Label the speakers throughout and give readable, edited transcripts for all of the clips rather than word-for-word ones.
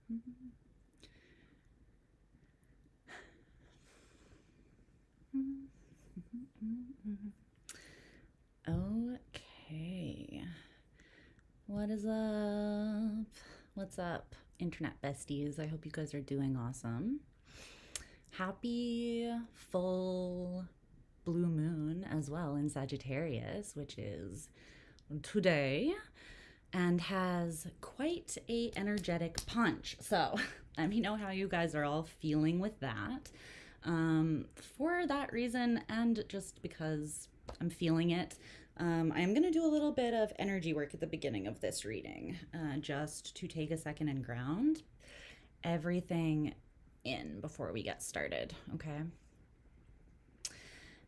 Speaker 1: Okay. What is up? What's up, internet besties? I hope you guys are doing awesome. Happy full blue moon as well in Sagittarius, which is today, and has quite a energetic punch. So let me know how you guys are all feeling with that. For that reason, and just because I'm feeling it, I'm going to do a little bit of energy work at the beginning of this reading, just to take a second and ground everything in before we get started, okay?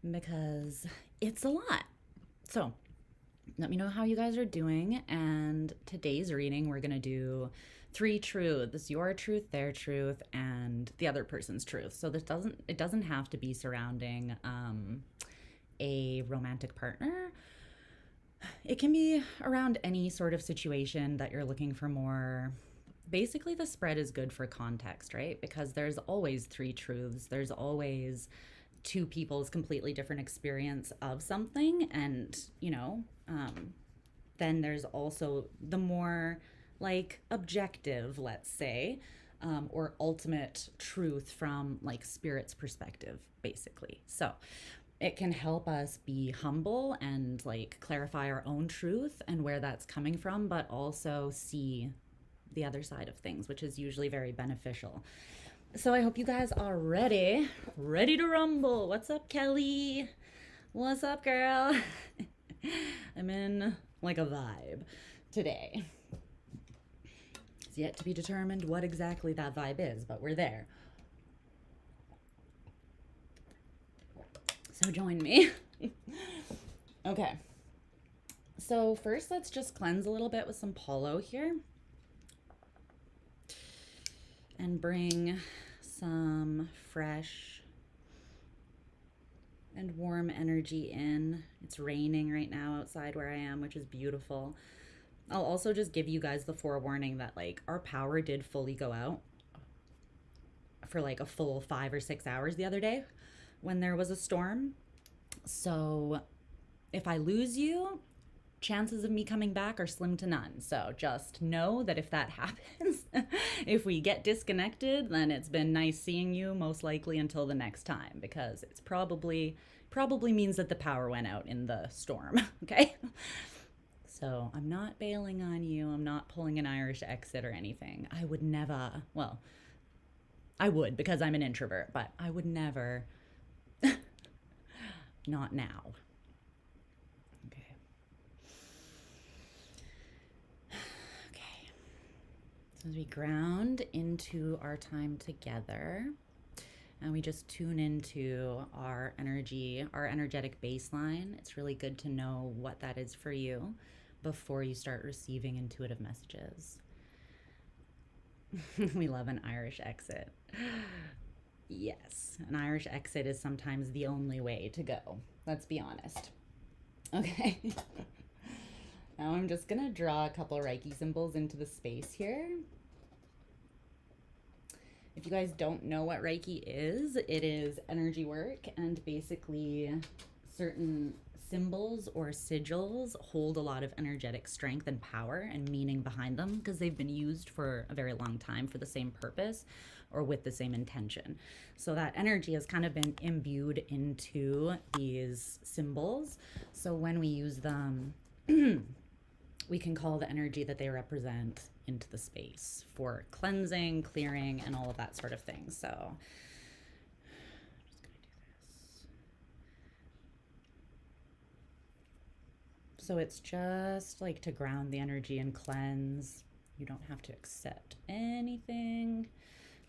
Speaker 1: Because it's a lot. So let me know how you guys are doing. And today's reading, we're going to do 3 truths: your truth, their truth, and the other person's truth. So it doesn't have to be surrounding a romantic partner. It can be around any sort of situation that you're looking for more. Basically, the spread is good for context, right? Because there's always 3 truths. There's always 2 people's completely different experience of something. And, then there's also the more like objective, let's say, or ultimate truth from like spirit's perspective, basically. So it can help us be humble and like clarify our own truth and where that's coming from, but also see the other side of things, which is usually very beneficial. So I hope you guys are ready to rumble. What's up, Kelly? What's up, girl? I'm in like a vibe today. It's yet to be determined what exactly that vibe is, but we're there. So join me. Okay. So first, let's just cleanse a little bit with some Palo here. And bring some fresh and warm energy in. It's raining right now outside where I am, which is beautiful. I'll also just give you guys the forewarning that like our power did fully go out for like a full 5 or 6 hours the other day when there was a storm. So if I lose you, chances of me coming back are slim to none. So just know that if that happens, if we get disconnected, then it's been nice seeing you, most likely until the next time, because it's probably means that the power went out in the storm. Okay. So I'm not bailing on you. I'm not pulling an Irish exit or anything. I would never, well, I would because I'm an introvert, but I would never, not now. Okay. So as we ground into our time together, and we just tune into our energy, our energetic baseline, it's really good to know what that is for you before you start receiving intuitive messages. We love an Irish exit. Yes, an Irish exit is sometimes the only way to go. Let's be honest. Okay. Now I'm just going to draw a couple Reiki symbols into the space here. If you guys don't know what Reiki is, it is energy work, and basically certain symbols or sigils hold a lot of energetic strength and power and meaning behind them because they've been used for a very long time for the same purpose or with the same intention. So that energy has kind of been imbued into these symbols. So when we use them, we can call the energy that they represent into the space for cleansing, clearing, and all of that sort of thing. So I'm just gonna do this. So it's just like to ground the energy and cleanse. You don't have to accept anything.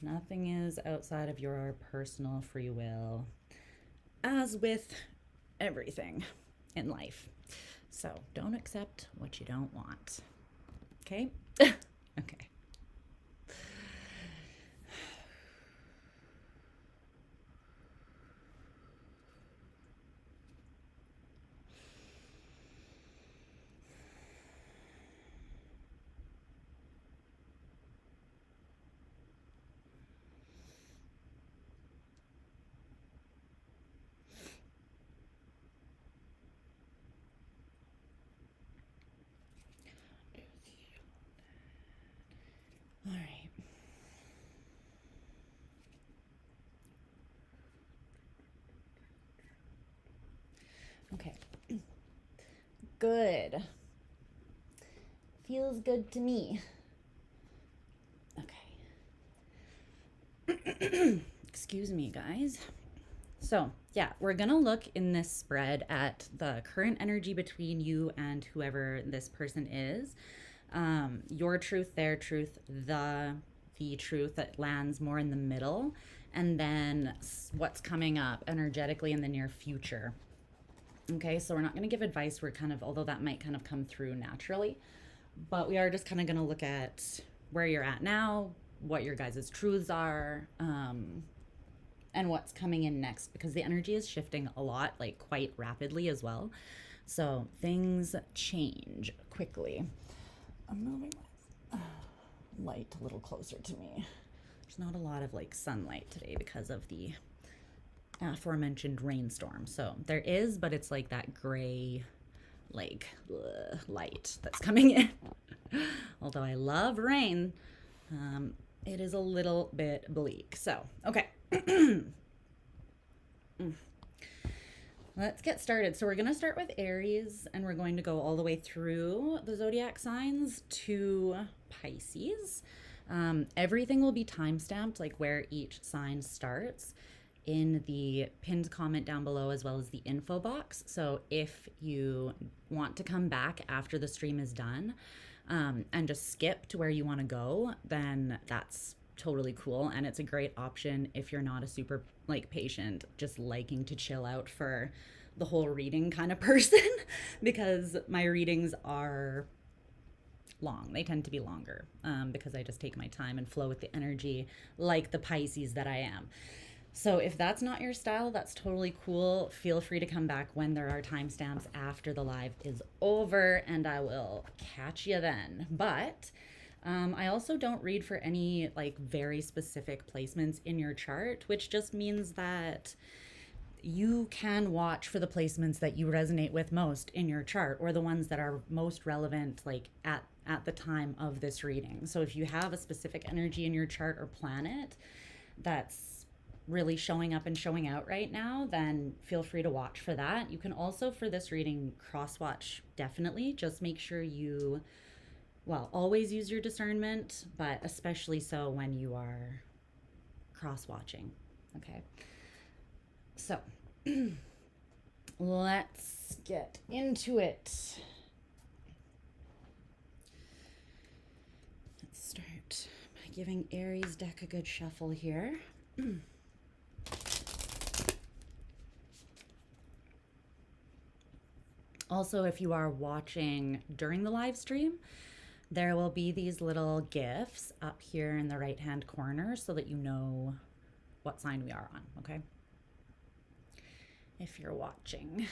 Speaker 1: Nothing is outside of your personal free will, as with everything in life. So don't accept what you don't want. Okay? Okay. good. Feels good to me. Okay. Excuse me, guys. So, yeah, we're going to look in this spread at the current energy between you and whoever this person is. Your truth, their truth, the truth that lands more in the middle, and then what's coming up energetically in the near future. Okay, so we're not going to give advice. We're kind of, although that might kind of come through naturally, but we are just kind of going to look at where you're at now, what your guys' truths are, and what's coming in next, because the energy is shifting a lot, like quite rapidly as well. So things change quickly. I'm moving light a little closer to me. There's not a lot of like sunlight today because of the aforementioned rainstorm. So there is, but it's like that gray, like light that's coming in. Although I love rain, it is a little bit bleak. So, okay. Let's get started. So we're going to start with Aries, and we're going to go all the way through the zodiac signs to Pisces. Everything will be time-stamped, like where each sign starts, in the pinned comment down below, as well as the info box. So if you want to come back after the stream is done, and just skip to where you want to go, then that's totally cool. And it's a great option if you're not a super like patient, just liking to chill out for the whole reading kind of person, because my readings are long. They tend to be longer, because I just take my time and flow with the energy like the Pisces that I am. So if that's not your style, that's totally cool. Feel free to come back when there are timestamps after the live is over, and I will catch you then. But I also don't read for any like very specific placements in your chart, which just means that you can watch for the placements that you resonate with most in your chart, or the ones that are most relevant like at the time of this reading. So if you have a specific energy in your chart or planet that's really showing up and showing out right now, then feel free to watch for that. You can also, for this reading, cross watch, definitely. Just make sure you, well, always use your discernment, but especially so when you are cross watching. Okay. So let's get into it. Let's start by giving Aries deck a good shuffle here. Also, if you are watching during the live stream, there will be these little gifs up here in the right hand corner so that you know what sign we are on, okay? If you're watching.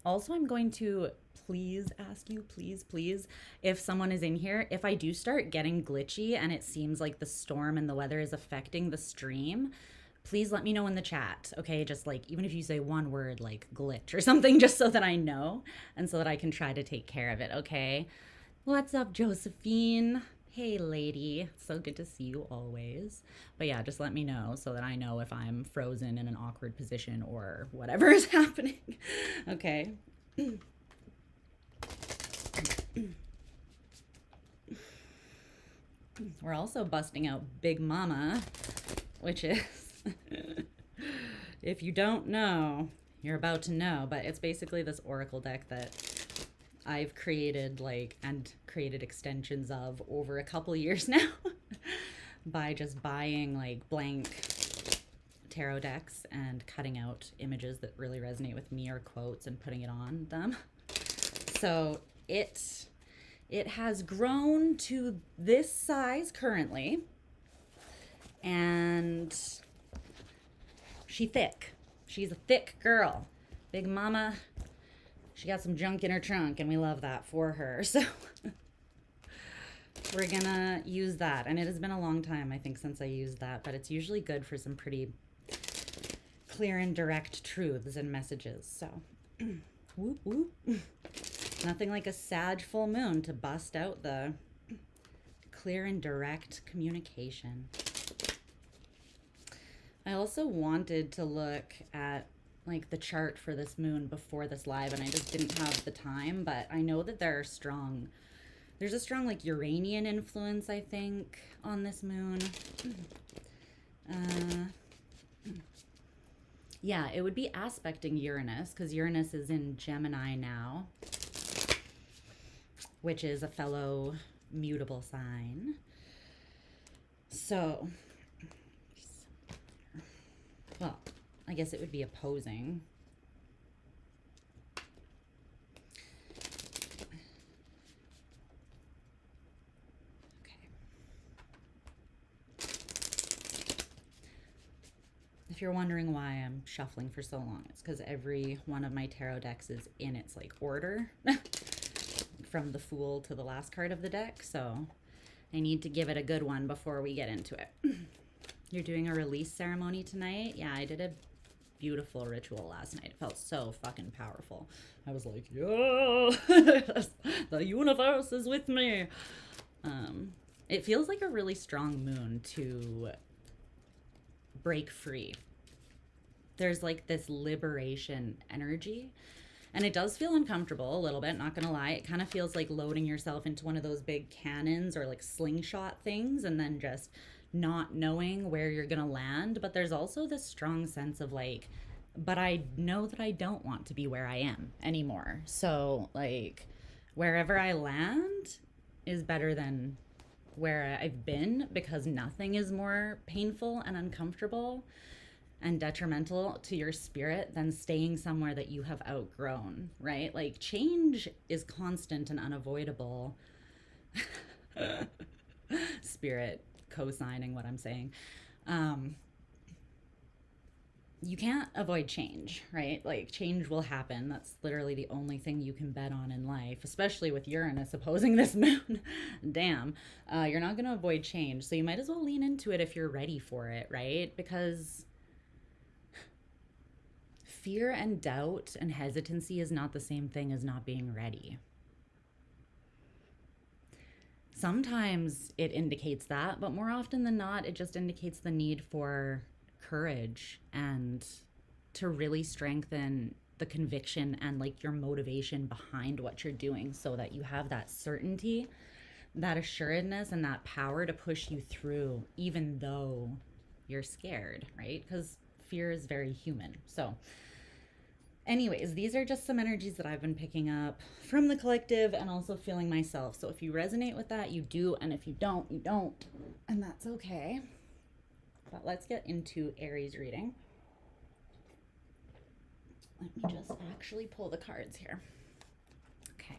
Speaker 1: Also, I'm going to please ask you, please, if someone is in here, if I do start getting glitchy and it seems like the storm and the weather is affecting the stream, please let me know in the chat, okay? Just like, even if you say one word like glitch or something, just so that I know and so that I can try to take care of it, okay? What's up, Josephine? Hey, lady. So good to see you always. But yeah, just let me know so that I know if I'm frozen in an awkward position or whatever is happening. Okay. We're also busting out Big Mama, which is, if you don't know, you're about to know, but it's basically this oracle deck that I've created and created extensions of over a couple years now by just buying like blank tarot decks and cutting out images that really resonate with me or quotes and putting it on them. So it has grown to this size currently, and she's thick. She's a thick girl. Big Mama. She got some junk in her trunk, and we love that for her. So we're gonna use that. And it has been a long time, I think, since I used that, but it's usually good for some pretty clear and direct truths and messages. So whoop, whoop. Nothing like a Sag full moon to bust out the clear and direct communication. I also wanted to look at like the chart for this moon before this live, and I just didn't have the time, but I know that there's a strong like Uranian influence, I think, on this moon. Yeah, it would be aspecting Uranus, because Uranus is in Gemini now, which is a fellow mutable sign. So, well, I guess it would be opposing. Okay. If you're wondering why I'm shuffling for so long, it's because every one of my tarot decks is in its like order from the Fool to the last card of the deck, so I need to give it a good one before we get into it. You're doing a release ceremony tonight? Yeah, I did a beautiful ritual last night. It felt so fucking powerful. I was like, yeah, the universe is with me. It feels like a really strong moon to break free. There's like this liberation energy, and it does feel uncomfortable a little bit, not gonna lie. It kind of feels like loading yourself into one of those big cannons or like slingshot things and then just not knowing where you're gonna land. But there's also this strong sense of like, but I know that I don't want to be where I am anymore. So like wherever I land is better than where I've been, because nothing is more painful and uncomfortable and detrimental to your spirit than staying somewhere that you have outgrown, right? Like change is constant and unavoidable. Spirit co-signing what I'm saying. You can't avoid change, right? Like change will happen. That's literally the only thing you can bet on in life, especially with Uranus opposing this moon. Damn, you're not going to avoid change. So you might as well lean into it if you're ready for it, right? Because fear and doubt and hesitancy is not the same thing as not being ready. Sometimes it indicates that, but more often than not, it just indicates the need for courage and to really strengthen the conviction and like your motivation behind what you're doing, so that you have that certainty, that assuredness, and that power to push you through even though you're scared, right? Because fear is very human. So anyways, these are just some energies that I've been picking up from the collective and also feeling myself. So if you resonate with that, you do. And if you don't, you don't. And that's okay. But let's get into Aries reading. Let me just actually pull the cards here. Okay.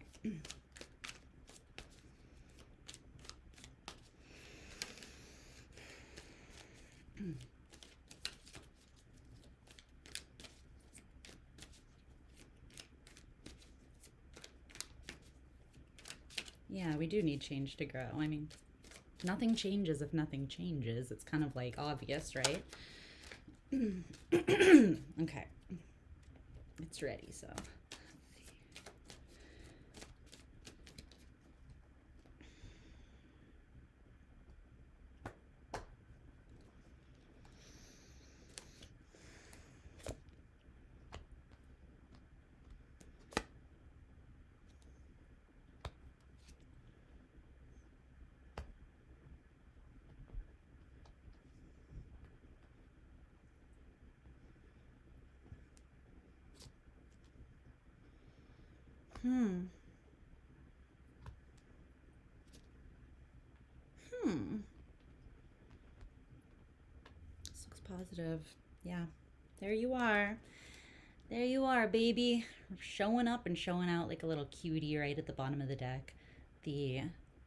Speaker 1: Yeah, we do need change to grow. I mean, nothing changes if nothing changes. It's kind of like obvious, right? Okay. It's ready, so. This looks positive. Yeah. There you are. There you are, baby. Showing up and showing out like a little cutie right at the bottom of the deck. The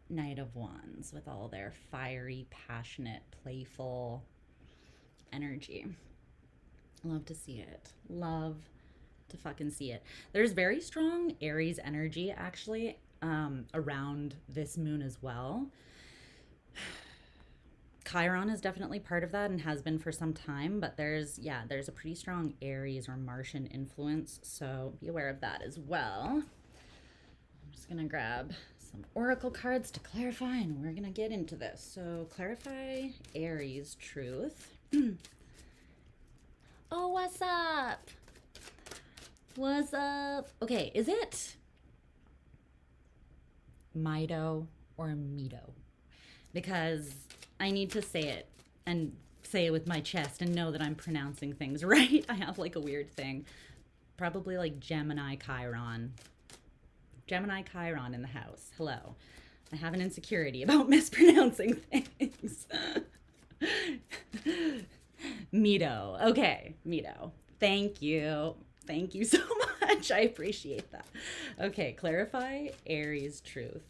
Speaker 1: Knight of Wands with all their fiery, passionate, playful energy. Love to see it. Love to fucking see it. There's very strong Aries energy actually around this moon as well. Chiron is definitely part of that and has been for some time, but there's a pretty strong Aries or Martian influence, so be aware of that as well. I'm just gonna grab some oracle cards to clarify, and we're gonna get into this. So clarify Aries truth. Oh, what's up? What's up? Okay, is it Mido or Mido? Because I need to say it and say it with my chest and know that I'm pronouncing things right. I have like a weird thing. Probably like Gemini Chiron. Gemini Chiron in the house. Hello. I have an insecurity about mispronouncing things. Mido. Okay, Mido. Thank you. Thank you so much. I appreciate that. Okay, clarify Aries truth.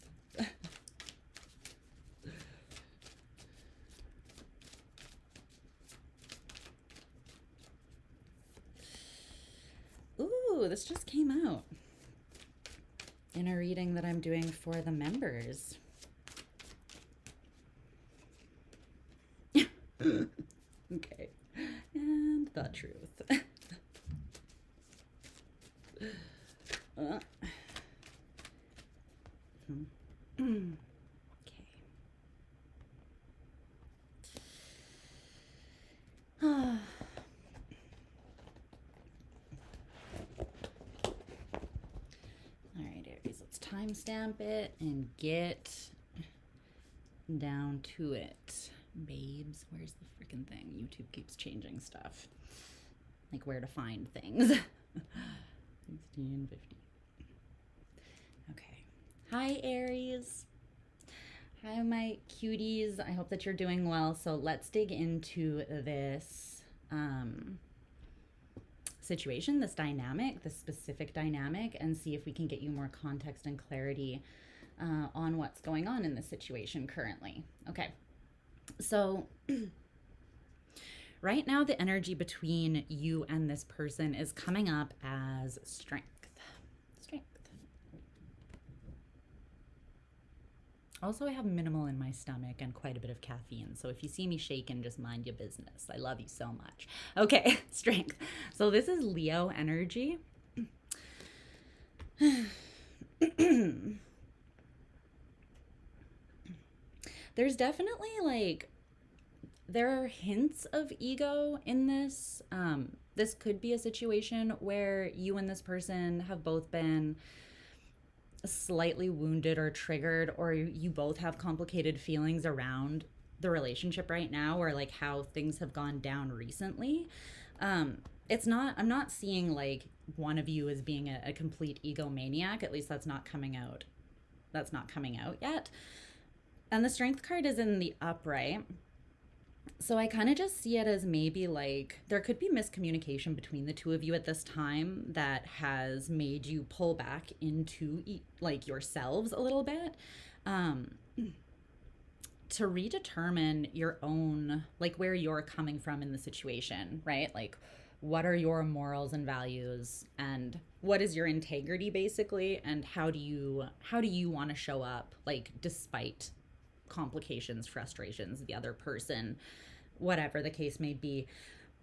Speaker 1: Ooh, this just came out in a reading that I'm doing for the members. Okay, and the truth. Okay. All right, Aries, let's timestamp it and get down to it. Babes, where's the freaking thing? YouTube keeps changing stuff. Like where to find things. 1650. Okay. Hi, Aries. Hi, my cuties. I hope that you're doing well. So let's dig into this situation, this dynamic, this specific dynamic, and see if we can get you more context and clarity on what's going on in this situation currently. Okay. So right now, the energy between you and this person is coming up as strength. Strength. Also, I have minimal in my stomach and quite a bit of caffeine. So if you see me shaking, just mind your business. I love you so much. Okay, strength. So this is Leo energy. There's definitely like, there are hints of ego in this. This could be a situation where you and this person have both been slightly wounded or triggered, or you both have complicated feelings around the relationship right now, or like how things have gone down recently. I'm not seeing like one of you as being a complete egomaniac. At least that's not coming out. That's not coming out yet. And the strength card is in the upright. So I kind of just see it as maybe like there could be miscommunication between the two of you at this time that has made you pull back into like yourselves a little bit, to redetermine your own, like where you're coming from in the situation, right? Like what are your morals and values, and what is your integrity basically, and how do you want to show up, like despite complications, frustrations, the other person, whatever the case may be.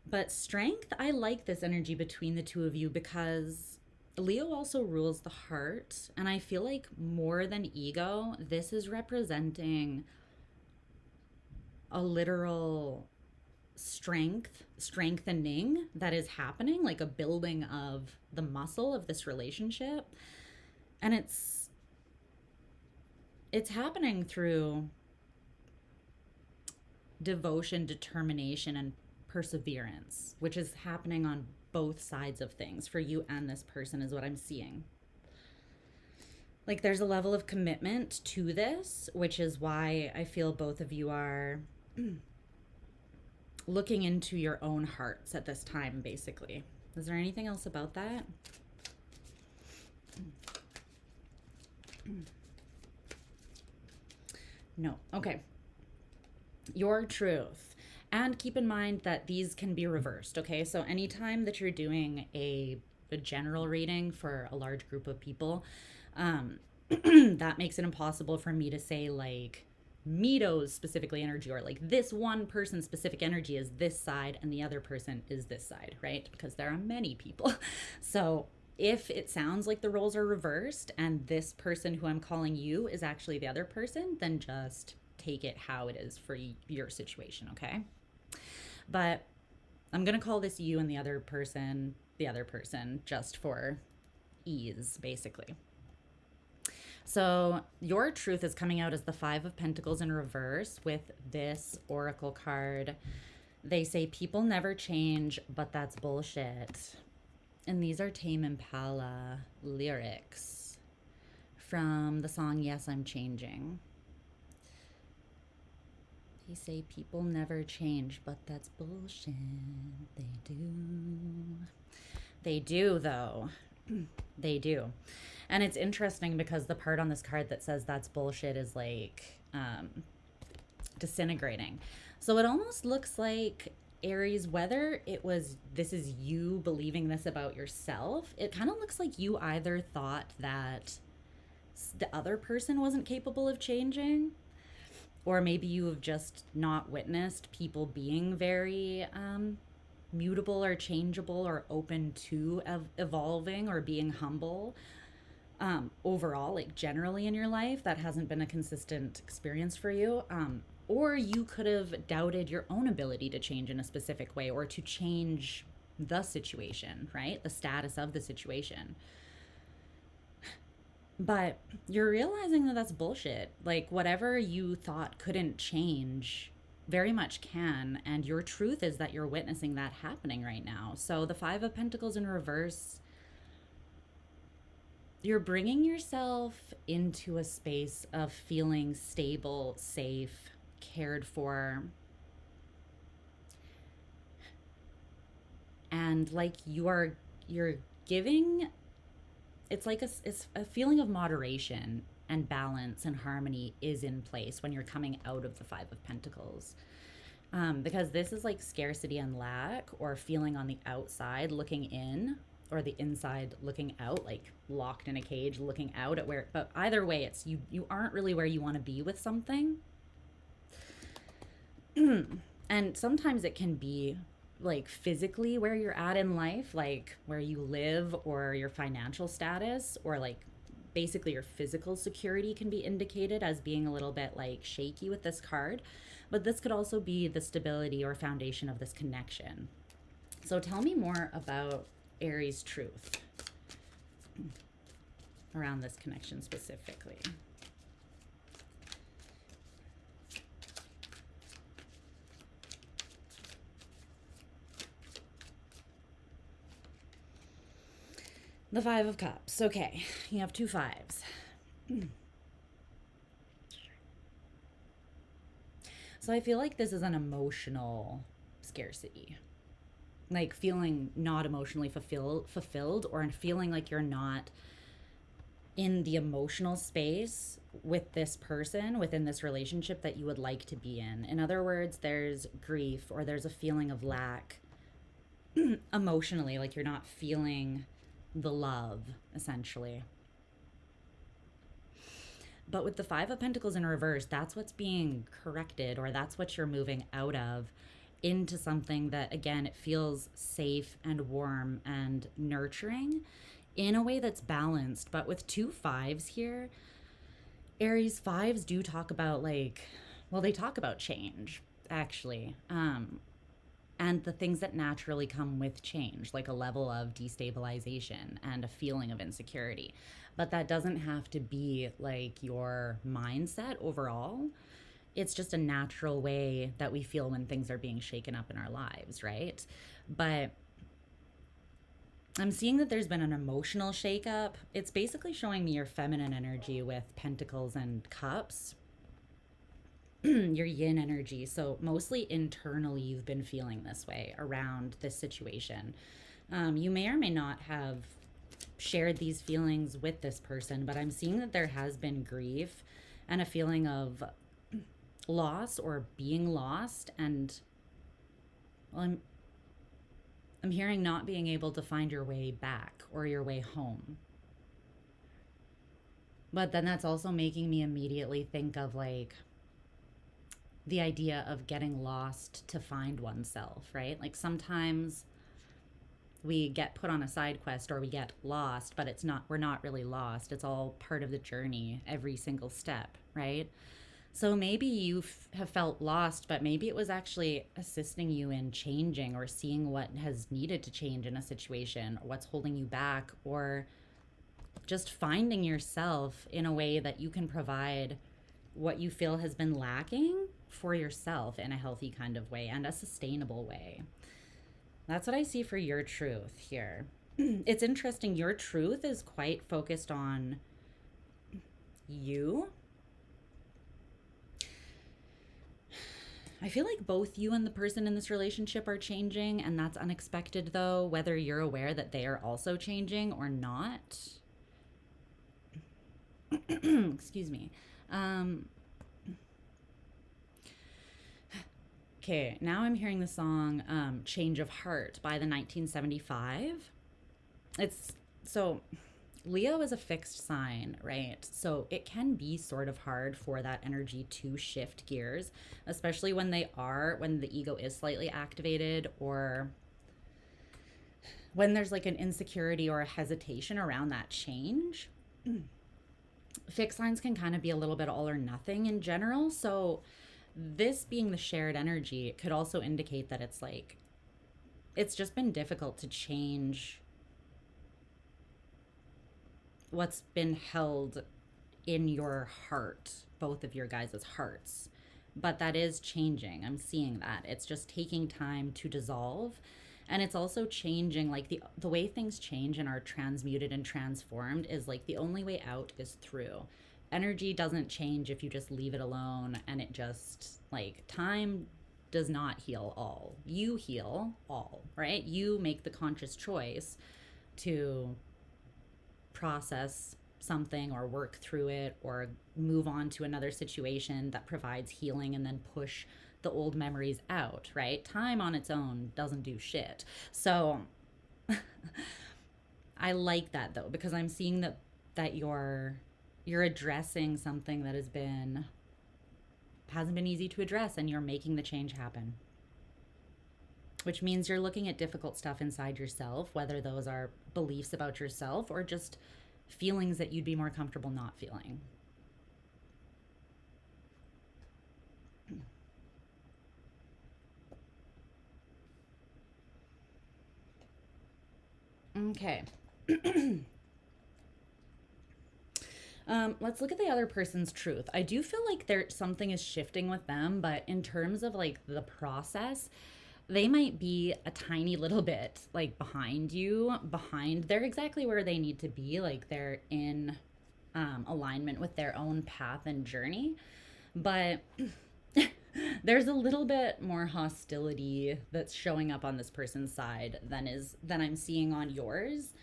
Speaker 1: But strength, I like this energy between the two of you because Leo also rules the heart, and I feel like more than ego, this is representing a literal strengthening that is happening, like a building of the muscle of this relationship. And it's happening through devotion, determination, and perseverance, which is happening on both sides of things for you and this person, is what I'm seeing. Like there's a level of commitment to this, which is why I feel both of you are looking into your own hearts at this time, basically. Is there anything else about that? No. Okay. Your truth. And keep in mind that these can be reversed, okay? So anytime that you're doing a general reading for a large group of people, that makes it impossible for me to say like Mito's specifically energy, or like this one person's specific energy is this side and the other person is this side, right? Because there are many people. So if it sounds like the roles are reversed and this person who I'm calling you is actually the other person, then just take it how it is for your situation, okay? But I'm going to call this you and the other person, just for ease, basically. So your truth is coming out as the Five of Pentacles in reverse with this oracle card. They say people never change, but that's bullshit. And these are Tame Impala lyrics from the song Yes, I'm Changing. They say people never change, but that's bullshit. They do. They do, though. They do. And it's interesting because the part on this card that says that's bullshit is like disintegrating. So it almost looks like, Aries, whether it was this is you believing this about yourself, it kind of looks like you either thought that the other person wasn't capable of changing, or maybe you have just not witnessed people being very mutable or changeable or open to evolving or being humble. Overall, like generally in your life, that hasn't been a consistent experience for you. Or you could have doubted your own ability to change in a specific way or to change the situation, right? The status of the situation. But you're realizing that that's bullshit. Like, whatever you thought couldn't change very much can. And your truth is that you're witnessing that happening right now. So the Five of Pentacles in reverse, you're bringing yourself into a space of feeling stable, safe, cared for, and like you're giving, it's like it's a feeling of moderation and balance and harmony is in place when you're coming out of the Five of Pentacles. Because this is like scarcity and lack, or feeling on the outside looking in, or the inside looking out, like locked in a cage looking out at where, but either way, it's you aren't really where you want to be with something. And sometimes it can be like physically where you're at in life, like where you live or your financial status, or like basically your physical security can be indicated as being a little bit like shaky with this card. But this could also be the stability or foundation of this connection. So tell me more about Aries' truth around this connection specifically. The Five of Cups. Okay, you have two fives. So I feel like this is an emotional scarcity. Like feeling not emotionally fulfilled, or feeling like you're not in the emotional space with this person within this relationship that you would like to be in. In other words, there's grief or there's a feeling of lack emotionally, like you're not feeling the love, essentially. But with the Five of Pentacles in reverse, that's what's being corrected, or that's what you're moving out of into something that, again, it feels safe and warm and nurturing in a way that's balanced. But with two fives here, Aries, fives do talk about they talk about change, actually. And the things that naturally come with change, like a level of destabilization and a feeling of insecurity. But that doesn't have to be like your mindset overall. It's just a natural way that we feel when things are being shaken up in our lives, right? But I'm seeing that there's been an emotional shakeup. It's basically showing me your feminine energy with Pentacles and Cups. Your yin energy. So mostly internally you've been feeling this way around this situation. You may or may not have shared these feelings with this person, but I'm seeing that there has been grief and a feeling of loss or being lost. And well, I'm hearing not being able to find your way back or your way home. But then that's also making me immediately think of like the idea of getting lost to find oneself, right? Like sometimes we get put on a side quest or we get lost, but we're not really lost. It's all part of the journey, every single step, right? So maybe you have felt lost, but maybe it was actually assisting you in changing or seeing what has needed to change in a situation, or what's holding you back, or just finding yourself in a way that you can provide what you feel has been lacking for yourself in a healthy kind of way and a sustainable way. That's what I see for your truth here. It's interesting. Your truth is quite focused on you. I feel like both you and the person in this relationship are changing, and that's unexpected, though, whether you're aware that they are also changing or not. Excuse me. Okay, now I'm hearing the song Change of Heart by the 1975. It's so Leo is a fixed sign, right? So it can be sort of hard for that energy to shift gears, especially when the ego is slightly activated, or when there's like an insecurity or a hesitation around that change. Fixed signs can kind of be a little bit all or nothing in general. So this being the shared energy, it could also indicate that it's like, it's just been difficult to change what's been held in your heart, both of your guys' hearts. But that is changing. I'm seeing that. It's just taking time to dissolve. And it's also changing, like the way things change and are transmuted and transformed is like the only way out is through. Energy doesn't change if you just leave it alone, and it just, like, time does not heal all. You heal all, right? You make the conscious choice to process something or work through it or move on to another situation that provides healing and then push the old memories out, right? Time on its own doesn't do shit. So I like that, though, because I'm seeing that you're addressing something that hasn't been easy to address, and you're making the change happen. Which means you're looking at difficult stuff inside yourself, whether those are beliefs about yourself or just feelings that you'd be more comfortable not feeling. Okay. Let's look at the other person's truth. I do feel like something is shifting with them, but in terms of like the process, they might be a tiny little bit like they're exactly where they need to be, like they're in alignment with their own path and journey, but there's a little bit more hostility that's showing up on this person's side than I'm seeing on yours.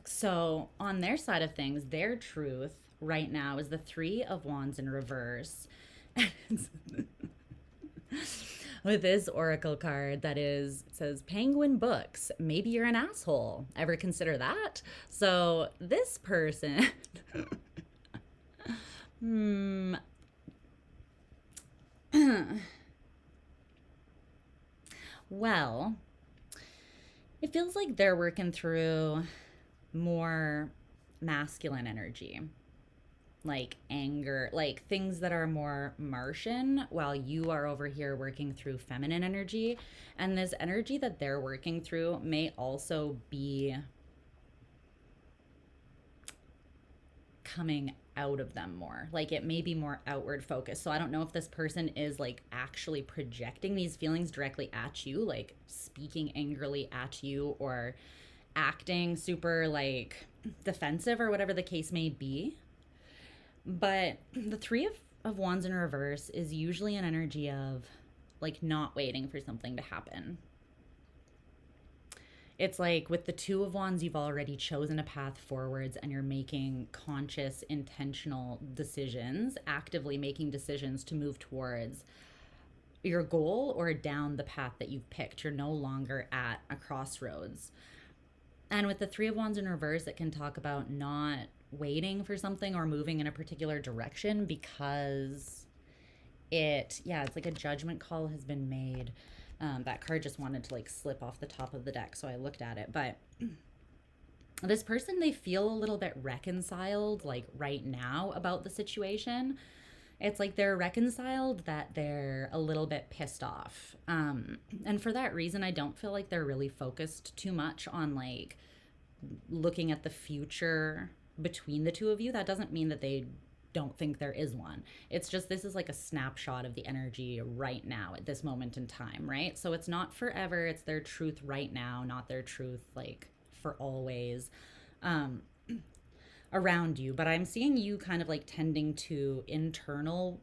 Speaker 1: So on their side of things, their truth right now is the Three of Wands in reverse. With this oracle card says Penguin Books, maybe you're an asshole. Ever consider that? So this person well, it feels like they're working through more masculine energy, like anger, like things that are more Martian, while you are over here working through feminine energy. And this energy that they're working through may also be coming out of them more. Like it may be more outward focused. So I don't know if this person is like actually projecting these feelings directly at you, like speaking angrily at you or acting super like defensive or whatever the case may be. But the Three of Wands in reverse is usually an energy of like not waiting for something to happen. It's like with the Two of Wands, you've already chosen a path forwards and you're making conscious, intentional decisions, actively making decisions to move towards your goal or down the path that you've picked. You're no longer at a crossroads. And with the Three of Wands in reverse, it can talk about not waiting for something or moving in a particular direction because it's like a judgment call has been made. That card just wanted to like slip off the top of the deck, so I looked at it. But This person, they feel a little bit reconciled, like right now, about the situation. It's like they're reconciled that they're a little bit pissed off. And for that reason, I don't feel like they're really focused too much on like looking at the future between the two of you. That doesn't mean that they don't think there is one. It's just this is like a snapshot of the energy right now at this moment in time, right? So it's not forever, it's their truth right now, not their truth like for always um around you. But I'm seeing you kind of like tending to internal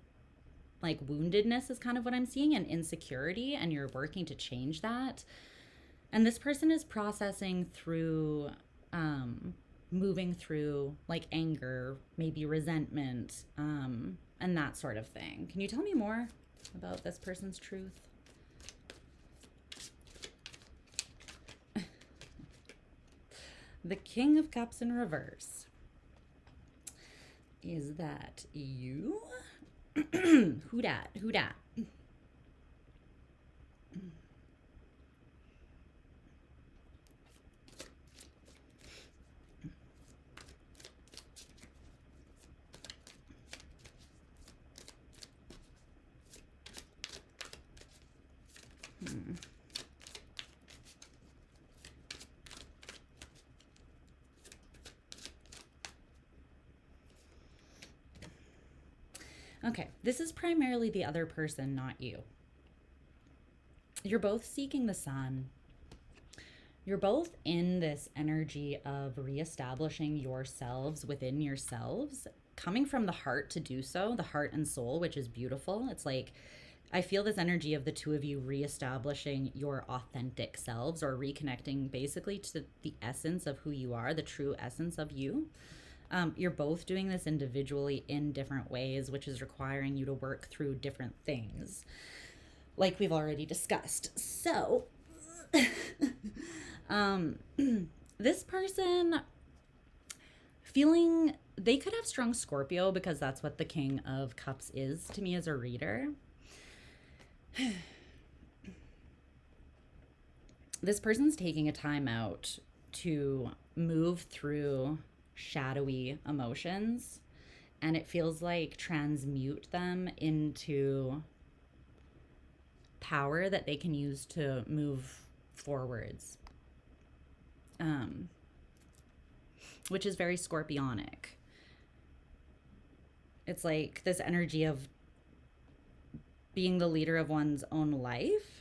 Speaker 1: like woundedness is kind of what I'm seeing, and insecurity, and you're working to change that. And this person is processing through moving through like anger, maybe resentment, and that sort of thing. Can you tell me more about this person's truth? The King of Cups in reverse. Is that you? Who dat? Who dat? Okay, this is primarily the other person, not you. You're both seeking the sun. You're both in this energy of reestablishing yourselves within yourselves, coming from the heart to do so, the heart and soul, which is beautiful. It's like, I feel this energy of the two of you reestablishing your authentic selves, or reconnecting basically to the essence of who you are, the true essence of you. You're both doing this individually in different ways, which is requiring you to work through different things, like we've already discussed. So, this person feeling, they could have strong Scorpio, because that's what the King of Cups is to me as a reader. This person's taking a time out to move through shadowy emotions, and it feels like transmute them into power that they can use to move forwards, which is very scorpionic. It's like this energy of being the leader of one's own life,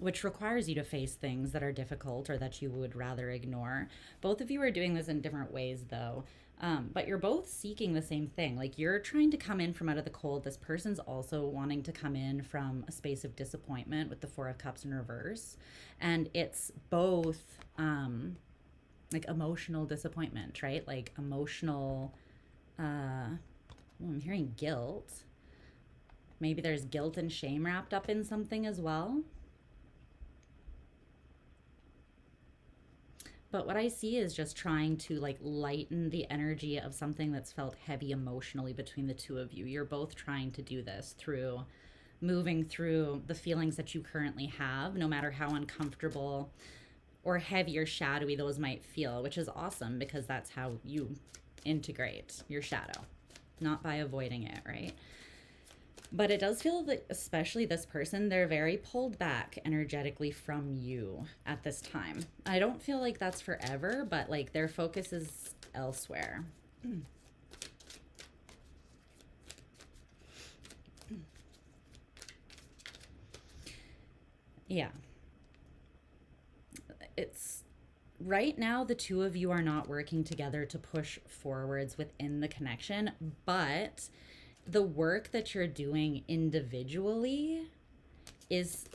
Speaker 1: which requires you to face things that are difficult or that you would rather ignore. Both of you are doing this in different ways, though. But you're both seeking the same thing. Like, you're trying to come in from out of the cold. This person's also wanting to come in from a space of disappointment with the Four of Cups in reverse. And it's both like emotional disappointment, right? Like emotional, I'm hearing guilt. Maybe there's guilt and shame wrapped up in something as well. But what I see is just trying to like lighten the energy of something that's felt heavy emotionally between the two of you. You're both trying to do this through moving through the feelings that you currently have, no matter how uncomfortable or heavy or shadowy those might feel, which is awesome, because that's how you integrate your shadow, not by avoiding it, right? But it does feel that, especially this person, they're very pulled back energetically from you at this time. I don't feel like that's forever, but like their focus is elsewhere. Yeah. It's right now the two of you are not working together to push forwards within the connection, but the work that you're doing individually is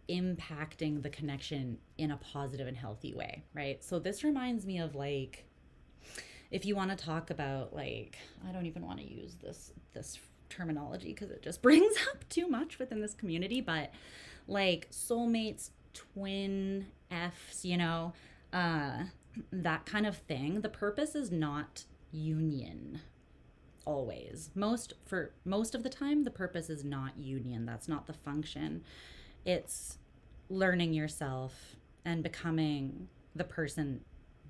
Speaker 1: impacting the connection in a positive and healthy way, right? So this reminds me of like, if you want to talk about like, I don't even want to use this terminology because it just brings up too much within this community, but like soulmates, twin Fs, you know, that kind of thing. The purpose is not union. Always, most of the time, the purpose is not union. That's not the function. It's learning yourself and becoming the person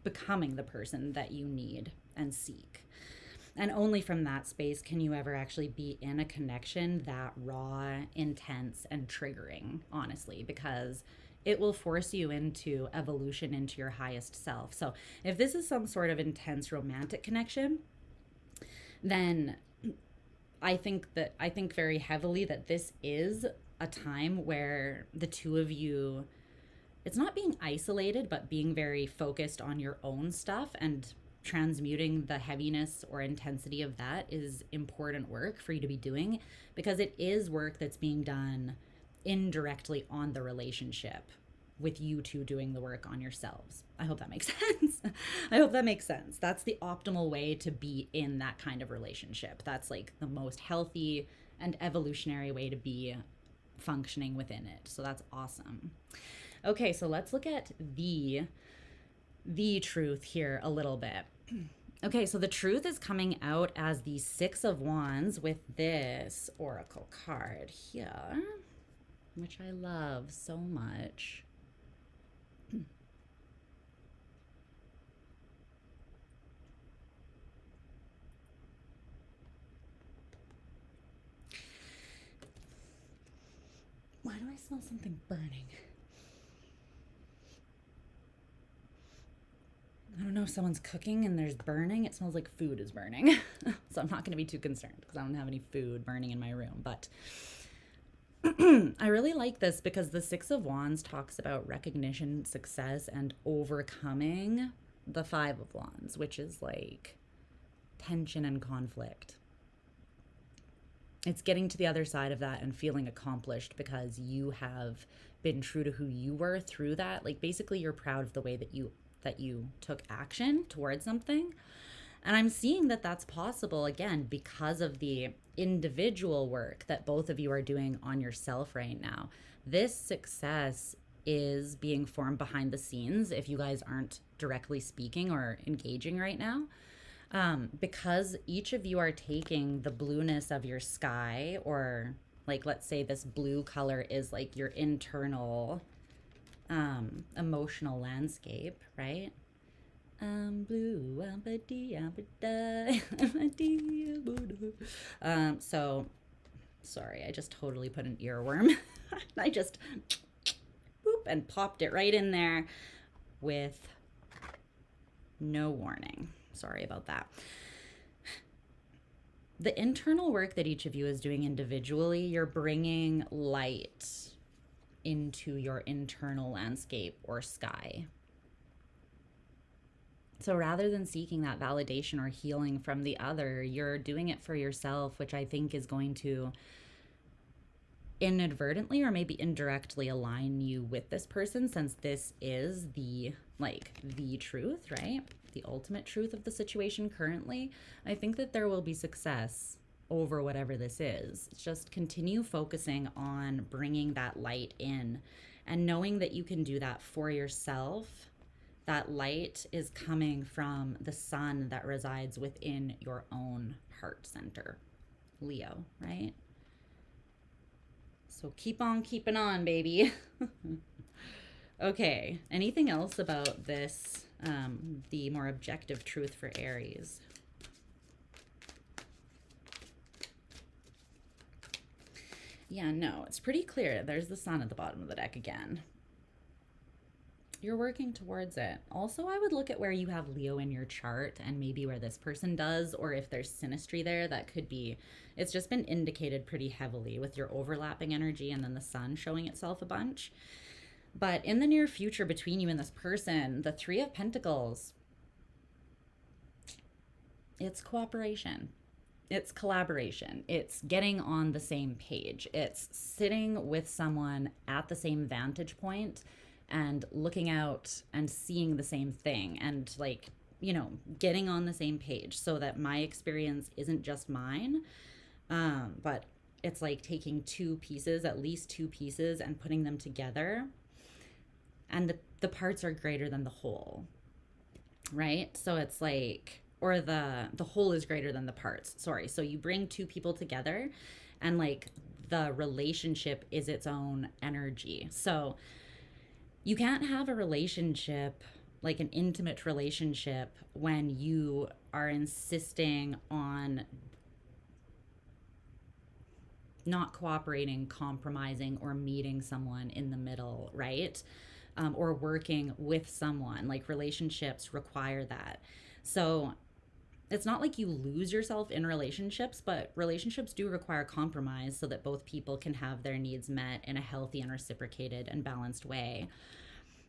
Speaker 1: becoming the person that you need and seek. And only from that space can you ever actually be in a connection that raw, intense, and triggering, honestly, because it will force you into evolution, into your highest self. So if this is some sort of intense romantic connection, then I think very heavily that this is a time where the two of you, it's not being isolated, but being very focused on your own stuff, and transmuting the heaviness or intensity of that is important work for you to be doing, because it is work that's being done indirectly on the relationship, with you two doing the work on yourselves. I hope that makes sense. I hope that makes sense. That's the optimal way to be in that kind of relationship. That's like the most healthy and evolutionary way to be functioning within it. So that's awesome. Okay, so let's look at the truth here a little bit. Okay, so the truth is coming out as the Six of Wands with this oracle card here, which I love so much. Why do I smell something burning? I don't know if someone's cooking and there's burning. It smells like food is burning. So I'm not going to be too concerned because I don't have any food burning in my room. But I really like this because the Six of Wands talks about recognition, success, and overcoming the Five of Wands, which is like tension and conflict. It's getting to the other side of that and feeling accomplished because you have been true to who you were through that. Like basically you're proud of the way that you took action towards something. And I'm seeing that that's possible, again, because of the individual work that both of you are doing on yourself right now. This success is being formed behind the scenes if you guys aren't directly speaking or engaging right now. Because each of you are taking the blueness of your sky, or like, let's say this blue color is like your internal emotional landscape, right? Blue, so sorry, I just totally put an earworm. I just boop and popped it right in there with no warning. Sorry about that. The internal work that each of you is doing individually, you're bringing light into your internal landscape or sky. So rather than seeking that validation or healing from the other, you're doing it for yourself, which I think is going to inadvertently or maybe indirectly align you with this person, since this is the truth, right? The ultimate truth of the situation currently. I think that there will be success over whatever this is. Just continue focusing on bringing that light in and knowing that you can do that for yourself. That light is coming from the sun that resides within your own heart center, Leo, right? So keep on keeping on, baby. Okay, anything else about this, the more objective truth for Aries? Yeah, no, it's pretty clear. There's the sun at the bottom of the deck again. You're working towards it. Also, I would look at where you have Leo in your chart and maybe where this person does, or if there's synastry there, that could be, it's just been indicated pretty heavily with your overlapping energy and then the sun showing itself a bunch. But in the near future between you and this person, the Three of Pentacles, it's cooperation. It's collaboration. It's getting on the same page. It's sitting with someone at the same vantage point and looking out and seeing the same thing and like, you know, getting on the same page so that my experience isn't just mine, but it's like taking two pieces, at least two pieces, and putting them together. And the parts are greater than the whole, right? So it's like, or the whole is greater than the parts. Sorry. So you bring two people together and like the relationship is its own energy. So you can't have a relationship like an intimate relationship when you are insisting on not cooperating, compromising, or meeting someone in the middle, right? Or working with someone. Like relationships require that. So it's not like you lose yourself in relationships, but relationships do require compromise so that both people can have their needs met in a healthy and reciprocated and balanced way.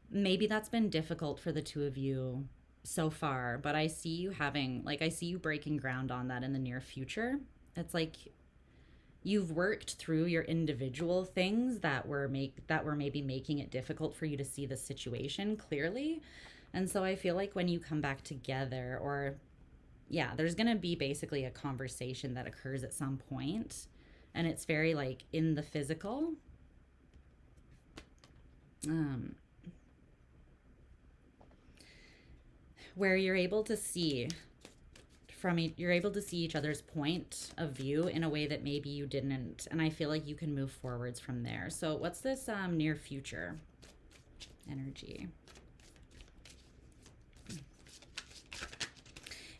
Speaker 1: Maybe that's been difficult for the two of you so far, but I see you having, like, I see you breaking ground on that in the near future. It's like you've worked through your individual things that were maybe making it difficult for you to see the situation clearly. And so I feel like when you come back together, or yeah, there's going to be basically a conversation that occurs at some point, and it's very like in the physical. Where you're able to see you're able to see each other's point of view in a way that maybe you didn't, and I feel like you can move forwards from there. So what's this near future energy?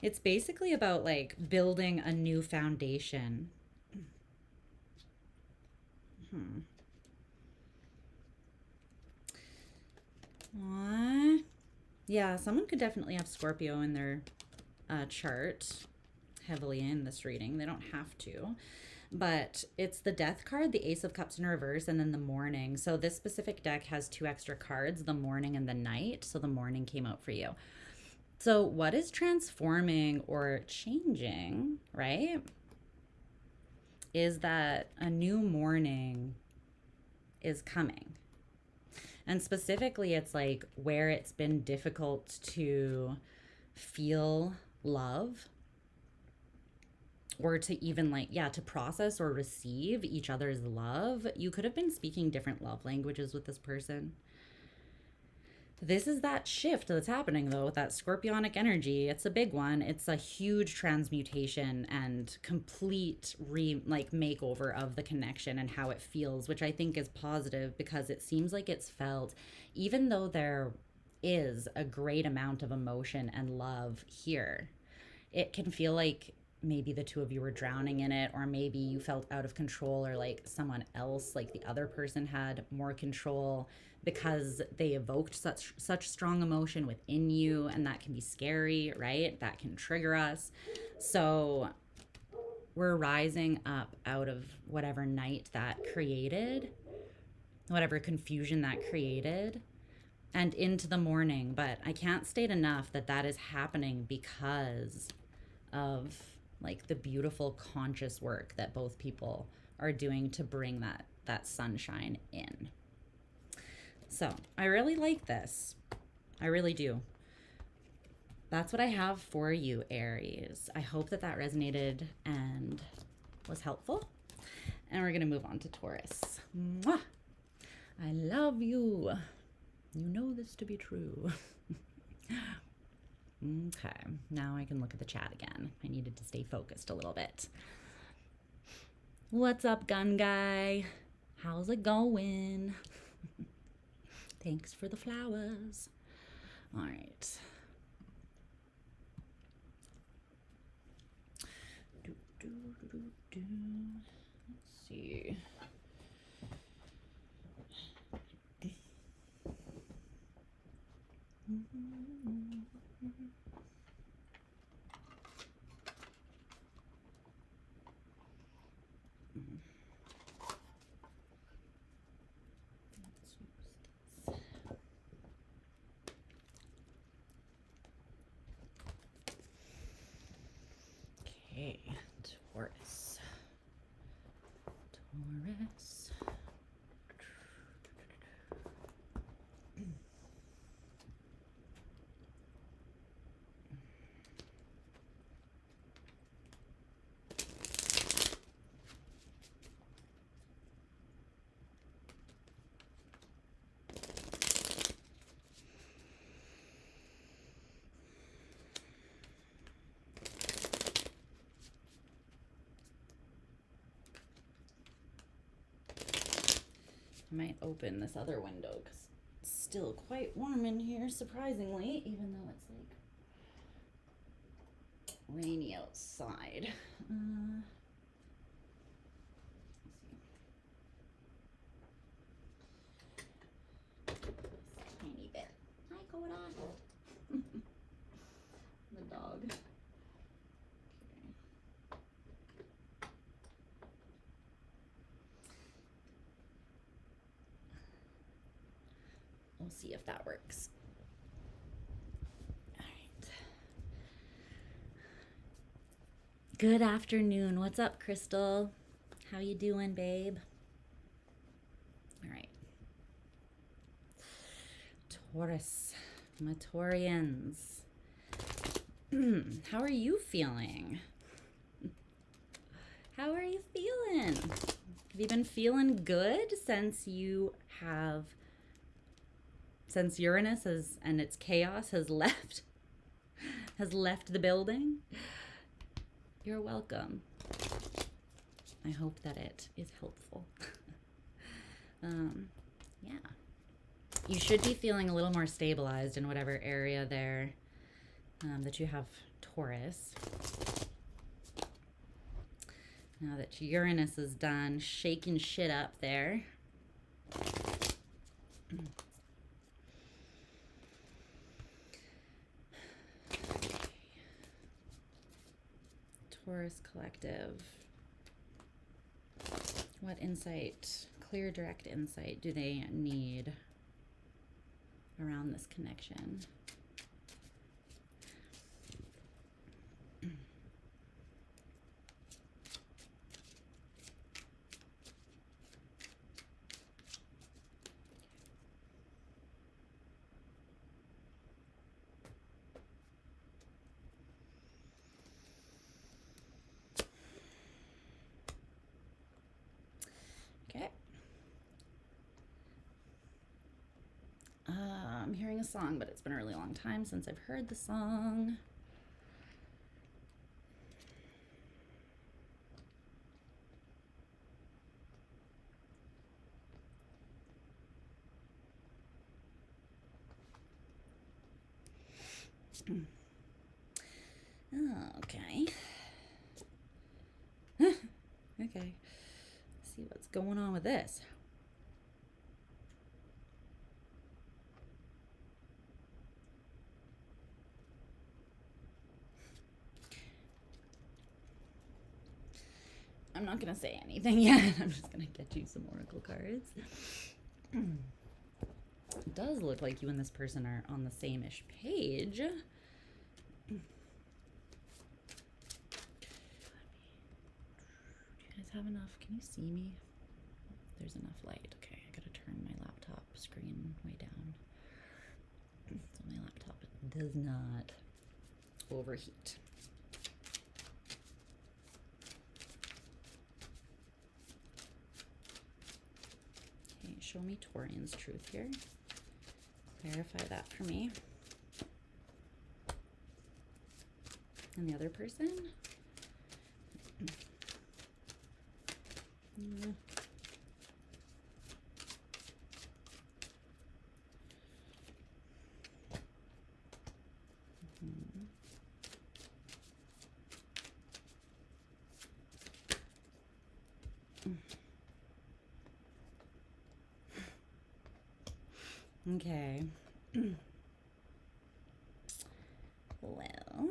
Speaker 1: It's basically about like building a new foundation. Yeah, someone could definitely have Scorpio in their chart heavily in this reading. They don't have to, but it's the Death card, the Ace of Cups in reverse, and then the Morning. So this specific deck has 2 extra cards, the Morning and the Knight. So the Morning came out for you. So what is transforming or changing, right, is that a new morning is coming. And specifically, it's like where it's been difficult to feel love, or to even like, yeah, to process or receive each other's love. You could have been speaking different love languages with this person. This is that shift that's happening though with that scorpionic energy. It's a big one. It's a huge transmutation and complete makeover of the connection and how it feels, which I think is positive because it seems like it's felt, even though there is a great amount of emotion and love here, it can feel like maybe the two of you were drowning in it, or maybe you felt out of control, or like someone else, like the other person had more control because they evoked such strong emotion within you, and that can be scary, right? That can trigger us. So we're rising up out of whatever night that created, whatever confusion that created, and into the morning. But I can't state enough that that is happening because of like the beautiful conscious work that both people are doing to bring that sunshine in. So I really like this. I really do. That's what I have for you, Aries. I hope that that resonated and was helpful. And we're going to move on to Taurus. Mwah! I love you. You know this to be true. Okay, now I can look at the chat again. I needed to stay focused a little bit. What's up, gun guy? How's it going? Thanks for the flowers. All right. Let's see. Okay, Taurus. Taurus. I might open this other window because it's still quite warm in here, surprisingly, even though it's like rainy outside. Tiny bit. Hi, Coda. The dog. Okay. We'll see if that works. All right. Good afternoon. What's up, Crystal? How you doing, babe? All right. Taurus, my Taurians. How are you feeling? How are you feeling? Have you been feeling good since Uranus and its chaos has left the building? You're welcome. I hope that it is helpful. Yeah. You should be feeling a little more stabilized in whatever area there that you have Taurus. Now that Uranus is done shaking shit up there. Taurus collective. What insight, clear, direct insight do they need around this connection? Okay. I'm hearing a song, but it's been a really long time since I've heard the song. Okay. Okay. Let's see what's going on with this. I'm not going to say anything yet. I'm just going to get you some oracle cards. It does look like you and this person are on the same-ish page. Do you guys have enough? Can you see me? There's enough light. Okay, I gotta turn my laptop screen way down so my laptop does not overheat. Okay, show me Taurian's truth here. Clarify that for me. And the other person? Okay. Well.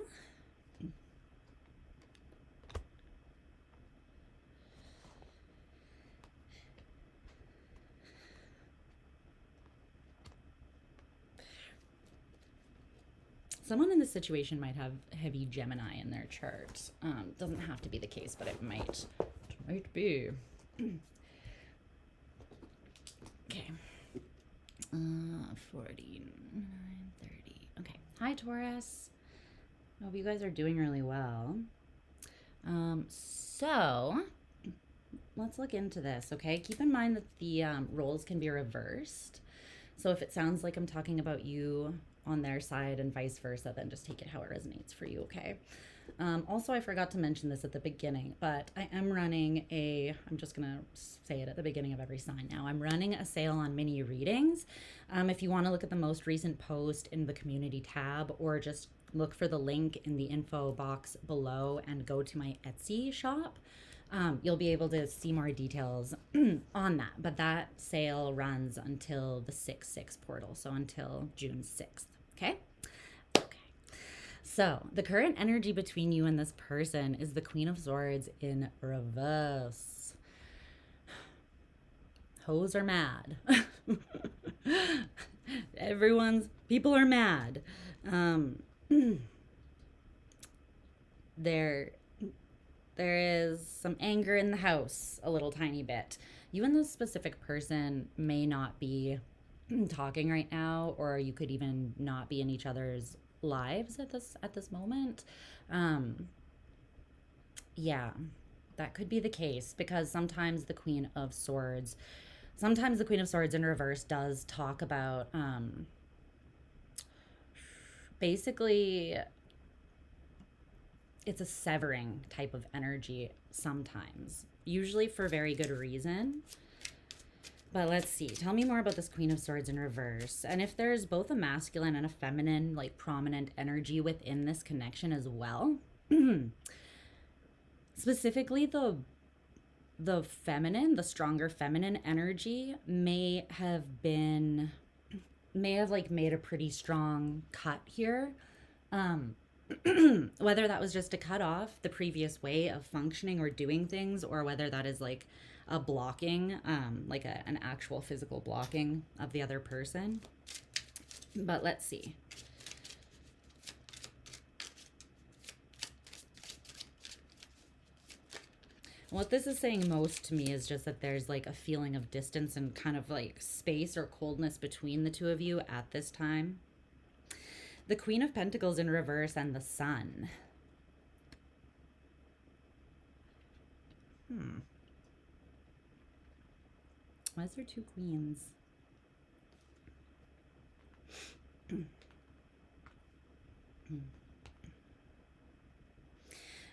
Speaker 1: Someone in this situation might have heavy Gemini in their chart. Doesn't have to be the case, but it might be. Okay. 49, 30. Okay. Hi, Taurus. Hope you guys are doing really well. So let's look into this, okay? Keep in mind that the roles can be reversed. So if it sounds like I'm talking about you on their side and vice versa, then just take it how it resonates for you, okay? Also, I forgot to mention this at the beginning, but I am running I'm just going to say it at the beginning of every sign now. I'm running a sale on mini readings. If you want to look at the most recent post in the community tab, or just look for the link in the info box below and go to my Etsy shop, you'll be able to see more details on that. But that sale runs until the 6/6 portal, so until June 6th. Okay? So, the current energy between you and this person is the Queen of Swords in reverse. Hoes are mad. People are mad. There is some anger in the house, a little tiny bit. You and this specific person may not be talking right now, or you could even not be in each other's lives at this moment. Yeah, that could be the case, because sometimes the Queen of Swords in reverse does talk about basically it's a severing type of energy sometimes, usually for very good reason. But let's see. Tell me more about this Queen of Swords in reverse. And if there's both a masculine and a feminine, like, prominent energy within this connection as well. Specifically, the feminine, the stronger feminine energy may have like made a pretty strong cut here. Whether that was just to cut off the previous way of functioning or doing things, or whether that is like a blocking, like an actual physical blocking of the other person. But let's see. What this is saying most to me is just that there's like a feeling of distance and kind of like space or coldness between the two of you at this time. The Queen of Pentacles in reverse and the Sun. Why is there two queens?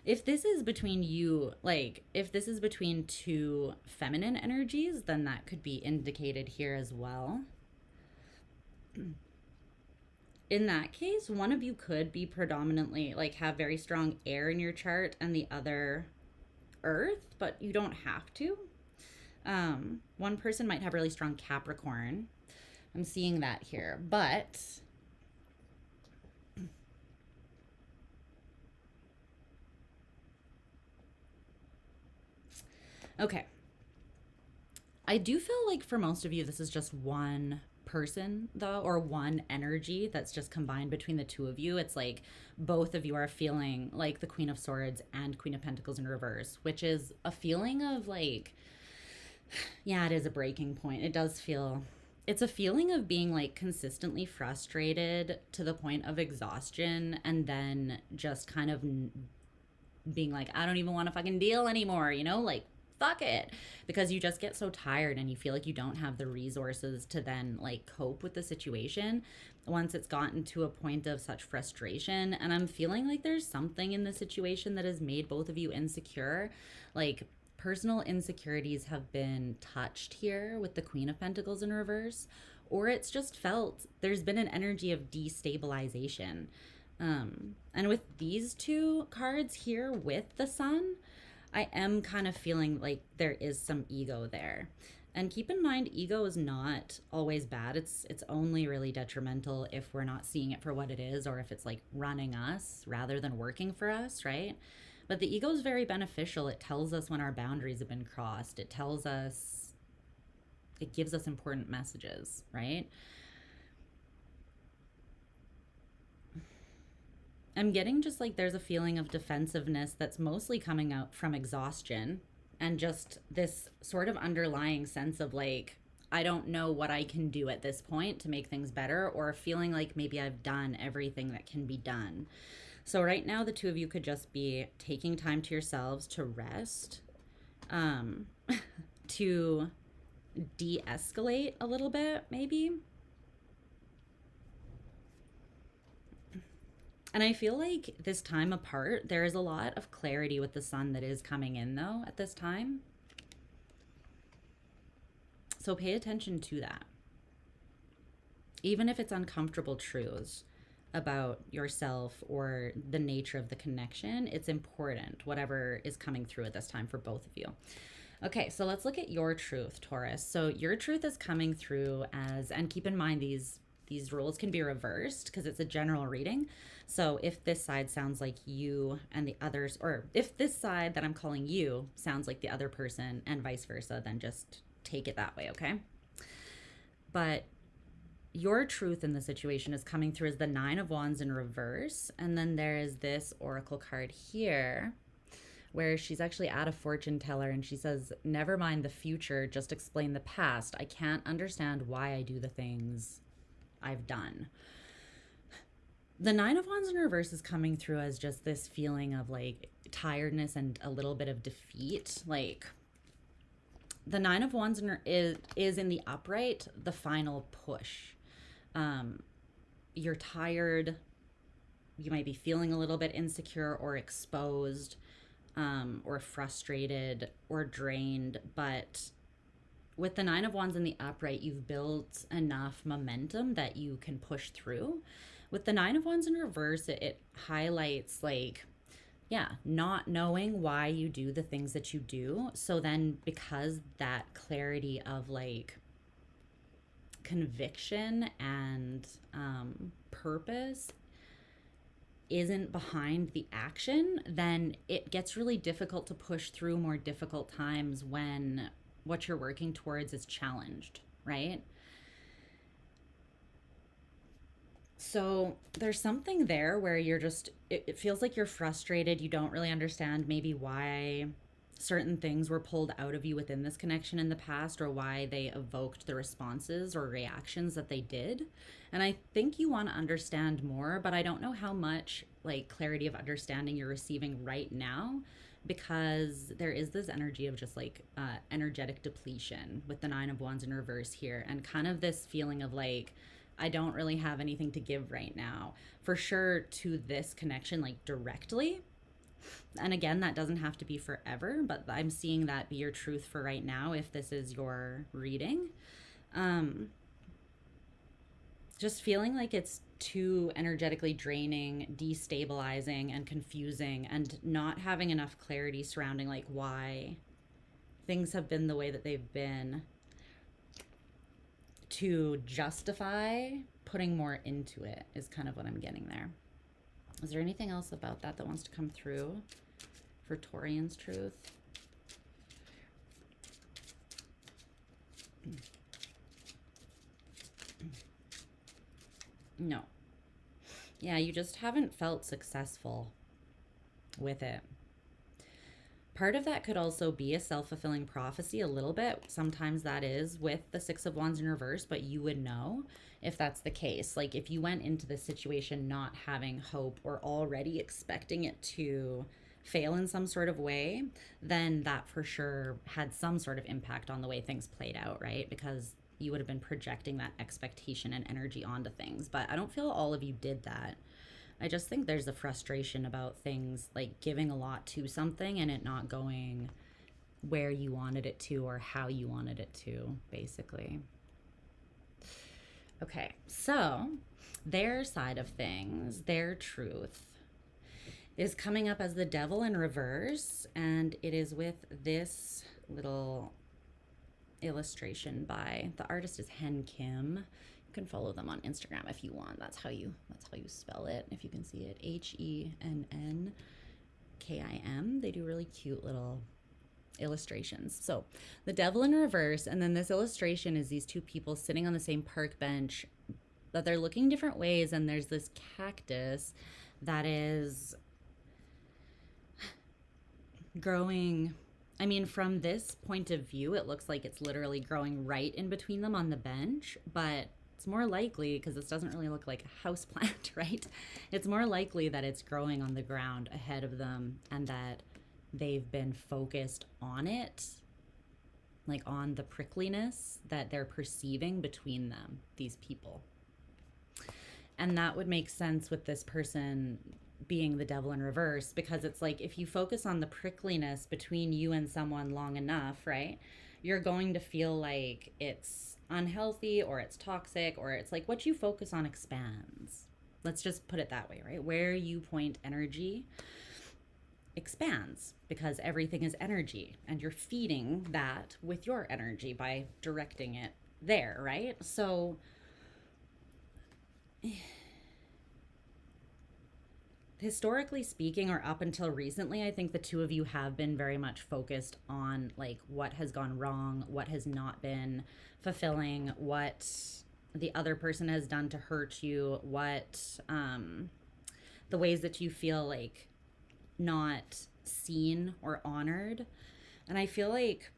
Speaker 1: If this is between you, like, if this is between two feminine energies, then that could be indicated here as well. In that case, one of you could be predominantly, like, have very strong air in your chart and the other earth, but you don't have to. One person might have really strong Capricorn. I'm seeing that here, but okay. I do feel like for most of you, this is just one person, though, or one energy that's just combined between the two of you. It's like both of you are feeling like the Queen of Swords and Queen of Pentacles in reverse, which is a feeling of like, yeah, it is a breaking point. It's a feeling of being like consistently frustrated to the point of exhaustion, and then just kind of being like, I don't even want to fucking deal anymore, you know, like, fuck it, because you just get so tired and you feel like you don't have the resources to then like cope with the situation once it's gotten to a point of such frustration. And I'm feeling like there's something in the situation that has made both of you insecure. Like, personal insecurities have been touched here with the Queen of Pentacles in reverse, or it's just felt there's been an energy of destabilization. And with these two cards here with the Sun, I am kind of feeling like there is some ego there. And keep in mind, ego is not always bad. It's only really detrimental if we're not seeing it for what it is, or if it's like running us rather than working for us, right? But the ego is very beneficial. It tells us when our boundaries have been crossed. It gives us important messages, right? I'm getting just like there's a feeling of defensiveness that's mostly coming out from exhaustion, and just this sort of underlying sense of like, I don't know what I can do at this point to make things better, or feeling like maybe I've done everything that can be done. So right now, the two of you could just be taking time to yourselves to rest, to de-escalate a little bit, maybe. And I feel like this time apart, there is a lot of clarity with the sun that is coming in, though, at this time. So pay attention to that. Even if it's uncomfortable truths about yourself or the nature of the connection, it's important, whatever is coming through at this time for both of you. Okay, so let's look at your truth, Taurus. So your truth is coming through as, and keep in mind these rules can be reversed because it's a general reading. So if this side sounds like you and the others, or if this side that I'm calling you sounds like the other person and vice versa, then just take it that way, okay? But your truth in the situation is coming through as the Nine of Wands in reverse. And then there is this oracle card here where she's actually at a fortune teller and she says, never mind the future, just explain the past. I can't understand why I do the things I've done. The Nine of Wands in reverse is coming through as just this feeling of like tiredness and a little bit of defeat. Like the Nine of Wands is in the upright, the final push. You're tired. You might be feeling a little bit insecure or exposed, or frustrated or drained. But with the Nine of Wands in the upright, you've built enough momentum that you can push through. With the Nine of Wands in reverse, it highlights like, yeah, not knowing why you do the things that you do. So then because that clarity of like conviction and purpose isn't behind the action, then it gets really difficult to push through more difficult times when what you're working towards is challenged, right? So there's something there where you're just, it feels like you're frustrated. You don't really understand maybe why certain things were pulled out of you within this connection in the past, or why they evoked the responses or reactions that they did. And I think you want to understand more, but I don't know how much like clarity of understanding you're receiving right now, because there is this energy of just like energetic depletion with the Nine of Wands in reverse here, and kind of this feeling of like, I don't really have anything to give right now, for sure, to this connection, like directly. And again, that doesn't have to be forever, but I'm seeing that be your truth for right now if this is your reading. Just feeling like it's too energetically draining, destabilizing, and confusing, and not having enough clarity surrounding like why things have been the way that they've been to justify putting more into it is kind of what I'm getting there. Is there anything else about that wants to come through for Taurian's truth? No. Yeah, you just haven't felt successful with it. Part of that could also be a self-fulfilling prophecy a little bit. Sometimes that is with the Six of Wands in reverse, but you would know if that's the case. Like if you went into this situation not having hope or already expecting it to fail in some sort of way, then that for sure had some sort of impact on the way things played out, right? Because you would have been projecting that expectation and energy onto things. But I don't feel all of you did that. I just think there's a frustration about things like giving a lot to something and it not going where you wanted it to or how you wanted it to, basically. Okay, so their side of things, their truth, is coming up as the Devil in reverse, and it is with this little illustration by, the artist is Hen Kim. You can follow them on Instagram if you want. That's how you spell it, if you can see it. HENNKIM. They do really cute little illustrations. So the Devil in reverse, and then this illustration is these two people sitting on the same park bench, but they're looking different ways, and there's this cactus that is growing. I mean, from this point of view, it looks like it's literally growing right in between them on the bench, but it's more likely, because this doesn't really look like a house plant, right? It's more likely that it's growing on the ground ahead of them and that they've been focused on it, like on the prickliness that they're perceiving between them, these people. And that would make sense with this person being the devil in reverse, because it's like if you focus on the prickliness between you and someone long enough, right, you're going to feel like it's unhealthy or it's toxic, or it's like what you focus on expands. Let's just put it that way, right? Where you point energy expands, because everything is energy and you're feeding that with your energy by directing it there, right? So historically speaking, or up until recently, I think the two of you have been very much focused on like what has gone wrong, what has not been fulfilling, what the other person has done to hurt you, what the ways that you feel like not seen or honored. And I feel like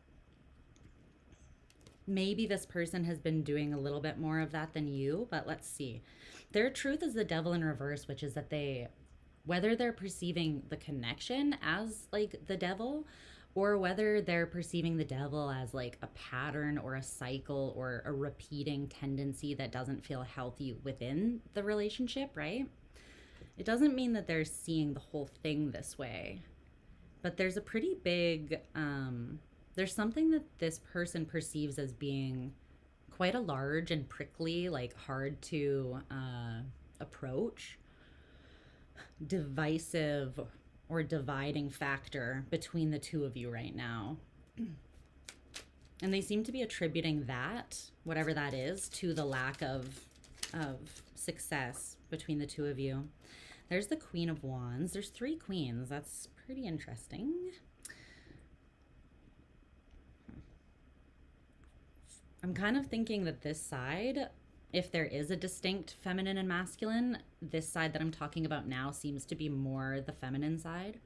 Speaker 1: maybe this person has been doing a little bit more of that than you, but let's see. Their truth is the devil in reverse, which is that they, whether they're perceiving the connection as like the devil, or whether they're perceiving the devil as like a pattern or a cycle or a repeating tendency that doesn't feel healthy within the relationship, right? It doesn't mean that they're seeing the whole thing this way, but there's a pretty big, there's something that this person perceives as being quite a large and prickly, like hard to approach, divisive or dividing factor between the two of you right now. And they seem to be attributing that, whatever that is, to the lack of success between the two of you. There's the Queen of Wands. There's 3 queens. That's pretty interesting. I'm kind of thinking that this side, if there is a distinct feminine and masculine, this side that I'm talking about now seems to be more the feminine side.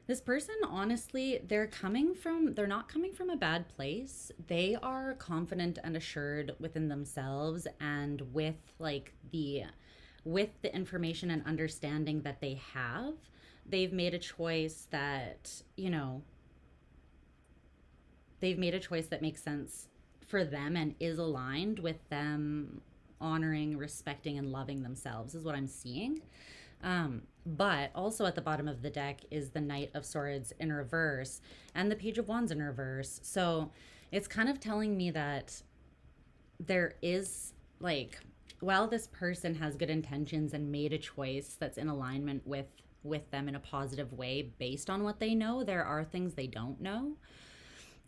Speaker 1: This person, honestly, they're not coming from a bad place. They are confident and assured within themselves, and with the information and understanding that they have, they've made a choice that, they've made a choice that makes sense for them and is aligned with them honoring, respecting, and loving themselves, is what I'm seeing. But also at the bottom of the deck is the Knight of Swords in reverse and the Page of Wands in reverse. So it's kind of telling me that there is, like, while this person has good intentions and made a choice that's in alignment with them in a positive way based on what they know, there are things they don't know,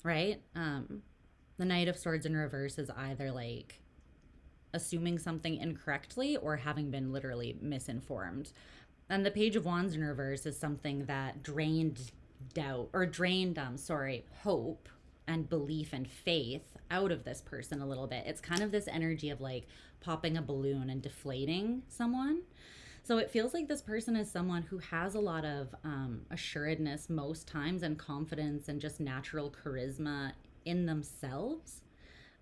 Speaker 1: right? The Knight of Swords in reverse is either like assuming something incorrectly or having been literally misinformed. And the Page of Wands in reverse is something that drained hope and belief and faith out of this person a little bit. It's kind of this energy of like popping a balloon and deflating someone. So it feels like this person is someone who has a lot of assuredness most times, and confidence and just natural charisma in themselves.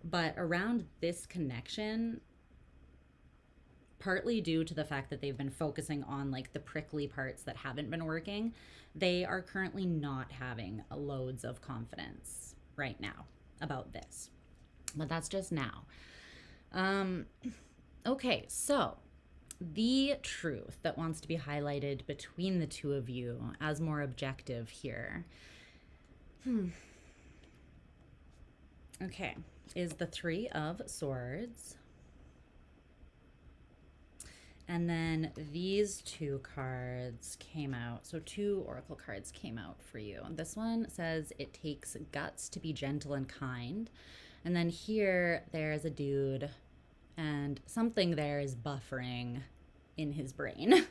Speaker 1: But around this connection, partly due to the fact that they've been focusing on like the prickly parts that haven't been working, they are currently not having loads of confidence right now about this. But that's just now. Okay, so the truth that wants to be highlighted between the two of you as more objective here. Okay, is the 3 of Swords. And then these 2 cards came out. So 2 oracle cards came out for you. And this one says it takes guts to be gentle and kind. And then here there's a dude, and something there is buffering in his brain.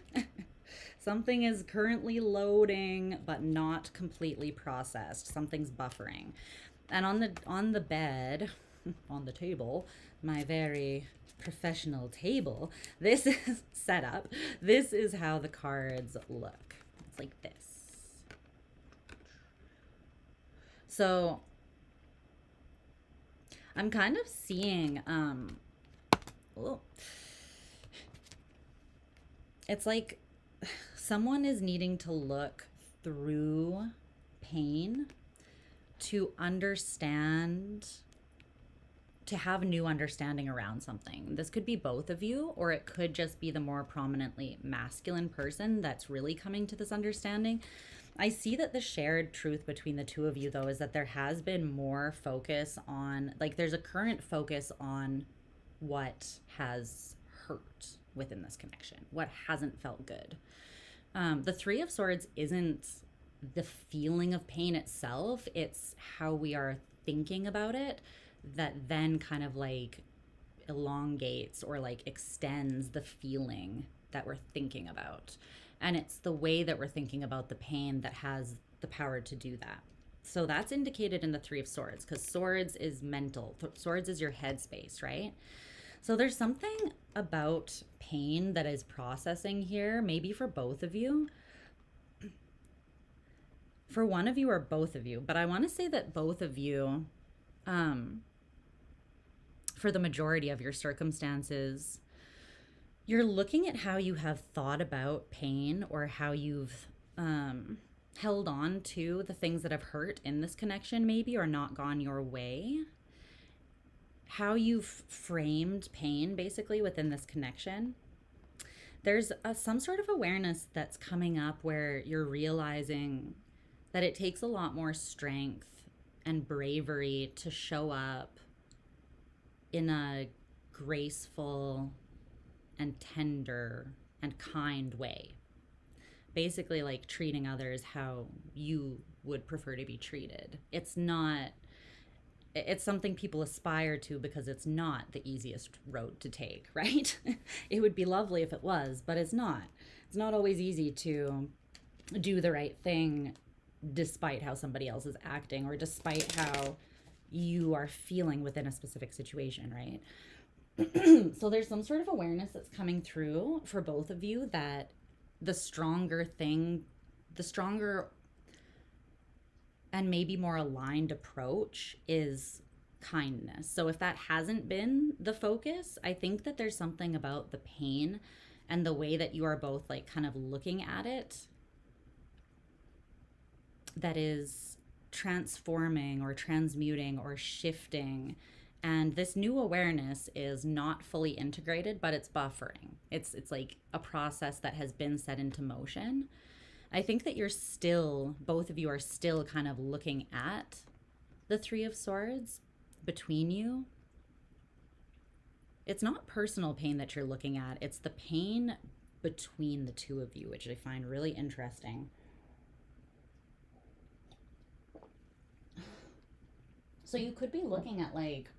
Speaker 1: Something is currently loading but not completely processed. Something's buffering. And on the bed, on the table, my very professional table, this is set up. This is how the cards look. It's like this. So I'm kind of seeing it's like someone is needing to look through pain to understand, to have new understanding around something. This could be both of you, or it could just be the more prominently masculine person that's really coming to this understanding. I see that the shared truth between the two of you, though, is that there has been more focus on, like, there's a current focus on what has hurt within this connection, what hasn't felt good. The Three of Swords isn't the feeling of pain itself, it's how we are thinking about it that then kind of like elongates or like extends the feeling that we're thinking about. And it's the way that we're thinking about the pain that has the power to do that. So that's indicated in the Three of Swords, because swords is mental. Swords is your headspace, right? So there's something about pain that is processing here, maybe for both of you. For one of you or both of you, but I want to say that both of you, for the majority of your circumstances, you're looking at how you have thought about pain or how you've held on to the things that have hurt in this connection, maybe, or not gone your way. How you've framed pain, basically, within this connection. There's some sort of awareness that's coming up where you're realizing that it takes a lot more strength and bravery to show up in a graceful and tender and kind way. Basically, like treating others how you would prefer to be treated. It's something people aspire to because it's not the easiest road to take, right? It would be lovely if it was, but it's not. It's not always easy to do the right thing despite how somebody else is acting or despite how you are feeling within a specific situation, right? So there's some sort of awareness that's coming through for both of you that the stronger and maybe more aligned approach is kindness. So if that hasn't been the focus, I think that there's something about the pain and the way that you are both like kind of looking at it that is transforming or transmuting or shifting. And this new awareness is not fully integrated, but it's buffering. It's like a process that has been set into motion. I think that both of you are still kind of looking at the Three of Swords between you. It's not personal pain that you're looking at. It's the pain between the two of you, which I find really interesting. So you could be looking at like,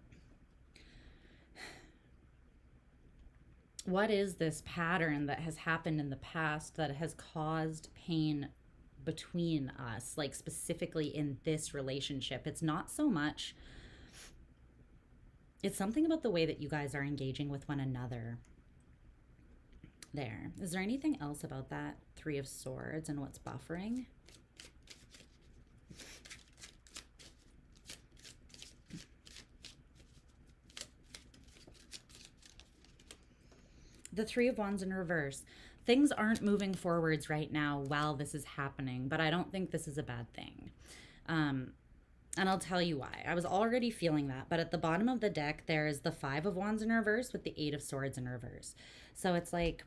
Speaker 1: what is this pattern that has happened in the past that has caused pain between us, like specifically in this relationship? It's not so much, it's something about the way that you guys are engaging with one another. There. Is there anything else about that Three of Swords and what's buffering? The Three of Wands in reverse. Things aren't moving forwards right now while this is happening, but I don't think this is a bad thing. And I'll tell you why. I was already feeling that, but at the bottom of the deck, there's the Five of Wands in reverse with the Eight of Swords in reverse. So it's like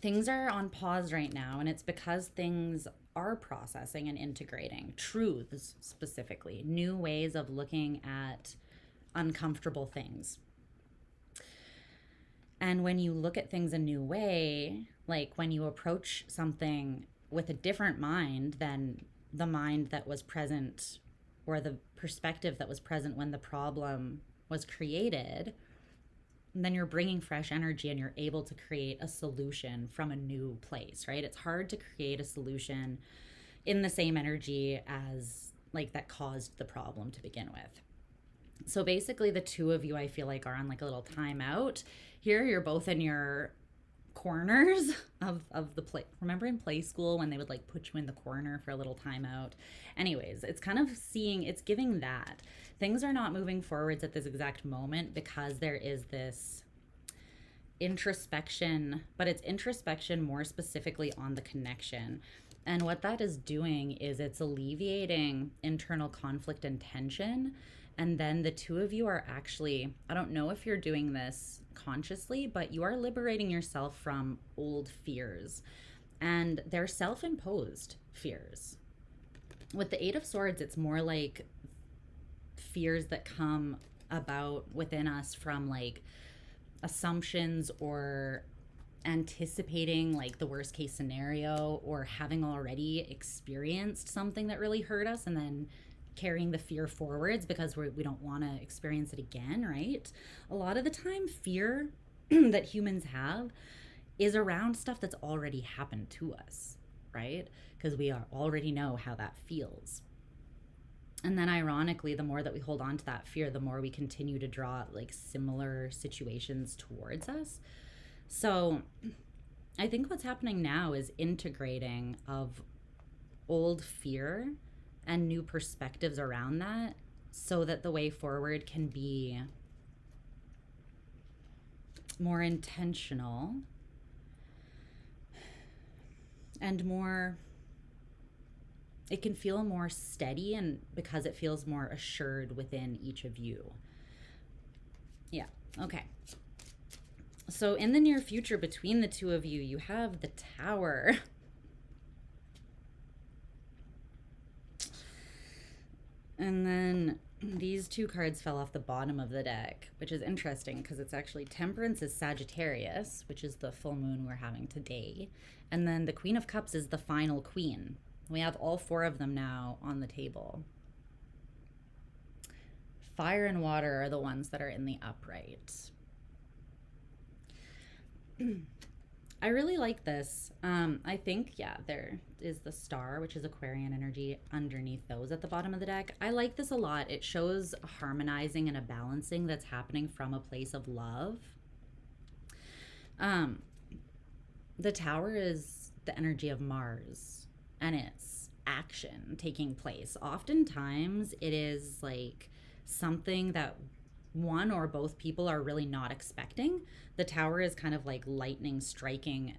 Speaker 1: things are on pause right now, and it's because things are processing and integrating truths, specifically, new ways of looking at uncomfortable things. And when you look at things a new way, like when you approach something with a different mind than the mind that was present or the perspective that was present when the problem was created, then you're bringing fresh energy and you're able to create a solution from a new place, right? It's hard to create a solution in the same energy as like that caused the problem to begin with. So basically the two of you, I feel like, are on like a little timeout here. You're both in your corners of the play. Remember in play school when they would like put you in the corner for a little timeout? Anyways, it's kind of it's giving that. Things are not moving forwards at this exact moment because there is this introspection, but it's introspection more specifically on the connection. And what that is doing is it's alleviating internal conflict and tension. And then the two of you are actually, I don't know if you're doing this consciously, but you are liberating yourself from old fears. And they're self imposed fears. With the Eight of Swords, it's more like fears that come about within us from like assumptions or anticipating like the worst case scenario, or having already experienced something that really hurt us and then carrying the fear forwards because we don't want to experience it again, right? A lot of the time, fear that humans have is around stuff that's already happened to us, right? Because we already know how that feels. And then ironically, the more that we hold on to that fear, the more we continue to draw like similar situations towards us. So I think what's happening now is integrating of old fear and new perspectives around that, so that the way forward can be more intentional and more, it can feel more steady, and because it feels more assured within each of you. Yeah, okay. So in the near future, between the two of you, you have the Tower. And then these two cards fell off the bottom of the deck, which is interesting because it's actually Temperance is Sagittarius, which is the full moon we're having today. And then the Queen of Cups is the final queen. We have all four of them now on the table. Fire and water are the ones that are in the upright. I really like this. I think, yeah, there is the star, which is Aquarian energy underneath those at the bottom of the deck. I like this a lot. It shows a harmonizing and a balancing that's happening from a place of love. The Tower is the energy of Mars, and it's action taking place. Oftentimes it is like something that one or both people are really not expecting. The Tower is kind of like lightning striking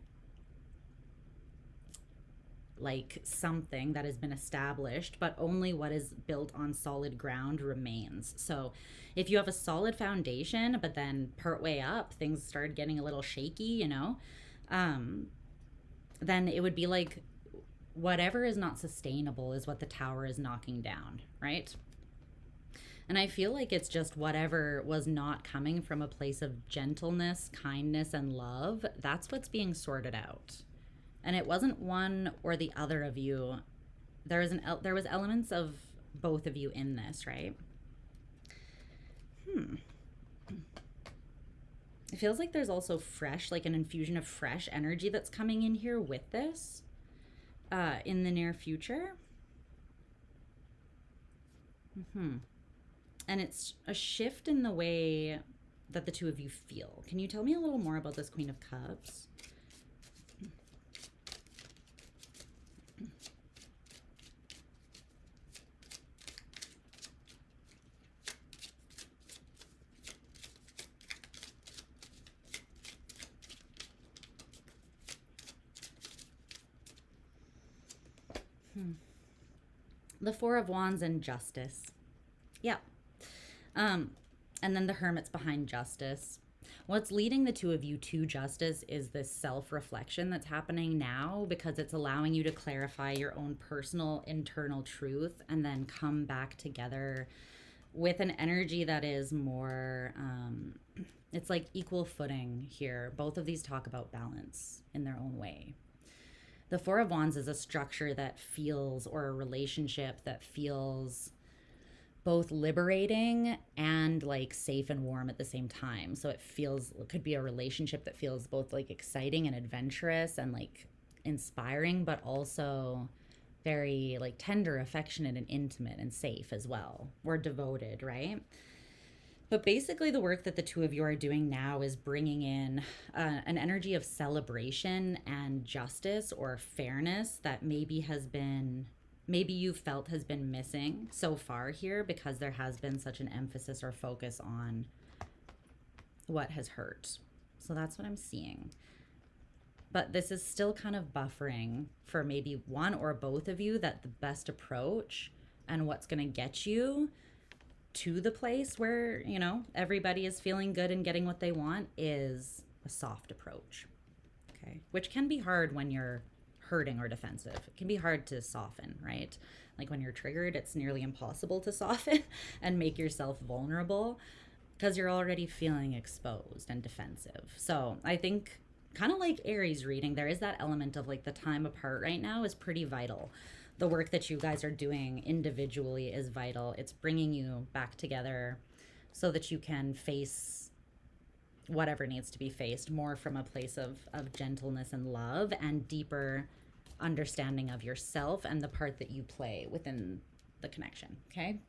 Speaker 1: like something that has been established, but only what is built on solid ground remains. So if you have a solid foundation, but then partway up things start getting a little shaky, you know, then it would be like whatever is not sustainable is what the Tower is knocking down, right? And I feel like it's just whatever was not coming from a place of gentleness, kindness, and love, that's what's being sorted out. And it wasn't one or the other of you. There was elements of both of you in this, right? It feels like there's also fresh, like an infusion of fresh energy that's coming in here with this in the near future. And it's a shift in the way that the two of you feel. Can you tell me a little more about this Queen of Cups? The Four of Wands and Justice. Yeah. And then the Hermit's behind Justice. What's leading the two of you to Justice is this self-reflection that's happening now, because it's allowing you to clarify your own personal internal truth and then come back together with an energy that is more, it's like equal footing here. Both of these talk about balance in their own way. The Four of Wands is a structure that feels, or a relationship that feels both liberating and like safe and warm at the same time. So it could be a relationship that feels both like exciting and adventurous and like inspiring, but also very like tender, affectionate, and intimate and safe as well. We're devoted, right? But basically the work that the two of you are doing now is bringing in an energy of celebration and justice or fairness that maybe you felt has been missing so far here, because there has been such an emphasis or focus on what has hurt. So that's what I'm seeing. but this is still kind of buffering for maybe one or both of you that the best approach and what's going to get you to the place where, you know, everybody is feeling good and getting what they want is a soft approach. Okay. Which can be hard when you're hurting or defensive. It can be hard to soften, right? Like when you're triggered, it's nearly impossible to soften and make yourself vulnerable because you're already feeling exposed and defensive. So I think kind of like Aries reading, there is that element of like the time apart right now is pretty vital. The work that you guys are doing individually is vital. It's bringing you back together so that you can face whatever needs to be faced more from a place of gentleness and love and deeper understanding of yourself and the part that you play within the connection. Okay.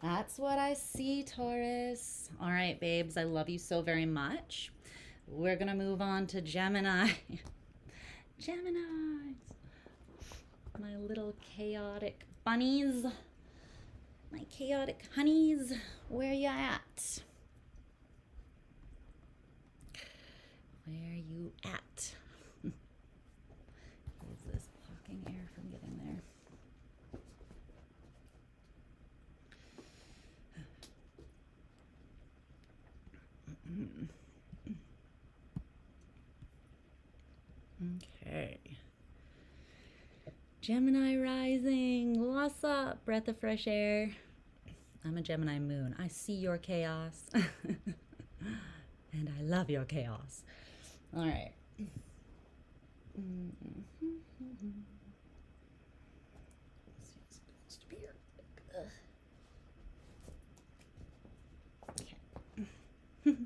Speaker 1: That's what I see, Taurus. All right, babes, I love you so very much. We're going to move on to Gemini. Gemini. My little chaotic bunnies. My chaotic honeys. Where you at? Where you at? Is this blocking air from getting there? Okay. Gemini rising. What's up, breath of fresh air? I'm a Gemini moon. I see your chaos. And I love your chaos. All right. Okay.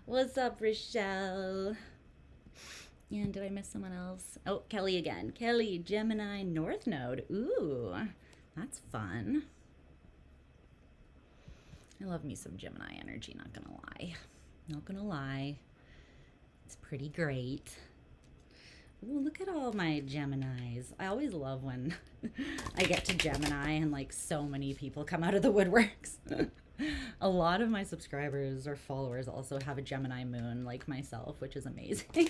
Speaker 1: What's up, Rochelle? And did I miss someone else? Oh, Kelly again. Kelly, Gemini, North Node. Ooh, that's fun. I love me some Gemini energy, not gonna lie. Not gonna lie. It's pretty great. Ooh, look at all my Geminis. I always love when I get to Gemini and like so many people come out of the woodworks. A lot of my subscribers or followers also have a Gemini moon like myself, which is amazing.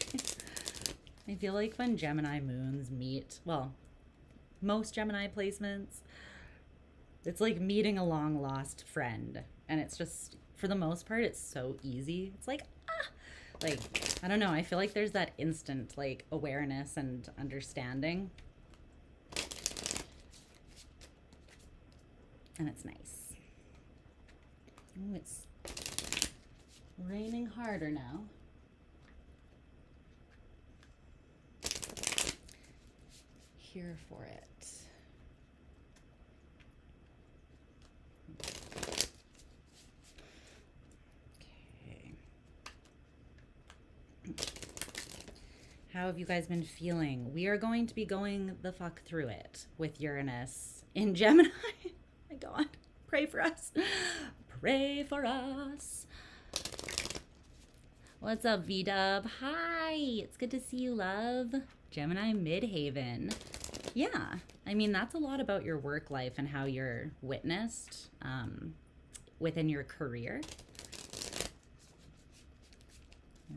Speaker 1: I feel like when Gemini moons meet, well, most Gemini placements, it's like meeting a long lost friend. And it's just, for the most part, it's so easy. It's like, like, I don't know. I feel like there's that instant like awareness and understanding. And it's nice. Oh, it's raining harder now. Here for it. Okay. How have you guys been feeling? We are going to be going the fuck through it with Uranus in Gemini. Oh my God. Pray for us. Pray for us. What's up, V-Dub? Hi. It's good to see you, love. Gemini Midhaven. Yeah, I mean, that's a lot about your work life and how you're witnessed within your career.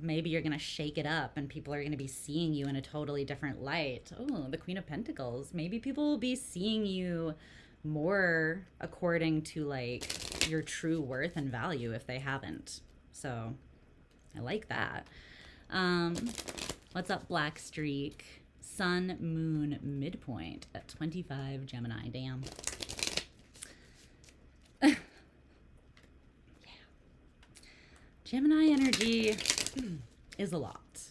Speaker 1: Maybe you're going to shake it up and people are going to be seeing you in a totally different light. Oh, the Queen of Pentacles. Maybe people will be seeing you more according to like your true worth and value if they haven't. So I like that. What's up, Black Streak? Sun, moon, midpoint at 25 Gemini. Damn. Yeah. Gemini energy is a lot.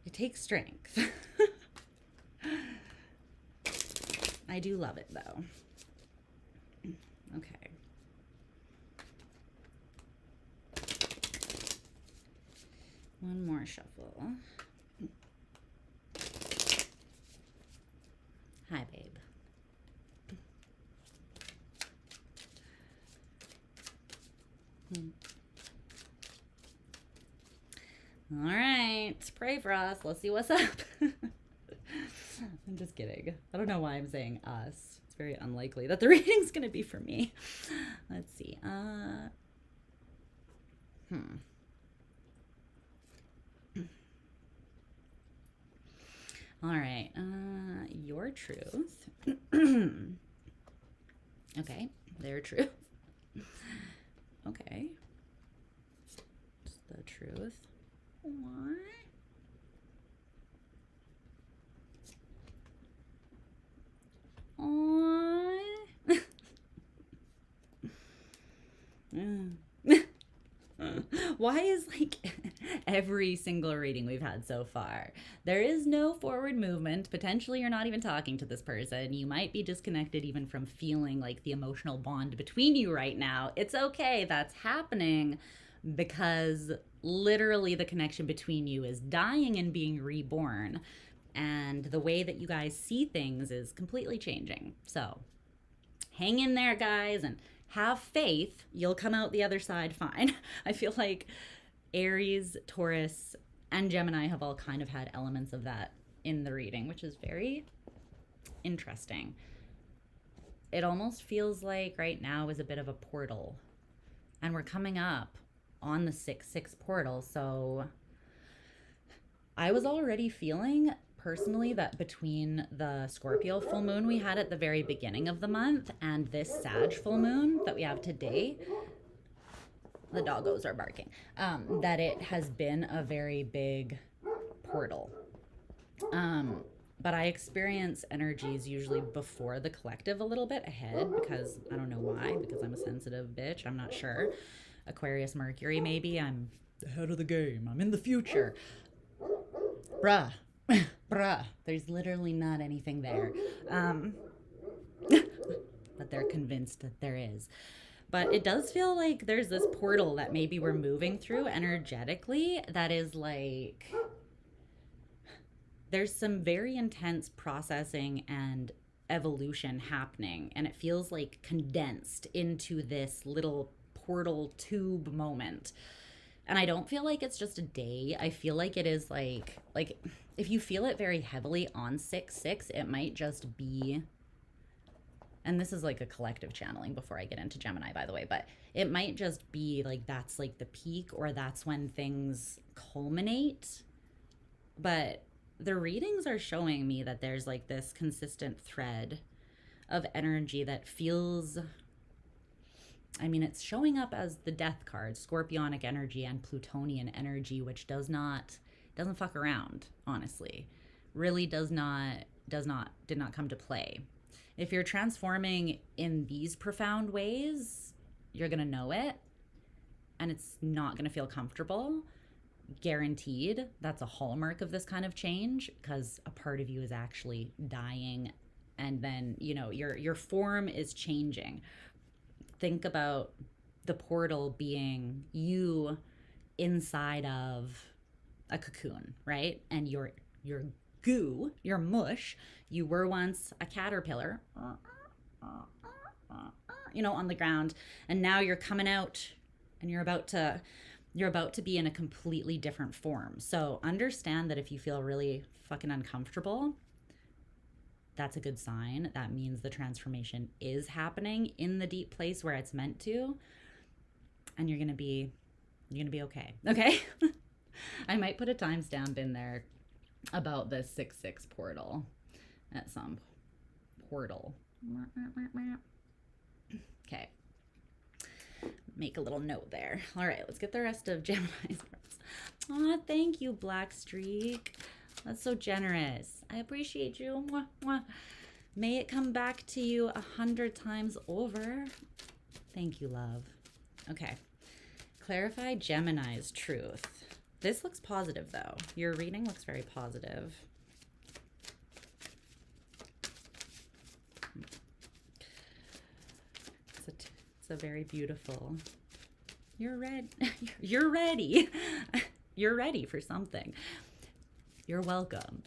Speaker 1: It takes strength. I do love it, though. Okay. One more shuffle. Hi, babe. All right, pray for us. Let's see what's up. I'm just kidding. I don't know why I'm saying us. It's very unlikely that the reading's going to be for me. Let's see. All right. Your truth. Okay. Their truth. Okay. It's the truth. What? Why is like every single reading we've had so far, there is no forward movement? Potentially you're not even talking to this person. You might be disconnected even from feeling like the emotional bond between you right now. It's okay, that's happening because literally the connection between you is dying and being reborn, and the way that you guys see things is completely changing. So hang in there, guys, and have faith. You'll come out the other side fine. I feel like Aries, Taurus, and Gemini have all kind of had elements of that in the reading, which is very interesting. It almost feels like right now is a bit of a portal, and we're coming up on the 6-6 portal. So I was already feeling personally that between the Scorpio full moon we had at the very beginning of the month and this Sag full moon that we have today, the doggos are barking, that it has been a very big portal. But I experience energies usually before the collective a little bit ahead because I don't know why, because I'm a sensitive bitch. I'm not sure. Aquarius Mercury, maybe. I'm ahead of the game. I'm in the future. Bruh. Bruh. There's literally not anything there. But they're convinced that there is. But it does feel like there's this portal that maybe we're moving through energetically that is like, there's some very intense processing and evolution happening, and it feels like condensed into this little portal tube moment. And I don't feel like it's just a day. I feel like it is like if you feel it very heavily on 6-6, it might just be, and this is like a collective channeling before I get into Gemini, by the way, but it might just be like that's like the peak, or that's when things culminate. But the readings are showing me that there's like this consistent thread of energy that feels, I mean, it's showing up as the death card, scorpionic energy and plutonian energy, which doesn't fuck around, honestly. Really did not come to play. If you're transforming in these profound ways, you're going to know it, and it's not going to feel comfortable. Guaranteed. That's a hallmark of this kind of change, because a part of you is actually dying, and then, you know, your form is changing. Think about the portal being you inside of a cocoon, right? And your goo, your mush, you were once a caterpillar, you know, on the ground, and now you're coming out and you're about to be in a completely different form. So understand that if you feel really fucking uncomfortable, that's a good sign. That means the transformation is happening in the deep place where it's meant to, and you're gonna be okay. Okay. I might put a timestamp in there about the 6-6 portal at some portal. Okay. Make a little note there. All right, let's get the rest of Gemini's. Aw, thank you, Black Streak. That's so generous. I appreciate you. Mwah, mwah. May it come back to you 100 times over. Thank you, love. Okay. Clarify Gemini's truth. This looks positive, though. Your reading looks very positive. It's a very beautiful. You're ready. You're ready. You're ready for something. You're welcome.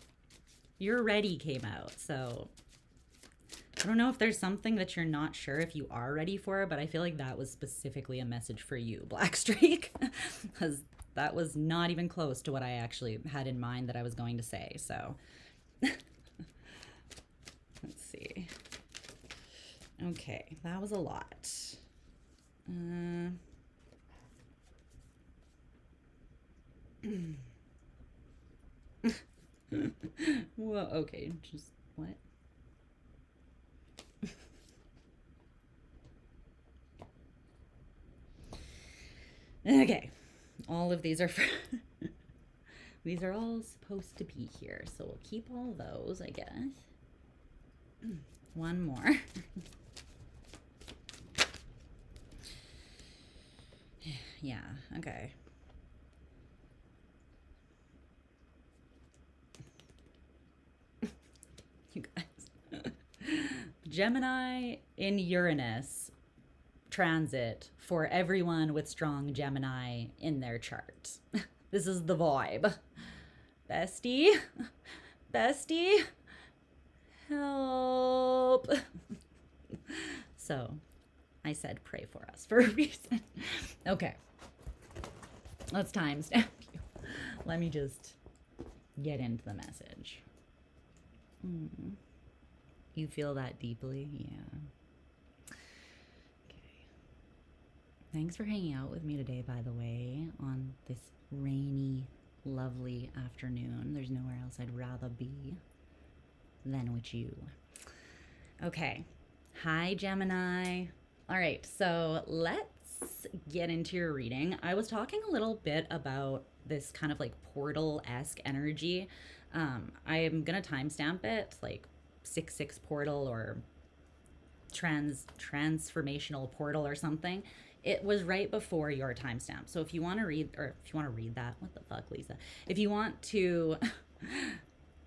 Speaker 1: You're ready came out. So I don't know if there's something that you're not sure if you are ready for, but I feel like that was specifically a message for you, Black Streak, because that was not even close to what I actually had in mind that I was going to say. So let's see. Okay, that was a lot. Well, okay, just what? Okay, all of these are for these are all supposed to be here, so we'll keep all those, I guess. One more. Yeah, okay. You guys. Gemini in Uranus transit for everyone with strong Gemini in their chart. This is the vibe. Bestie? Bestie? Help. So, I said pray for us for a reason. Okay. Let's timestamp you. Let me just get into the message. You feel that deeply? Yeah. Okay. Thanks for hanging out with me today, by the way, on this rainy, lovely afternoon. There's nowhere else I'd rather be than with you. Okay. Hi, Gemini. All right, so let's get into your reading. I was talking a little bit about this kind of like portal-esque energy. I am gonna timestamp it, like 6/6 portal or transformational portal or something. It was right before your timestamp. So if you want to read, or if you want to read that, what the fuck, Lisa? If you want to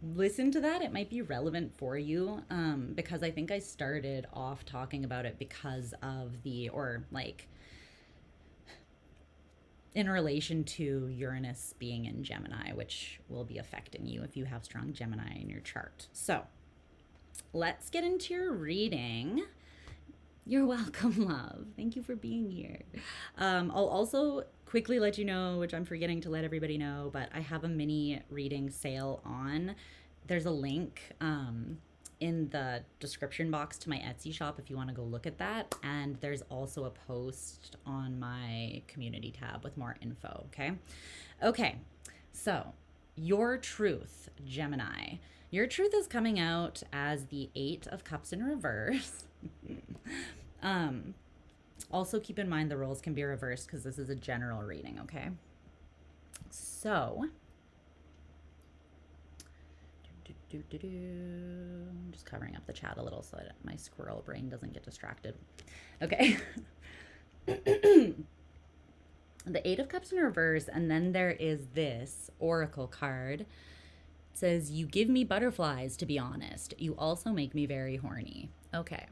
Speaker 1: listen to that, it might be relevant for you, because I think I started off talking about it because of the, or like in relation to Uranus being in Gemini, which will be affecting you if you have strong Gemini in your chart. So let's get into your reading. You're welcome, love. Thank you for being here. I'll also quickly let you know, which I'm forgetting to let everybody know, but I have a mini reading sale on. There's a link in the description box to my Etsy shop if you want to go look at that. And there's also a post on my community tab with more info, okay? Okay, so your truth, Gemini. Your truth is coming out as the 8 of Cups in reverse. Also keep in mind the roles can be reversed because this is a general reading, okay? So, I'm just covering up the chat a little so that my squirrel brain doesn't get distracted. Okay. The 8 of Cups in reverse, and then there is this oracle card. It says, you give me butterflies, to be honest. You also make me very horny. Okay.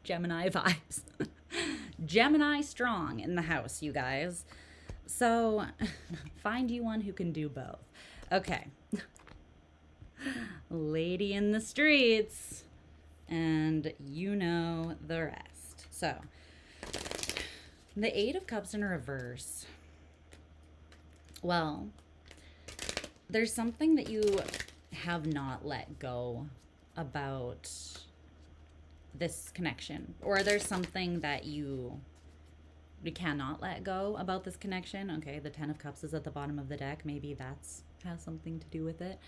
Speaker 1: Gemini vibes. Gemini strong in the house, you guys. So find you one who can do both. Okay. Lady in the streets. And you know the rest. So the 8 of Cups in reverse. Well, there's something that you have not let go about this connection, or there's something that you cannot let go about this connection. Okay, the 10 of Cups is at the bottom of the deck. Maybe that's has something to do with it.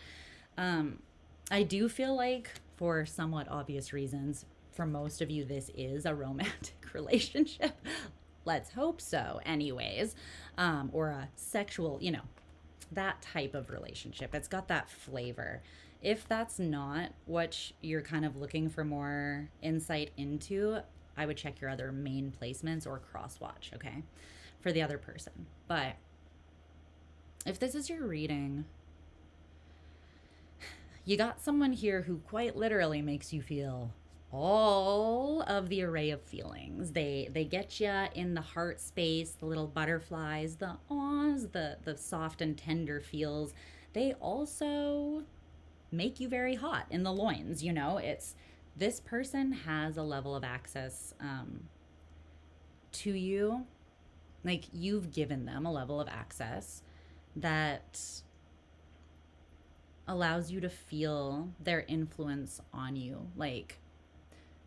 Speaker 1: I do feel like, for somewhat obvious reasons, for most of you, this is a romantic relationship. Let's hope so, anyways. Or a sexual, you know, that type of relationship. It's got that flavor. If that's not what you're kind of looking for more insight into, I would check your other main placements or cross watch, okay, for the other person. But if this is your reading, you got someone here who quite literally makes you feel all of the array of feelings. They get you in the heart space, the little butterflies, the awes, the soft and tender feels. They also make you very hot in the loins. You know, it's, this person has a level of access to you. Like, you've given them a level of access that allows you to feel their influence on you. Like,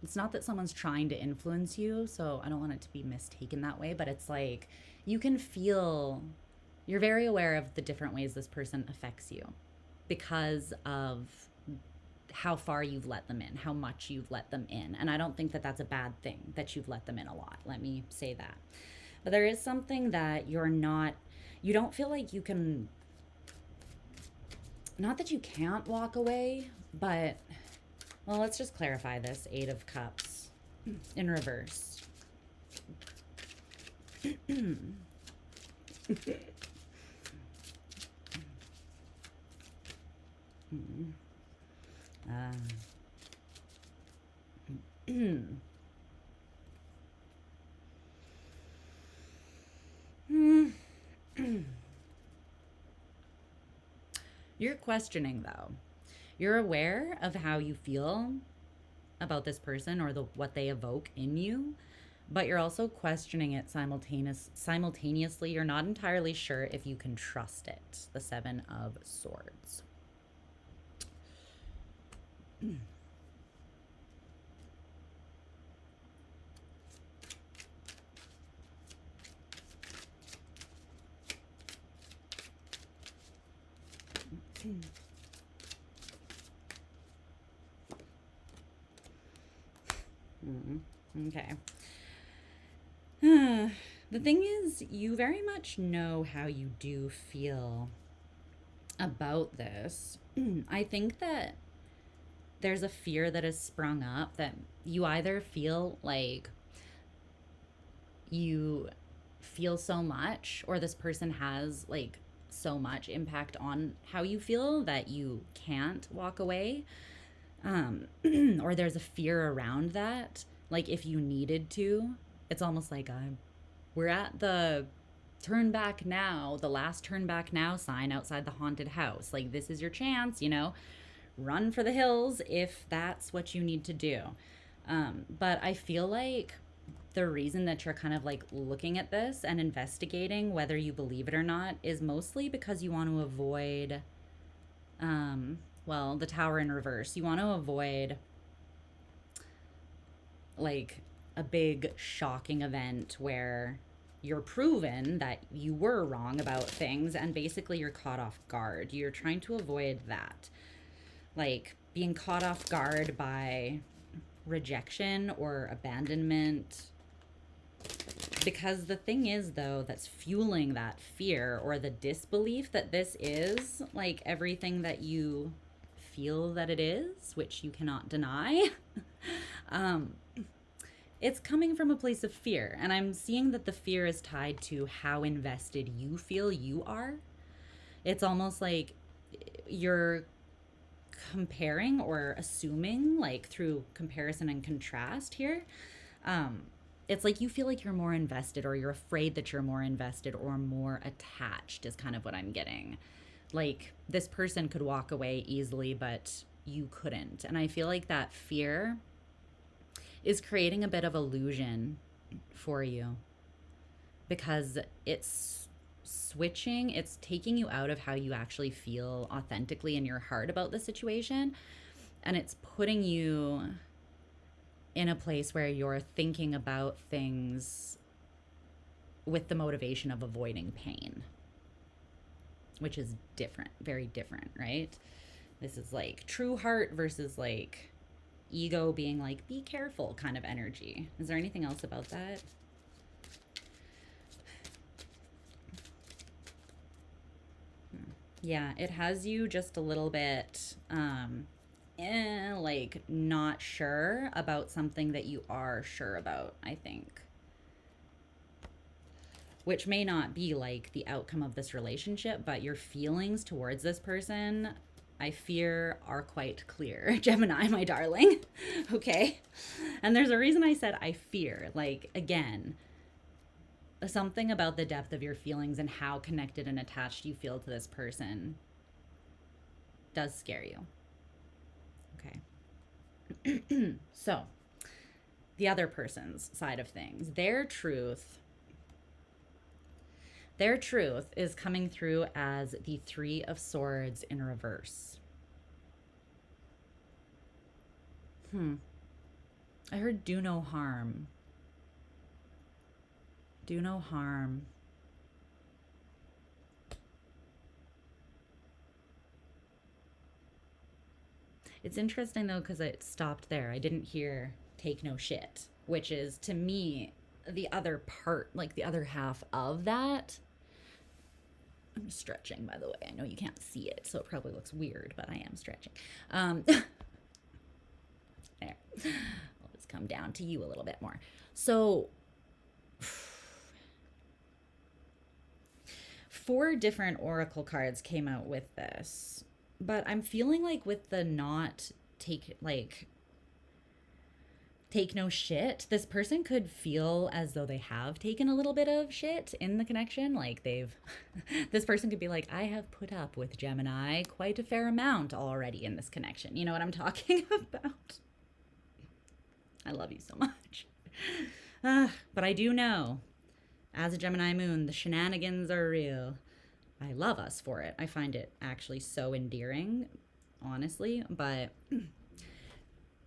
Speaker 1: it's not that someone's trying to influence you, so I don't want it to be mistaken that way, but it's like, you can feel, you're very aware of the different ways this person affects you. because of how far you've let them in, how much you've let them in. And I don't think that that's a bad thing that you've let them in a lot. Let me say that. But there is something that you don't feel like you can, not that you can't walk away, but, well, let's just clarify this. 8 of Cups in reverse. You're questioning, though. You're aware of how you feel about this person or what they evoke in you, but you're also questioning it simultaneously. You're not entirely sure if you can trust it. The 7 of Swords. Okay. The thing is, you very much know how you do feel about this. I think that there's a fear that has sprung up that you either feel like you feel so much, or this person has like so much impact on how you feel that you can't walk away. Or there's a fear around that. Like if you needed to, it's almost like we're at the turn back now, the last turn back now sign outside the haunted house. Like this is your chance, you know, run for the hills if that's what you need to do. But I feel like the reason that you're kind of like looking at this and investigating whether you believe it or not is mostly because you want to avoid, well, the Tower in reverse. You want to avoid like a big shocking event where you're proven that you were wrong about things and basically you're caught off guard. You're trying to avoid that. Like being caught off guard by rejection or abandonment. Because the thing is, though, that's fueling that fear or the disbelief that this is like everything that you feel that it is, which you cannot deny. It's coming from a place of fear. And I'm seeing that the fear is tied to how invested you feel you are. It's almost like you're comparing or assuming, like through comparison and contrast here. It's like you feel like you're more invested, or you're afraid that you're more invested or more attached, is kind of what I'm getting. Like this person could walk away easily, but you couldn't. And I feel like that fear is creating a bit of illusion for you because it's switching, it's taking you out of how you actually feel authentically in your heart about the situation, and it's putting you in a place where you're thinking about things with the motivation of avoiding pain, which is different, very different, right? This is like true heart versus like ego being like, be careful kind of energy. Is there anything else about that? Yeah, it has you just a little bit like not sure about something that you are sure about, I think. Which may not be like the outcome of this relationship, but your feelings towards this person, I fear, are quite clear. Gemini, my darling. Okay. And there's a reason I said I fear. Like, again, something about the depth of your feelings and how connected and attached you feel to this person does scare you. Okay. So, the other person's side of things, their truth is coming through as the 3 of Swords in reverse. I heard do no harm. Do no harm. It's interesting though, because it stopped there. I didn't hear take no shit, which is to me the other part, like the other half of that. I'm stretching, by the way. I know you can't see it, so it probably looks weird, but I am stretching. There. I'll just come down to you a little bit more. So, 4 different oracle cards came out with this, but I'm feeling like with the not take no shit, this person could feel as though they have taken a little bit of shit in the connection. Like this person could be like, I have put up with Gemini quite a fair amount already in this connection. You know what I'm talking about? I love you so much. But I do know, as a Gemini moon, the shenanigans are real. I love us for it. I find it actually so endearing, honestly, but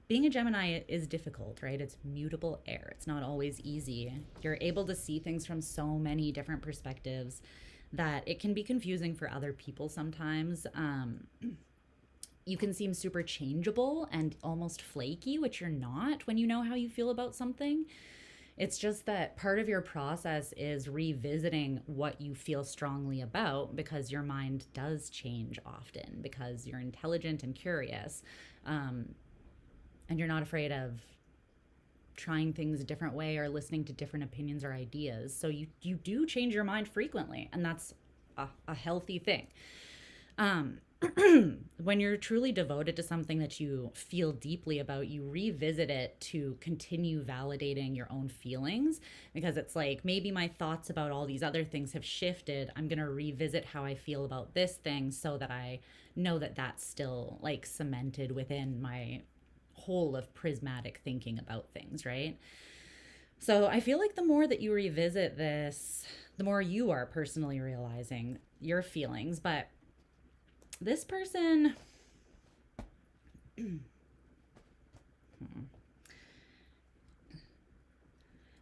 Speaker 1: being a Gemini is difficult, right? It's mutable air. It's not always easy. You're able to see things from so many different perspectives that it can be confusing for other people sometimes. You can seem super changeable and almost flaky, which you're not when you know how you feel about something. It's just that part of your process is revisiting what you feel strongly about, because your mind does change often because you're intelligent and curious. And you're not afraid of trying things a different way or listening to different opinions or ideas. So you do change your mind frequently, and that's a healthy thing. When you're truly devoted to something that you feel deeply about, you revisit it to continue validating your own feelings, because it's like, maybe my thoughts about all these other things have shifted. I'm going to revisit how I feel about this thing so that I know that that's still like cemented within my whole of prismatic thinking about things, right? So I feel like the more that you revisit this, the more you are personally realizing your feelings. But this person,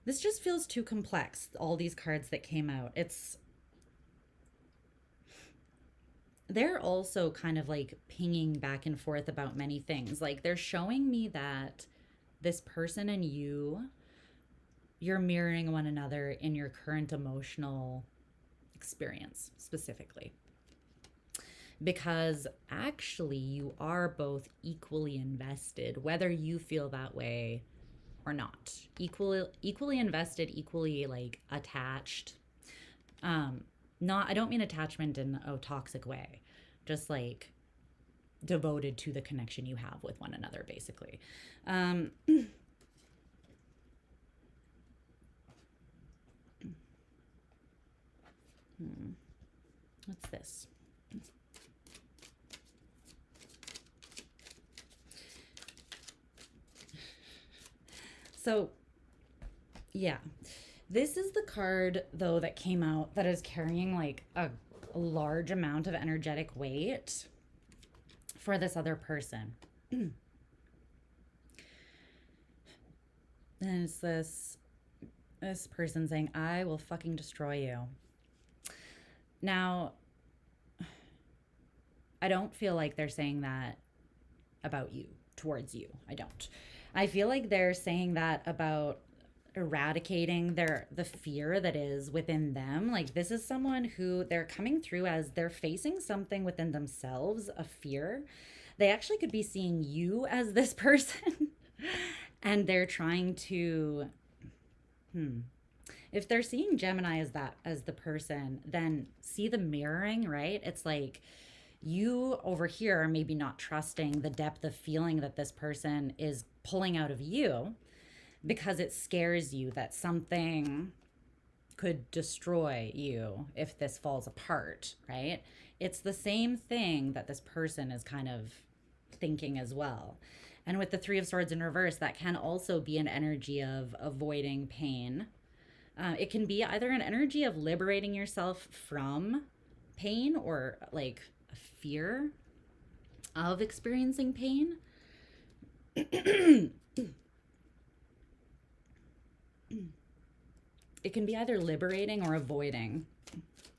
Speaker 1: this just feels too complex, all these cards that came out. They're also kind of like pinging back and forth about many things. Like, they're showing me that this person and you're mirroring one another in your current emotional experience specifically. Because actually you are both equally invested, whether you feel that way or not. Equally invested, equally like attached. I don't mean attachment in a toxic way, just like devoted to the connection you have with one another, basically. What's this? So, yeah. This is the card, though, that came out that is carrying like a large amount of energetic weight for this other person. And it's this person saying, I will fucking destroy you. Now, I don't feel like they're saying that about you, towards you. I don't. I feel like they're saying that about eradicating the fear that is within them. Like, this is someone who they're coming through as they're facing something within themselves, a fear. They actually could be seeing you as this person and they're trying to if they're seeing Gemini as the person, then see the mirroring, right? It's like you over here are maybe not trusting the depth of feeling that this person is pulling out of you, because it scares you that something could destroy you if this falls apart, right? It's the same thing that this person is kind of thinking as well. And with the 3 of Swords in reverse, that can also be an energy of avoiding pain. It can be either an energy of liberating yourself from pain or like a fear of experiencing pain. It can be either liberating or avoiding.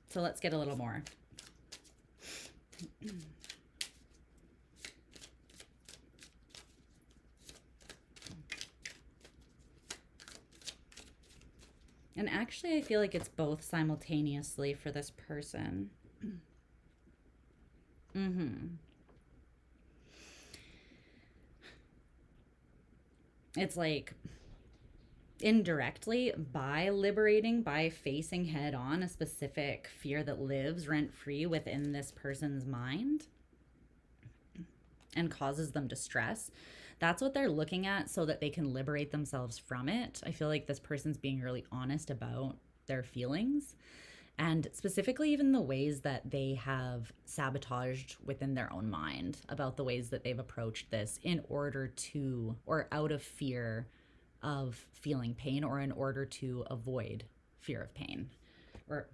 Speaker 1: So let's get a little more. And actually, I feel like it's both simultaneously for this person. It's like indirectly by liberating, by facing head on a specific fear that lives rent free within this person's mind and causes them distress. That's what they're looking at so that they can liberate themselves from it. I feel like this person's being really honest about their feelings, and specifically even the ways that they have sabotaged within their own mind about the ways that they've approached this in order to, or out of fear of feeling pain, or in order to avoid fear of pain, or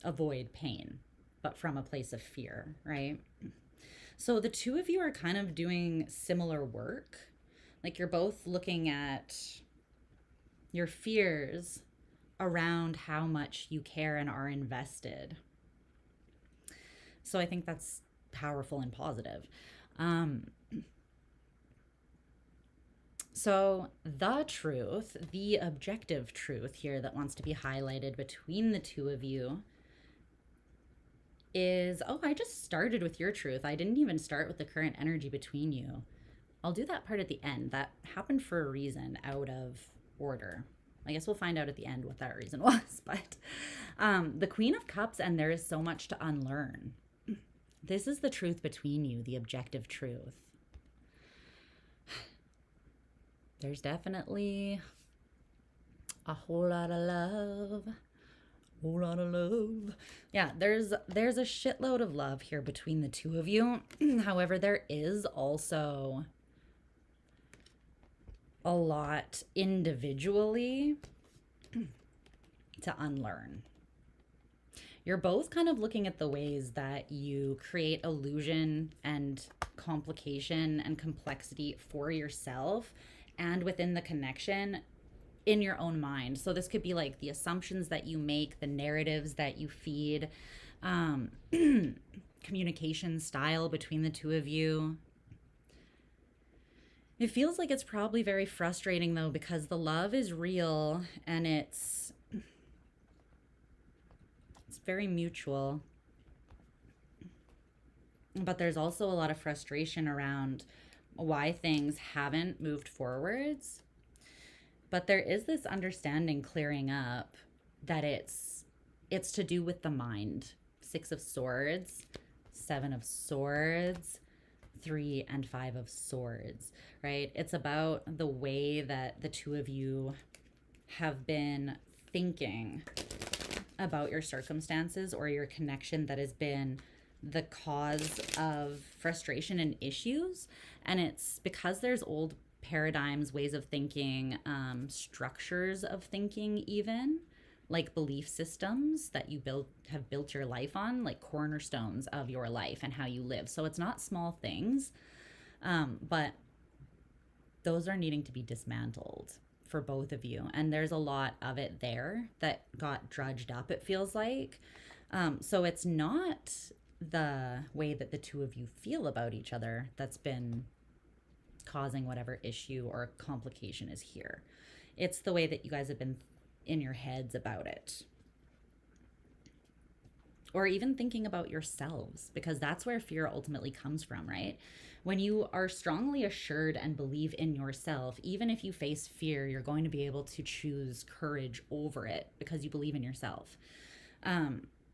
Speaker 1: avoid pain, but from a place of fear, right? So the two of you are kind of doing similar work. Like you're both looking at your fears around how much you care and are invested. So I think that's powerful and positive. So the truth, the objective truth here that wants to be highlighted between the two of you is, oh, I just started with your truth. I didn't even start with the current energy between you. I'll do that part at the end. That happened for a reason, out of order. I guess we'll find out at the end what that reason was. But the Queen of Cups, and there is so much to unlearn. This is the truth between you, the objective truth. There's definitely a whole lot of love. Whole lot of love. Yeah, there's a shitload of love here between the two of you. However, there is also a lot individually to unlearn. You're both kind of looking at the ways that you create illusion and complication and complexity for yourself and within the connection in your own mind. So this could be like the assumptions that you make, the narratives that you feed, communication style between the two of you. It feels like it's probably very frustrating though, because the love is real and it's very mutual. But there's also a lot of frustration around why things haven't moved forwards. But there is this understanding clearing up that it's to do with the mind. 6 of Swords, 7 of Swords, 3 and 5 of Swords, right? It's about the way that the two of you have been thinking about your circumstances or your connection that has been the cause of frustration and issues. And it's because there's old paradigms, ways of thinking, structures of thinking, even like belief systems that you have built your life on, like cornerstones of your life and how you live. So it's not small things, but those are needing to be dismantled for both of you. And there's a lot of it there that got drudged up, it feels like. So it's not the way that the two of you feel about each other that's been causing whatever issue or complication is here. It's the way that you guys have been in your heads about it. Or even thinking about yourselves, because that's where fear ultimately comes from, right? When you are strongly assured and believe in yourself, even if you face fear, you're going to be able to choose courage over it because you believe in yourself.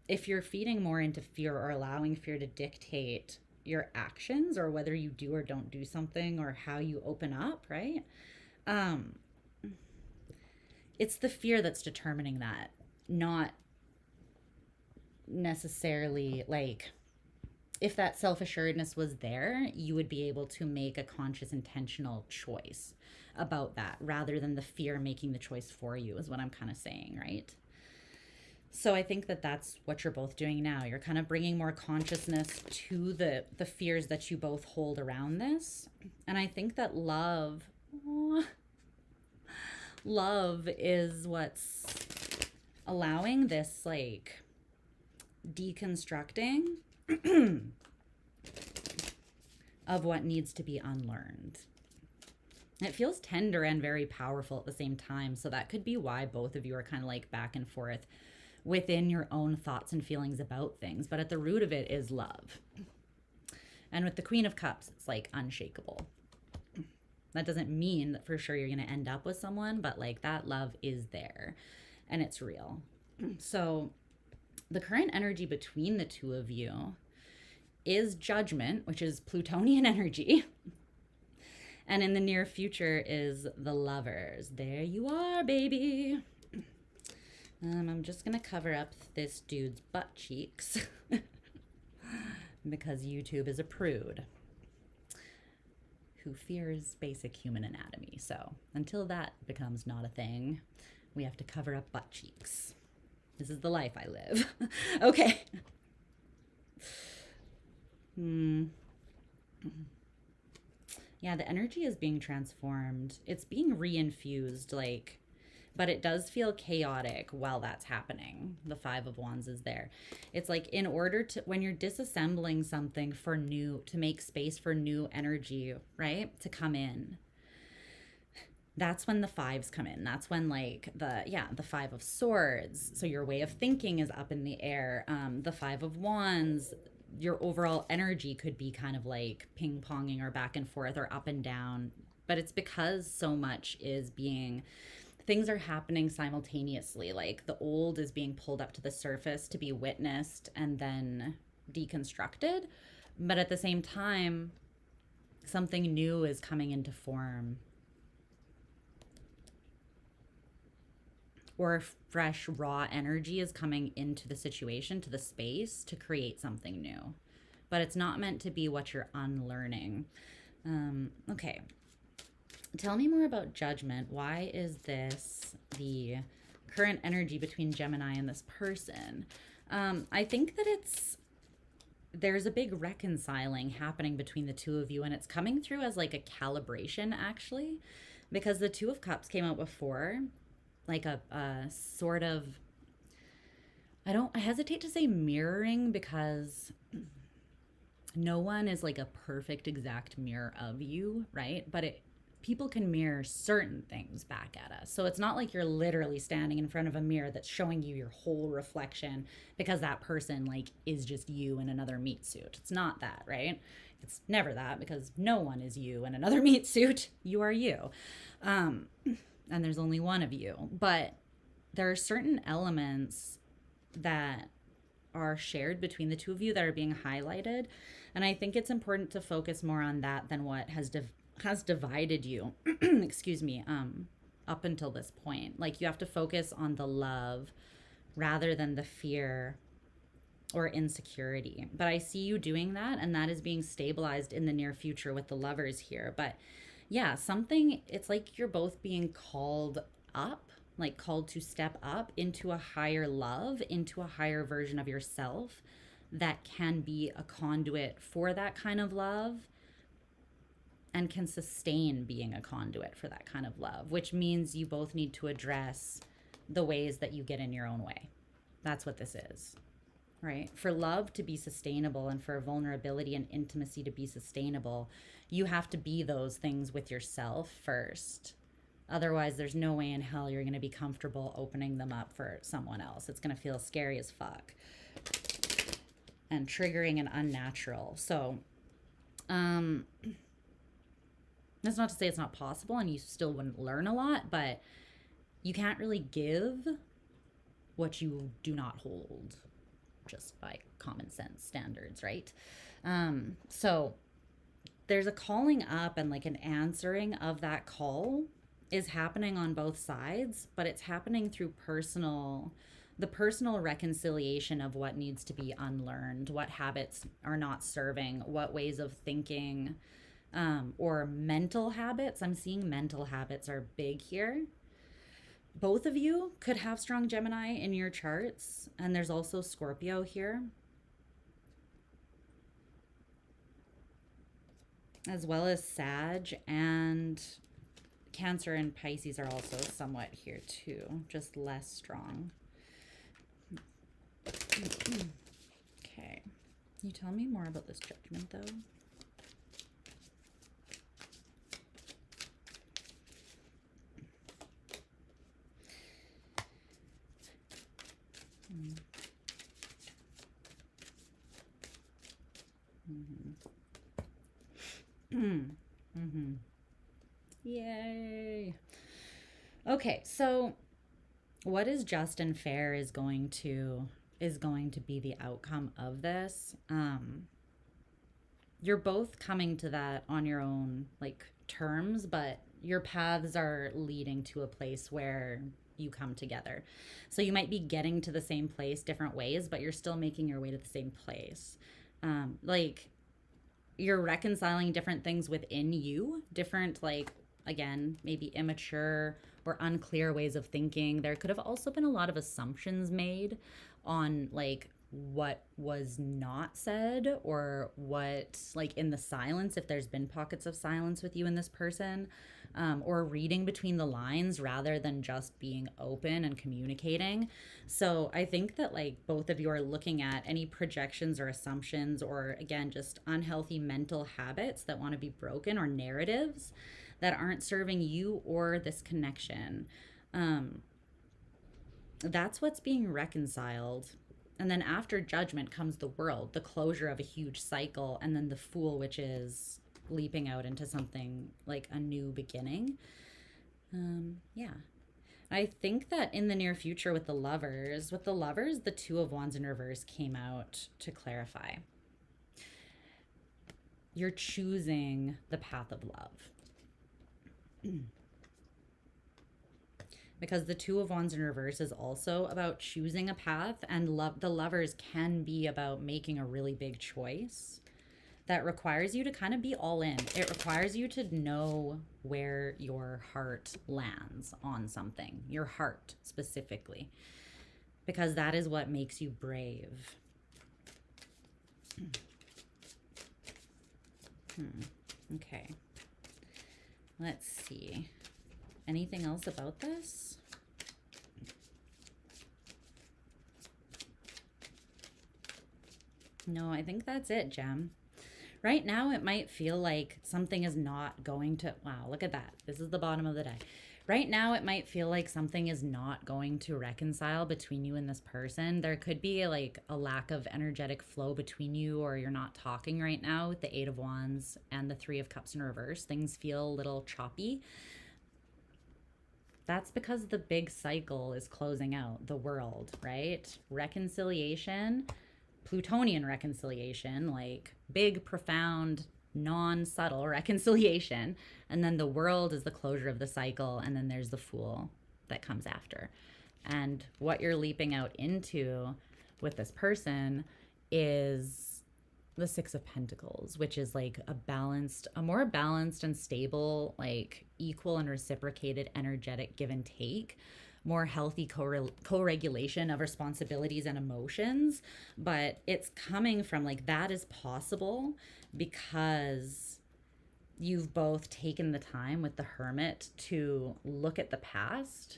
Speaker 1: If you're feeding more into fear or allowing fear to dictate your actions or whether you do or don't do something or how you open up, right? It's the fear that's determining that, not necessarily like if that self-assuredness was there, you would be able to make a conscious, intentional choice about that rather than the fear making the choice for you, is what I'm kind of saying, right? So I think that that's what you're both doing now. You're kind of bringing more consciousness to the fears that you both hold around this. And I think that love is what's allowing this like deconstructing of what needs to be unlearned. It feels tender and very powerful at the same time. So that could be why both of you are kind of like back and forth within your own thoughts and feelings about things. But at the root of it is love. And with the Queen of Cups, it's like unshakable. That doesn't mean that for sure you're going to end up with someone, but like that love is there and it's real. So the current energy between the two of you is Judgment, which is Plutonian energy. And in the near future is the Lovers. There you are, baby. I'm just going to cover up this dude's butt cheeks because YouTube is a prude who fears basic human anatomy. So until that becomes not a thing, we have to cover up butt cheeks. This is the life I live. Okay. Yeah, the energy is being transformed. It's being reinfused, like, but it does feel chaotic while that's happening. The Five of Wands is there. It's like in order to, when you're disassembling something for new, to make space for new energy, right? To come in. That's when the fives come in. That's when like the Five of Swords. So your way of thinking is up in the air. The Five of Wands, your overall energy could be kind of like ping-ponging or back and forth or up and down. But it's because so much is being, things are happening simultaneously. Like the old is being pulled up to the surface to be witnessed and then deconstructed. But at the same time, something new is coming into form. Or fresh, raw energy is coming into the situation, to the space, to create something new. But it's not meant to be what you're unlearning. Okay. Tell me more about Judgment. Why is this the current energy between Gemini and this person? I think that there's a big reconciling happening between the two of you, and it's coming through as like a calibration, actually, because the Two of Cups came out before, like a sort of, I hesitate to say mirroring, because no one is like a perfect exact mirror of you, right? But people can mirror certain things back at us. So it's not like you're literally standing in front of a mirror that's showing you your whole reflection, because that person like is just you in another meat suit. It's not that, right? It's never that, because no one is you in another meat suit. You are you. And there's only one of you. But there are certain elements that are shared between the two of you that are being highlighted. And I think it's important to focus more on that than what has divided you, excuse me, up until this point. Like, you have to focus on the love rather than the fear or insecurity. But I see you doing that, and that is being stabilized in the near future with the Lovers here. But yeah, it's like you're both being called up, like called to step up into a higher love, into a higher version of yourself that can be a conduit for that kind of love and can sustain being a conduit for that kind of love, which means you both need to address the ways that you get in your own way. That's what this is, right? For love to be sustainable and for vulnerability and intimacy to be sustainable, you have to be those things with yourself first. Otherwise, there's no way in hell you're going to be comfortable opening them up for someone else. It's going to feel scary as fuck and triggering and unnatural. So, that's not to say it's not possible and you still wouldn't learn a lot, but you can't really give what you do not hold just by common sense standards, right? So there's a calling up and like an answering of that call is happening on both sides, but it's happening through the personal reconciliation of what needs to be unlearned, what habits are not serving, what ways of thinking, or mental habits. I'm seeing mental habits are big here. Both of you could have strong Gemini in your charts, and there's also Scorpio here, as well as Sag, and Cancer and Pisces are also somewhat here too, just less strong. Okay, can you tell me more about this Judgment though? Yay. Okay, so what is just and fair is going to be the outcome of this. You're both coming to that on your own like terms, but your paths are leading to a place where you come together. So you might be getting to the same place different ways, but you're still making your way to the same place. Like you're reconciling different things within you, different, like, again, maybe immature or unclear ways of thinking. There could have also been a lot of assumptions made on like what was not said, or what, like, in the silence, if there's been pockets of silence with you and this person, or reading between the lines rather than just being open and communicating. So I think that like both of you are looking at any projections or assumptions, or again just unhealthy mental habits that want to be broken, or narratives that aren't serving you or this connection. That's what's being reconciled. And then after judgment comes the world, the closure of a huge cycle, and then the Fool, which is leaping out into something like a new beginning. Yeah. I think that in the near future with the Lovers, the Two of Wands in reverse came out to clarify. You're choosing the path of love. Because the Two of Wands in reverse is also about choosing a path, and the Lovers can be about making a really big choice that requires you to kind of be all in. It requires you to know where your heart lands on something, your heart specifically, because that is what makes you brave. Okay. Let's see. Anything else about this? No, I think that's it, Gem. Right now, it might feel like something is not going to... Wow, look at that. This is the bottom of the die. Right now, it might feel like something is not going to reconcile between you and this person. There could be like a lack of energetic flow between you, or you're not talking right now with the Eight of Wands and the Three of Cups in reverse. Things feel a little choppy. That's because the big cycle is closing out, the world, right? Reconciliation, Plutonian reconciliation, like big, profound, non-subtle reconciliation. And then the world is the closure of the cycle. And then there's the Fool that comes after. And what you're leaping out into with this person is the Six of Pentacles, which is like a more balanced and stable, like equal and reciprocated energetic give and take, more healthy co-regulation of responsibilities and emotions. But it's coming from like, that is possible because you've both taken the time with the Hermit to look at the past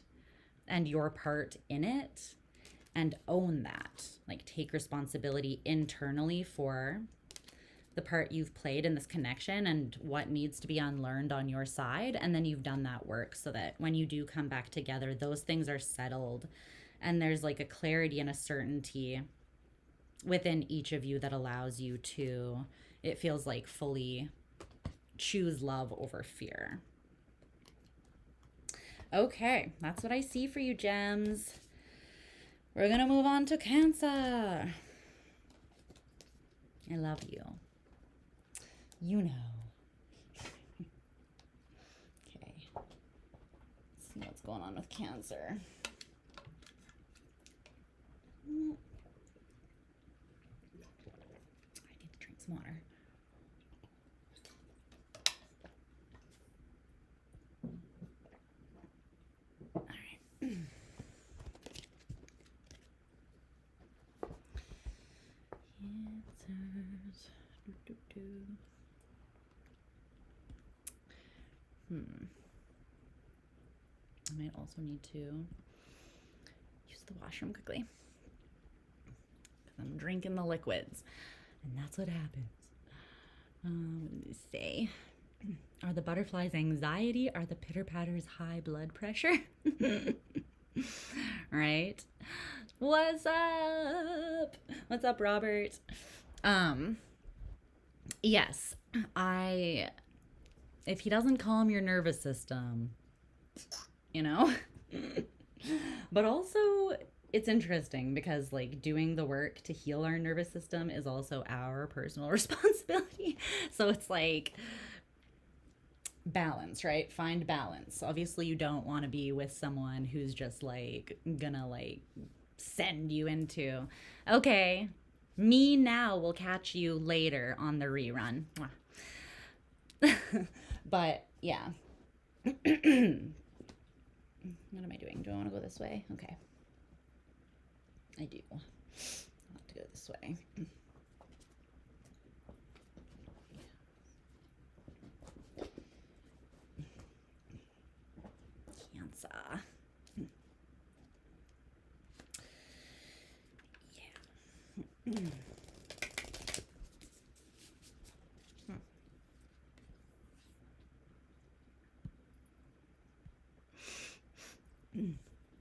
Speaker 1: and your part in it and own that. Like, take responsibility internally for the part you've played in this connection and what needs to be unlearned on your side. And then you've done that work so that when you do come back together, those things are settled and there's like a clarity and a certainty within each of you that allows you to, it feels like, fully choose love over fear. Okay, that's what I see for you, gems. We're gonna move on to Cancer. I love you. You know. Okay. Let's see what's going on with Cancer. I need to drink some water. All right. Cancers. I might also need to use the washroom quickly because I'm drinking the liquids, and that's what happens. What did it say? Are the butterflies anxiety? Are the pitter patters high blood pressure? Right? What's up? What's up, Robert? Um, yes, if he doesn't calm your nervous system, you know? But also, it's interesting because, like, doing the work to heal our nervous system is also our personal responsibility. So it's like balance, right? Find balance. Obviously, you don't want to be with someone who's just like gonna like send you into, okay, me now will catch you later on the rerun. But yeah. What am I doing? Do I want to go this way? Okay. I do. I'll have to go this way. Cancer. Yeah.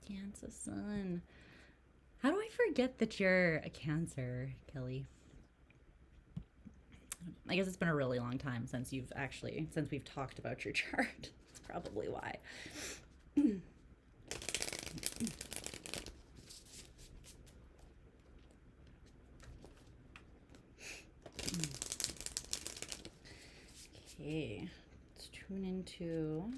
Speaker 1: Cancer sun. How do I forget that you're a Cancer, Kelly? I guess it's been a really long time since we've talked about your chart. That's probably why. Okay, let's tune into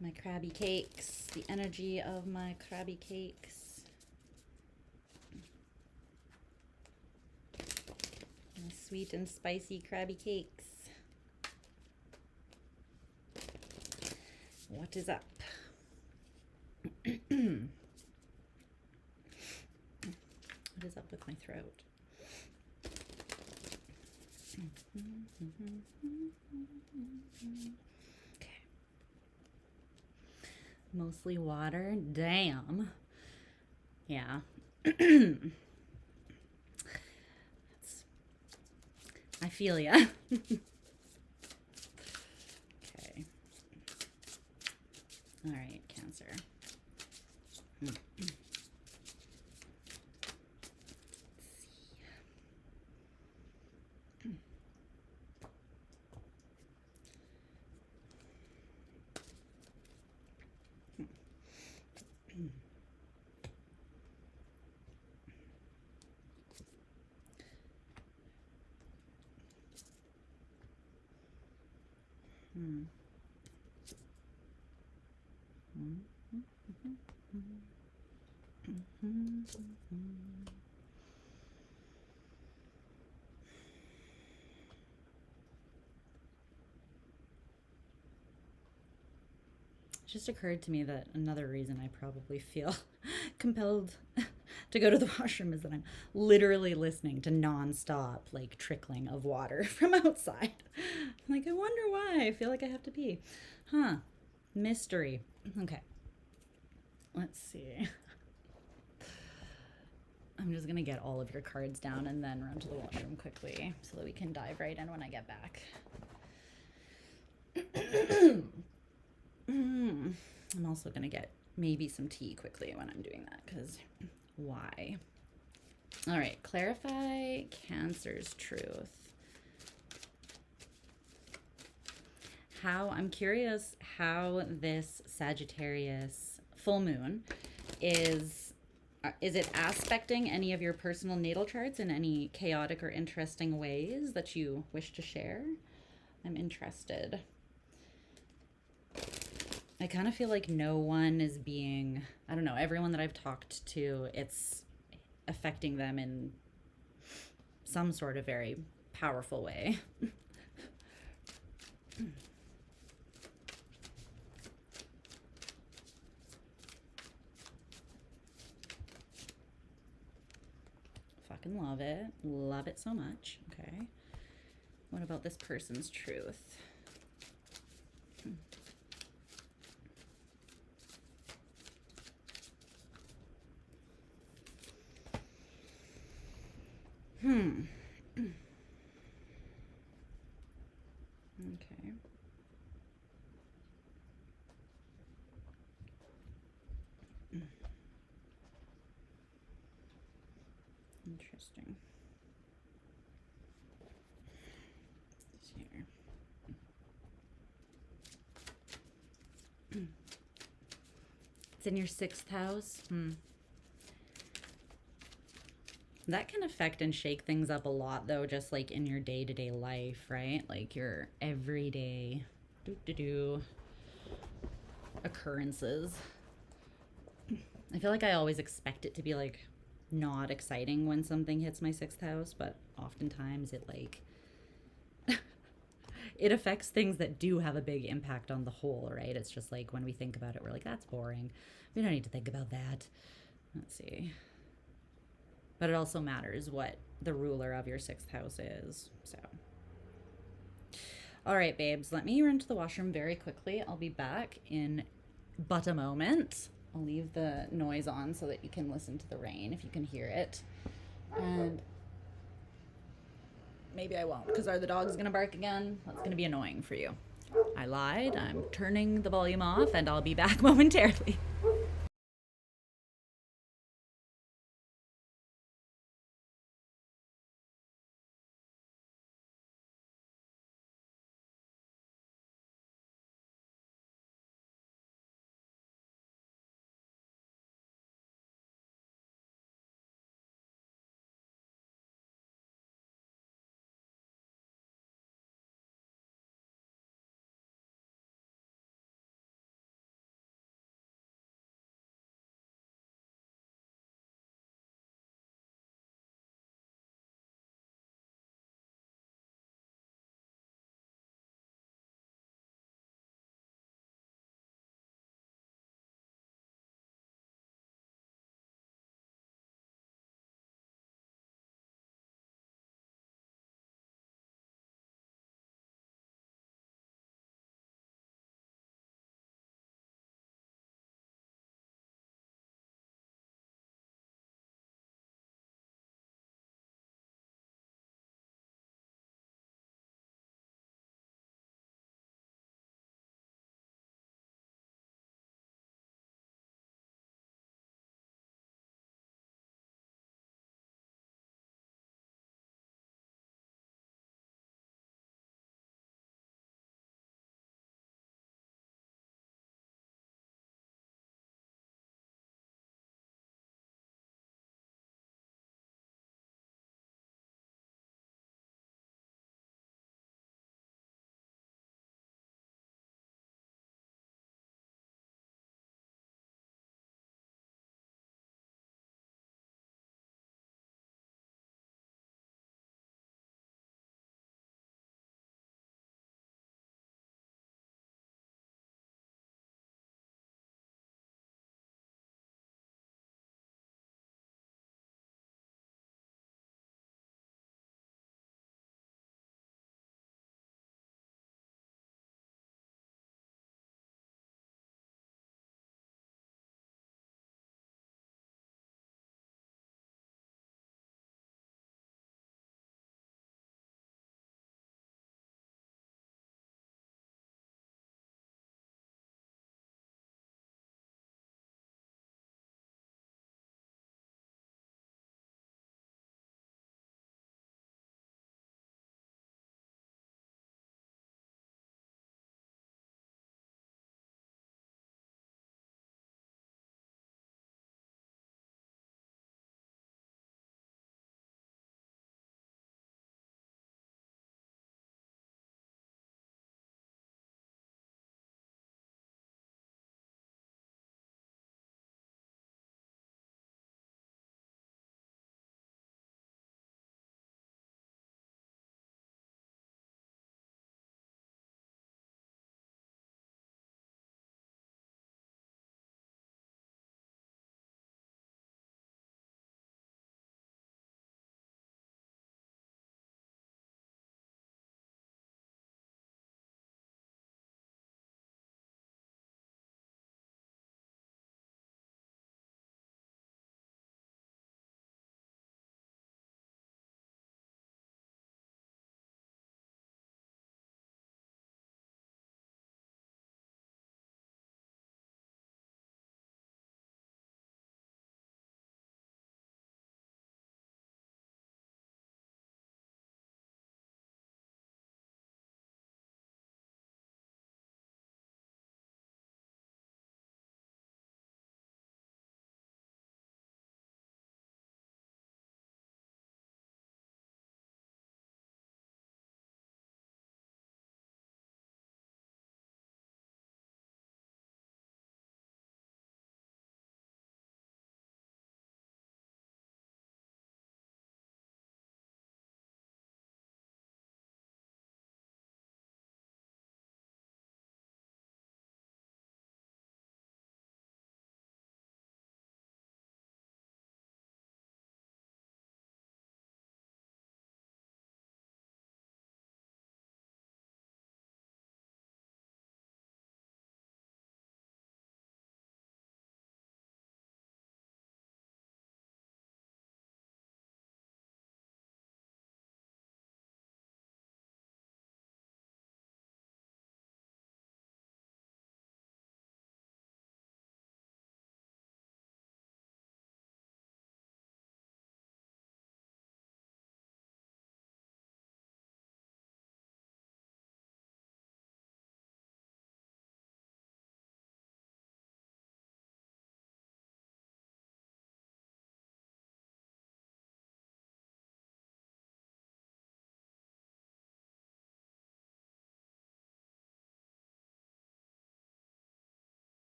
Speaker 1: my crabby cakes, the energy of my crabby cakes. My sweet and spicy crabby cakes. What is up? What is up with my throat? Okay. Mostly water. Damn. Yeah. I feel ya. Okay. All right, Cancer. It just occurred to me that another reason I probably feel compelled to go to the washroom is that I'm literally listening to non-stop like trickling of water from outside. I'm like, I wonder why. I feel like I have to pee. Huh. Mystery. Okay. Let's see. I'm just going to get all of your cards down and then run to the washroom quickly so that we can dive right in when I get back. I'm also going to get maybe some tea quickly when I'm doing that, because why? All right, clarify Cancer's truth. I'm curious how this Sagittarius full moon is it aspecting any of your personal natal charts in any chaotic or interesting ways that you wish to share? I'm interested. I kind of feel like no one is being, I don't know, everyone that I've talked to, it's affecting them in some sort of very powerful way. Fucking love it. Love it so much. Okay. What about this person's truth? Okay. Interesting. Here. It's in your 6th house. That can affect and shake things up a lot, though, just like in your day-to-day life, right? Like your everyday occurrences. I feel like I always expect it to be like not exciting when something hits my 6th house, but oftentimes it like it affects things that do have a big impact on the whole, right? It's just like when we think about it, we're like, that's boring. We don't need to think about that. Let's see. But it also matters what the ruler of your 6th house is. So, all right, babes, let me run to the washroom very quickly. I'll be back in but a moment. I'll leave the noise on so that you can listen to the rain if you can hear it. And maybe I won't, because are the dogs going to bark again? That's going to be annoying for you. I lied. I'm turning the volume off, and I'll be back momentarily.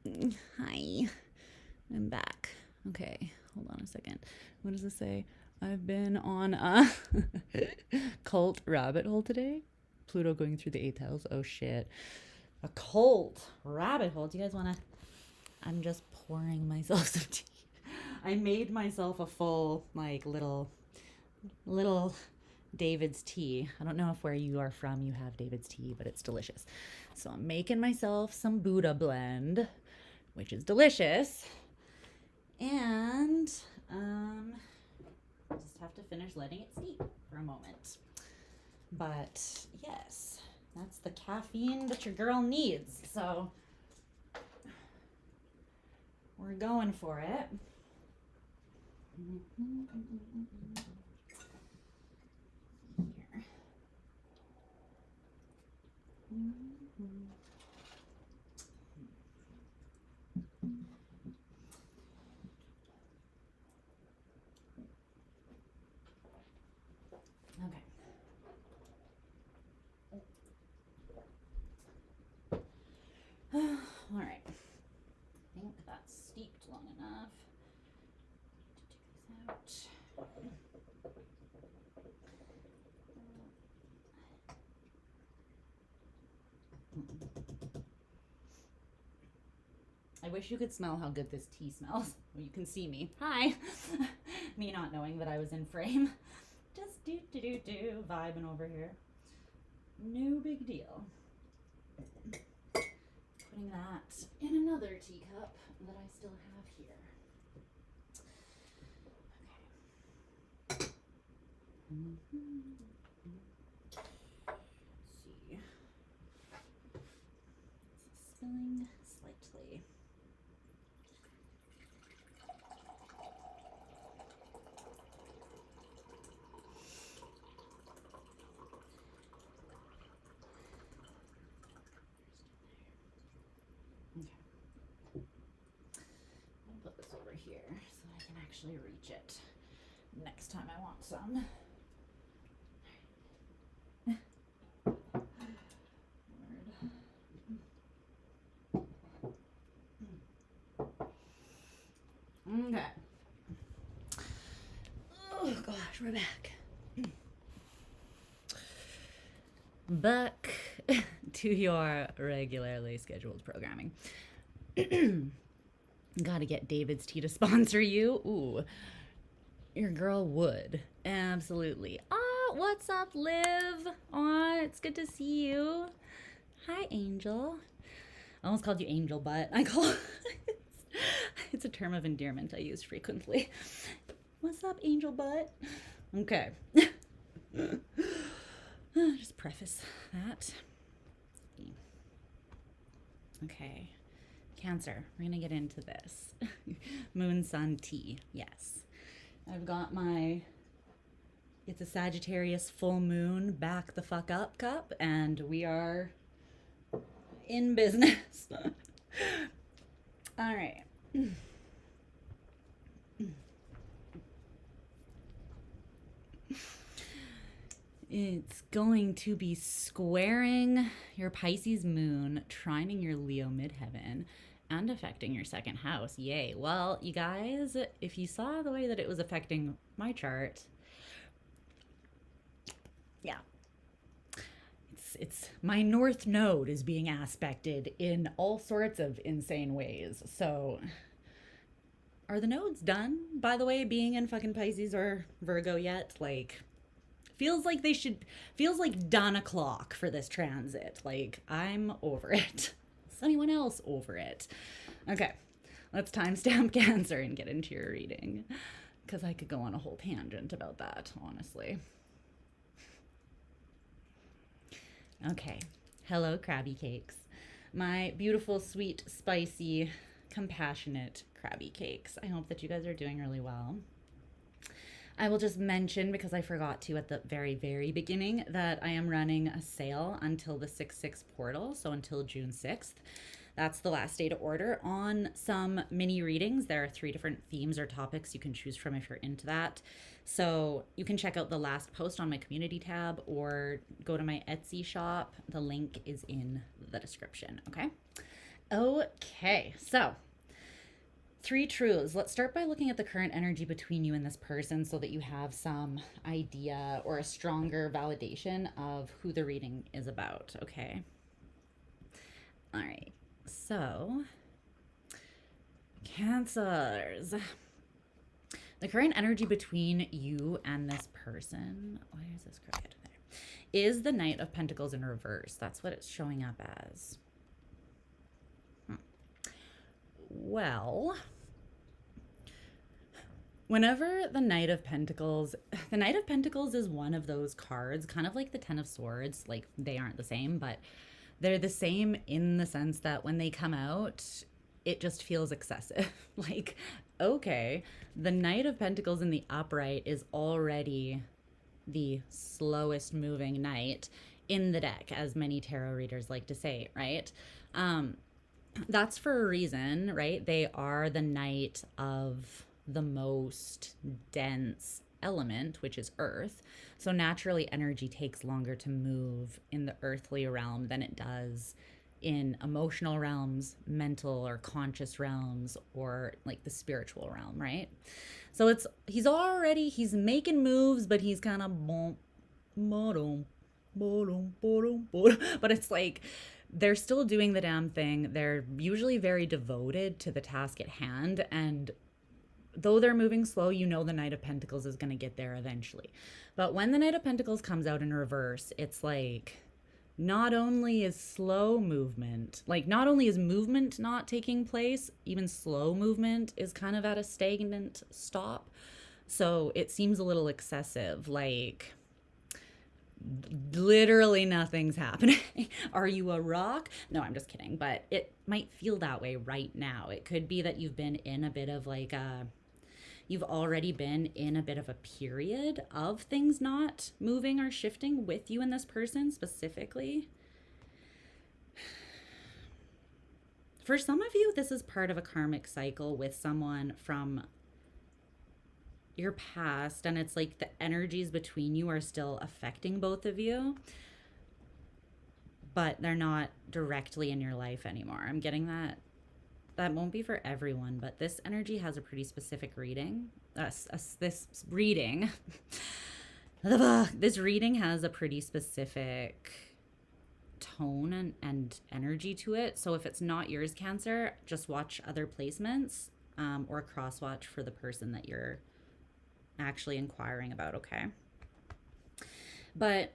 Speaker 1: Hi. I'm back. Okay, hold on a second. What does this say? I've been on a cult rabbit hole today. Pluto going through the 8th house. Oh shit. A cult rabbit hole. Do you guys want to? I'm just pouring myself some tea. I made myself a full, like, little David's tea. I don't know if where you are from you have David's tea, but it's delicious. So I'm making myself some Buddha blend, which is delicious. And I just have to finish letting it steep for a moment. But yes, that's the caffeine that your girl needs. So we're going for it. Here. Okay. All right. I think that's steeped long enough to take this out. I wish you could smell how good this tea smells. Well, you can see me. Hi. Me not knowing that I was in frame. Just vibing over here. No big deal. Putting that in another teacup that I still have here. Okay. Let's see. It's spilling slightly. Here so I can actually reach it next time I want some. Okay. Oh gosh, we're back. Back to your regularly scheduled programming. Gotta get David's tea to sponsor you. Ooh, your girl would. Absolutely. What's up, Liv? It's good to see you. Hi, Angel. I almost called you Angel Butt. It's a term of endearment I use frequently. What's up, Angel Butt? Okay. Just preface that. Okay. Cancer, we're gonna get into this. Moon, sun, tea, yes. I've got it's a Sagittarius full moon, back the fuck up cup, and we are in business. All right. It's going to be squaring your Pisces moon, trining your Leo midheaven, and affecting your second house. Yay. Well, you guys, if you saw the way that it was affecting my chart, yeah. It's my north node is being aspected in all sorts of insane ways. So are the nodes done, by the way, being in fucking Pisces or Virgo yet? Like, feels like dawn o'clock for this transit. Like, I'm over it. Is anyone else over it? Okay, let's timestamp Cancer and get into your reading, because I could go on a whole tangent about that, honestly. Okay, hello, Krabby Cakes. My beautiful, sweet, spicy, compassionate Krabby Cakes. I hope that you guys are doing really well. I will just mention, because I forgot to at the very, very beginning, that I am running a sale until the 6/6 portal, so until June 6th. That's the last day to order on some mini readings. There are 3 different themes or topics you can choose from if you're into that. So you can check out the last post on my community tab or go to my Etsy shop. The link is in the description, okay? Okay, so three truths. Let's start by looking at the current energy between you and this person so that you have some idea or a stronger validation of who the reading is about, okay? All right, so Cancers. The current energy between you and this person, why is this crooked there, is the Knight of Pentacles in reverse. That's what it's showing up as. Well, whenever the Knight of Pentacles is one of those cards, kind of like the Ten of Swords, like they aren't the same, but they're the same in the sense that when they come out, it just feels excessive. Like, okay, the Knight of Pentacles in the upright is already the slowest moving knight in the deck, as many tarot readers like to say, right? That's for a reason, right? They are the knight of the most dense element, which is earth. So naturally, energy takes longer to move in the earthly realm than it does in emotional realms, mental or conscious realms, or like the spiritual realm, right? So he's making moves, but he's kind of but it's like they're still doing the damn thing. They're usually very devoted to the task at hand, and though they're moving slow, you know the Knight of Pentacles is going to get there eventually. But when the Knight of Pentacles comes out in reverse, it's like not only is slow movement, like not only is movement not taking place, even slow movement is kind of at a stagnant stop. So it seems a little excessive, like literally nothing's happening. Are you a rock? No, I'm just kidding, but it might feel that way right now. It could be that you've been in a bit of like you've already been in a bit of a period of things not moving or shifting with you and this person specifically. For some of you, this is part of a karmic cycle with someone from your past, and it's like the energies between you are still affecting both of you, but they're not directly in your life anymore. I'm getting that. That won't be for everyone, but this energy has a pretty specific reading. This reading has a pretty specific tone and energy to it. So if it's not yours, Cancer, just watch other placements or cross watch for the person that you're actually inquiring about, okay? But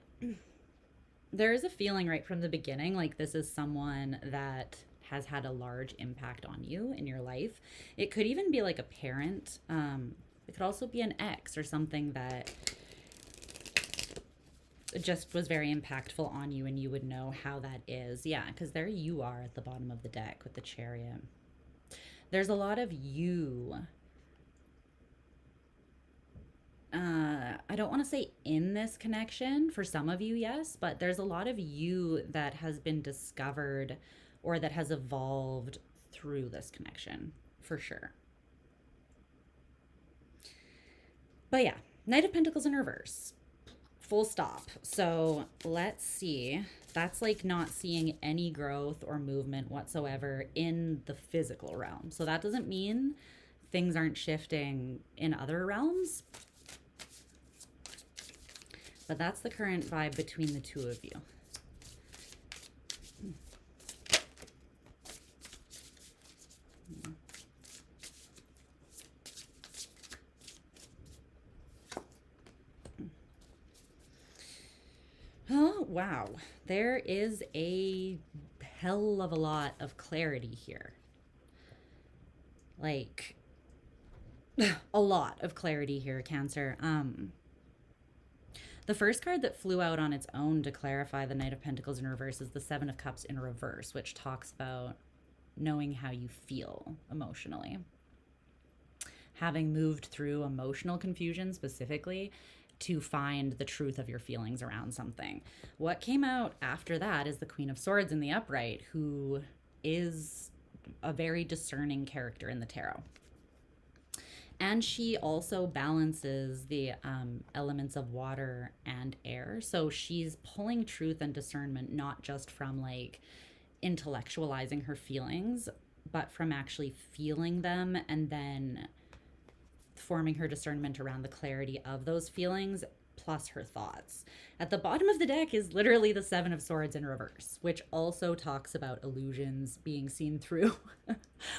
Speaker 1: there is a feeling right from the beginning like this is someone that has had a large impact on you in your life. It could even be like a parent. It could also be an ex or something that just was very impactful on you, and you would know how that is. Yeah, because there you are at the bottom of the deck with the Chariot. There's a lot of you. I don't want to say in this connection. For some of you, yes, but there's a lot of you that has been discovered or that has evolved through this connection, for sure. But yeah, Knight of Pentacles in reverse. Full stop. So let's see. That's like not seeing any growth or movement whatsoever in the physical realm. So that doesn't mean things aren't shifting in other realms. But that's the current vibe between the two of you. Oh, wow. There is a hell of a lot of clarity here. Like, a lot of clarity here, Cancer. The first card that flew out on its own to clarify the Knight of Pentacles in reverse is the Seven of Cups in reverse, which talks about knowing how you feel emotionally. Having moved through emotional confusion specifically to find the truth of your feelings around something. What came out after that is the Queen of Swords in the upright, who is a very discerning character in the tarot. And she also balances the elements of water and air. So she's pulling truth and discernment, not just from like intellectualizing her feelings, but from actually feeling them and then forming her discernment around the clarity of those feelings plus her thoughts. At the bottom of the deck is literally the Seven of Swords in reverse, which also talks about illusions being seen through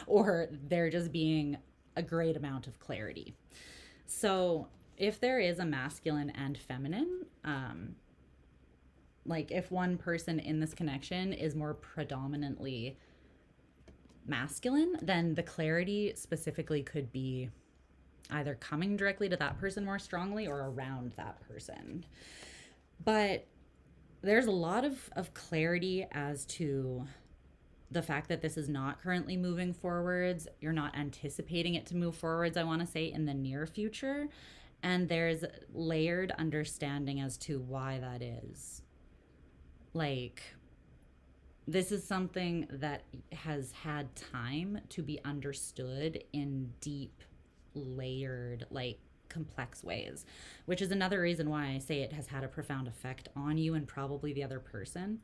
Speaker 1: or there just being a great amount of clarity. So if there is a masculine and feminine, like if one person in this connection is more predominantly masculine, then the clarity specifically could be either coming directly to that person more strongly or around that person. But there's a lot of clarity as to the fact that this is not currently moving forwards. You're not anticipating it to move forwards, I want to say, in the near future. And there's layered understanding as to why that is. Like, this is something that has had time to be understood in deep, layered, like complex ways, which is another reason why I say it has had a profound effect on you and probably the other person,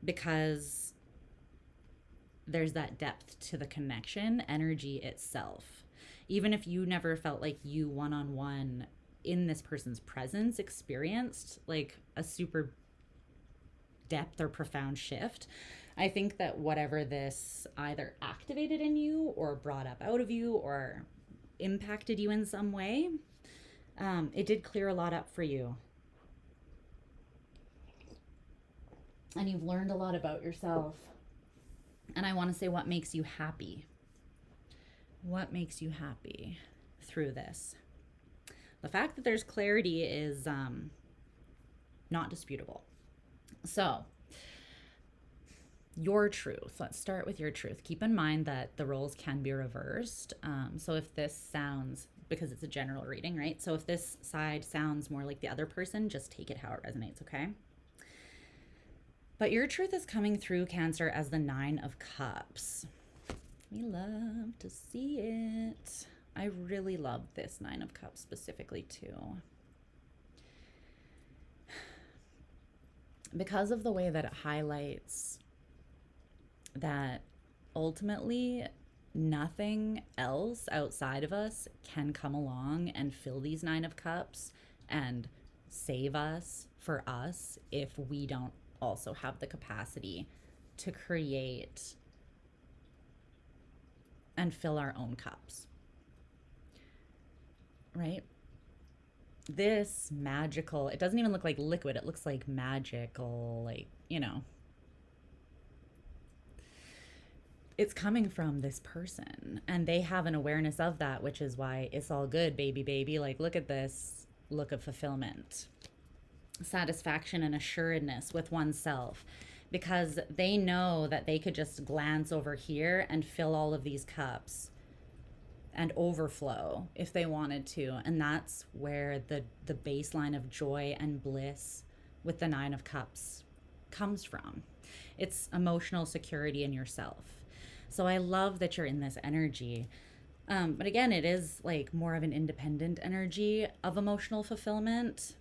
Speaker 1: because there's that depth to the connection, energy itself. Even if you never felt like you one-on-one in this person's presence experienced like a super depth or profound shift, I think that whatever this either activated in you or brought up out of you or impacted you in some way, it did clear a lot up for you. And you've learned a lot about yourself. And I want to say, what makes you happy? What makes you happy through this? The fact that there's clarity is not disputable. So, your truth. Let's start with your truth. Keep in mind that the roles can be reversed. So if this sounds, because it's a general reading, right? So if this side sounds more like the other person, just take it how it resonates, okay? But your truth is coming through, Cancer, as the Nine of Cups. We love to see it. I really love this Nine of Cups specifically too. Because of the way that it highlights that ultimately nothing else outside of us can come along and fill these Nine of Cups and save us for us if we don't also have the capacity to create and fill our own cups, right? This magical, it doesn't even look like liquid, it looks like magical, like, you know, it's coming from this person and they have an awareness of that, which is why it's all good, baby. Like, look at this look of fulfillment, satisfaction and assuredness with oneself, because they know that they could just glance over here and fill all of these cups and overflow if they wanted to. And that's where the baseline of joy and bliss with the Nine of Cups comes from. It's emotional security in yourself. So I love that you're in this energy. But again, it is like more of an independent energy of emotional fulfillment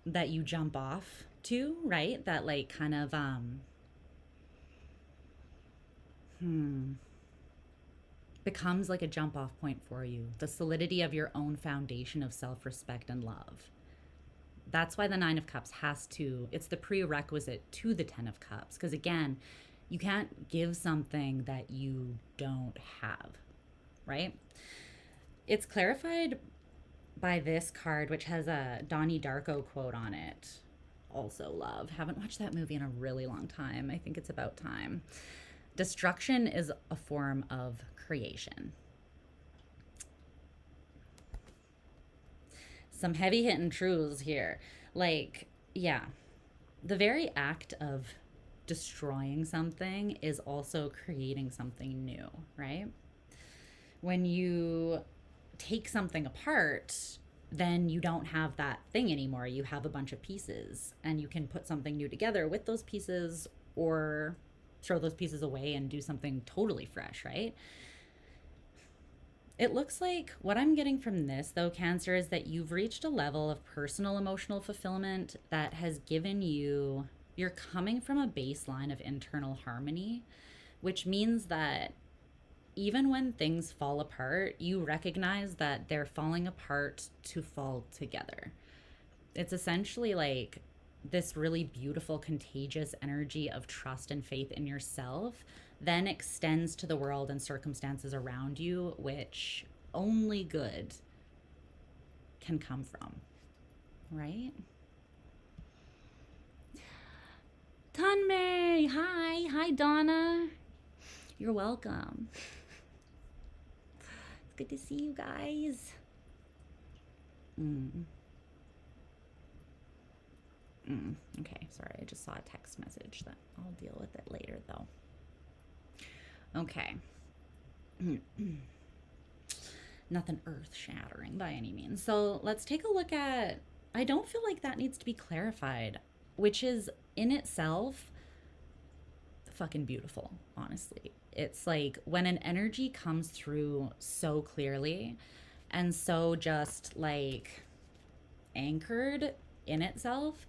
Speaker 1: that you jump off to, right? That like kind of, becomes like a jump off point for you. The solidity of your own foundation of self-respect and love. That's why the Nine of Cups it's the prerequisite to the Ten of Cups. Because again, you can't give something that you don't have, right? It's clarified by this card, which has a Donnie Darko quote on it. Also love. Haven't watched that movie in a really long time. I think it's about time. Destruction is a form of creation. Some heavy hitting truths here. Like, yeah, the very act of destroying something is also creating something new, right? When you take something apart, then you don't have that thing anymore. You have a bunch of pieces and you can put something new together with those pieces or throw those pieces away and do something totally fresh, right? It looks like what I'm getting from this, though, Cancer, is that you've reached a level of personal emotional fulfillment that has given you, you're coming from a baseline of internal harmony which means that even when things fall apart, you recognize that they're falling apart to fall together. It's essentially like this really beautiful, contagious energy of trust and faith in yourself then extends to the world and circumstances around you, which only good can come from, right? Tunmei, hi. Hi, Donna. You're welcome. It's good to see you guys. Okay, sorry, I just saw a text message that I'll deal with it later, though. Okay. Nothing earth-shattering by any means. So let's take a look at, I don't feel like that needs to be clarified, which is in itself fucking beautiful, honestly. It's like when an energy comes through so clearly and so just like anchored in itself,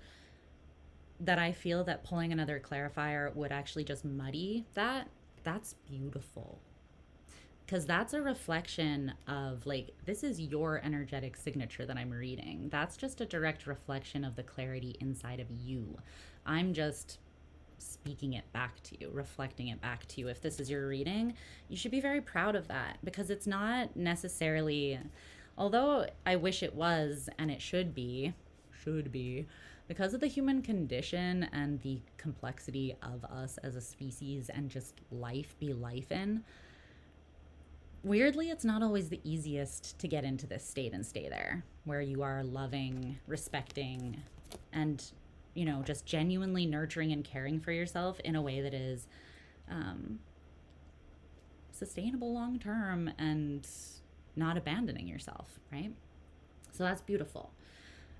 Speaker 1: that I feel that pulling another clarifier would actually just muddy that. That's beautiful. Because that's a reflection of, like, this is your energetic signature that I'm reading. That's just a direct reflection of the clarity inside of you. I'm just speaking it back to you, reflecting it back to you. If this is your reading, you should be very proud of that, because it's not necessarily, although I wish it was, and it should be, because of the human condition and the complexity of us as a species and just life be life in, weirdly, it's not always the easiest to get into this state and stay there, where you are loving, respecting, and, you know, just genuinely nurturing and caring for yourself in a way that is sustainable long term and not abandoning yourself, right? So that's beautiful.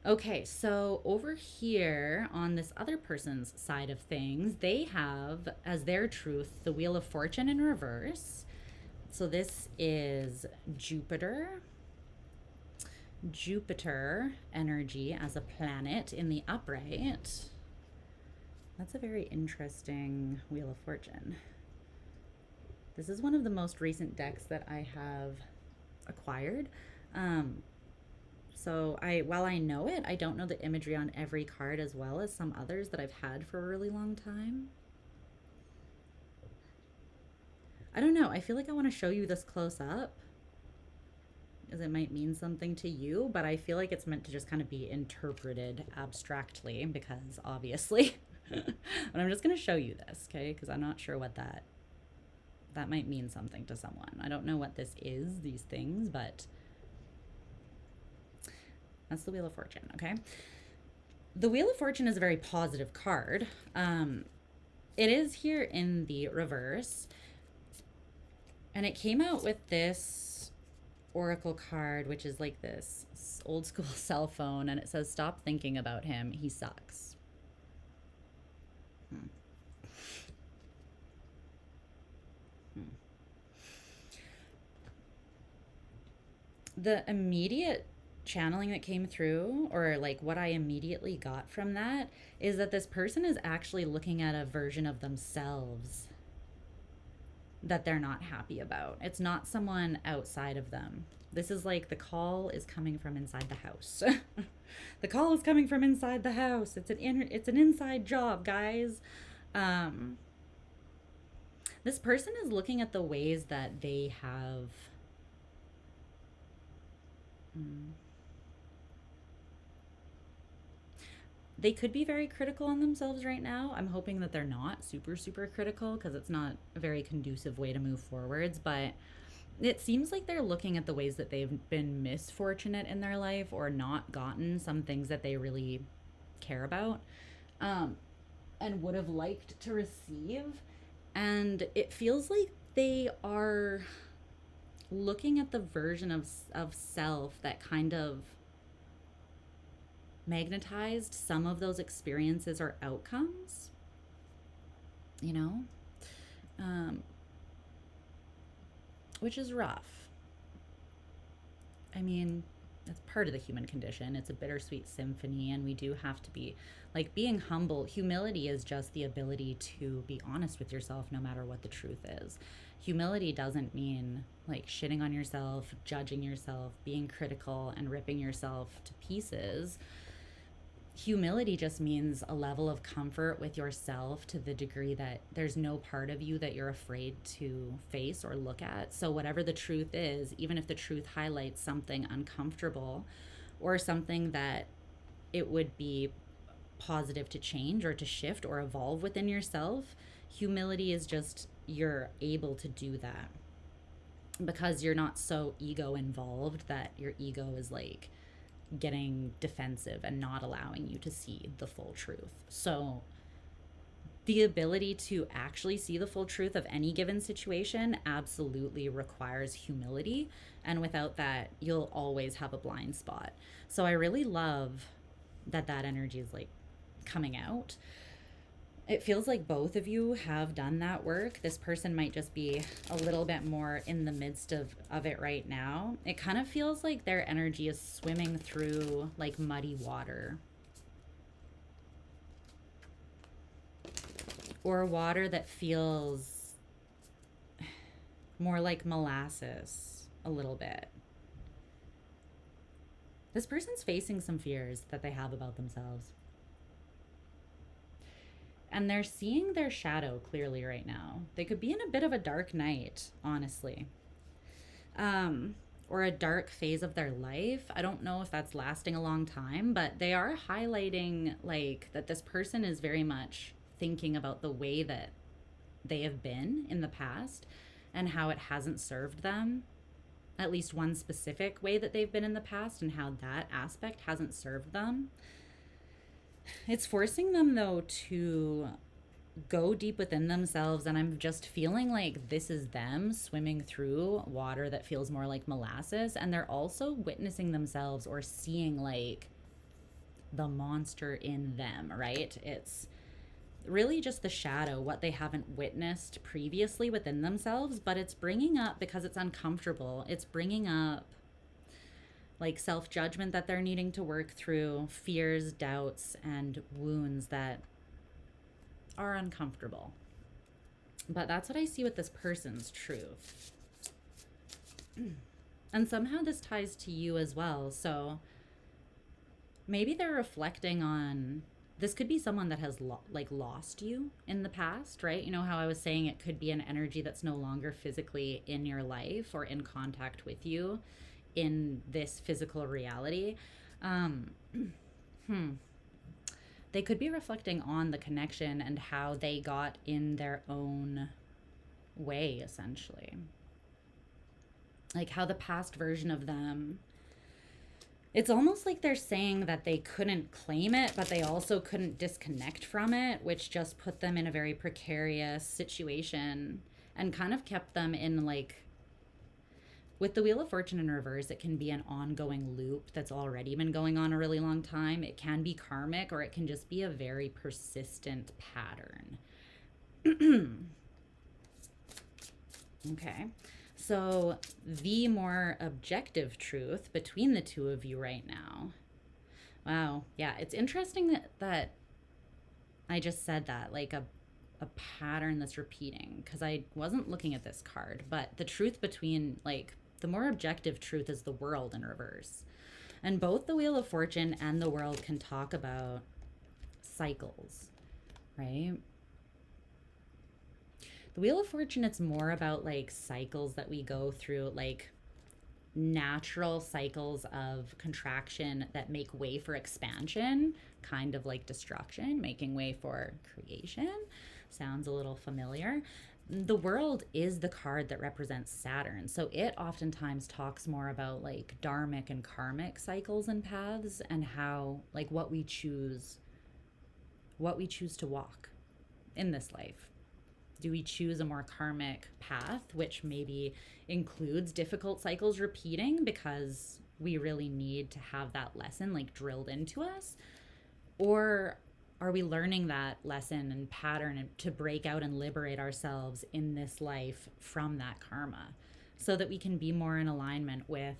Speaker 1: Okay, so over here on this other person's side of things, they have as their truth the Wheel of Fortune in reverse. So this is Jupiter energy as a planet in the upright. That's a very interesting Wheel of Fortune. This is one of the most recent decks that I have acquired. So while I know it, I don't know the imagery on every card as well as some others that I've had for a really long time. I don't know. I feel like I want to show you this close up, as it might mean something to you, but I feel like it's meant to just kind of be interpreted abstractly, because obviously, but I'm just going to show you this, okay? Because I'm not sure what that might mean something to someone. I don't know what this is, these things, but that's the Wheel of Fortune, okay? The Wheel of Fortune is a very positive card. It is here in the reverse. And it came out with this oracle card, which is like this old school cell phone, and it says, "Stop thinking about him. He sucks." The immediate channeling that came through, or like what I immediately got from that, is that this person is actually looking at a version of themselves that they're not happy about. It's not someone outside of them. This is like the call is coming from inside the house. The call is coming from inside the house. It's an inside job, guys. This person is looking at the ways that they have they could be very critical on themselves right now. I'm hoping that they're not super critical, because it's not a very conducive way to move forwards, but it seems like they're looking at the ways that they've been misfortunate in their life or not gotten some things that they really care about, and would have liked to receive. And it feels like they are looking at the version of self that kind of magnetized some of those experiences or outcomes, you know, which is rough. I mean, it's part of the human condition. It's a bittersweet symphony, and we do have to be like being humble. Humility is just the ability to be honest with yourself no matter what the truth is. Humility doesn't mean like shitting on yourself, judging yourself, being critical, and ripping yourself to pieces. Humility just means a level of comfort with yourself to the degree that there's no part of you that you're afraid to face or look at. So, whatever the truth is, even if the truth highlights something uncomfortable or something that it would be positive to change or to shift or evolve within yourself, humility is just you're able to do that because you're not so ego involved that your ego is like getting defensive and not allowing you to see the full truth. So the ability to actually see the full truth of any given situation absolutely requires humility, and without that you'll always have a blind spot. So I really love that energy is like coming out. It feels like both of you have done that work. This person might just be a little bit more in the midst of it right now. It kind of feels like their energy is swimming through like muddy water. Or water that feels more like molasses a little bit. This person's facing some fears that they have about themselves. And they're seeing their shadow clearly right now. They could be in a bit of a dark night, honestly. Or a dark phase of their life. I don't know if that's lasting a long time, but they are highlighting like that this person is very much thinking about the way that they have been in the past and how it hasn't served them. At least one specific way that they've been in the past and how that aspect hasn't served them. It's forcing them, though, to go deep within themselves, and I'm just feeling like this is them swimming through water that feels more like molasses, and they're also witnessing themselves or seeing, like, the monster in them, right? It's really just the shadow, what they haven't witnessed previously within themselves, but it's bringing up, because it's uncomfortable, it's bringing up like self-judgment that they're needing to work through, fears, doubts, and wounds that are uncomfortable. But that's what I see with this person's truth. And somehow this ties to you as well. So maybe they're reflecting on, this could be someone that has lost you in the past, right? You know how I was saying it could be an energy that's no longer physically in your life or in contact with you in this physical reality. They could be reflecting on the connection and how they got in their own way, essentially. Like how the past version of them, it's almost like they're saying that they couldn't claim it, but they also couldn't disconnect from it, which just put them in a very precarious situation and kind of kept them in like, with the Wheel of Fortune in reverse, it can be an ongoing loop that's already been going on a really long time. It can be karmic, or it can just be a very persistent pattern. Okay, so the more objective truth between the two of you right now. Wow, yeah, it's interesting that I just said that, like a pattern that's repeating, because I wasn't looking at this card, but the truth between, like, the more objective truth is the World in reverse. And both the Wheel of Fortune and the World can talk about cycles, right? The Wheel of Fortune, it's more about like cycles that we go through, like natural cycles of contraction that make way for expansion, kind of like destruction, making way for creation. Sounds a little familiar. The World is the card that represents Saturn, so it oftentimes talks more about like dharmic and karmic cycles and paths, and how like what we choose to walk in this life. Do we choose a more karmic path, which maybe includes difficult cycles repeating because we really need to have that lesson like drilled into us? Or are we learning that lesson and pattern to break out and liberate ourselves in this life from that karma so that we can be more in alignment with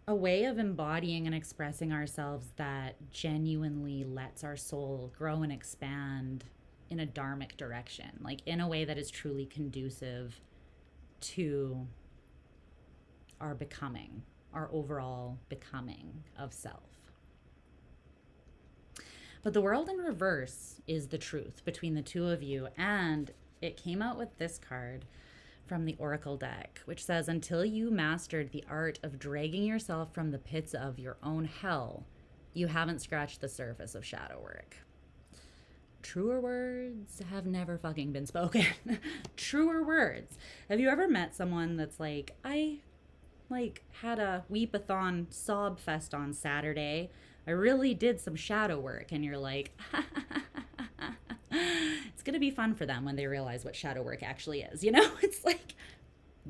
Speaker 1: a way of embodying and expressing ourselves that genuinely lets our soul grow and expand in a dharmic direction, like in a way that is truly conducive to our becoming, our overall becoming of self. But the world in reverse is the truth between the two of you, and it came out with this card from the Oracle deck, which says, until you mastered the art of dragging yourself from the pits of your own hell, you haven't scratched the surface of shadow work. Truer words have never fucking been spoken. Truer words. Have you ever met someone that's like, I had a weep-a-thon sob fest on Saturday. I really did some shadow work. And you're like, it's going to be fun for them when they realize what shadow work actually is. You know, it's like,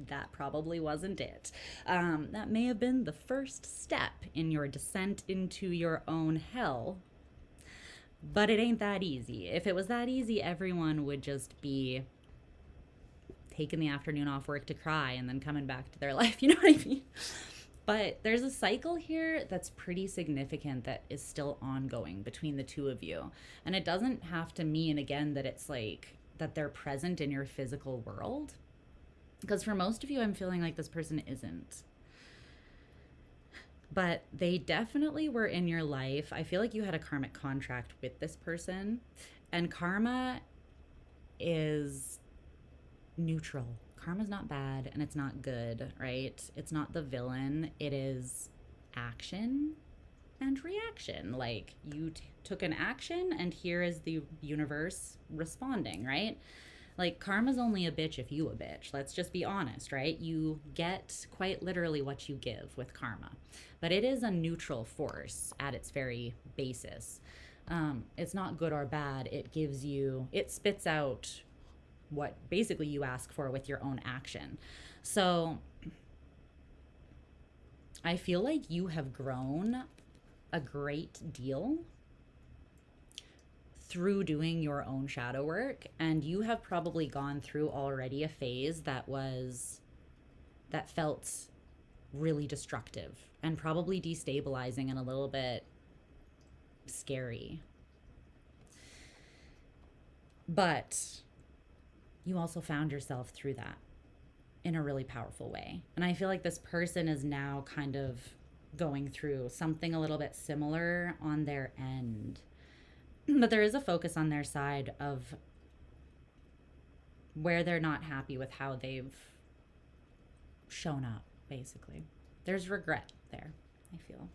Speaker 1: that probably wasn't it. That may have been the first step in your descent into your own hell. But it ain't that easy. If it was that easy, everyone would just be taking the afternoon off work to cry and then coming back to their life. You know what I mean? But there's a cycle here that's pretty significant that is still ongoing between the two of you. And it doesn't have to mean, again, that it's like that they're present in your physical world. Because for most of you, I'm feeling like this person isn't. But they definitely were in your life. I feel like you had a karmic contract with this person. And karma is neutral. Karma's not bad and it's not good, right? It's not the villain. It is action and reaction. Like you took an action and here is the universe responding, right? Like karma's only a bitch if you a bitch. Let's just be honest, right? You get quite literally what you give with karma. But it is a neutral force at its very basis. It's not good or bad. It gives you, it spits out what basically you ask for with your own action. So I feel like you have grown a great deal through doing your own shadow work, and you have probably gone through already a phase that felt really destructive and probably destabilizing and a little bit scary. But you also found yourself through that in a really powerful way. And I feel like this person is now kind of going through something a little bit similar on their end. But there is a focus on their side of where they're not happy with how they've shown up, basically. There's regret there, I feel.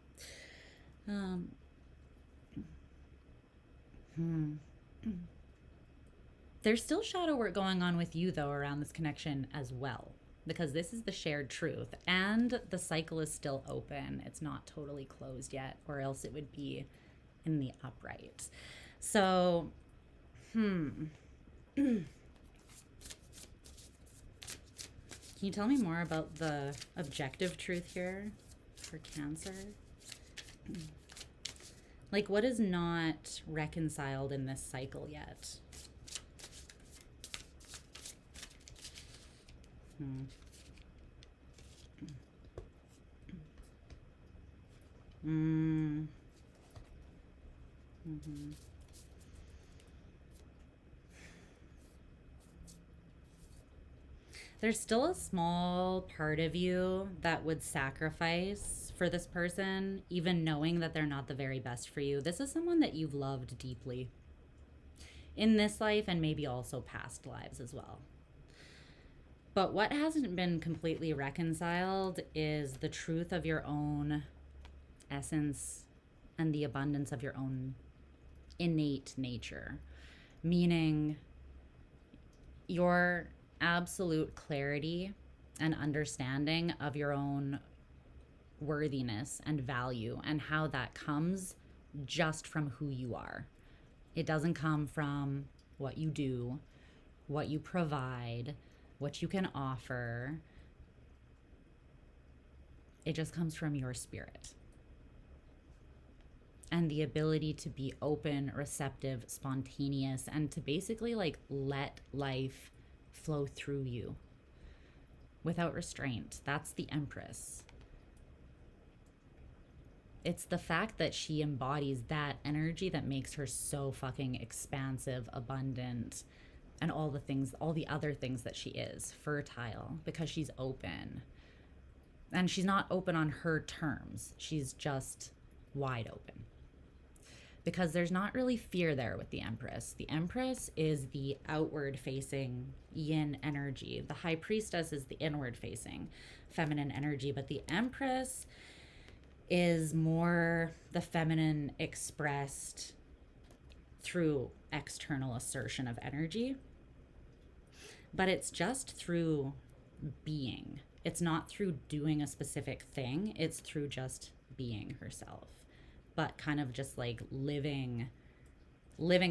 Speaker 1: There's still shadow work going on with you, though, around this connection as well, because this is the shared truth, and the cycle is still open. It's not totally closed yet, or else it would be in the upright. So, Can you tell me more about the objective truth here for Cancer? Like, what is not reconciled in this cycle yet? There's still a small part of you that would sacrifice for this person, even knowing that they're not the very best for you. This is someone that you've loved deeply in this life and maybe also past lives as well. But what hasn't been completely reconciled is the truth of your own essence and the abundance of your own innate nature, meaning your absolute clarity and understanding of your own worthiness and value, and how that comes just from who you are. It doesn't come from what you do, what you provide, what you can offer. It just comes from your spirit. And the ability to be open, receptive, spontaneous, and to basically like let life flow through you without restraint. That's the Empress. It's the fact that she embodies that energy that makes her so fucking expansive, abundant, and all the things, all the other things that she is, fertile, because she's open. And she's not open on her terms. She's just wide open. Because there's not really fear there with the Empress. The Empress is the outward facing yin energy. The High Priestess is the inward facing feminine energy. But the Empress is more the feminine expressed through external assertion of energy. But it's just through being. It's not through doing a specific thing. It's through just being herself. But kind of just like living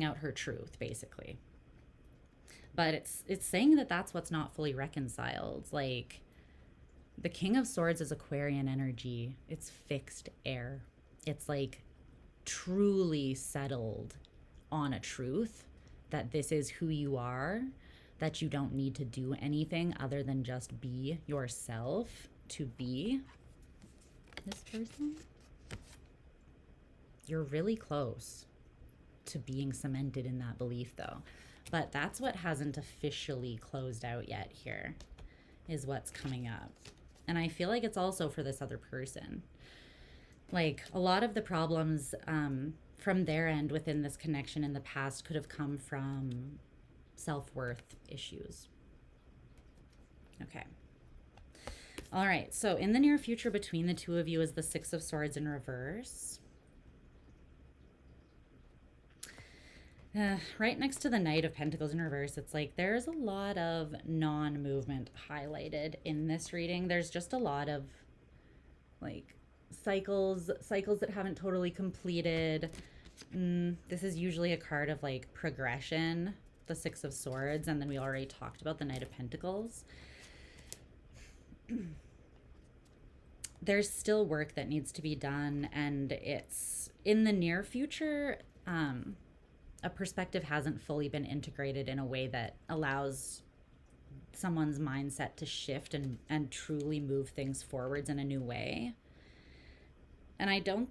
Speaker 1: out her truth, basically. But it's saying that that's what's not fully reconciled. Like, the King of Swords is Aquarian energy. It's fixed air. It's like truly settled on a truth that this is who you are, that you don't need to do anything other than just be yourself to be this person. You're really close to being cemented in that belief, though. But that's what hasn't officially closed out yet here, is what's coming up. And I feel like it's also for this other person. Like, a lot of the problems from their end within this connection in the past could have come from self-worth issues. Okay. All right. So in the near future between the two of you is the Six of Swords in reverse. Right next to the Knight of Pentacles in reverse, it's like there's a lot of non-movement highlighted in this reading. There's just a lot of like cycles that haven't totally completed. This is usually a card of like progression, the Six of Swords, and then we already talked about the Knight of Pentacles. There's still work that needs to be done, and it's in the near future. A perspective hasn't fully been integrated in a way that allows someone's mindset to shift and truly move things forwards in a new way. And I don't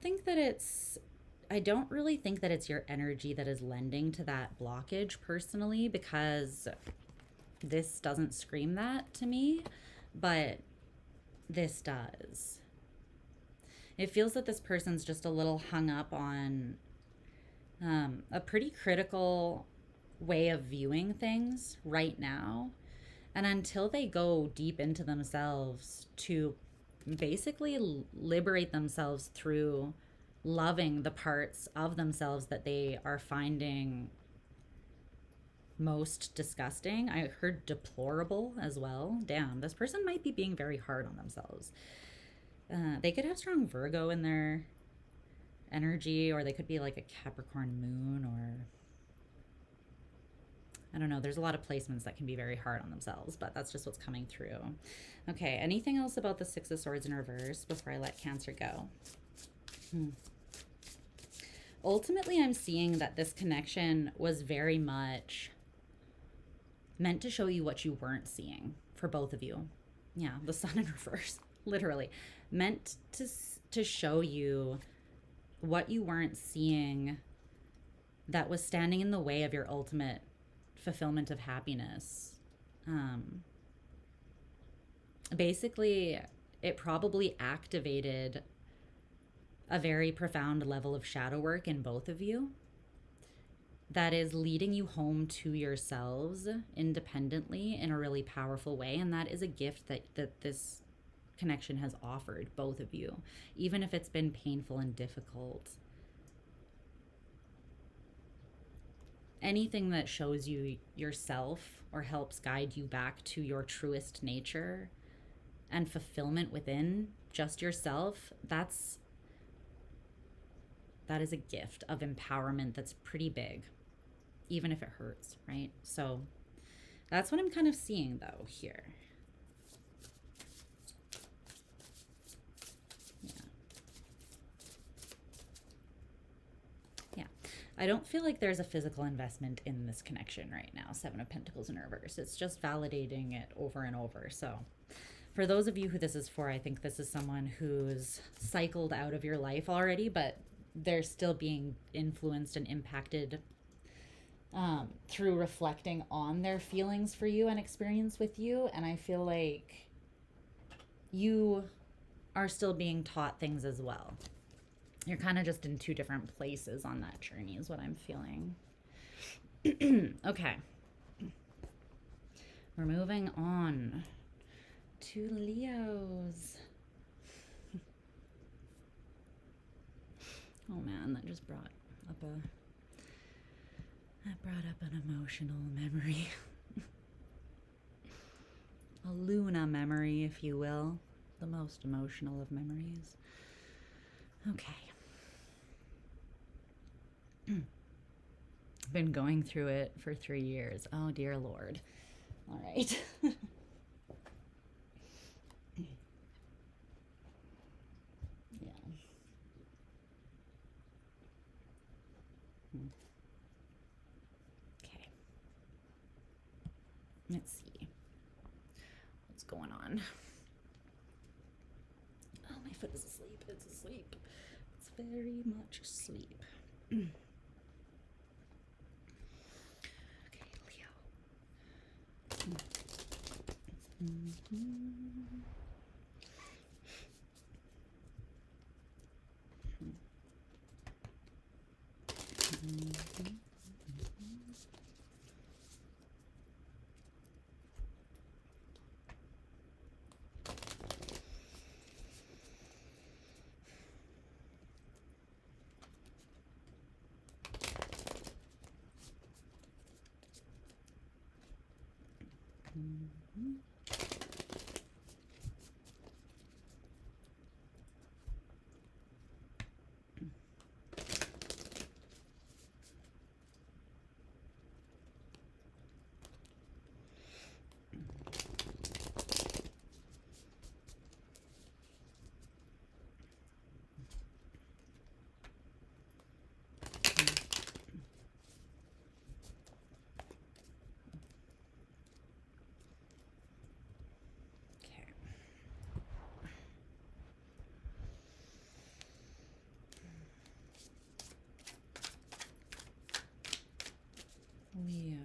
Speaker 1: really think that it's your energy that is lending to that blockage personally, because this doesn't scream that to me, but this does. It feels that this person's just a little hung up on a pretty critical way of viewing things right now. And until they go deep into themselves to basically liberate themselves through loving the parts of themselves that they are finding most disgusting. I heard deplorable as well. Damn, this person might be being very hard on themselves. They could have strong Virgo in their energy, or they could be like a Capricorn moon, or I don't know. There's a lot of placements that can be very hard on themselves, but that's just what's coming through. Okay, anything else about the Six of Swords in reverse before I let Cancer go? Ultimately, I'm seeing that this connection was very much meant to show you what you weren't seeing for both of you. Yeah, the Sun in reverse, literally. Meant to show you what you weren't seeing that was standing in the way of your ultimate fulfillment of happiness. Basically, it probably activated a very profound level of shadow work in both of you that is leading you home to yourselves independently in a really powerful way. And that is a gift that this connection has offered both of you, even if it's been painful and difficult. Anything that shows you yourself or helps guide you back to your truest nature and fulfillment within just yourself, that is a gift of empowerment that's pretty big, even if it hurts, right? So that's what I'm kind of seeing though here. I don't feel like there's a physical investment in this connection right now. Seven of Pentacles in reverse. It's just validating it over and over. So For those of you who this is for, I think this is someone who's cycled out of your life already, but they're still being influenced and impacted through reflecting on their feelings for you and experience with you. And I feel like you are still being taught things as well. You're kind of just in two different places on that journey is what I'm feeling. Okay. We're moving on to Leos. Oh man, that just brought up an emotional memory. A Luna memory, if you will. The most emotional of memories. Okay. I've been going through it for 3 years. Oh dear Lord. All right. Yeah. Okay. Let's see. What's going on? Oh, my foot is asleep. It's asleep. It's very much asleep. Okay, Leo. Leo.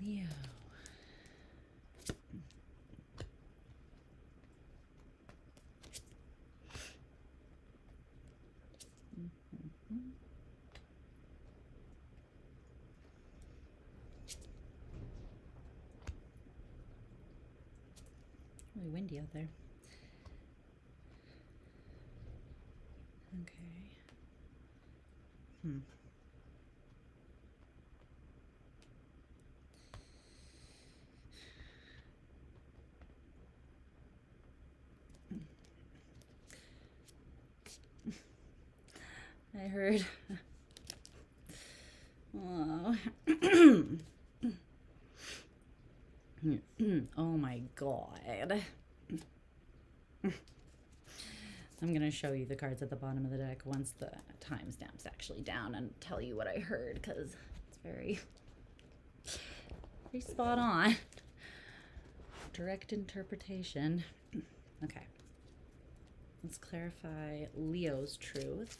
Speaker 1: Leo. Really windy out there. Okay. I heard. Oh. Oh my God. I'm going to show you the cards at the bottom of the deck once the timestamp's actually down and tell you what I heard, because it's very spot on. Direct interpretation. Okay. Let's clarify Leo's truth.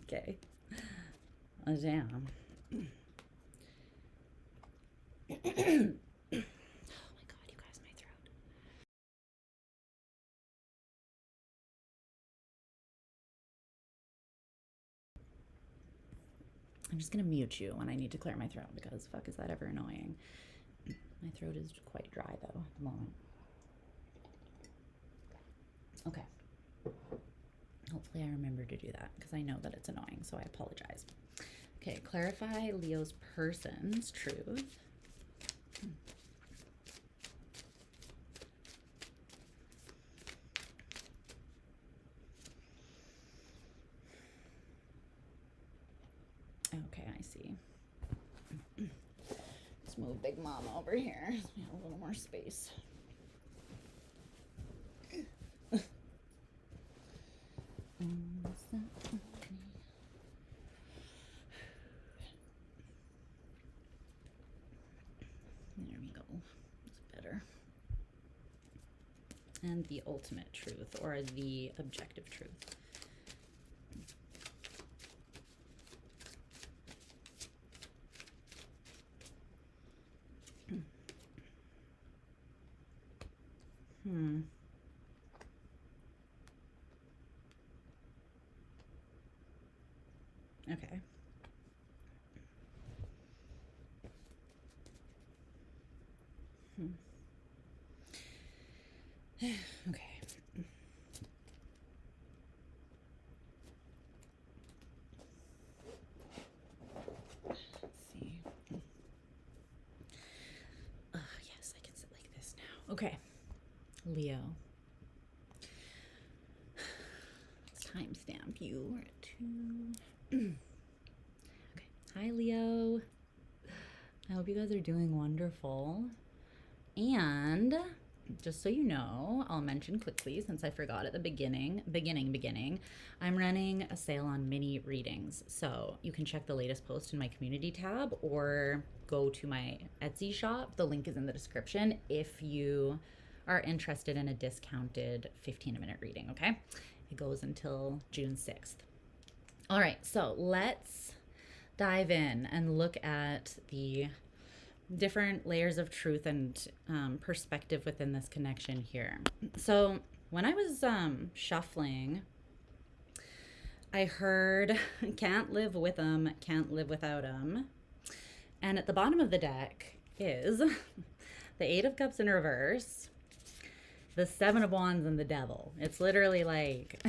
Speaker 1: Okay. Oh, damn. Oh my God, you guys, my throat. I'm just gonna mute you when I need to clear my throat, because fuck, is that ever annoying. My throat is quite dry though at the moment. Okay. Hopefully I remember to do that, because I know that it's annoying, so I apologize. Okay, clarify Leo's person's truth. Let's move Big Mama over here. So we have a little more space. There we go. It's better. And the ultimate truth, or the objective truth. Okay. Okay. Let's see. Yes, I can sit like this now. Okay. Leo. Let's timestamp you. We're at 2. Okay. Hi, Leo. I hope you guys are doing wonderful. And just so you know, I'll mention quickly, since I forgot at the beginning, I'm running a sale on mini readings. So you can check the latest post in my community tab or go to my Etsy shop. The link is in the description if you are interested in a discounted 15-minute reading, okay? It goes until June 6th. All right, so let's dive in and look at the different layers of truth and perspective within this connection here. So when I was shuffling, I heard can't live with them, can't live without them. And at the bottom of the deck is the 8 of Cups in reverse, the 7 of Wands, and the Devil. It's literally like,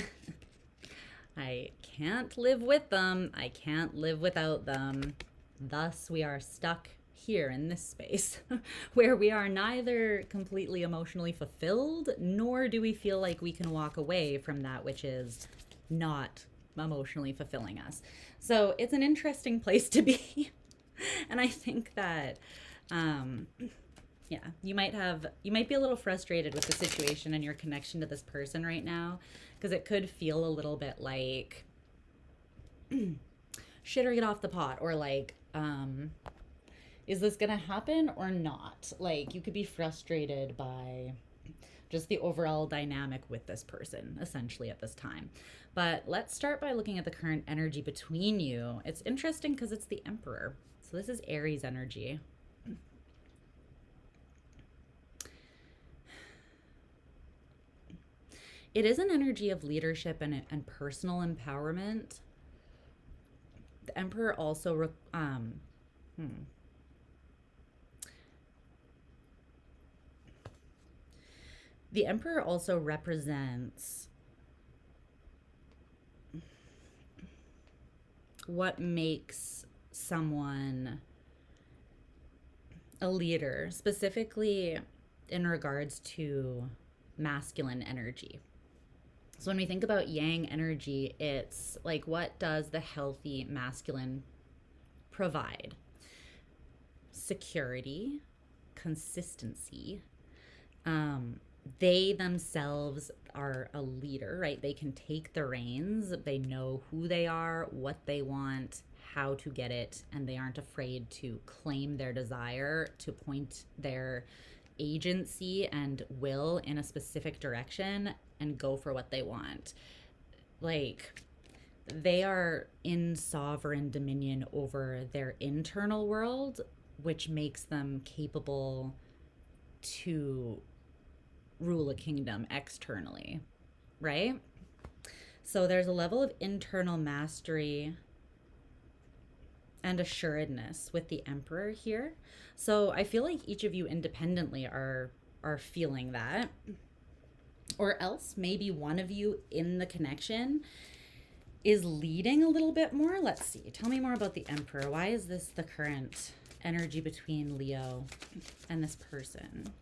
Speaker 1: I can't live with them, I can't live without them. Thus, we are stuck here in this space where we are neither completely emotionally fulfilled, nor do we feel like we can walk away from that which is not emotionally fulfilling us. So it's an interesting place to be. And I think that, yeah, you might be a little frustrated with the situation and your connection to this person right now, because it could feel a little bit like shit or get off the pot, or like, is this gonna happen or not? Like, you could be frustrated by just the overall dynamic with this person, essentially, at this time. But let's start by looking at the current energy between you. It's interesting because it's the Emperor. So this is Aries energy. It is an energy of leadership and personal empowerment. The Emperor also the Emperor also represents what makes someone a leader, specifically in regards to masculine energy. So when we think about yang energy, it's like, what does the healthy masculine provide? Security, consistency. They themselves are a leader, right? They can take the reins. They know who they are, what they want, how to get it, and they aren't afraid to claim their desire, to point their agency and will in a specific direction and go for what they want. Like, they are in sovereign dominion over their internal world, which makes them capable to rule a kingdom externally, right? So there's a level of internal mastery and assuredness with the Emperor here. So I feel like each of you independently are feeling that. Or else maybe one of you in the connection is leading a little bit more. Let's see. Tell me more about the Emperor. Why is this the current energy between Leo and this person?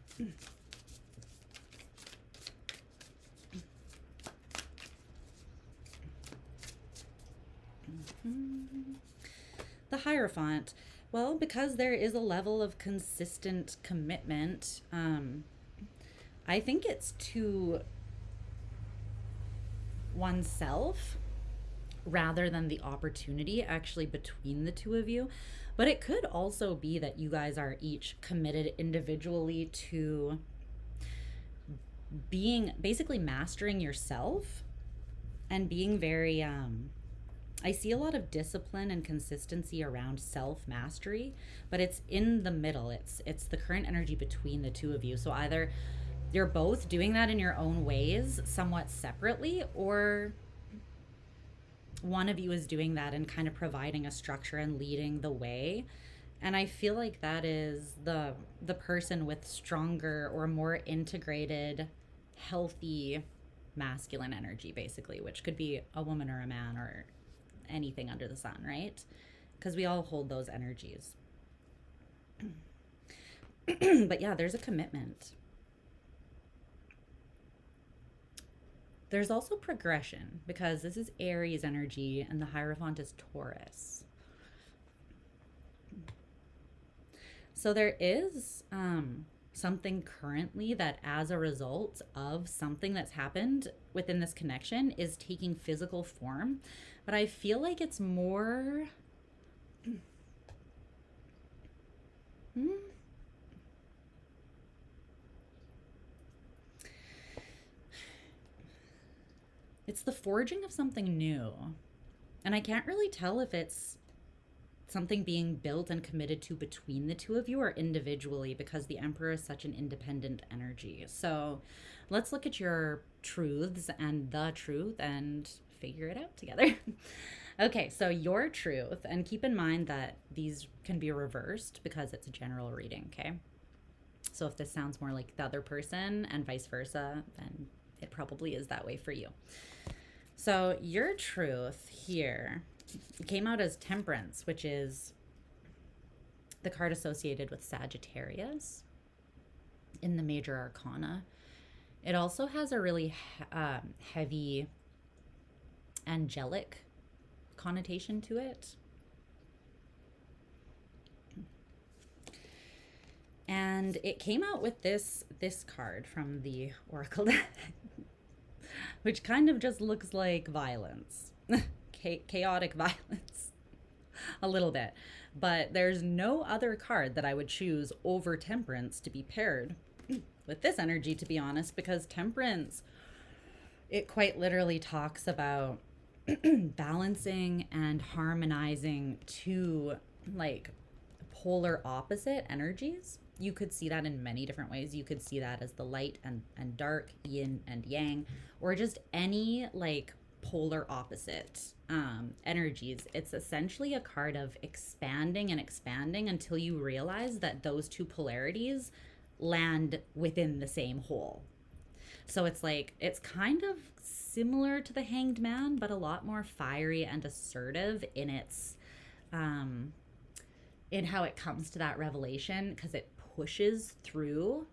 Speaker 1: The Hierophant. Well, because there is a level of consistent commitment, I think it's to oneself rather than the opportunity actually between the two of you. But it could also be that you guys are each committed individually to being basically mastering yourself and being very I see a lot of discipline and consistency around self mastery, but it's in the middle. It's the current energy between the two of you. So either you're both doing that in your own ways, somewhat separately, or one of you is doing that and kind of providing a structure and leading the way. And I feel like that is the person with stronger or more integrated, healthy masculine energy, basically, which could be a woman or a man or anything under the sun, right? Because we all hold those energies. But yeah, there's a commitment. There's also progression because this is Aries energy and the Hierophant is Taurus. So there is something currently that, as a result of something that's happened within this connection, is taking physical form. But I feel like it's more... It's the forging of something new. And I can't really tell if it's something being built and committed to between the two of you or individually, because the Emperor is such an independent energy. So let's look at your truths and the truth and figure it out together. Okay, so your truth, and keep in mind that these can be reversed because it's a general reading, okay? So if this sounds more like the other person and vice versa, then it probably is that way for you. So your truth here came out as Temperance, which is the card associated with Sagittarius in the major arcana. It also has a really heavy angelic connotation to it. And it came out with this card from the Oracle deck, which kind of just looks like violence. Chaotic violence. A little bit. But there's no other card that I would choose over Temperance to be paired with this energy, to be honest, because Temperance, it quite literally talks about balancing and harmonizing two like polar opposite energies. You could see that in many different ways. You could see that as the light and dark, yin and yang, or just any like polar opposite energies. It's essentially a card of expanding and expanding until you realize that those two polarities land within the same whole. So it's like, it's kind of similar to the Hanged Man, but a lot more fiery and assertive in its in how it comes to that revelation, because it pushes through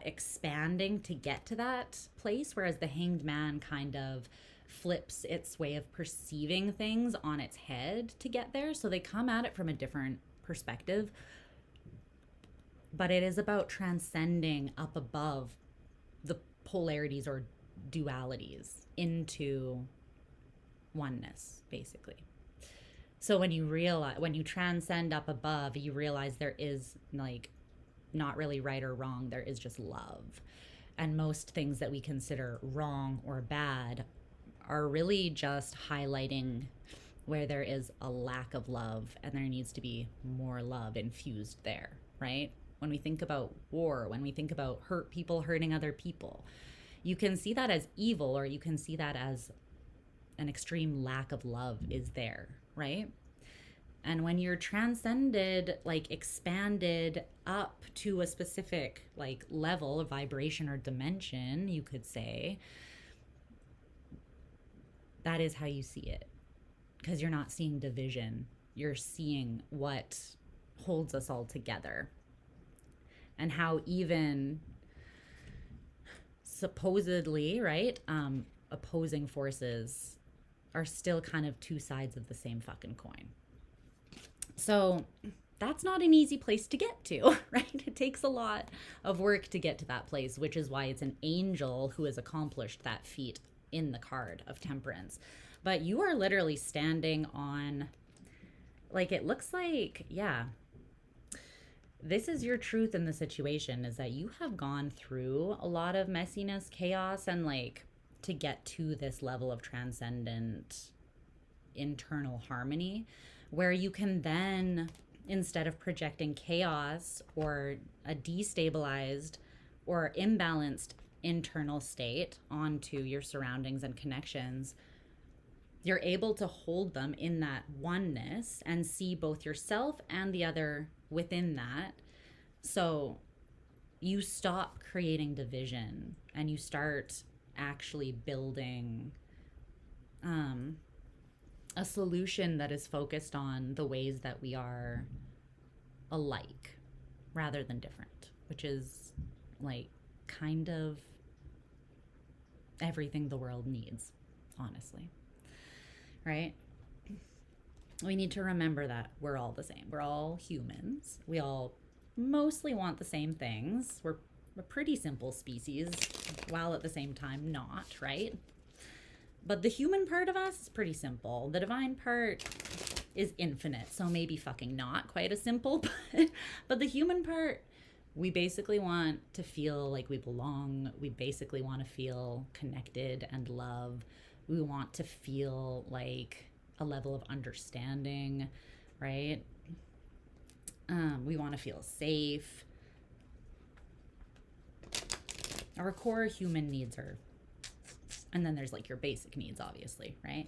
Speaker 1: expanding to get to that place, whereas the Hanged Man kind of flips its way of perceiving things on its head to get there. So they come at it from a different perspective, but it is about transcending up above the polarities or dualities into oneness, basically. So when you transcend up above, you realize there is like not really right or wrong, there is just love. And most things that we consider wrong or bad are really just highlighting where there is a lack of love, and there needs to be more love infused there, right? When we think about war, when we think about hurt people hurting other people, you can see that as evil, or you can see that as an extreme lack of love is there, right? And when you're transcended, like expanded up to a specific like level of vibration or dimension, you could say, that is how you see it. Because you're not seeing division, you're seeing what holds us all together. And how even supposedly, right, opposing forces are still kind of two sides of the same fucking coin. So that's not an easy place to get to, right? It takes a lot of work to get to that place, which is why it's an angel who has accomplished that feat in the card of Temperance. But you are literally standing on, like, it looks like, yeah, this is your truth in the situation, is that you have gone through a lot of messiness, chaos, and like to get to this level of transcendent internal harmony where you can then, instead of projecting chaos or a destabilized or imbalanced internal state onto your surroundings and connections, you're able to hold them in that oneness and see both yourself and the other within that. So you stop creating division and you start actually building a solution that is focused on the ways that we are alike rather than different, which is like kind of everything the world needs, honestly. Right? We need to remember that we're all the same. We're all humans. We all mostly want the same things. We're a pretty simple species, while at the same time not, right? But the human part of us is pretty simple. The divine part is infinite, so maybe fucking not quite as simple. But the human part, we basically want to feel like we belong. We basically want to feel connected and love. We want to feel like a level of understanding, right? We want to feel safe. Our core human needs are, and then there's like your basic needs, obviously, right?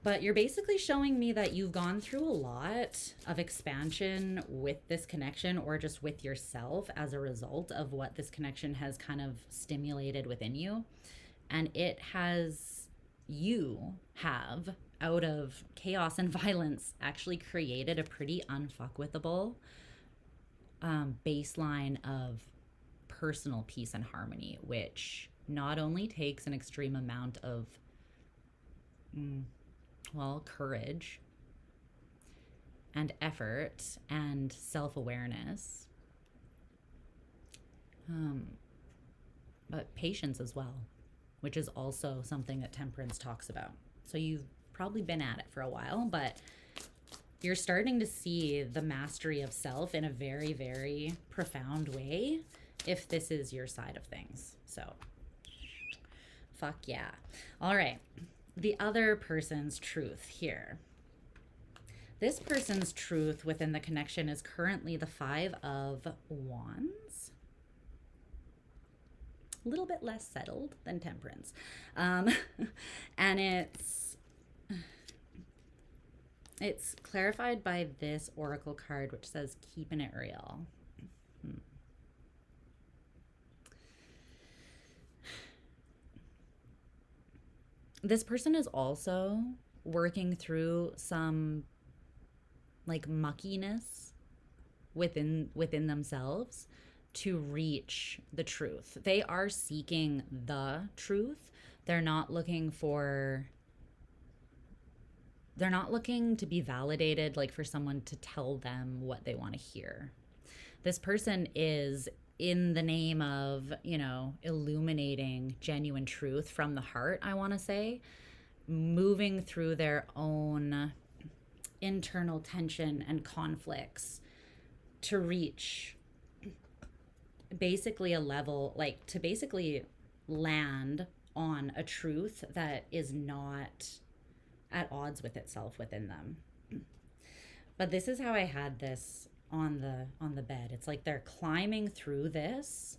Speaker 1: But you're basically showing me that you've gone through a lot of expansion with this connection, or just with yourself as a result of what this connection has kind of stimulated within you. And it has, you have, out of chaos and violence, actually created a pretty unfuckwithable baseline of personal peace and harmony, which not only takes an extreme amount of, courage and effort and self-awareness, but patience as well, which is also something that Temperance talks about. So you've probably been at it for a while, but you're starting to see the mastery of self in a very, very profound way, if this is your side of things. So fuck yeah. All right. The other person's truth here. This person's truth within the connection is currently the 5 of Wands. A little bit less settled than Temperance. And it's clarified by this oracle card, which says, keeping it real. This person is also working through some like muckiness within themselves to reach the truth. They are seeking the truth. They're not looking to be validated, like for someone to tell them what they want to hear. This person is, in the name of, illuminating genuine truth from the heart, I want to say, moving through their own internal tension and conflicts to reach basically a level, like to basically land on a truth that is not at odds with itself within them. But this is how I had this on the bed. It's like they're climbing through this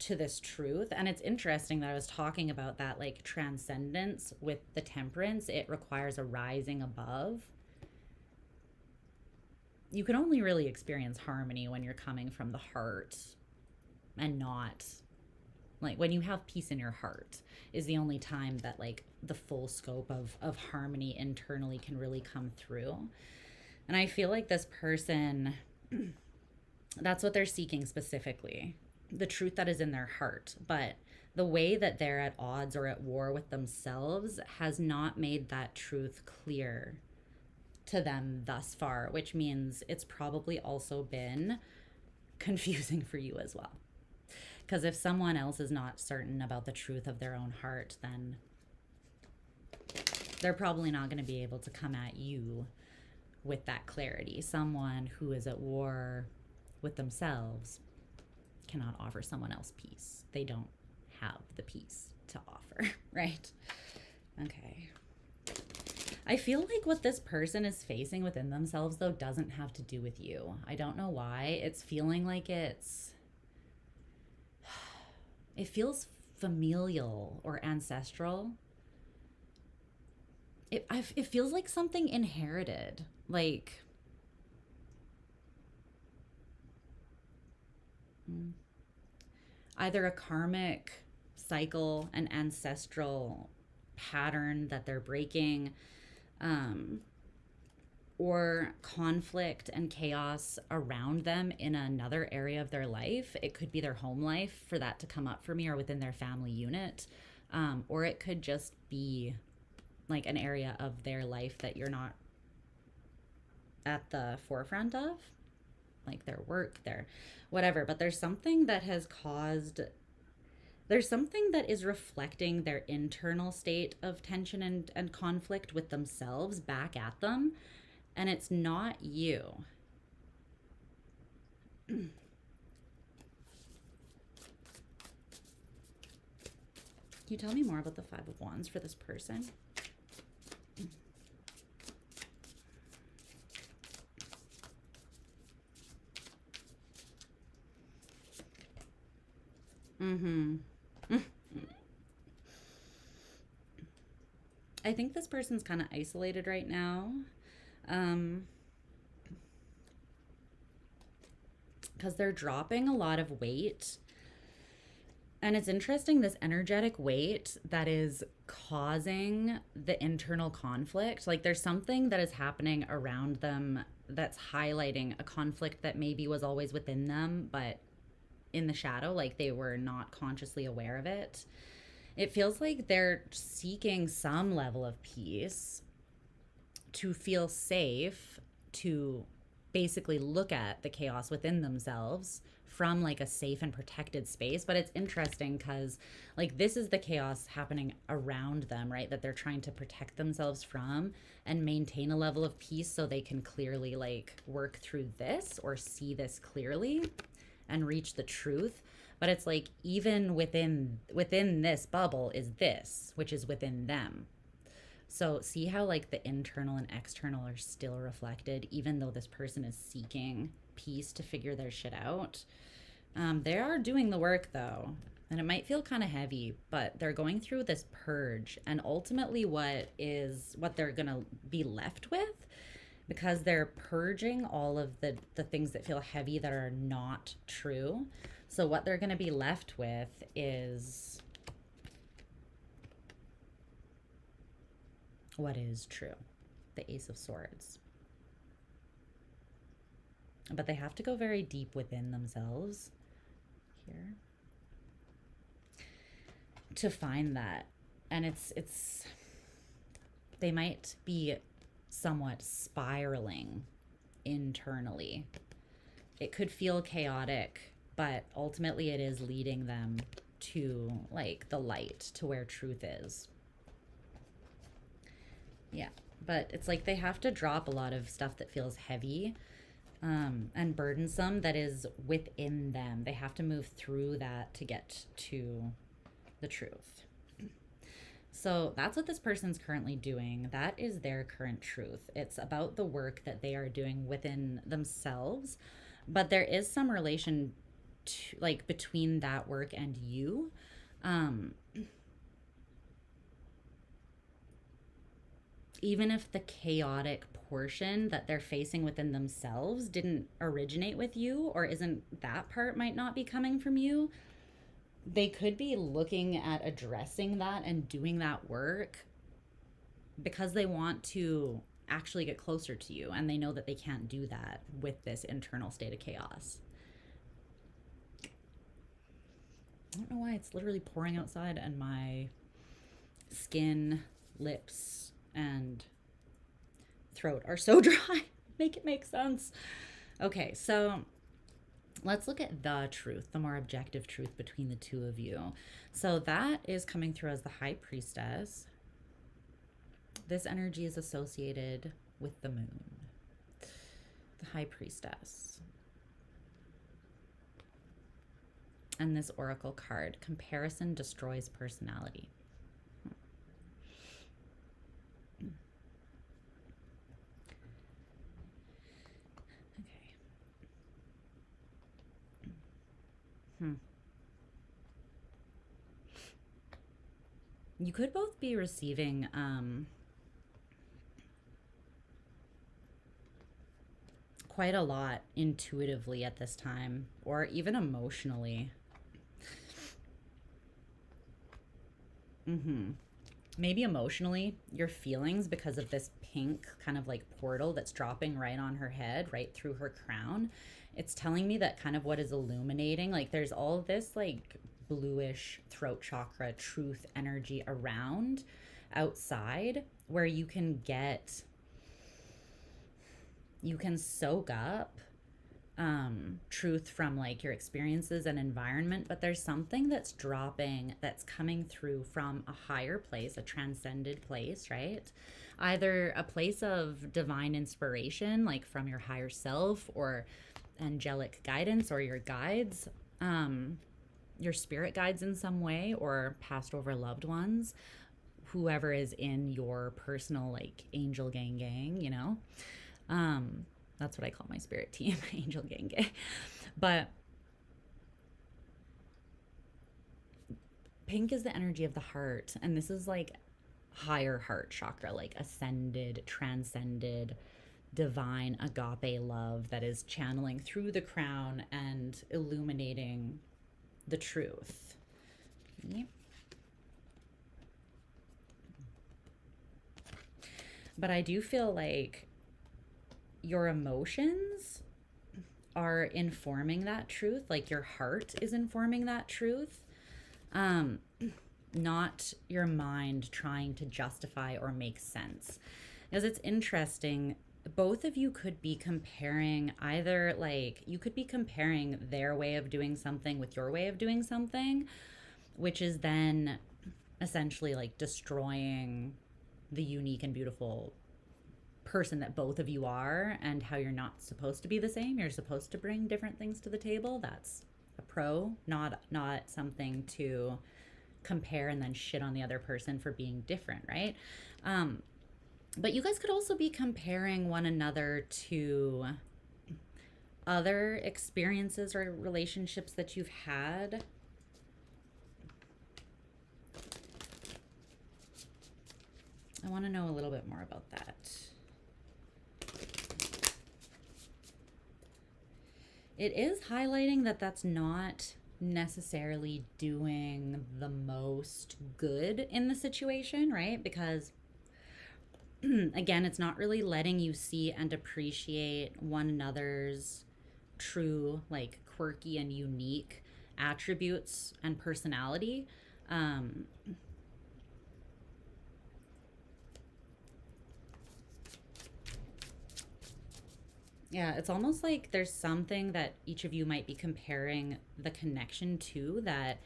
Speaker 1: to this truth. And it's interesting that I was talking about that, like, transcendence with the Temperance. It requires a rising above. You can only really experience harmony when you're coming from the heart, and not like when you have peace in your heart is the only time that like the full scope of harmony internally can really come through. And I feel like this person, that's what they're seeking specifically, the truth that is in their heart. But the way that they're at odds or at war with themselves has not made that truth clear to them thus far, which means it's probably also been confusing for you as well. Because if someone else is not certain about the truth of their own heart, then they're probably not going to be able to come at you with that clarity. Someone who is at war with themselves cannot offer someone else peace. They don't have the peace to offer, right? Okay. I feel like what this person is facing within themselves, though, doesn't have to do with you. I don't know why. It's feeling like it feels familial or ancestral. It feels like something inherited. Like, either a karmic cycle, an ancestral pattern that they're breaking, or conflict and chaos around them in another area of their life. It could be their home life for that to come up for me, or within their family unit, or it could just be like an area of their life that you're not at the forefront of, like their work, their whatever. But there's something that has caused, there's something that is reflecting their internal state of tension and conflict with themselves back at them, and it's not you. Can you tell me more about the Five of Wands for this person? I think this person's kind of isolated right now. Because they're dropping a lot of weight. And it's interesting, this energetic weight that is causing the internal conflict. Like, there's something that is happening around them that's highlighting a conflict that maybe was always within them, but in the shadow, like they were not consciously aware of it. It feels like they're seeking some level of peace to feel safe, to basically look at the chaos within themselves from like a safe and protected space. But it's interesting because like this is the chaos happening around them, right? That they're trying to protect themselves from and maintain a level of peace so they can clearly like work through this or see this clearly and reach the truth. But it's like even within this bubble is this, which is within them. So see how like the internal and external are still reflected, even though this person is seeking peace to figure their shit out. They are doing the work though, and it might feel kind of heavy, but they're going through this purge, and ultimately what they're gonna be left with, because they're purging all of the things that feel heavy that are not true. So what they're gonna be left with is what is true, the Ace of Swords. But they have to go very deep within themselves here to find that. And it's they might be somewhat spiraling internally. It could feel chaotic, but ultimately it is leading them to like the light, to where truth is. Yeah, but it's like they have to drop a lot of stuff that feels heavy and burdensome that is within them. They have to move through that to get to the truth. So that's what this person's currently doing. That is their current truth. It's about the work that they are doing within themselves, but there is some relation to, like, between that work and you. Even if the chaotic portion that they're facing within themselves didn't originate with you, or that part might not be coming from you, they could be looking at addressing that and doing that work because they want to actually get closer to you, and they know that they can't do that with this internal state of chaos. I don't know why it's literally pouring outside and my skin, lips, and throat are so dry. Make it make sense. Okay, so let's look at the truth, the more objective truth between the two of you. So that is coming through as the High Priestess. This energy is associated with the moon. The High Priestess. And this oracle card, comparison destroys personality. Okay. You could both be receiving quite a lot intuitively at this time, or even emotionally. Maybe emotionally, your feelings, because of this pink kind of like portal that's dropping right on her head, right through her crown. It's telling me that kind of what is illuminating, like there's all this like bluish throat chakra truth energy around outside where you can soak up truth from like your experiences and environment, but there's something that's dropping that's coming through from a higher place, a transcended place, right? Either a place of divine inspiration, like from your higher self, or angelic guidance, or your guides, your spirit guides in some way, or passed over loved ones, whoever is in your personal like angel gang, you know. That's what I call my spirit team, angel gang. But pink is the energy of the heart, and this is like higher heart chakra, like ascended, transcended, divine agape love that is channeling through the crown and illuminating the truth. Okay. But I do feel like your emotions are informing that truth, like your heart is informing that truth, not your mind trying to justify or make sense. Because it's interesting, both of you could be comparing, either like you could be comparing their way of doing something with your way of doing something, which is then essentially like destroying the unique and beautiful person that both of you are, and how you're not supposed to be the same. You're supposed to bring different things to the table. That's a pro, not something to compare and then shit on the other person for being different, right? But you guys could also be comparing one another to other experiences or relationships that you've had. I want to know a little bit more about that. It is highlighting that that's not necessarily doing the most good in the situation, right? Because again, it's not really letting you see and appreciate one another's true, like quirky and unique attributes and personality. Yeah, it's almost like there's something that each of you might be comparing the connection to, that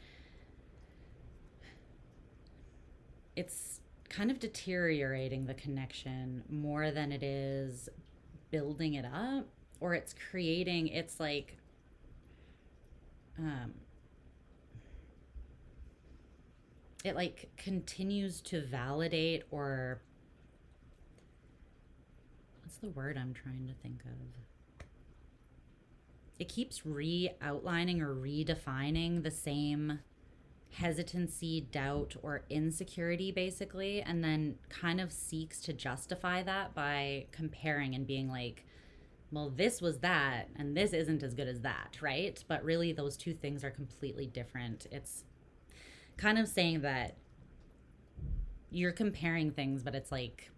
Speaker 1: it's kind of deteriorating the connection more than it is building it up, or it's creating, it's like, it like continues to validate, or what's the word I'm trying to think of? It keeps re-outlining or redefining the same hesitancy, doubt, or insecurity, basically, and then kind of seeks to justify that by comparing and being like, well, this was that, and this isn't as good as that, right? But really, those two things are completely different. It's kind of saying that you're comparing things, but it's like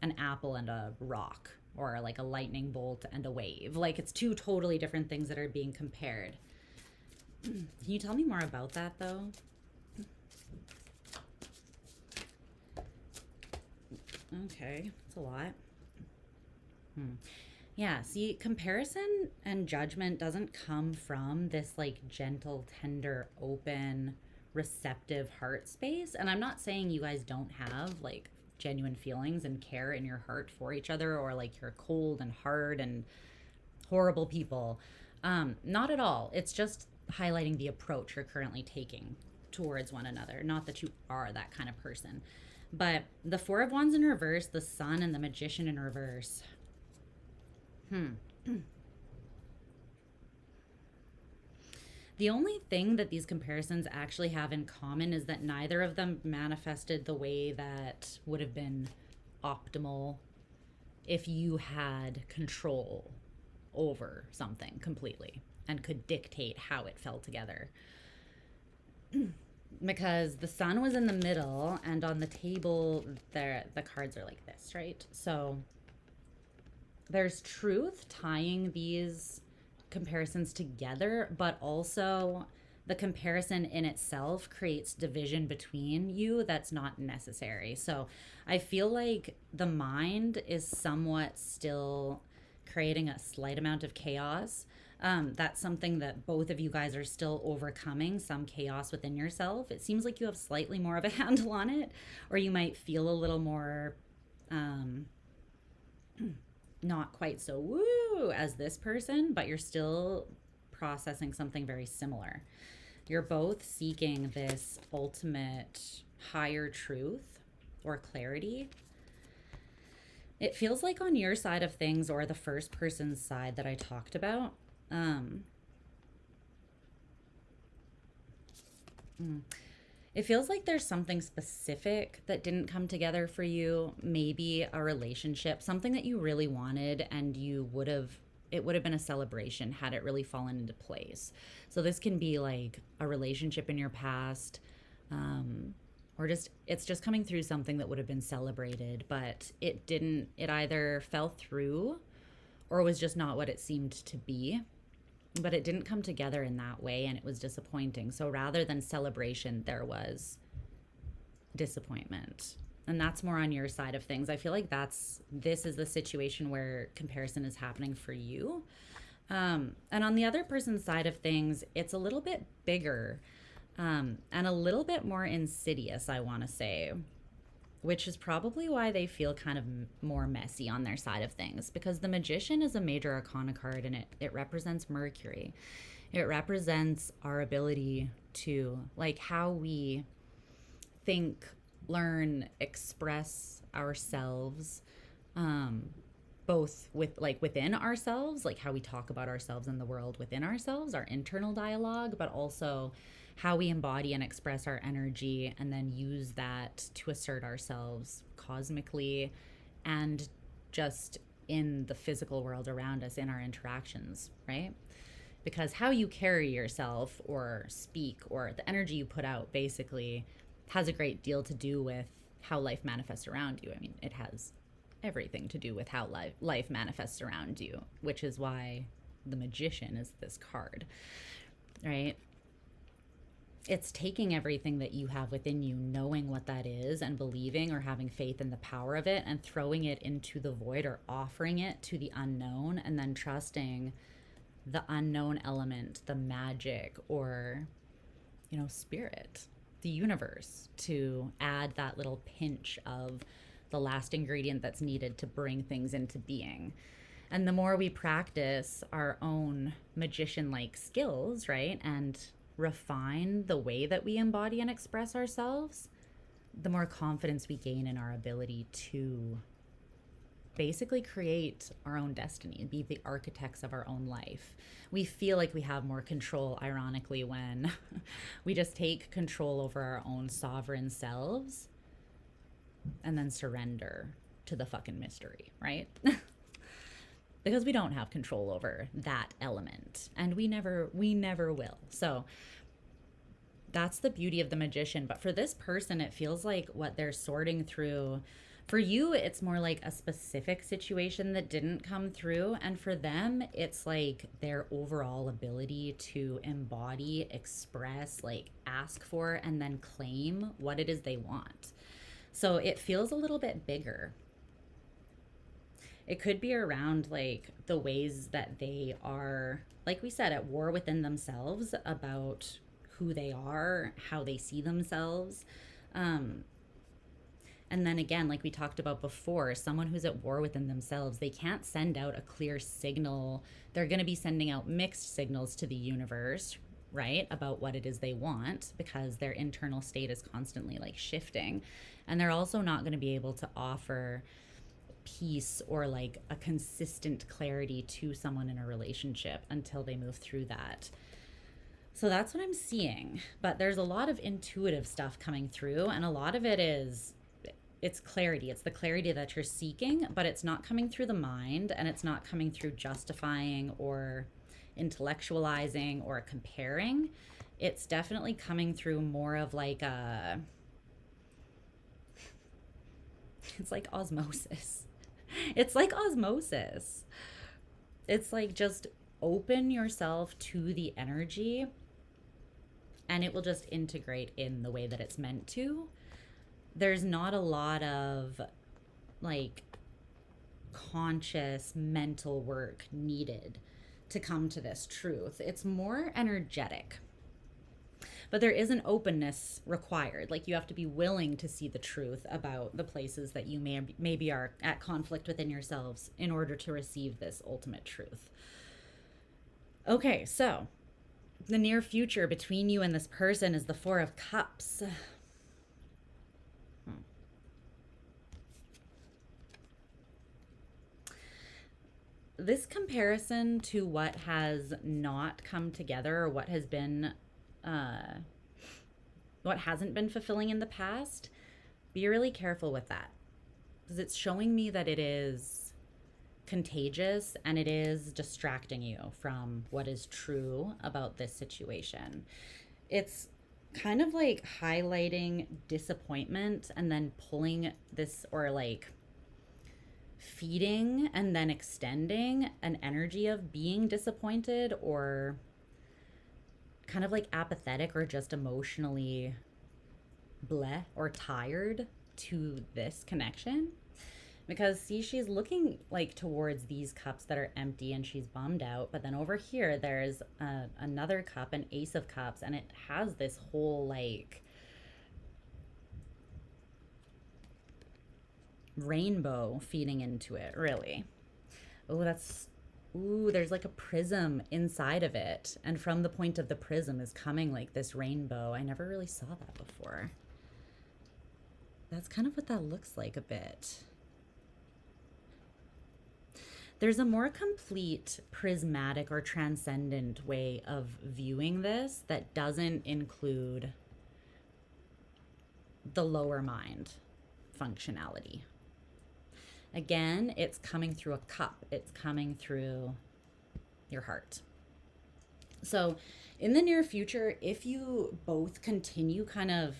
Speaker 1: an apple and a rock, or like a lightning bolt and a wave. Like, it's two totally different things that are being compared. Can you tell me more about that, though? Okay, that's a lot. Yeah, see, comparison and judgment doesn't come from this like gentle, tender, open, receptive heart space. And I'm not saying you guys don't have like genuine feelings and care in your heart for each other, or like you're cold and hard and horrible people. Not at all. It's just highlighting the approach you're currently taking towards one another. Not that you are that kind of person. But the Four of Wands in reverse, the Sun, and the Magician in reverse. The only thing that these comparisons actually have in common is that neither of them manifested the way that would have been optimal if you had control over something completely and could dictate how it fell together. Because the Sun was in the middle, and on the table there the cards are like this, right? So there's truth tying these comparisons together, but also the comparison in itself creates division between you that's not necessary. So I feel like the mind is somewhat still creating a slight amount of chaos. That's something that both of you guys are still overcoming, some chaos within yourself. It seems like you have slightly more of a handle on it, or you might feel a little more not quite so woo as this person, but you're still processing something very similar. You're both seeking this ultimate higher truth or clarity. It feels like on your side of things, or the first person's side that I talked about, it feels like there's something specific that didn't come together for you. Maybe a relationship, something that you really wanted, and it would have been a celebration had it really fallen into place. So this can be like a relationship in your past, or just it's just coming through something that would have been celebrated, but it didn't. It either fell through or was just not what it seemed to be. But it didn't come together in that way, and it was disappointing. So rather than celebration, there was disappointment. And that's more on your side of things. I feel like this is the situation where comparison is happening for you. And on the other person's side of things, it's a little bit bigger, and a little bit more insidious, I want to say, which is probably why they feel kind of more messy on their side of things, because the Magician is a major arcana card, and it represents Mercury. It represents our ability to, like, how we think, learn, express ourselves, both with like within ourselves, like how we talk about ourselves in the world within ourselves, our internal dialogue, but also how we embody and express our energy and then use that to assert ourselves cosmically and just in the physical world around us in our interactions, right? Because how you carry yourself or speak, or the energy you put out, basically has a great deal to do with how life manifests around you. I mean, it has everything to do with how life manifests around you, which is why the Magician is this card, right? It's taking everything that you have within you, knowing what that is, and believing or having faith in the power of it, and throwing it into the void or offering it to the unknown, and then trusting the unknown element, the magic, or, you know, spirit, the universe, to add that little pinch of the last ingredient that's needed to bring things into being. And the more we practice our own magician-like skills, right, and refine the way that we embody and express ourselves, the more confidence we gain in our ability to basically create our own destiny and be the architects of our own life. We feel like we have more control, ironically, when we just take control over our own sovereign selves and then surrender to the fucking mystery, right? Because we don't have control over that element, and we never will. So that's the beauty of the Magician. But for this person, it feels like what they're sorting through, for you, it's more like a specific situation that didn't come through. And for them, it's like their overall ability to embody, express, like ask for, and then claim what it is they want. So it feels a little bit bigger. It could be around like the ways that they are, like we said, at war within themselves about who they are, how they see themselves. Um, and then again, like we talked about before, someone who's at war within themselves, they can't send out a clear signal. They're going to be sending out mixed signals to the universe, right? About what it is they want because their internal state is constantly like shifting. And they're also not going to be able to offer peace or like a consistent clarity to someone in a relationship until they move through that. So that's what I'm seeing. But there's a lot of intuitive stuff coming through, and a lot of it is it's clarity. It's the clarity that you're seeking, but it's not coming through the mind, and it's not coming through justifying or intellectualizing or comparing. It's definitely coming through more of like a it's like osmosis. It's like osmosis. It's like just open yourself to the energy and it will just integrate in the way that it's meant to. There's not a lot of like conscious mental work needed to come to this truth. It's more energetic. But there is an openness required. Like you have to be willing to see the truth about the places that you maybe are at conflict within yourselves in order to receive this ultimate truth. Okay, so the near future between you and this person is the Four of Cups. This comparison to what has not come together or what has been what hasn't been fulfilling in the past, be really careful with that because it's showing me that it is contagious and it is distracting you from what is true about this situation. It's kind of like highlighting disappointment and then pulling this, or like feeding and then extending an energy of being disappointed or kind of like apathetic or just emotionally bleh or tired to this connection. Because see, she's looking like towards these cups that are empty and she's bummed out, but then over here there's another cup, an Ace of Cups, and it has this whole like rainbow feeding into it, really. Oh, that's ooh, there's like a prism inside of it. And from the point of the prism is coming like this rainbow. I never really saw that before. That's kind of what that looks like a bit. There's a more complete prismatic or transcendent way of viewing this that doesn't include the lower mind functionality. Again, it's coming through a cup. It's coming through your heart. So in the near future, if you both continue kind of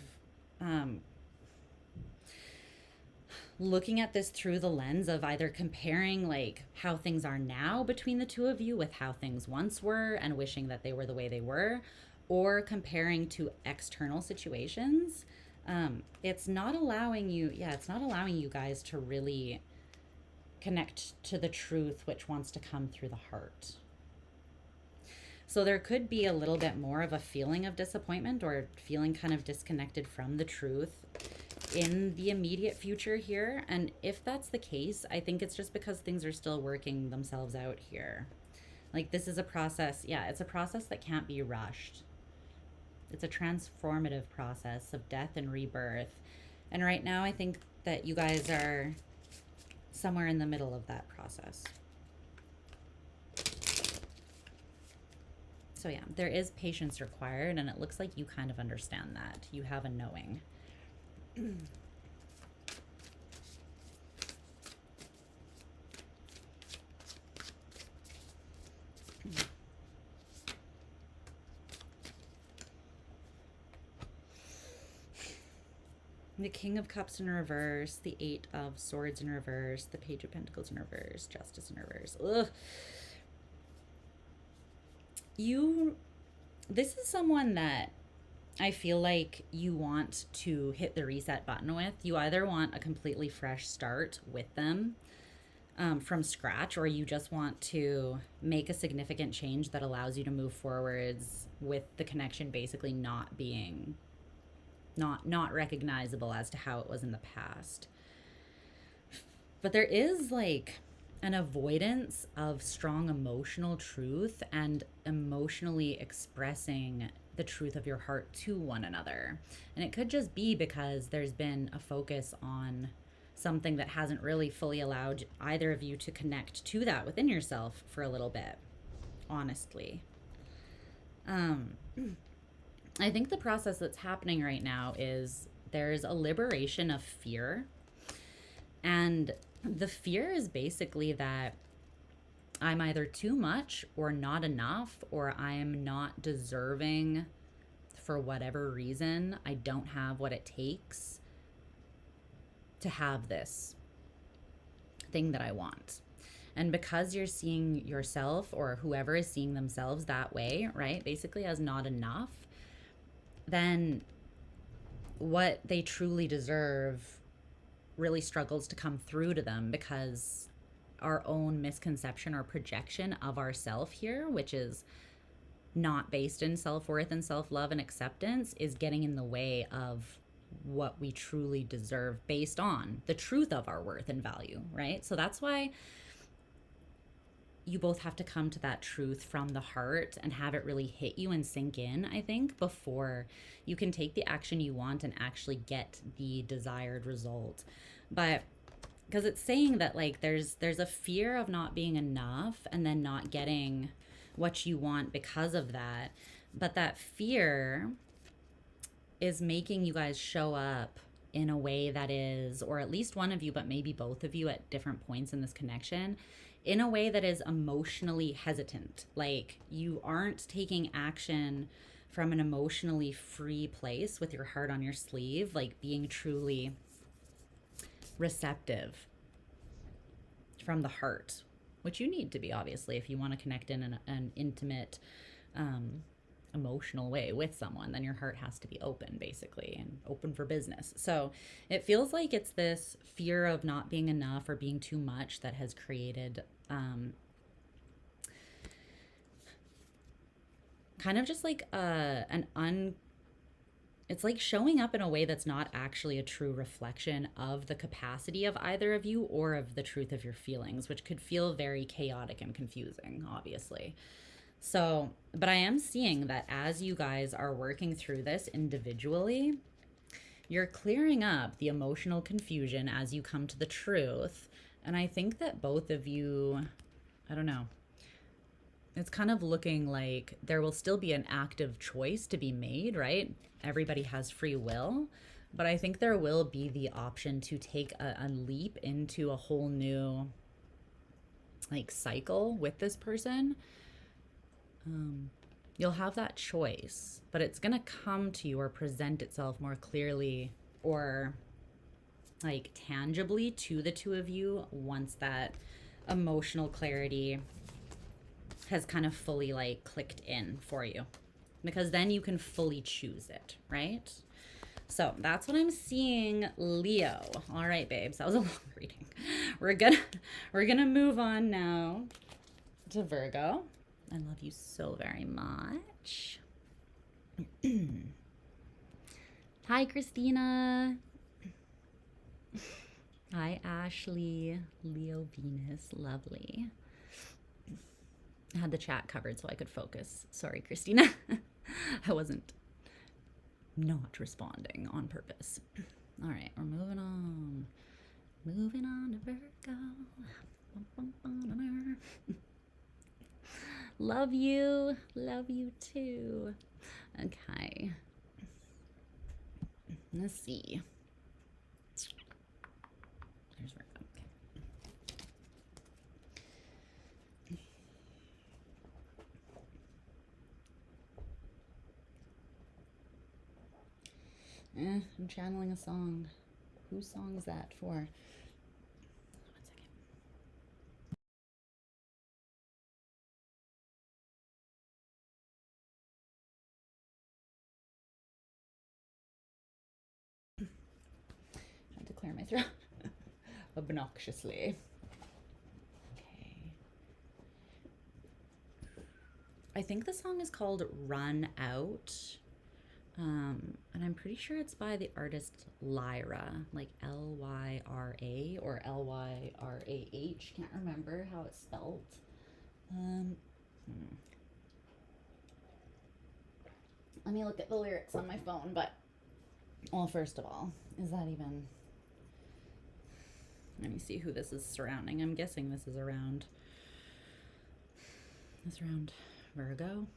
Speaker 1: looking at this through the lens of either comparing like how things are now between the two of you with how things once were and wishing that they were the way they were, or comparing to external situations, it's not allowing you guys to really connect to the truth which wants to come through the heart. So there could be a little bit more of a feeling of disappointment or feeling kind of disconnected from the truth in the immediate future here. And if that's the case, I think it's just because things are still working themselves out here. Like this is a process. Yeah, it's a process that can't be rushed. It's a transformative process of death and rebirth. And right now I think that you guys are somewhere in the middle of that process. So yeah, there is patience required, and it looks like you kind of understand that. You have a knowing. The King of Cups in reverse, the Eight of Swords in reverse, the Page of Pentacles in reverse, Justice in reverse. Ugh. This is someone that I feel like you want to hit the reset button with. You either want a completely fresh start with them, from scratch, or you just want to make a significant change that allows you to move forwards with the connection basically not being not recognizable as to how it was in the past. But there is like an avoidance of strong emotional truth and emotionally expressing the truth of your heart to one another. And it could just be because there's been a focus on something that hasn't really fully allowed either of you to connect to that within yourself for a little bit, honestly. I think the process that's happening right now is there's a liberation of fear. And the fear is basically that I'm either too much or not enough, or I am not deserving for whatever reason. I don't have what it takes to have this thing that I want. And because you're seeing yourself, or whoever is seeing themselves that way, right, basically as not enough, then what they truly deserve really struggles to come through to them, because our own misconception or projection of ourself here, which is not based in self-worth and self-love and acceptance, is getting in the way of what we truly deserve based on the truth of our worth and value, right? So that's why you both have to come to that truth from the heart and have it really hit you and sink in, I think, before you can take the action you want and actually get the desired result. But because it's saying that like there's a fear of not being enough and then not getting what you want because of that. But that fear is making you guys show up in a way that is, or at least one of you, but maybe both of you at different points in this connection, in a way that is emotionally hesitant. Like you aren't taking action from an emotionally free place with your heart on your sleeve, like being truly receptive from the heart, which you need to be, obviously, if you want to connect in an intimate, emotional way with someone. Then your heart has to be open, basically, and open for business. So it feels like it's this fear of not being enough or being too much that has created kind of just like it's like showing up in a way that's not actually a true reflection of the capacity of either of you or of the truth of your feelings, which could feel very chaotic and confusing, obviously. So, but I am seeing that as you guys are working through this individually, you're clearing up the emotional confusion as you come to the truth. And I think that both of you, I don't know, it's kind of looking like there will still be an active choice to be made, right? Everybody has free will, but I think there will be the option to take a leap into a whole new like cycle with this person. You'll have that choice, but it's gonna come to you or present itself more clearly or like tangibly to the two of you once that emotional clarity has kind of fully like clicked in for you, because then you can fully choose it, right? So that's what I'm seeing, Leo. All right, babes, that was a long reading. We're gonna move on now to Virgo. I love you so very much. Hi, Christina. Hi, Ashley. Leo Venus, lovely. I had the chat covered so I could focus. Sorry, Christina. I wasn't not responding on purpose. All right, we're moving on. Moving on to Virgo. Love you. Love you too. Okay. Let's see. There's Virgo. I'm channeling a song. Whose song is that for? 1 second. I had to clear my throat obnoxiously. I think the song is called Run Out. And I'm pretty sure it's by the artist Lyra, like Lyra or Lyrah. Can't remember how it's spelled. Let me look at the lyrics on my phone, but, well, first of all, is that even, let me see who this is surrounding. I'm guessing this is around Virgo.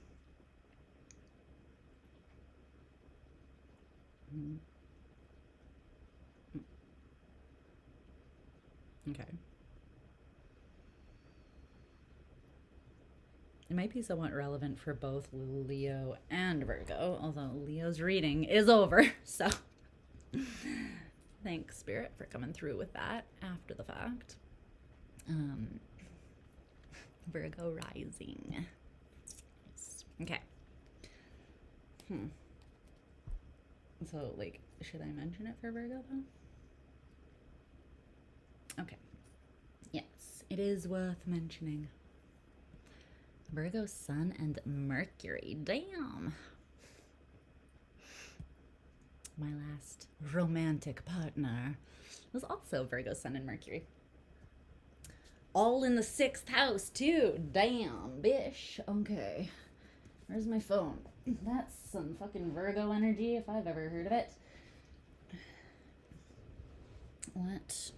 Speaker 1: Okay. It might be somewhat relevant for both Leo and Virgo, although Leo's reading is over, so thanks, Spirit, for coming through with that after the fact. Virgo rising. Okay. So, like, should I mention it for Virgo, though? Okay. Yes, it is worth mentioning. Virgo, Sun, and Mercury. Damn. My last romantic partner was also Virgo, Sun, and Mercury. All in the 6th house, too. Damn, bish. Okay. Where's my phone? That's some fucking Virgo energy, if I've ever heard of it. What?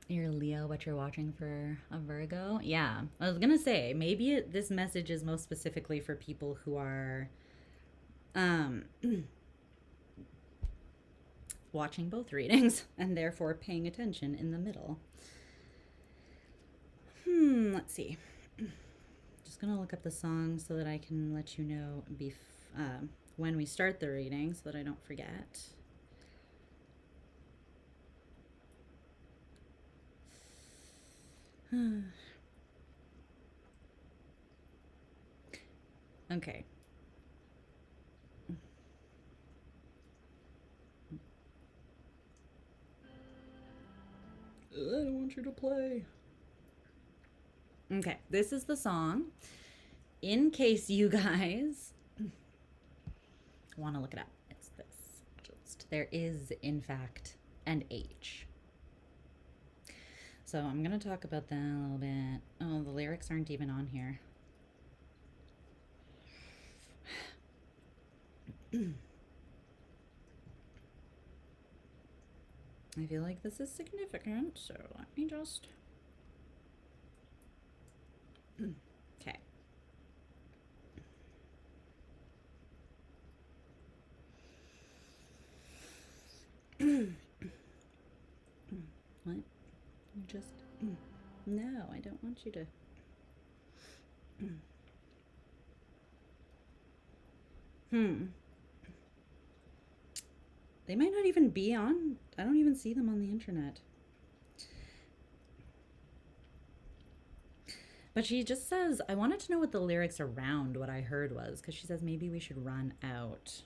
Speaker 1: You're Leo, but you're watching for a Virgo? Yeah. I was gonna say, maybe this message is most specifically for people who are watching both readings and therefore paying attention in the middle. Let's see. Just gonna look up the song so that I can let you know when we start the reading so that I don't forget. Okay. I don't want you to play. Okay, this is the song. In case you guys want to look it up, it's this. There is, in fact, an H. So I'm going to talk about that a little bit. Oh, the lyrics aren't even on here. I feel like this is significant, so let me just... Okay. What? Just... No, I don't want you to... They might not even be on... I don't even see them on the internet. But she just says, I wanted to know what the lyrics around what I heard was, because she says maybe we should run out.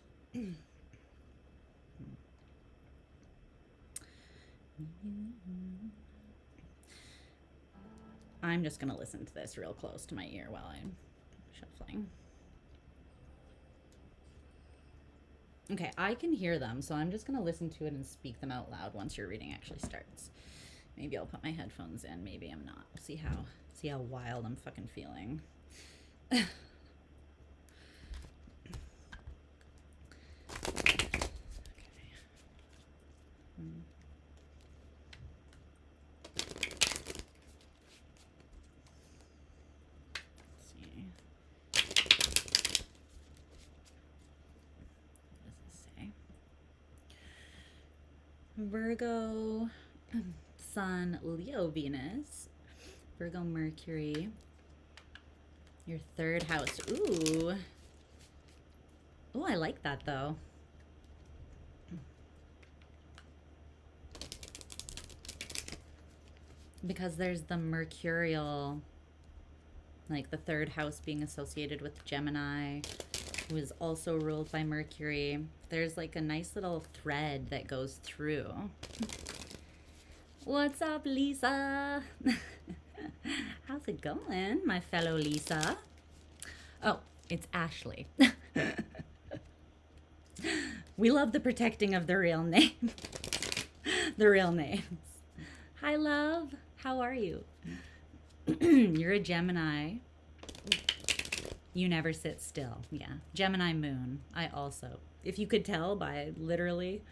Speaker 1: I'm just going to listen to this real close to my ear while I'm shuffling. Okay, I can hear them, so I'm just going to listen to it and speak them out loud once your reading actually starts. Maybe I'll put my headphones in, maybe I'm not. We'll see how wild I'm fucking feeling. Virgo, Sun, Leo, Venus, Virgo, Mercury, your 3rd house. Ooh. Ooh, I like that though. Because there's the mercurial, like the 3rd house being associated with Gemini, who is also ruled by Mercury. There's like a nice little thread that goes through. What's up, Lisa? How's How's it going, my fellow Lisa? Oh, it's Ashley. We love the protecting of the real name. The real names. Hi, love. How are you? You're a Gemini. You never sit still. Yeah. Gemini moon. I also. If you could tell by literally,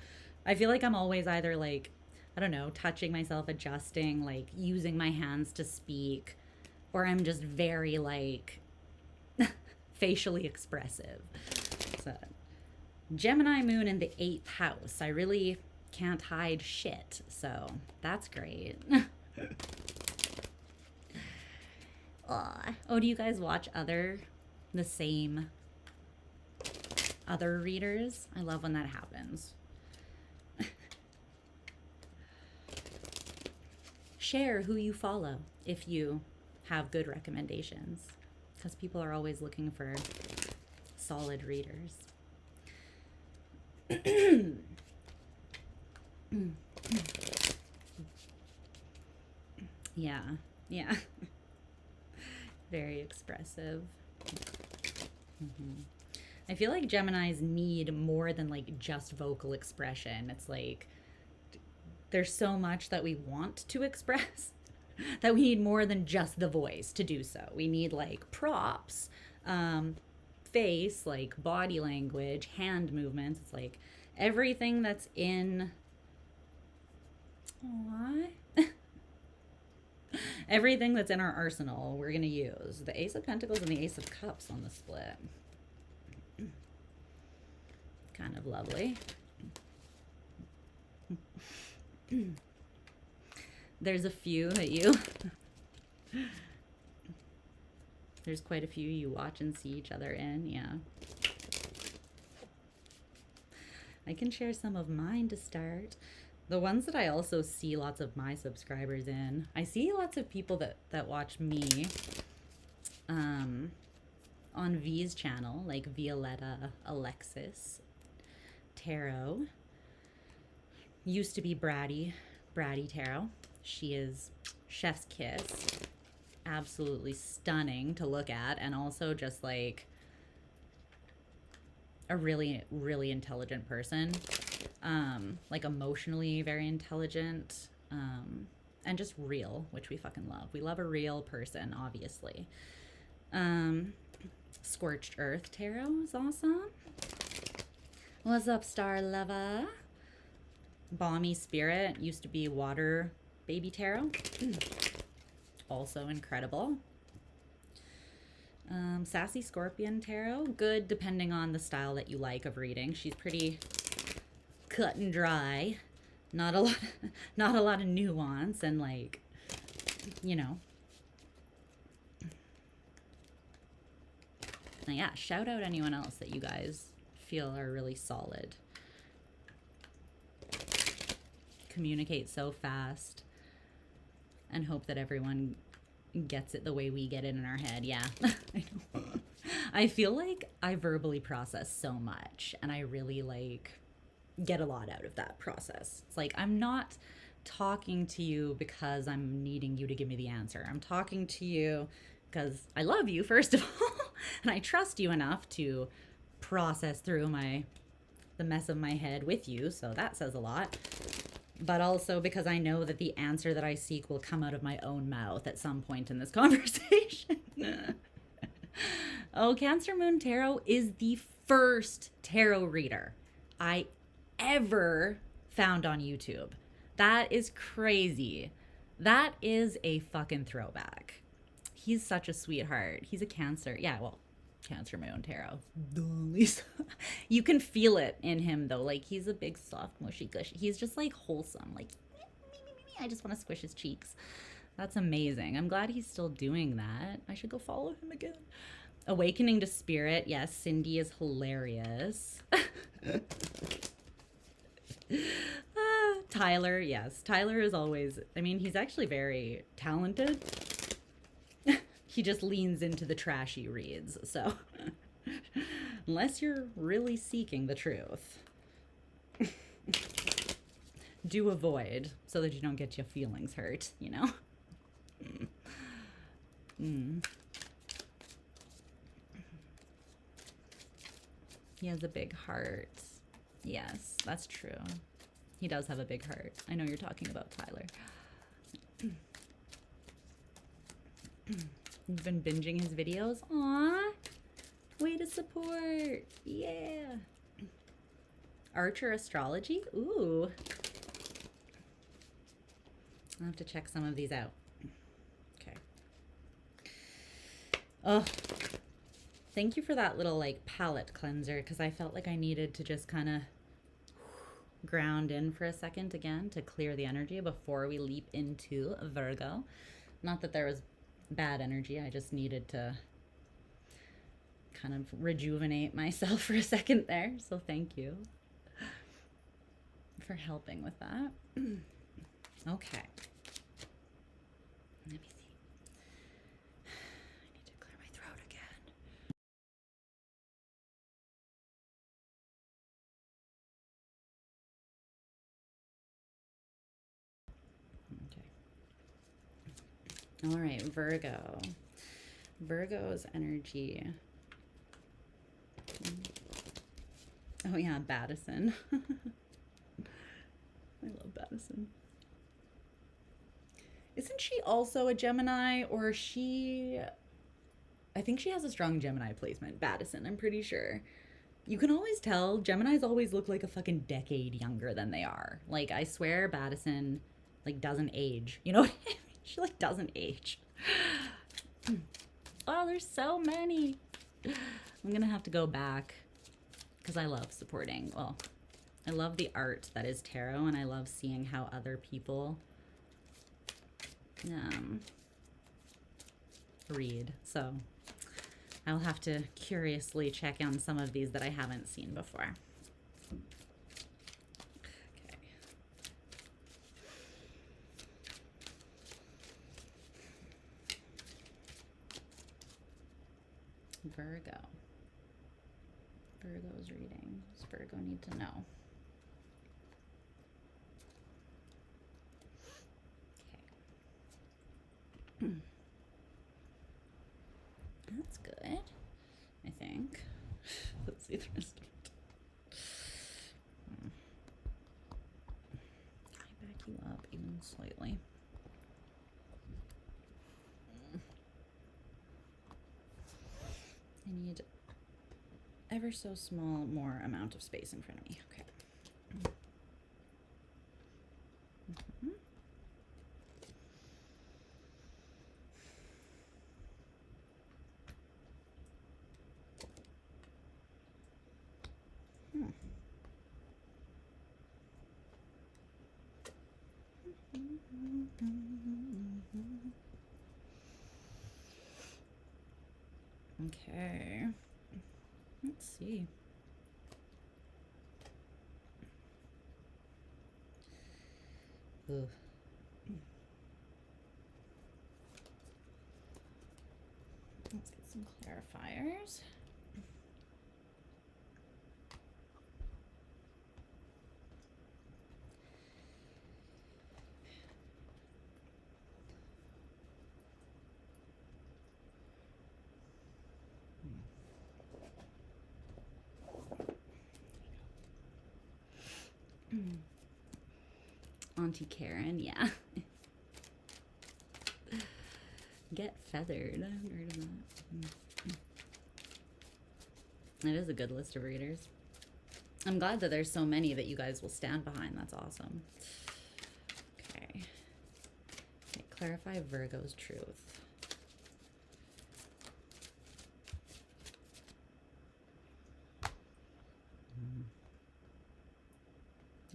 Speaker 1: I feel like I'm always either like, I don't know, touching myself, adjusting, like using my hands to speak, or I'm just very like facially expressive. So, Gemini moon in the 8th house. I really can't hide shit. So that's great. Oh, do you guys watch the same other readers? I love when that happens. Share who you follow if you have good recommendations, because people are always looking for solid readers. Yeah, yeah. Very expressive. I feel like Geminis need more than like just vocal expression. It's like there's so much that we want to express that we need more than just the voice to do so. We need like props, face, like body language, hand movements. It's like everything that's in everything that's in our arsenal we're gonna use. The Ace of Pentacles and the Ace of Cups on the split. Kind of lovely. There's a few that you there's quite a few you watch and see each other in. Yeah, I can share some of mine to start. The ones that I also see lots of my subscribers in, I see lots of people that watch me on V's channel, like Violetta Alexis Tarot. Used to be Bratty Tarot. She is chef's kiss. Absolutely stunning to look at, and also just like a really, really intelligent person. Like emotionally very intelligent, and just real, which we fucking love. We love a real person, obviously. Scorched Earth Tarot is awesome. What's up, Star Lover? Balmy Spirit, used to be Water Baby Tarot. Also incredible. Sassy Scorpion Tarot, good depending on the style that you like of reading. She's pretty cut and dry, not a lot of nuance, and like, you know. Yeah, shout out anyone else that you guys feel are really solid. Communicate so fast and hope that everyone gets it the way we get it in our head. Yeah. I know. I feel like I verbally process so much, and I really like get a lot out of that process. It's like I'm not talking to you because I'm needing you to give me the answer. I'm talking to you because I love you, first of all, and I trust you enough to process through the mess of my head with you, so that says a lot. But also because I know that the answer that I seek will come out of my own mouth at some point in this conversation. Oh, Cancer Moon Tarot is the first tarot reader I ever found on YouTube. That is crazy. That is a fucking throwback. He's such a sweetheart. He's a Cancer. Yeah, well, Cancer Moon Tarot. Lisa. You can feel it in him though. Like he's a big, soft, mushy gushy. He's just like wholesome. Like, I just want to squish his cheeks. That's amazing. I'm glad he's still doing that. I should go follow him again. Awakening to Spirit. Yes, Cindy is hilarious. Tyler. Yes, Tyler is always, I mean, he's actually very talented. He just leans into the trashy reads. So unless you're really seeking the truth, do avoid so that you don't get your feelings hurt, you know? Mm. He has a big heart. Yes, that's true. He does have a big heart. I know you're talking about Tyler. You've been binging his videos? Aww. Way to support. Yeah. Archer astrology? Ooh. I'll have to check some of these out. Okay. Oh. Thank you for that little like palette cleanser, because I felt like I needed to just kind of ground in for a second again to clear the energy before we leap into Virgo. Not that there was bad energy, I just needed to kind of rejuvenate myself for a second there. So thank you for helping with that. Okay. Let me see. I need to clear my throat again. Okay. All right, Virgo. Virgo's energy. Oh yeah, Baddison. I love Baddison. Isn't she also a Gemini, or is she... I think she has a strong Gemini placement. Baddison, I'm pretty sure. You can always tell. Geminis always look like a fucking decade younger than they are. Like, I swear Baddison, like, doesn't age. You know what I mean? She, like, doesn't age. Oh, there's so many. I'm gonna have to go back because I love supporting. Well, I love the art that is tarot, and I love seeing how other people read. So I'll have to curiously check on some of these that I haven't seen before. Okay. Virgo. Virgo's reading. Does Virgo need to know? Okay. That's good, I think. Let's see the rest of it. Can I back you up even slightly? I need ever so small more amount of space in front of me. Okay. Okay, let's see. Ugh. Let's get some clarifiers. Auntie Karen, yeah. Get feathered. I haven't heard of that. It is a good list of readers. I'm glad that there's so many that you guys will stand behind. That's awesome. Okay. Okay, clarify Virgo's truth.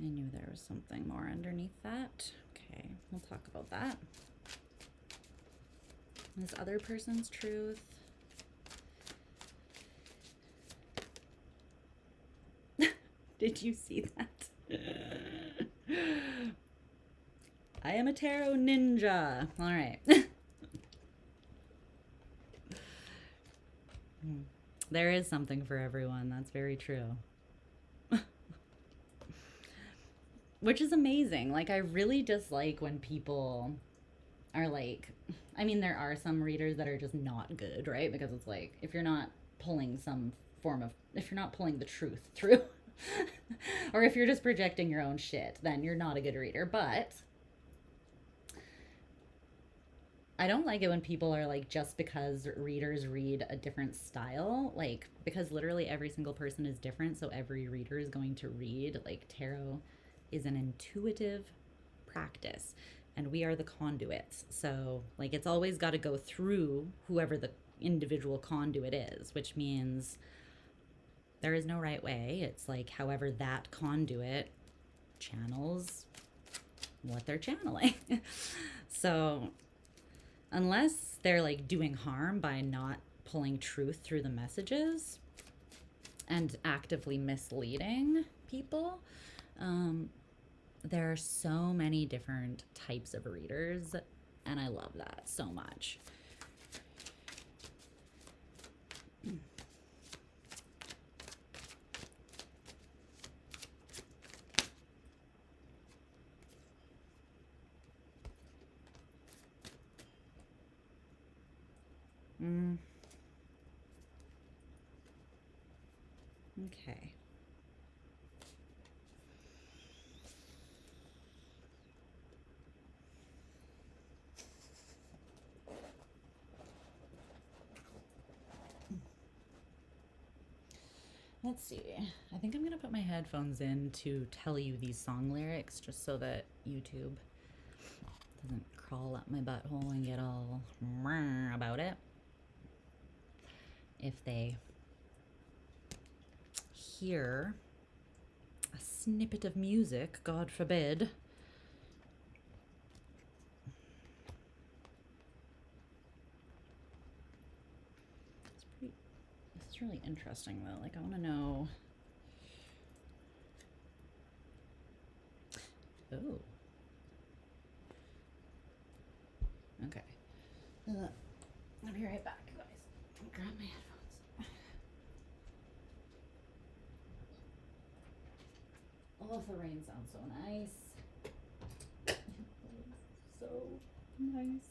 Speaker 1: I knew there was something more underneath that. Okay, we'll talk about that. This other person's truth. Did you see that? I am a tarot ninja. All right. There is something for everyone. That's very true. Which is amazing. Like, I really dislike when people are like, I mean, there are some readers that are just not good, right? Because it's like, if you're not pulling some form of, if you're not pulling the truth through, or if you're just projecting your own shit, then you're not a good reader. But I don't like it when people are like, just because readers read a different style, like, because literally every single person is different. So every reader is going to read, like, tarot is an intuitive practice and we are the conduits. So, like, it's always got to go through whoever the individual conduit is, which means there is no right way. It's like, however that conduit channels what they're channeling. So, unless they're like doing harm by not pulling truth through the messages and actively misleading people, there are so many different types of readers, and I love that so much. Okay. Let's see. I think I'm going to put my headphones in to tell you these song lyrics just so that YouTube doesn't crawl up my butthole and get all about it. If they hear a snippet of music, God forbid. This is really interesting though. Like, I want to know. Oh. Okay. I'll be right back, guys. Grab my headphones. Oh, the rain sounds so nice. So nice.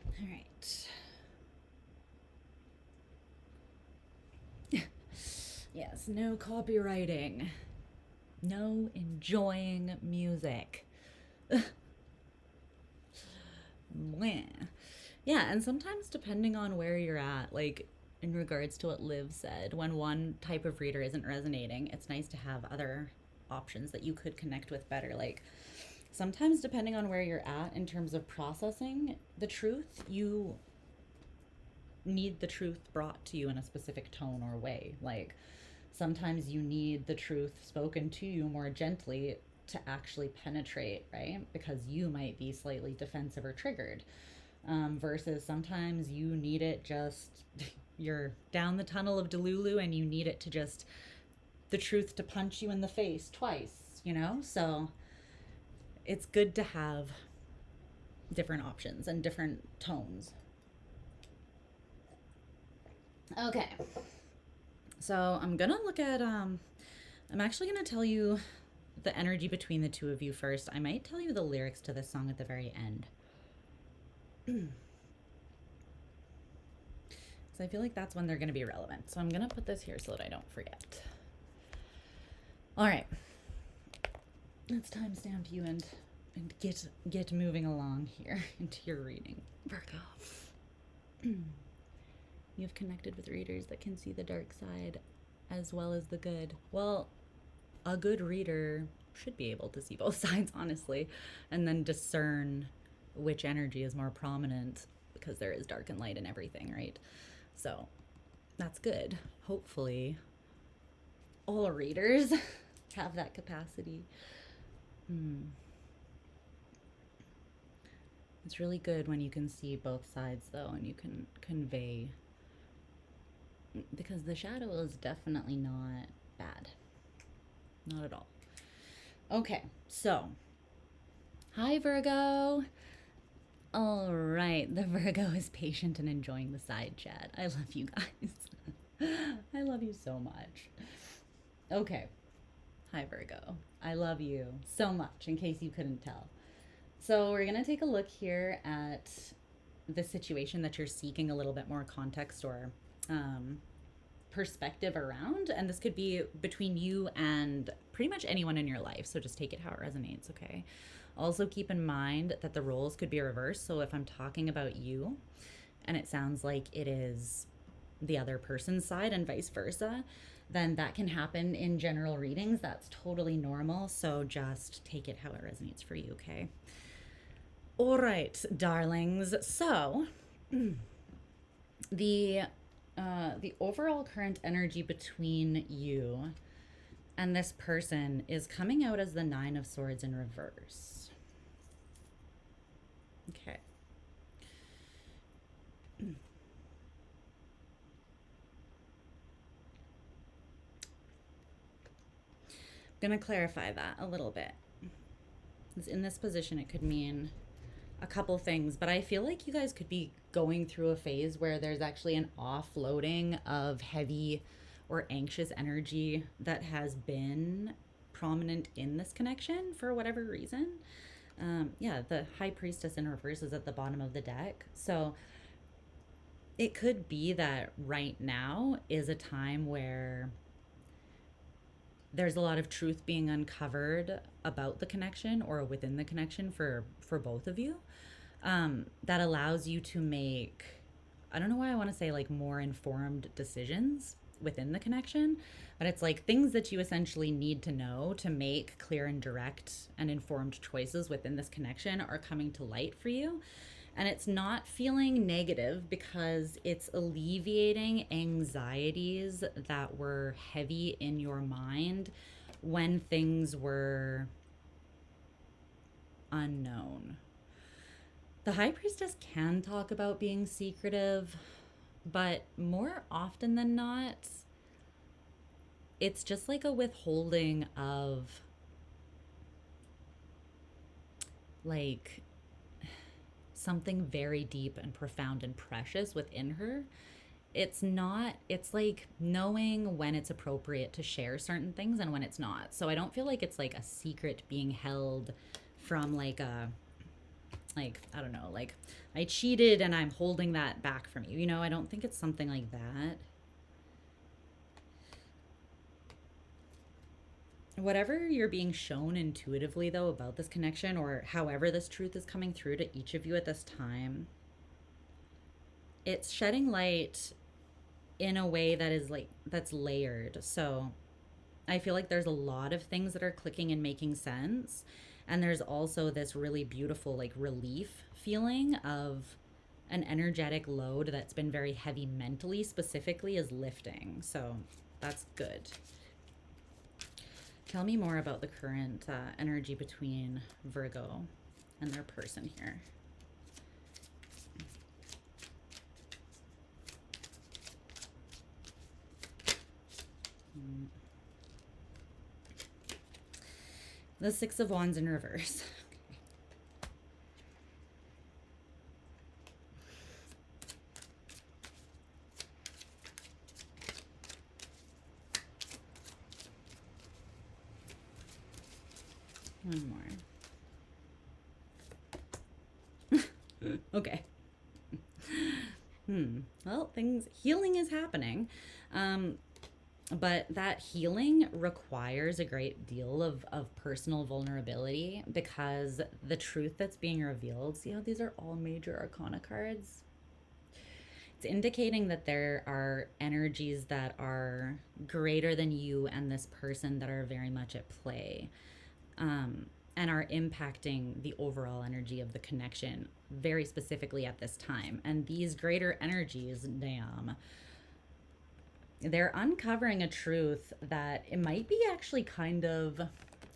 Speaker 1: All right. Yes, no copywriting. No enjoying music. Yeah, and sometimes depending on where you're at, like in regards to what Liv said, when one type of reader isn't resonating, it's nice to have other options that you could connect with better. Like, sometimes depending on where you're at in terms of processing the truth, you need the truth brought to you in a specific tone or way. Like, sometimes you need the truth spoken to you more gently to actually penetrate, right? Because you might be slightly defensive or triggered. Versus sometimes you need it just, you're down the tunnel of Delulu and you need it to just, the truth to punch you in the face twice, you know? So it's good to have different options and different tones. Okay. So I'm gonna look at, I'm actually gonna tell you the energy between the two of you first. I might tell you the lyrics to this song at the very end. So I feel like that's when they're gonna be relevant. So I'm gonna put this here so that I don't forget. All right. Let's timestamp you and get moving along here into your reading, Virgo. You've connected with readers that can see the dark side as well as the good. Well, a good reader should be able to see both sides, honestly, and then discern which energy is more prominent, because there is dark and light in everything, right? So that's good. Hopefully all readers have that capacity. It's really good when you can see both sides, though, and you can convey, because the shadow is definitely not bad. Not at all. Okay, so Hi, Virgo. All right, the Virgo is patient and enjoying the side chat. I love you guys. I love you so much. Okay. Hi, Virgo. I love you so much, in case you couldn't tell. So, we're going to take a look here at the situation that you're seeking a little bit more context or um, perspective around. And this could be between you and pretty much anyone in your life. So, just take it how it resonates, okay? Also, keep in mind that the roles could be reversed. So, if I'm talking about you and it sounds like it is the other person's side and vice versa, then that can happen in general readings. That's totally normal. So just take it how it resonates for you, okay? All right, darlings. So the overall current energy between you and this person is coming out as the Nine of Swords in reverse. Okay. Going to clarify that a little bit. In this position, it could mean a couple things, but I feel like you guys could be going through a phase where there's actually an offloading of heavy or anxious energy that has been prominent in this connection for whatever reason. Yeah, the High Priestess in reverse is at the bottom of the deck. So it could be that right now is a time where there's a lot of truth being uncovered about the connection or within the connection for both of you, that allows you to make, I don't know why I want to say like more informed decisions within the connection, but it's like things that you essentially need to know to make clear and direct and informed choices within this connection are coming to light for you. And it's not feeling negative because it's alleviating anxieties that were heavy in your mind when things were unknown. The High Priestess can talk about being secretive, but more often than not, it's just like a withholding of like something very deep and profound and precious within her. It's not, it's like knowing when it's appropriate to share certain things and when it's not. So I don't feel like it's like a secret being held from like a, like, I don't know, like I cheated and I'm holding that back from you. You know, I don't think it's something like that. Whatever you're being shown intuitively, though, about this connection, or however this truth is coming through to each of you at this time, it's shedding light in a way that is like, that's layered. So I feel like there's a lot of things that are clicking and making sense. And there's also this really beautiful, like, relief feeling of an energetic load that's been very heavy mentally, specifically, is lifting. So that's good. Tell me more about the current energy between Virgo and their person here. The Six of Wands in reverse. One more. Okay. Well, healing is happening. But that healing requires a great deal of personal vulnerability, because the truth that's being revealed, see how these are all major arcana cards? It's indicating that there are energies that are greater than you and this person that are very much at play, and are impacting the overall energy of the connection very specifically at this time. And these greater energies, damn, they're uncovering a truth that it might be actually kind of,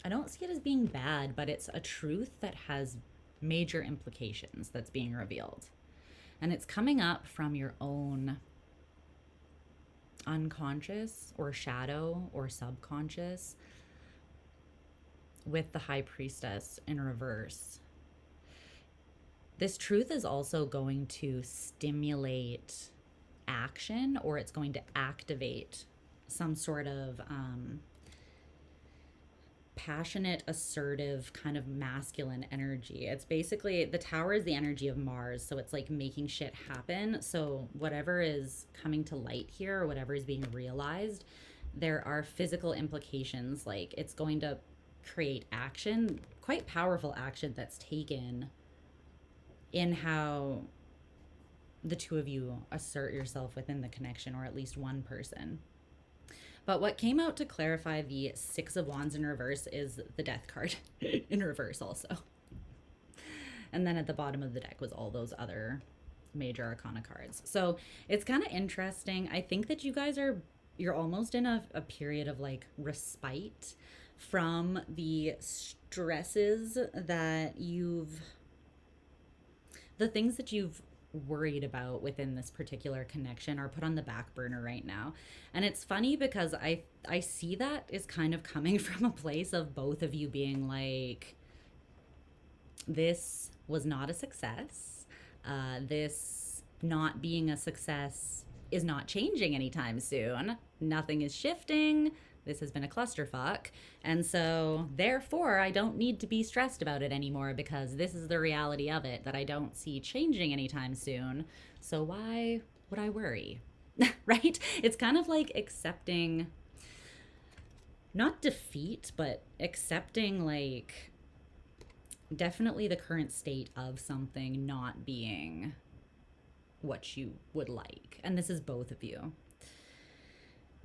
Speaker 1: I don't see it as being bad, but it's a truth that has major implications that's being revealed. And it's coming up from your own unconscious or shadow or subconscious with the High Priestess in reverse. This truth is also going to stimulate action, or it's going to activate some sort of passionate, assertive, kind of masculine energy. It's basically, the tower is the energy of Mars, so it's like making shit happen. So whatever is coming to light here, or whatever is being realized, there are physical implications. Like, it's going to create action, quite powerful action that's taken in how the two of you assert yourself within the connection, or at least one person. But what came out to clarify the Six of Wands in reverse is the Death card in reverse also. And then at the bottom of the deck was all those other major arcana cards. So it's kind of interesting. I think that you guys you're almost in a period of like respite from the stresses that the things that you've worried about within this particular connection are put on the back burner right now. And it's funny because I see that is kind of coming from a place of both of you being like, this was not a success. This not being a success is not changing anytime soon. Nothing is shifting. This has been a clusterfuck. And so therefore I don't need to be stressed about it anymore, because this is the reality of it that I don't see changing anytime soon. So why would I worry? Right? It's kind of like accepting, not defeat, but accepting like definitely the current state of something not being what you would like. And this is both of you.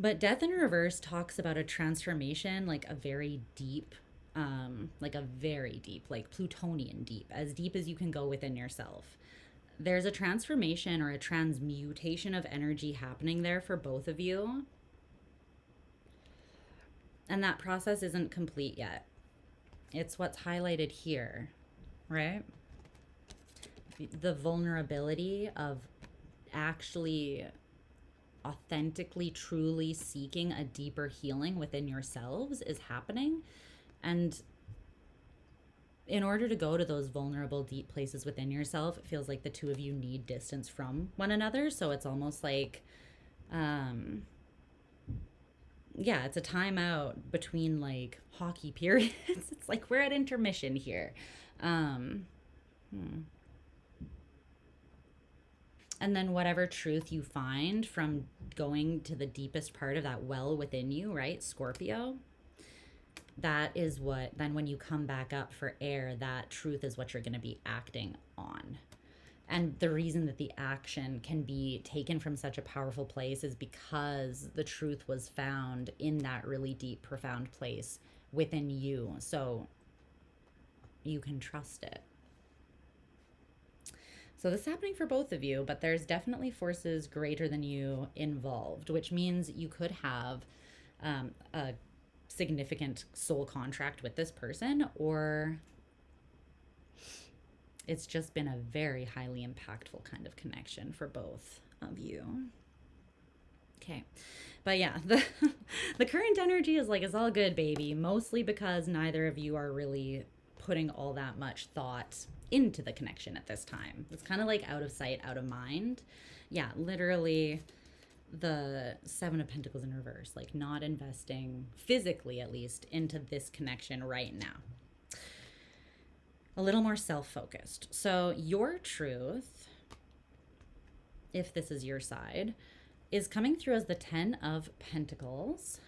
Speaker 1: But Death in reverse talks about a transformation, like a very deep, like Plutonian deep as you can go within yourself. There's a transformation or a transmutation of energy happening there for both of you. And that process isn't complete yet. It's what's highlighted here, right? The vulnerability of actually authentically, truly seeking a deeper healing within yourselves is happening. And in order to go to those vulnerable, deep places within yourself, it feels like the two of you need distance from one another. So it's almost like, yeah, it's a timeout between like hockey periods. It's like we're at intermission here. And then whatever truth you find from going to the deepest part of that well within you, right, Scorpio, that is what, then when you come back up for air, that truth is what you're going to be acting on. And the reason that the action can be taken from such a powerful place is because the truth was found in that really deep, profound place within you. So you can trust it. So this is happening for both of you, but there's definitely forces greater than you involved, which means you could have a significant soul contract with this person, or it's just been a very highly impactful kind of connection for both of you. Okay. But yeah, the current energy is like, it's all good, baby, mostly because neither of you are really putting all that much thought into the connection at this time. It's kind of like out of sight, out of mind. Yeah, literally the Seven of Pentacles in reverse, like not investing physically, at least, into this connection right now. A little more self-focused. So your truth, if this is your side, is coming through as the Ten of Pentacles,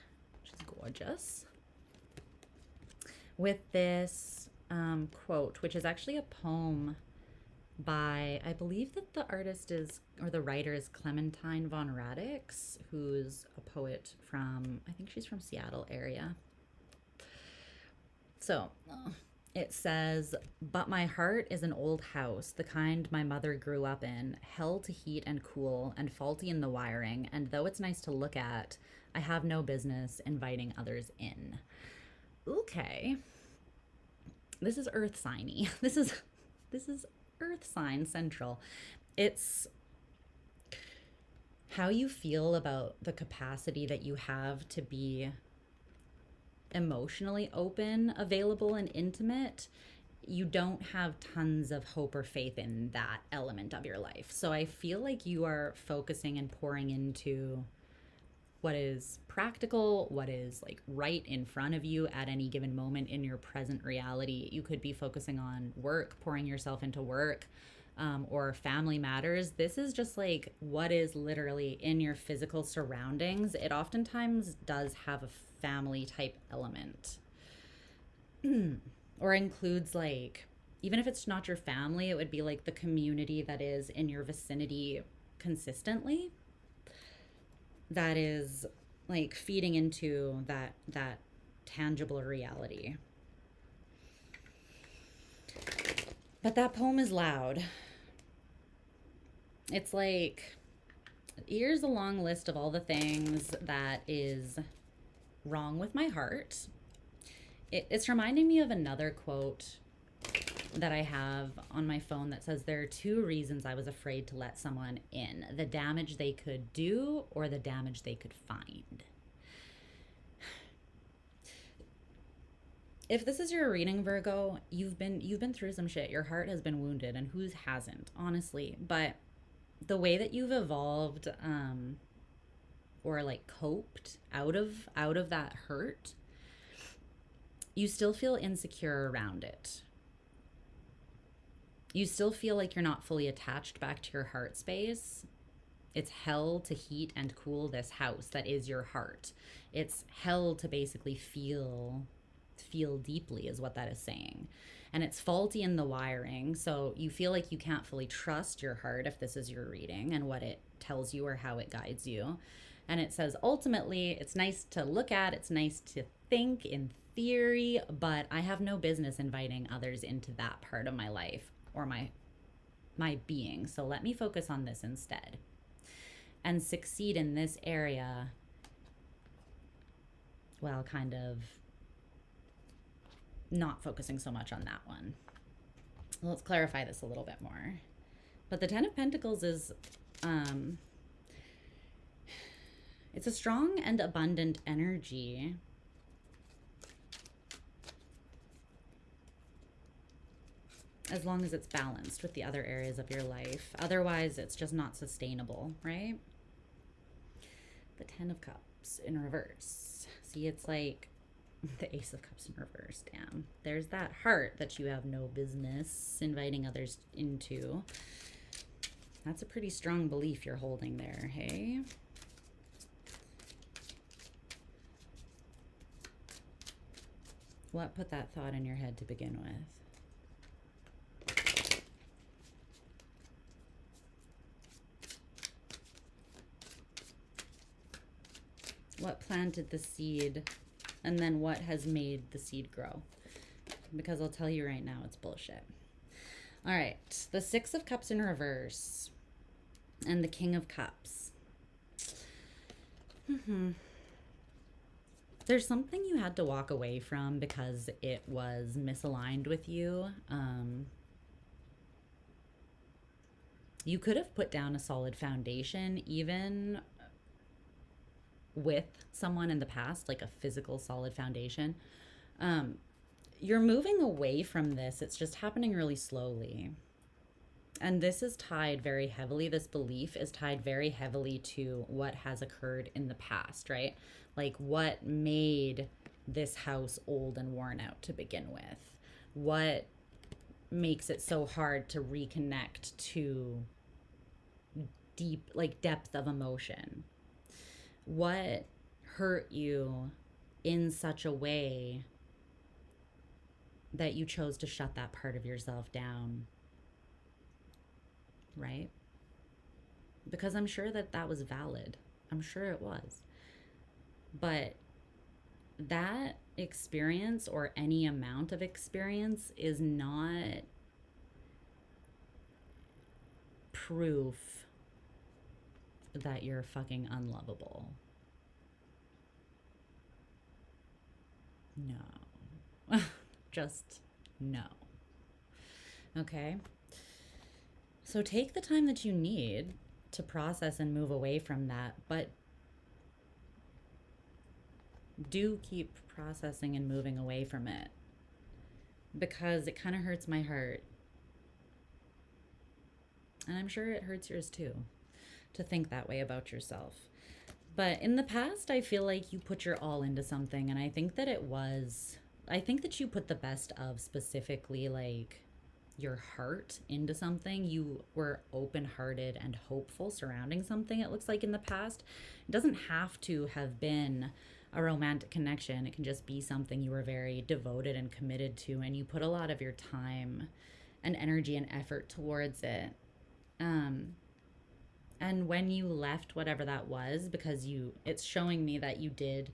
Speaker 1: which is gorgeous, with this quote, which is actually a poem by, I believe that the artist is, or the writer is Clementine von Radix, who's a poet from, I think she's from Seattle area. So it says, "But my heart is an old house, the kind my mother grew up in, hell to heat and cool and faulty in the wiring, and though it's nice to look at, I have no business inviting others in." Okay. This is earth signy. This is earth sign central. It's how you feel about the capacity that you have to be emotionally open, available, and intimate you don't have tons of hope or faith in that element of your life. So I feel like you are focusing and pouring into what is practical, what is like right in front of you at any given moment in your present reality. You could be focusing on work, pouring yourself into work, or family matters. This is just like what is literally in your physical surroundings. It oftentimes does have a family type element. Or includes like, even if it's not your family, it would be like the community that is in your vicinity consistently, that is like feeding into that tangible reality. But that poem is loud. It's like, here's a long list of all the things that is wrong with my heart. It's reminding me of another quote that I have on my phone that says, there are two reasons I was afraid to let someone in: the damage they could do or the damage they could find. If this is your reading, Virgo, you've been through some shit. Your heart has been wounded, and whose hasn't, honestly. But the way that you've evolved, or like coped out of that hurt, you still feel insecure around it. You still feel like you're not fully attached back to your heart space. It's hell to heat and cool this house that is your heart. It's hell to basically feel deeply, is what that is saying. And it's faulty in the wiring, so you feel like you can't fully trust your heart if this is your reading and what it tells you or how it guides you. And it says, ultimately, it's nice to look at, it's nice to think in theory, but I have no business inviting others into that part of my life or my being. So let me focus on this instead and succeed in this area, well, kind of not focusing so much on that one. Let's clarify this a little bit more. But the Ten of Pentacles is, it's a strong and abundant energy. As long as it's balanced with the other areas of your life. Otherwise, it's just not sustainable, right? The Ten of Cups in reverse. See, it's like the Ace of Cups in reverse. Damn. There's that heart that you have no business inviting others into. That's a pretty strong belief you're holding there, hey? What put that thought in your head to begin with? What planted the seed, and then what has made the seed grow? Because I'll tell you right now, it's bullshit. All right, the Six of Cups in reverse and the King of Cups. There's something you had to walk away from because it was misaligned with you. You could have put down a solid foundation, even with someone in the past, like a physical solid foundation. You're moving away from this. It's just happening really slowly. And this is tied very heavily, this belief is tied very heavily to what has occurred in the past, right? Like what made this house old and worn out to begin with? What makes it so hard to reconnect to deep, like depth of emotion? What hurt you in such a way that you chose to shut that part of yourself down, right? Because I'm sure that that was valid. I'm sure it was. But that experience, or any amount of experience, is not proof that you're fucking unlovable. No. Just no. Okay? So take the time that you need to process and move away from that, but do keep processing and moving away from it. because it kind of hurts my heart. And I'm sure it hurts yours too, to think that way about yourself. But in the past, I feel like you put your all into something, and I think that you put the best of, specifically, like, your heart into something. You were open-hearted and hopeful surrounding something, it looks like, in the past. It doesn't have to have been a romantic connection. It can just be something you were very devoted and committed to, and you put a lot of your time and energy and effort towards it. And when you left whatever that was, because it's showing me that you did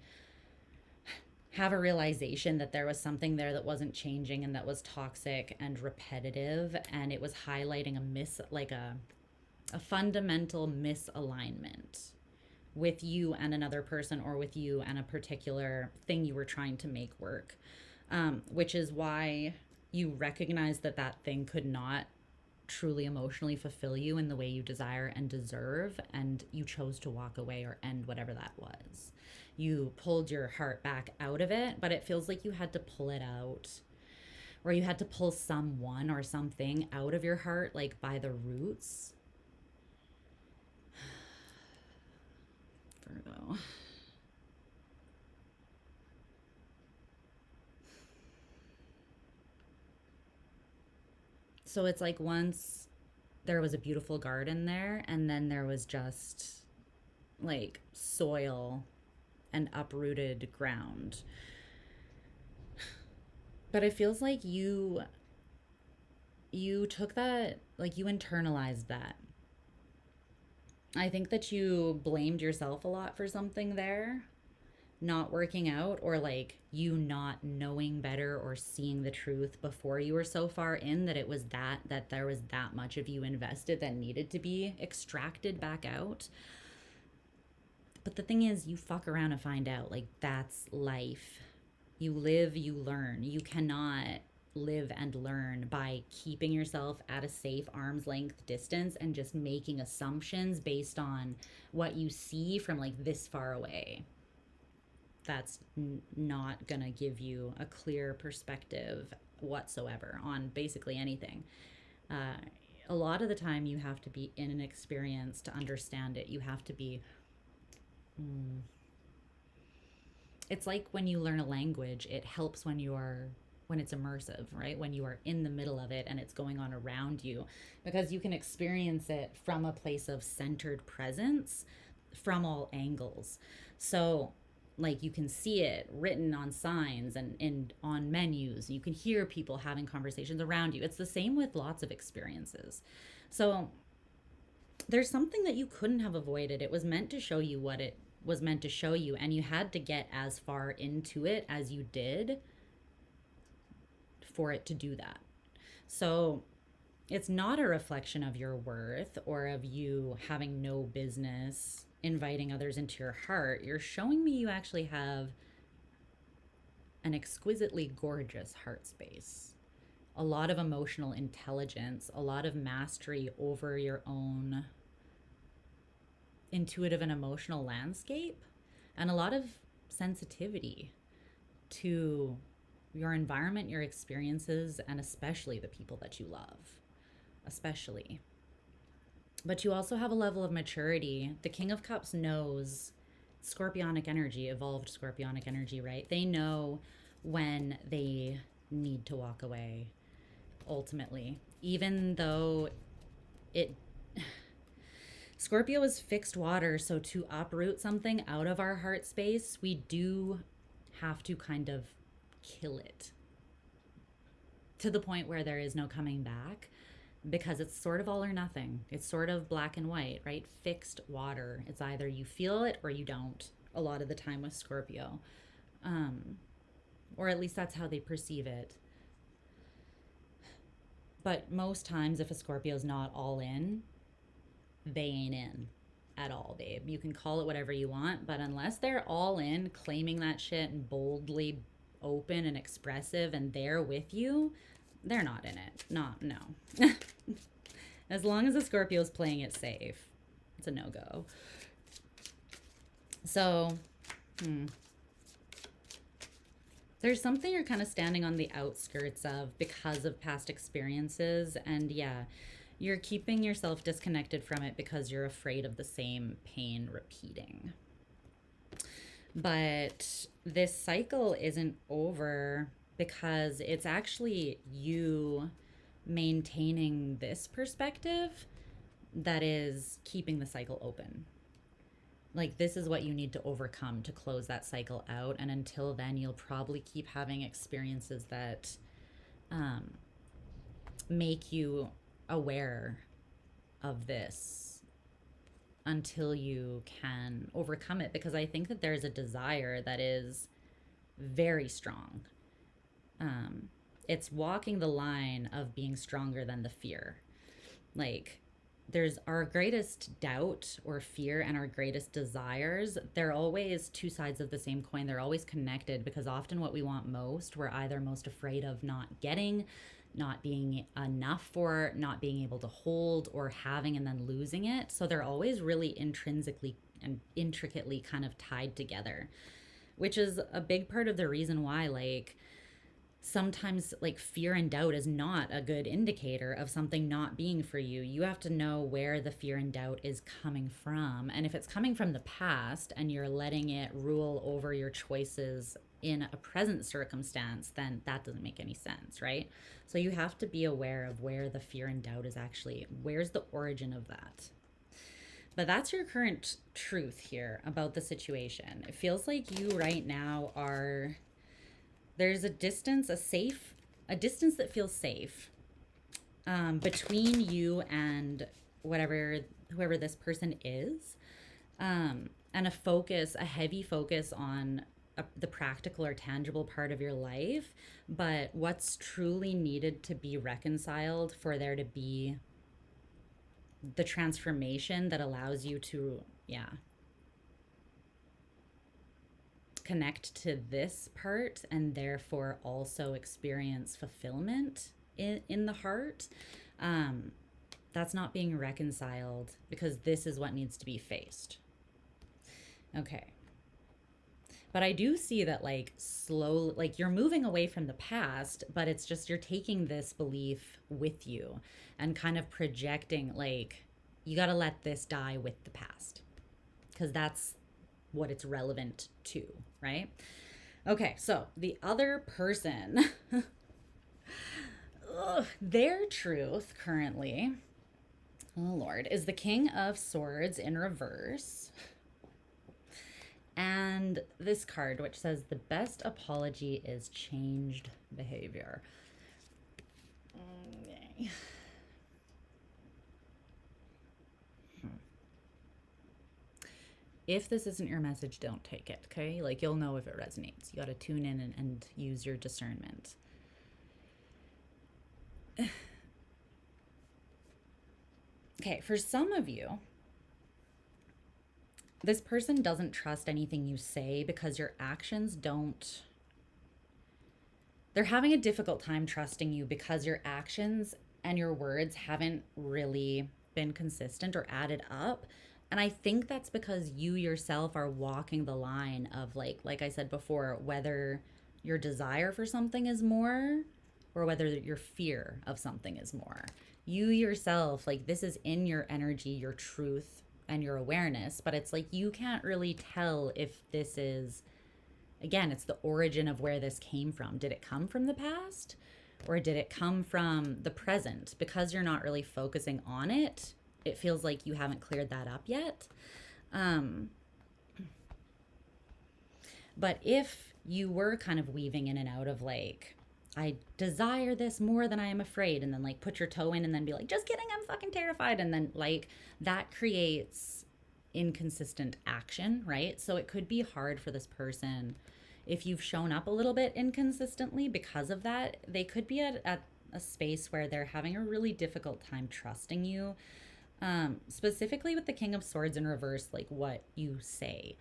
Speaker 1: have a realization that there was something there that wasn't changing and that was toxic and repetitive, and it was highlighting a fundamental misalignment with you and another person, or with you and a particular thing you were trying to make work, which is why you recognize that that thing could not truly emotionally fulfill you in the way you desire and deserve, and you chose to walk away or end whatever that was. You pulled your heart back out of it, but it feels like you had to pull it out, or you had to pull someone or something out of your heart, like by the roots. Virgo. So it's like, once there was a beautiful garden there, and then there was just like soil and uprooted ground. But it feels like you took that, like, you internalized that. I think that you blamed yourself a lot for something there not working out, or like you not knowing better or seeing the truth before you were so far in that it was that there was that much of you invested that needed to be extracted back out. But the thing is, you fuck around and find out. Like, that's life. You live, you learn. You cannot live and learn by keeping yourself at a safe arm's length distance and just making assumptions based on what you see from like this far away. That's not gonna give you a clear perspective whatsoever on basically anything. A lot of the time you have to be in an experience to understand it. You have to be it's like when you learn a language, it helps when it's immersive, right? When you are in the middle of it and it's going on around you, because you can experience it from a place of centered presence from all angles. So like, you can see it written on signs and on menus. You can hear people having conversations around you. It's the same with lots of experiences. So there's something that you couldn't have avoided. It was meant to show you what it was meant to show you, and you had to get as far into it as you did for it to do that. So it's not a reflection of your worth or of you having no business inviting others into your heart. You're showing me you actually have an exquisitely gorgeous heart space, a lot of emotional intelligence, a lot of mastery over your own intuitive and emotional landscape, and a lot of sensitivity to your environment, your experiences, and especially the people that you love, especially. But you also have a level of maturity. The King of Cups knows scorpionic energy, evolved scorpionic energy, right? They know when they need to walk away, ultimately. Even though Scorpio is fixed water, so to uproot something out of our heart space, we do have to kind of kill it to the point where there is no coming back, because it's sort of all or nothing. It's sort of black and white, right? Fixed water. It's either you feel it or you don't, a lot of the time with Scorpio. Or at least that's how they perceive it. But most times, if a Scorpio's not all in, they ain't in at all, babe. You can call it whatever you want, but unless they're all in, claiming that shit and boldly open and expressive and there with you, they're not in it. No. As long as the Scorpio's playing it safe, it's a no-go. So, There's something you're kind of standing on the outskirts of because of past experiences. And yeah, you're keeping yourself disconnected from it because you're afraid of the same pain repeating. But this cycle isn't over because it's actually you maintaining this perspective that is keeping the cycle open. Like, this is what you need to overcome to close that cycle out. And until then, you'll probably keep having experiences that make you aware of this until you can overcome it. Because I think that there's a desire that is very strong. It's walking the line of being stronger than the fear. Like, there's our greatest doubt or fear and our greatest desires. They're always two sides of the same coin. They're always connected, because often what we want most, we're either most afraid of not getting, not being enough for, not being able to hold, or having and then losing it. So they're always really intrinsically and intricately kind of tied together, which is a big part of the reason why, like, sometimes like fear and doubt is not a good indicator of something not being for you. You have to know where the fear and doubt is coming from. And if it's coming from the past and you're letting it rule over your choices in a present circumstance, then that doesn't make any sense, right? So you have to be aware of where the fear and doubt is actually, where's the origin of that? But that's your current truth here about the situation. It feels like you right now are, there's a distance, a distance that feels safe between you and whoever this person is, and a heavy focus on the practical or tangible part of your life. But what's truly needed to be reconciled for there to be the transformation that allows you to, connect to this part and therefore also experience fulfillment in the heart, that's not being reconciled, because this is what needs to be faced. Okay. But I do see that, like, slow, like, you're moving away from the past, but it's just you're taking this belief with you and kind of projecting, like, you got to let this die with the past, because that's what it's relevant to, right? Okay, so the other person, their truth currently, oh Lord, is the King of Swords in reverse. And this card, which says the best apology is changed behavior. Okay. If this isn't your message, don't take it, okay? Like, you'll know if it resonates. You got to tune in and use your discernment. Okay, for some of you, this person doesn't trust anything you say because your actions don't. They're having a difficult time trusting you because your actions and your words haven't really been consistent or added up. And I think that's because you yourself are walking the line of, like I said before, whether your desire for something is more or whether your fear of something is more. You yourself, like, this is in your energy, your truth, and your awareness, but it's like you can't really tell if this is, again, it's the origin of where this came from. Did it come from the past or did it come from the present? Because you're not really focusing on it, it feels like you haven't cleared that up yet. But if you were kind of weaving in and out of, like, I desire this more than I am afraid, and then, like, put your toe in and then be like, just kidding, I'm fucking terrified, and then, like, that creates inconsistent action, right? So it could be hard for this person if you've shown up a little bit inconsistently because of that. They could be at a space where they're having a really difficult time trusting you, specifically with the King of Swords in reverse, like what you say.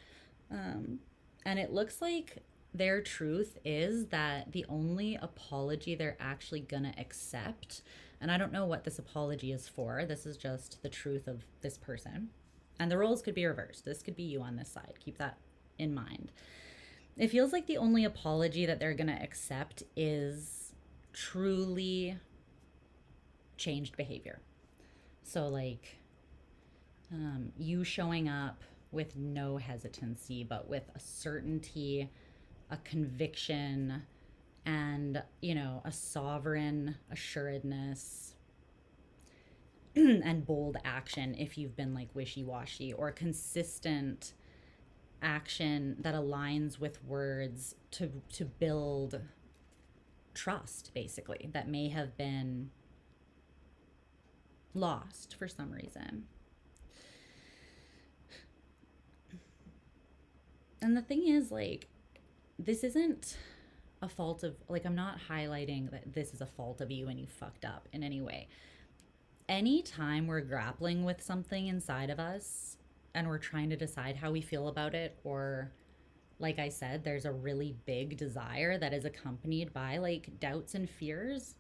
Speaker 1: And it looks like their truth is that the only apology they're actually gonna accept, and I don't know what this apology is for, this is just the truth of this person, and the roles could be reversed. This could be you on this side. Keep that in mind. It feels like the only apology that they're going to accept is truly changed behavior. So, like, you showing up with no hesitancy, but with a certainty, a conviction, and, you know, a sovereign assuredness and bold action if you've been like wishy-washy, or consistent action that aligns with words to build trust, basically, that may have been lost for some reason. And the thing is, like, this isn't a fault of, like, I'm not highlighting that this is a fault of you and you fucked up in any way. Anytime we're grappling with something inside of us and we're trying to decide how we feel about it, or, like I said, there's a really big desire that is accompanied by like doubts and fears,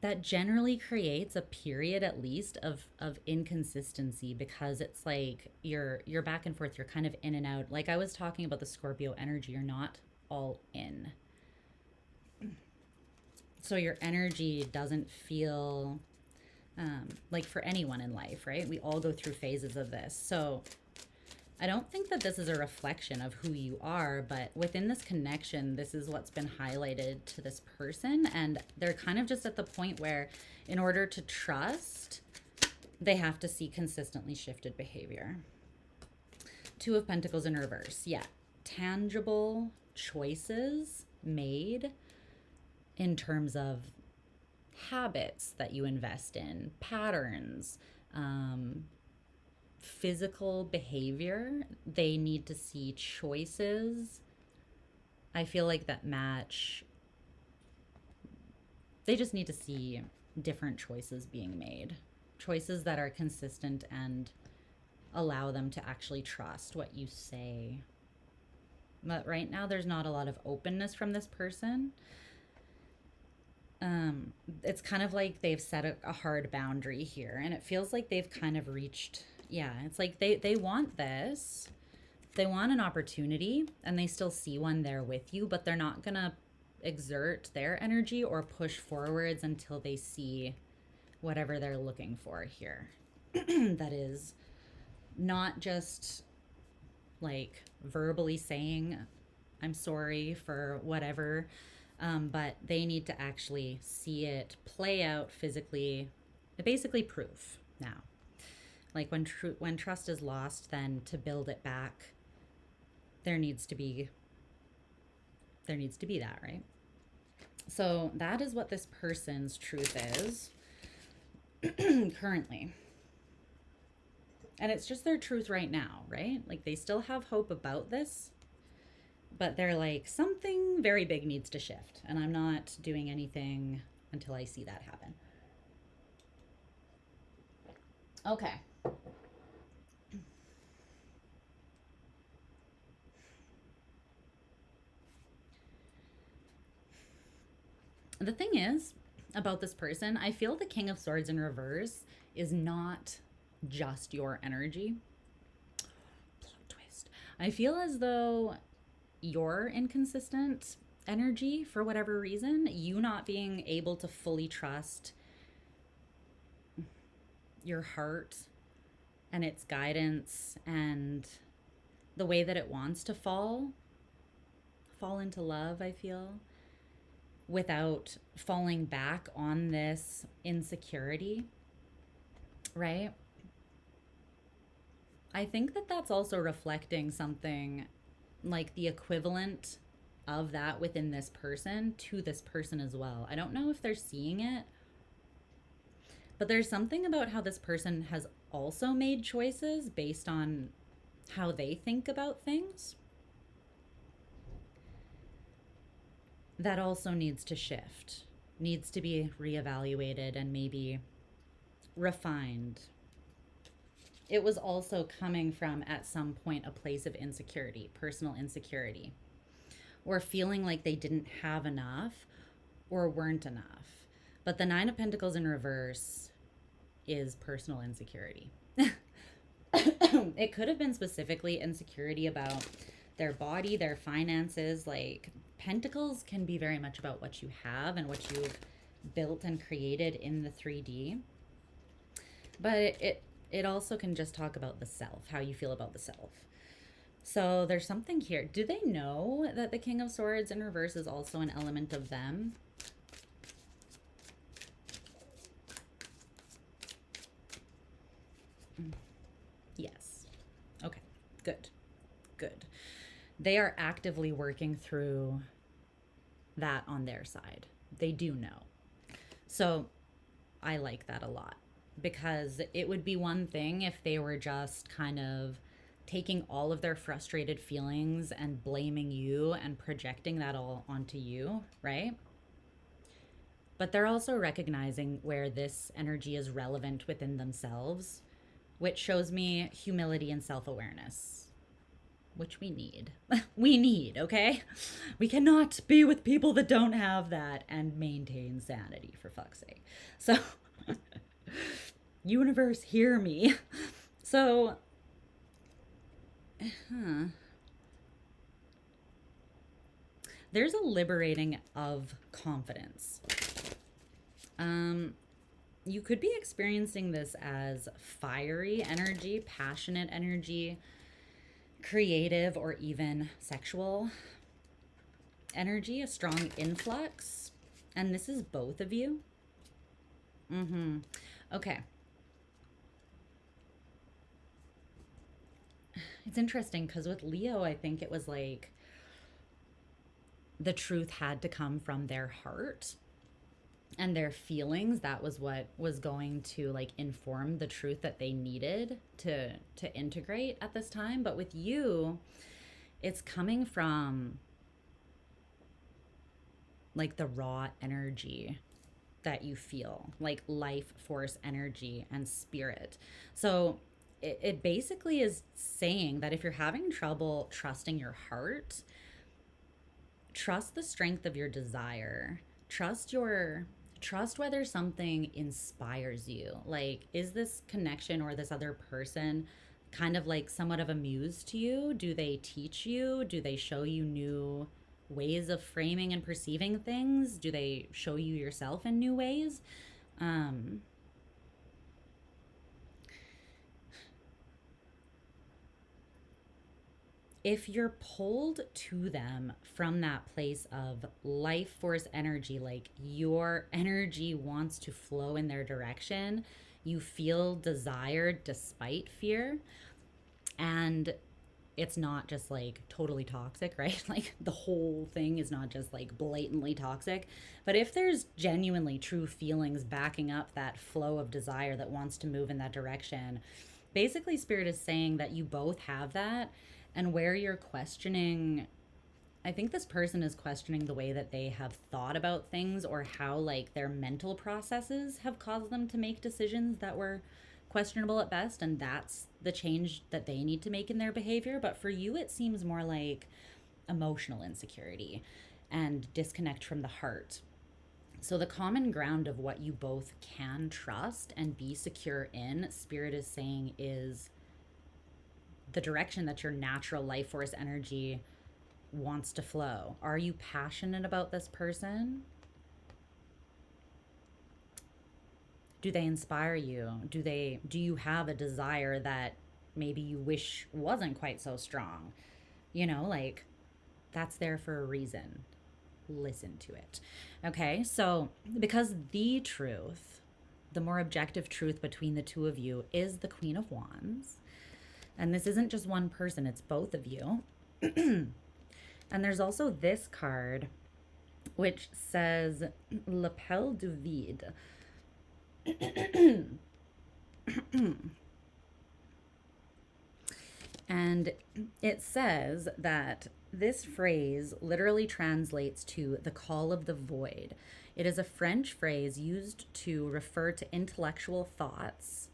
Speaker 1: that generally creates a period at least of inconsistency, because it's like you're back and forth, you're kind of in and out. Like I was talking about the Scorpio energy, you're not all in. So your energy doesn't feel like, for anyone in life, right? We all go through phases of this. So I don't think that this is a reflection of who you are, but within this connection, this is what's been highlighted to this person. And they're kind of just at the point where, in order to trust, they have to see consistently shifted behavior. Two of Pentacles in reverse. Yeah. Tangible choices made in terms of habits that you invest in, patterns, physical behavior. They need to see choices, I feel like, that match. They just need to see different choices being made, choices that are consistent and allow them to actually trust what you say. But right now there's not a lot of openness from this person. It's kind of like they've set a hard boundary here, and it feels like they've kind of reached, yeah, it's like they want this, they want an opportunity, and they still see one there with you, but they're not gonna exert their energy or push forwards until they see whatever they're looking for here. That is not just like verbally saying I'm sorry for whatever, but they need to actually see it play out physically, basically proof now. Like when trust is lost, then to build it back, there needs to be that, right? So that is what this person's truth is currently. And it's just their truth right now, right? Like they still have hope about this, but they're like, something very big needs to shift, and I'm not doing anything until I see that happen. Okay. The thing is about this person, I feel the King of Swords in reverse is not just your energy. Plot twist. I feel as though your inconsistent energy, for whatever reason, you not being able to fully trust your heart and its guidance and the way that it wants to fall into love, I feel, without falling back on this insecurity, right? I think that that's also reflecting something like the equivalent of that within this person to this person as well. I don't know if they're seeing it, but there's something about how this person has also made choices based on how they think about things that also needs to shift, needs to be reevaluated and maybe refined. It was also coming from, at some point, a place of insecurity, personal insecurity, or feeling like they didn't have enough or weren't enough. But the Nine of Pentacles in reverse is personal insecurity. It could have been specifically insecurity about their body, their finances. Like, pentacles can be very much about what you have and what you've built and created in the 3D. But it also can just talk about the self, how you feel about the self. So there's something here. Do they know that the King of Swords in reverse is also an element of them? Yes. Okay, good, good. They are actively working through that on their side. They do know. So I like that a lot, because it would be one thing if they were just kind of taking all of their frustrated feelings and blaming you and projecting that all onto you, right? But they're also recognizing where this energy is relevant within themselves, which shows me humility and self-awareness, which we need. We need, okay? We cannot be with people that don't have that and maintain sanity, for fuck's sake. So, universe, hear me. So, there's a liberating of confidence. You could be experiencing this as fiery energy, passionate energy, creative, or even sexual energy, a strong influx. And this is both of you. Okay. It's interesting because with Leo, I think it was like the truth had to come from their heart and their feelings. That was what was going to like inform the truth that they needed to integrate at this time. But with you, it's coming from like the raw energy that you feel, like life force energy and spirit. So it basically is saying that if you're having trouble trusting your heart, trust the strength of your desire. Trust whether something inspires you. Like, is this connection or this other person kind of like somewhat of a muse to you? Do they teach you? Do they show you new ways of framing and perceiving things? Do they show you yourself in new ways? If you're pulled to them from that place of life force energy, like your energy wants to flow in their direction, you feel desired despite fear, and it's not just like totally toxic, right? Like the whole thing is not just like blatantly toxic. But if there's genuinely true feelings backing up that flow of desire that wants to move in that direction, basically Spirit is saying that you both have that. And where you're questioning, I think this person is questioning the way that they have thought about things, or how like their mental processes have caused them to make decisions that were questionable at best, and that's the change that they need to make in their behavior. But for you, it seems more like emotional insecurity and disconnect from the heart. So the common ground of what you both can trust and be secure in, Spirit is saying, is the direction that your natural life force energy wants to flow. Are you passionate about this person? Do they inspire you? Do you have a desire that maybe you wish wasn't quite so strong? You know, like, that's there for a reason. Listen to it. Okay, so because the truth, the more objective truth between the two of you, is the Queen of Wands. And this isn't just one person, it's both of you. And there's also this card, which says L'Appel du Vide. And it says that this phrase literally translates to the call of the void. It is a French phrase used to refer to intellectual thoughts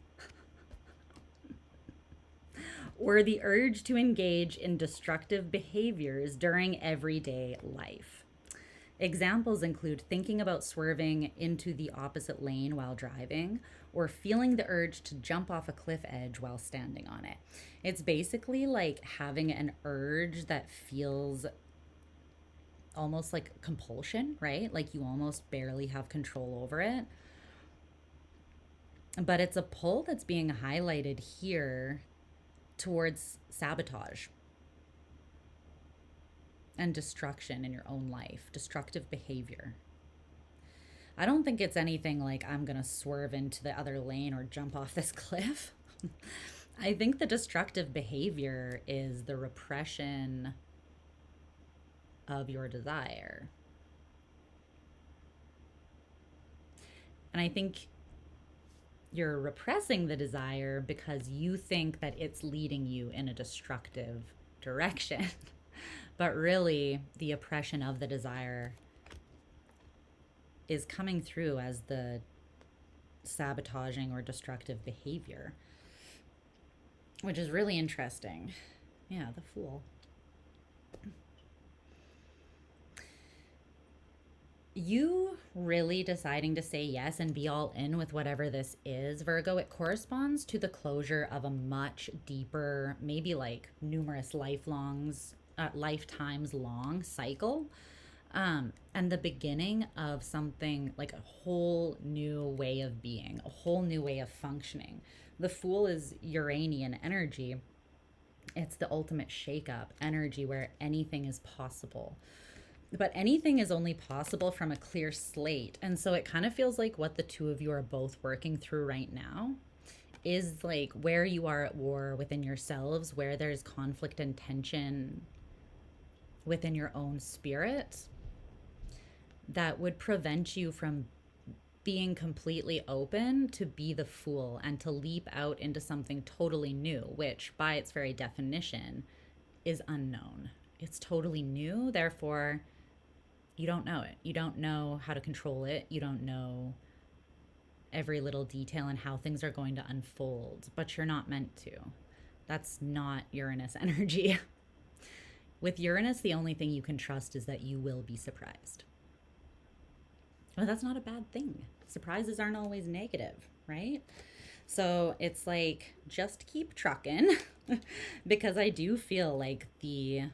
Speaker 1: or the urge to engage in destructive behaviors during everyday life. Examples include thinking about swerving into the opposite lane while driving, or feeling the urge to jump off a cliff edge while standing on it. It's basically like having an urge that feels almost like compulsion, right? Like you almost barely have control over it. But it's a pull that's being highlighted here towards sabotage and destruction in your own life, destructive behavior. I don't think it's anything like I'm going to swerve into the other lane or jump off this cliff. I think the destructive behavior is the repression of your desire. And I think you're repressing the desire because you think that it's leading you in a destructive direction. But really, the oppression of the desire is coming through as the sabotaging or destructive behavior, which is really interesting. Yeah, the Fool. You really deciding to say yes and be all in with whatever this is, Virgo, it corresponds to the closure of a much deeper, maybe like numerous lifetimes long cycle, and the beginning of something like a whole new way of being, a whole new way of functioning. The Fool is Uranian energy. It's the ultimate shakeup energy where anything is possible. But anything is only possible from a clear slate. And so it kind of feels like what the two of you are both working through right now is like where you are at war within yourselves, where there's conflict and tension within your own spirit that would prevent you from being completely open to be the Fool and to leap out into something totally new, which by its very definition is unknown. It's totally new, therefore you don't know it. You don't know how to control it. You don't know every little detail and how things are going to unfold, but you're not meant to. That's not Uranus energy. With Uranus, the only thing you can trust is that you will be surprised. But that's not a bad thing. Surprises aren't always negative, right? So it's like, just keep trucking because I do feel like the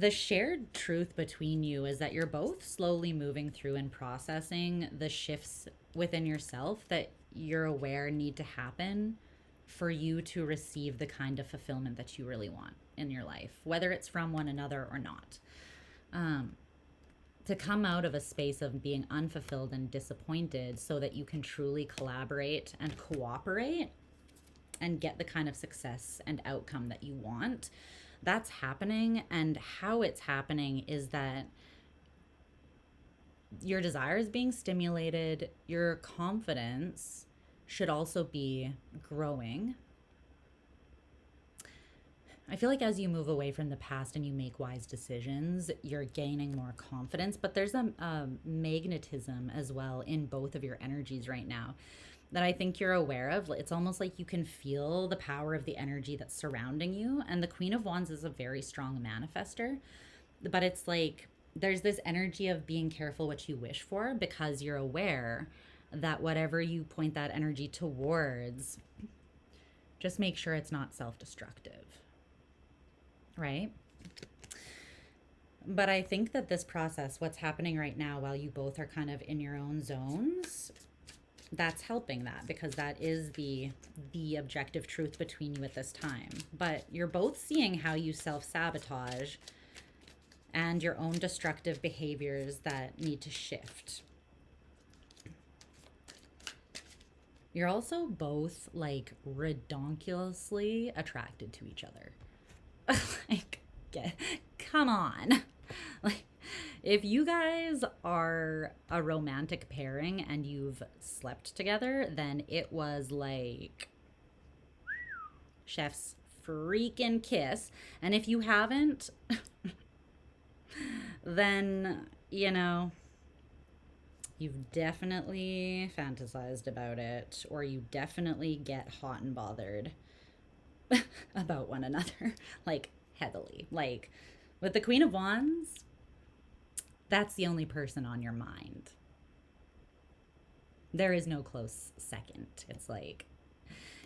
Speaker 1: shared truth between you is that you're both slowly moving through and processing the shifts within yourself that you're aware need to happen for you to receive the kind of fulfillment that you really want in your life, whether it's from one another or not. To come out of a space of being unfulfilled and disappointed so that you can truly collaborate and cooperate and get the kind of success and outcome that you want. That's happening, and how it's happening is that your desire is being stimulated, your confidence should also be growing. I feel like as you move away from the past and you make wise decisions, you're gaining more confidence, but there's a magnetism as well in both of your energies right now that I think you're aware of. It's almost like you can feel the power of the energy that's surrounding you. And the Queen of Wands is a very strong manifester, but it's like there's this energy of being careful what you wish for, because you're aware that whatever you point that energy towards, just make sure it's not self-destructive, right? But I think that this process, what's happening right now while you both are kind of in your own zones, that's helping that, because that is the objective truth between you at this time. But you're both seeing how you self-sabotage and your own destructive behaviors that need to shift. You're also both like redonkulously attracted to each other. Like, come on. Like, if you guys are a romantic pairing and you've slept together, then it was like chef's freaking kiss. And if you haven't, then, you know, you've definitely fantasized about it, or you definitely get hot and bothered about one another, like heavily. Like with the Queen of Wands, That's the only person on your mind. There is no close second. It's like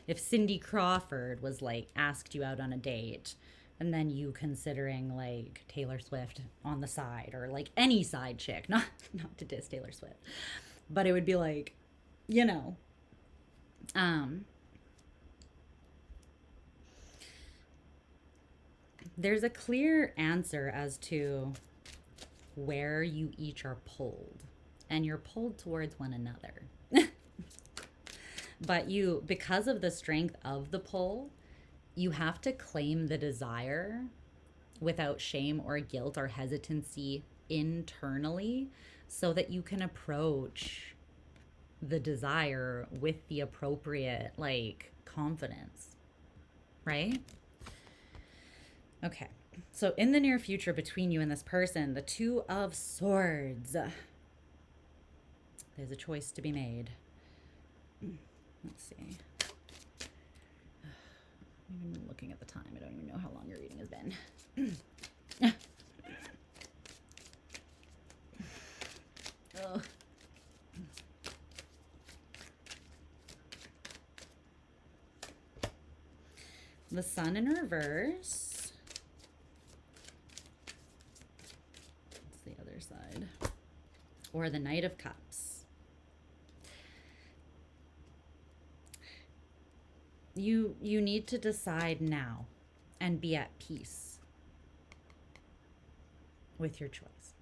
Speaker 1: if Cindy Crawford was like asked you out on a date, and then you considering like Taylor Swift on the side, or like any side chick, not to diss Taylor Swift, but it would be like, you know, there's a clear answer as to where you each are pulled, and you're pulled towards one another. But you, because of the strength of the pull, you have to claim the desire without shame or guilt or hesitancy internally, so that you can approach the desire with the appropriate like confidence, right? Okay, so in the near future between you and this person, the Two of Swords, there's a choice to be made. Let's see. I'm even looking at the time. I don't even know how long your reading has been. Oh. The Sun in reverse. What's the other side? Or the Knight of Cups. You need to decide now and be at peace with your choice.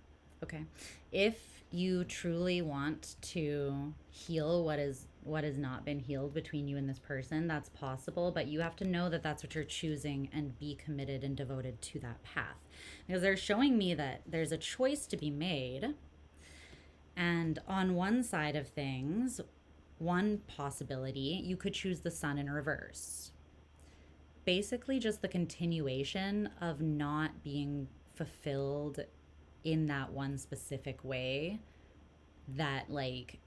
Speaker 1: Okay? If you truly want to heal what has not been healed between you and this person, that's possible, but you have to know that that's what you're choosing and be committed and devoted to that path. Because they're showing me that there's a choice to be made, and on one side of things, one possibility, you could choose the Sun in reverse. Basically just the continuation of not being fulfilled in that one specific way that like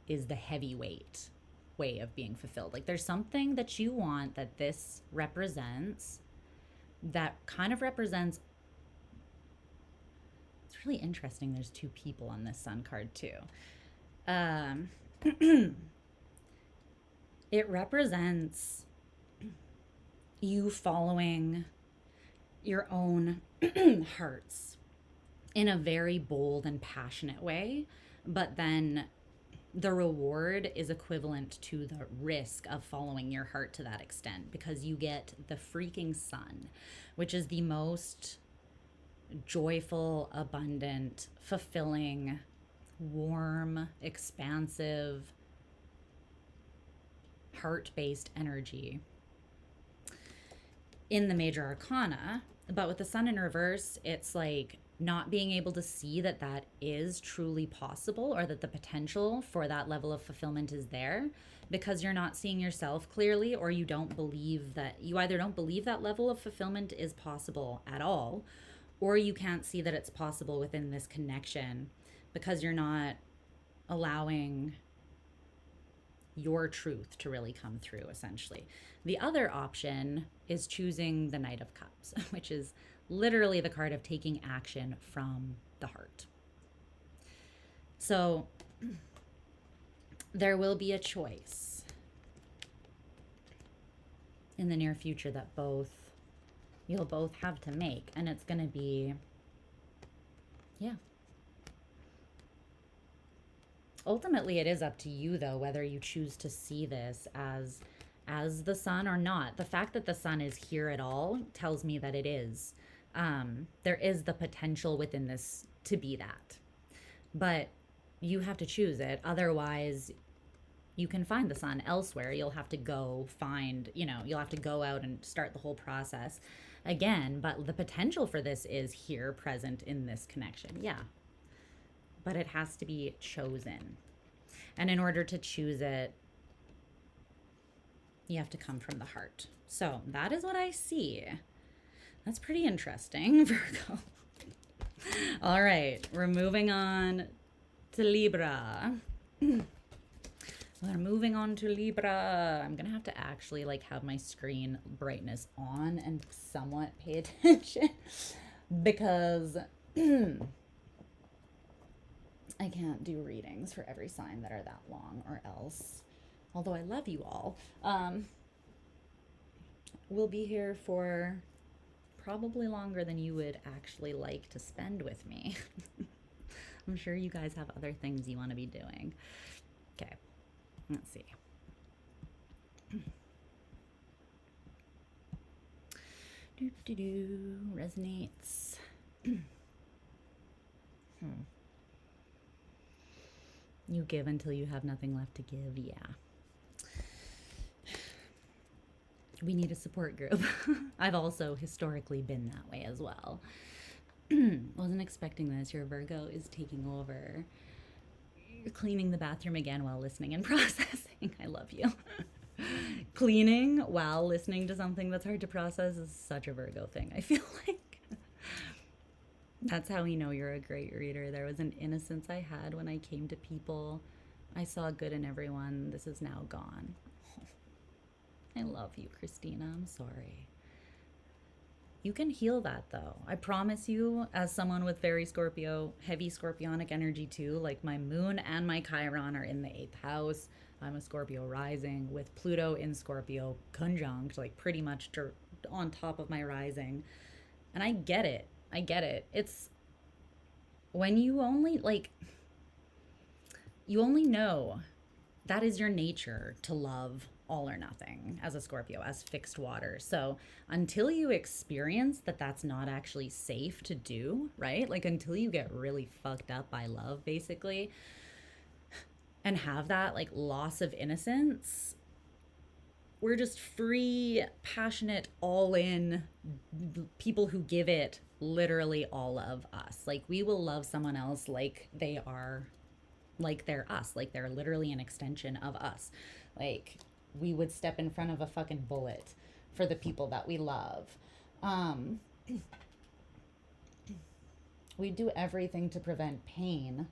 Speaker 1: is the heavyweight way of being fulfilled. Like there's something that you want that this represents, that kind of represents. It's really interesting. There's two people on this Sun card too. It represents you following your own hearts in a very bold and passionate way, but then the reward is equivalent to the risk of following your heart to that extent, because you get the freaking Sun, which is the most joyful, abundant, fulfilling, warm, expansive, heart-based energy in the major arcana. But with the Sun in reverse, it's like not being able to see that that is truly possible, or that the potential for that level of fulfillment is there, because you're not seeing yourself clearly, or you don't believe that, you either don't believe that level of fulfillment is possible at all, or you can't see that it's possible within this connection because you're not allowing your truth to really come through, essentially. The other option is choosing the Knight of Cups, which is literally the card of taking action from the heart. So there will be a choice in the near future that you'll both have to make, and it's going to be, yeah. Ultimately, it is up to you, though, whether you choose to see this as the Sun or not. The fact that the Sun is here at all tells me that it is. There is the potential within this to be that. But you have to choose it. Otherwise, you can find the Sun elsewhere. You'll have to go find, you'll have to go out and start the whole process again. But the potential for this is here, present in this connection. Yeah. But it has to be chosen. And in order to choose it, you have to come from the heart. So that is what I see. That's pretty interesting, Virgo. All right, we're moving on to Libra. We're moving on to Libra. I'm gonna have to actually have my screen brightness on and somewhat pay attention because I can't do readings for every sign that are that long, or else, although I love you all, we'll be here for probably longer than you would actually like to spend with me. I'm sure you guys have other things you want to be doing. Okay, let's see. Resonates. You give until you have nothing left to give. Yeah. We need a support group. I've also historically been that way as well. Wasn't expecting this. Your Virgo is taking over. You're cleaning the bathroom again while listening and processing. I love you. Cleaning while listening to something that's hard to process is such a Virgo thing, I feel like. That's how we know you're a great reader. There was an innocence I had when I came to people. I saw good in everyone. This is now gone. I love you, Christina. I'm sorry. You can heal that, though. I promise you, as someone with very Scorpio, heavy Scorpionic energy too, like my moon and my Chiron are in the 8th house. I'm a Scorpio rising with Pluto in Scorpio conjunct, like pretty much on top of my rising. And I get it. I get it. It's when you only, like, you only know that is your nature to love all or nothing as a Scorpio, as fixed water. So until you experience that that's not actually safe to do, right? Like until you get really fucked up by love, basically, and have that like loss of innocence, we're just free, passionate, all in people who give it literally all of us. Like we will love someone else like they are, like they're us, like they're literally an extension of us. Like we would step in front of a fucking bullet for the people that we love. We do everything to prevent pain,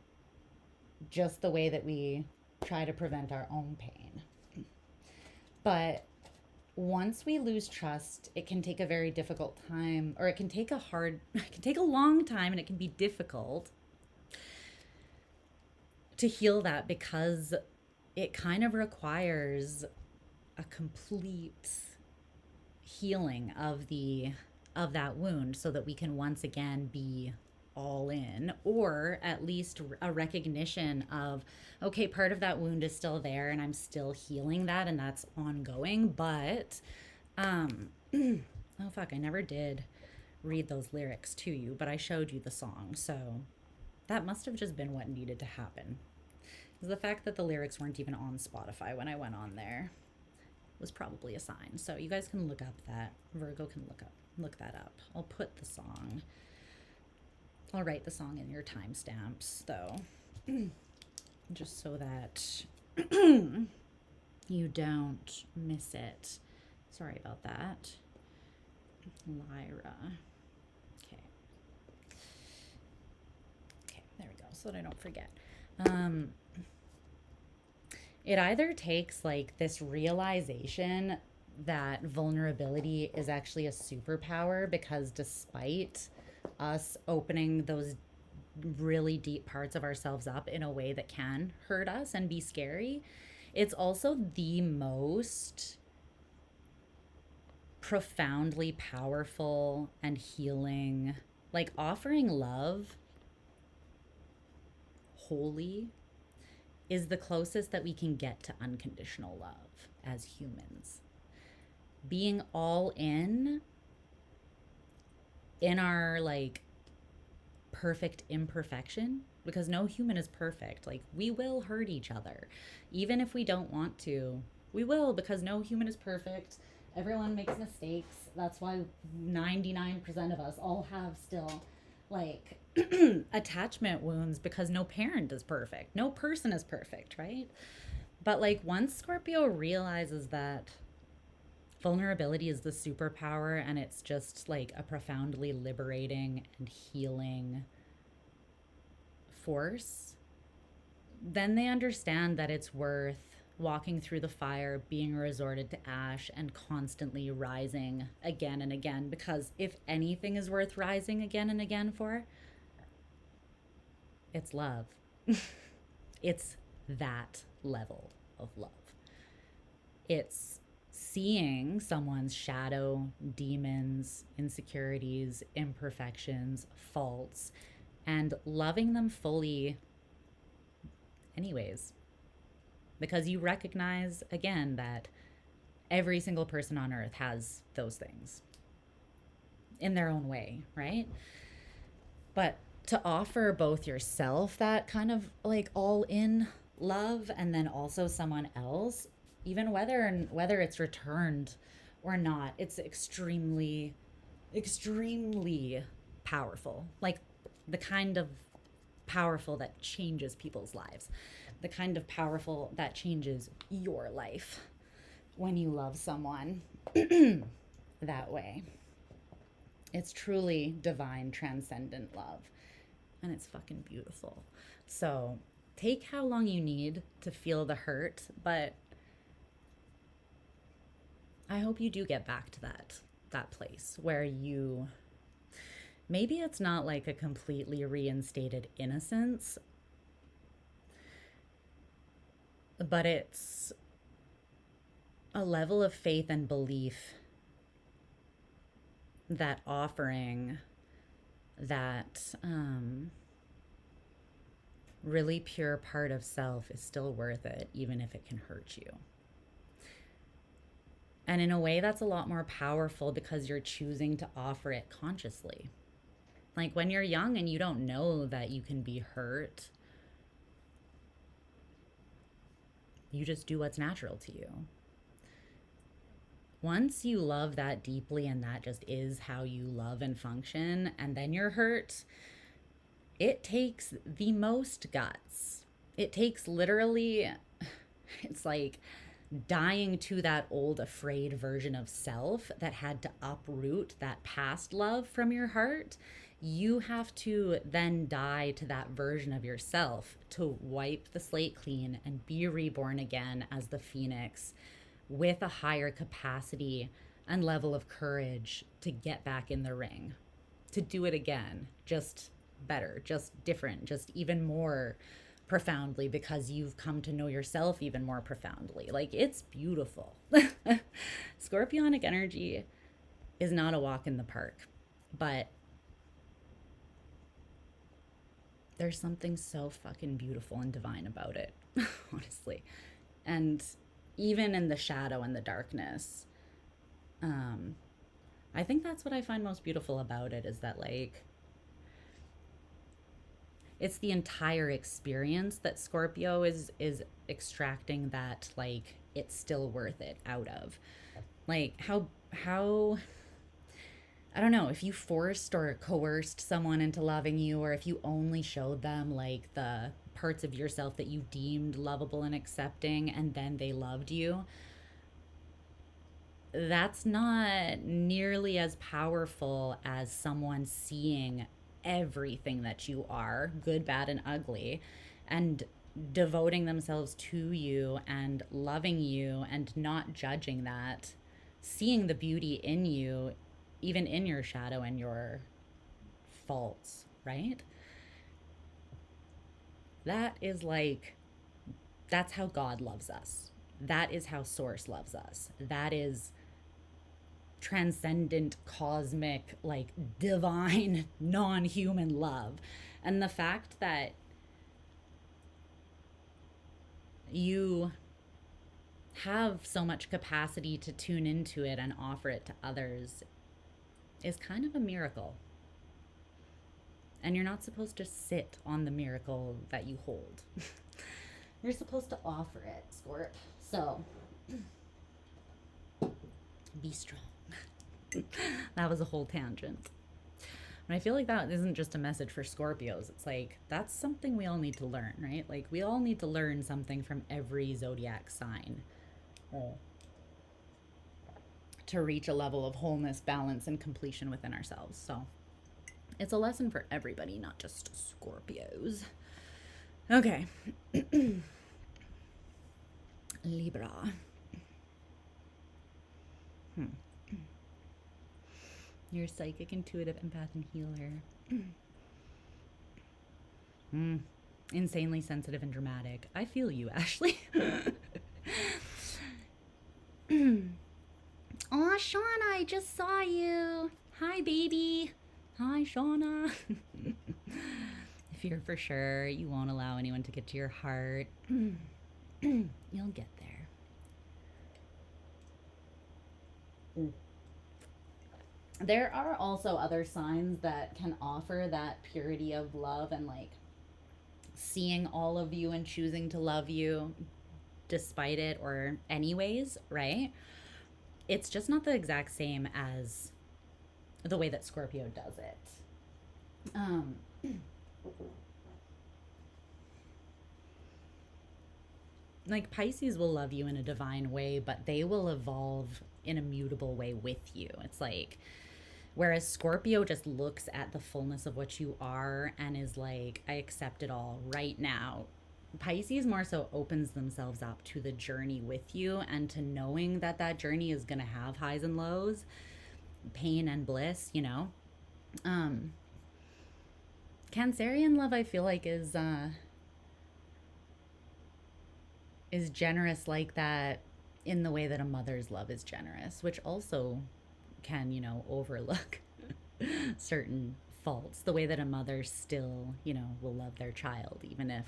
Speaker 1: just the way that we try to prevent our own pain. But once we lose trust, it can take a very difficult time, or it can take a long time, and it can be difficult to heal that, because it kind of requires a complete healing of that wound, so that we can once again be all in, or at least a recognition of, okay, part of that wound is still there and I'm still healing that, and that's ongoing. But oh fuck, I never did read those lyrics to you, but I showed you the song, so that must have just been what needed to happen. The fact that the lyrics weren't even on Spotify when I went on there was probably a sign. So you guys can look up that. Virgo can look that up. I'll put the song. I'll write the song in your timestamps, though, just so that you don't miss it. Sorry about that. Lyra. Okay. Okay, there we go, so that I don't forget. It either takes like this realization that vulnerability is actually a superpower, because despite us opening those really deep parts of ourselves up in a way that can hurt us and be scary, it's also the most profoundly powerful and healing, like offering love wholly is the closest that we can get to unconditional love as humans. Being all in our like perfect imperfection, because no human is perfect. Like we will hurt each other, even if we don't want to. We will, because no human is perfect. Everyone makes mistakes. That's why 99% of us all have still like attachment wounds, because no parent is perfect. No person is perfect, right? But like once Scorpio realizes that vulnerability is the superpower, and it's just like a profoundly liberating and healing force, then they understand that it's worth walking through the fire, being resorted to ash, and constantly rising again and again. Because if anything is worth rising again and again for, it's love. It's that level of love. It's seeing someone's shadow, demons, insecurities, imperfections, faults, and loving them fully anyways. Because you recognize, again, that every single person on earth has those things in their own way, right? But to offer both yourself that kind of like all in love and then also someone else, even whether it's returned or not, it's extremely powerful. Like the kind of powerful that changes people's lives, the kind of powerful that changes your life when you love someone that way. It's truly divine, transcendent love. And it's fucking beautiful. So take how long you need to feel the hurt, but I hope you do get back to that place where you, maybe it's not like a completely reinstated innocence, but it's a level of faith and belief that offering that really pure part of self is still worth it, even if it can hurt you. And in a way, that's a lot more powerful because you're choosing to offer it consciously. Like when you're young and you don't know that you can be hurt, you just do what's natural to you. Once you love that deeply and that just is how you love and function, and then you're hurt, it takes the most guts. It takes literally, it's like dying to that old afraid version of self that had to uproot that past love from your heart. You have to then die to that version of yourself to wipe the slate clean and be reborn again as the phoenix, with a higher capacity and level of courage to get back in the ring, to do it again, just better, just different, just even more profoundly, because you've come to know yourself even more profoundly. Like, it's beautiful. Scorpionic energy is not a walk in the park, but there's something so fucking beautiful and divine about it, honestly. And even in the shadow and the darkness, I think that's what I find most beautiful about it, is that like it's the entire experience that Scorpio is extracting that like it's still worth it out of. Like how I don't know, if you forced or coerced someone into loving you, or if you only showed them like the parts of yourself that you deemed lovable and accepting and then they loved you, that's not nearly as powerful as someone seeing everything that you are, good, bad, and ugly, and devoting themselves to you and loving you and not judging that, seeing the beauty in you, even in your shadow and your faults, right? That is like, that's how God loves us. That is how Source loves us. That is transcendent, cosmic, like divine, non-human love. And the fact that you have so much capacity to tune into it and offer it to others is kind of a miracle. And you're not supposed to sit on the miracle that you hold. You're supposed to offer it, Scorp. So, be strong. That was a whole tangent. And I feel like that isn't just a message for Scorpios. It's like, that's something we all need to learn, right? Like, we all need to learn something from every zodiac sign to reach a level of wholeness, balance, and completion within ourselves. So, it's a lesson for everybody, not just Scorpios. Okay. Libra. You're psychic, intuitive, empath, and healer. Insanely sensitive and dramatic. I feel you, Ashley. Aw, Shauna, I just saw you. Hi, baby. Hi, Shauna. If you're for sure you won't allow anyone to get to your heart, you'll get there. There are also other signs that can offer that purity of love and like seeing all of you and choosing to love you despite it or anyways, right? It's just not the exact same as the way that Scorpio does it. Like Pisces will love you in a divine way, but they will evolve in a mutable way with you. It's like, whereas Scorpio just looks at the fullness of what you are and is like, I accept it all right now. Pisces more so opens themselves up to the journey with you and to knowing that that journey is going to have highs and lows, pain and bliss, you know. Cancerian love, I feel like, is generous like that in the way that a mother's love is generous, which also can, you know, overlook certain faults. The way that a mother still, you know, will love their child even if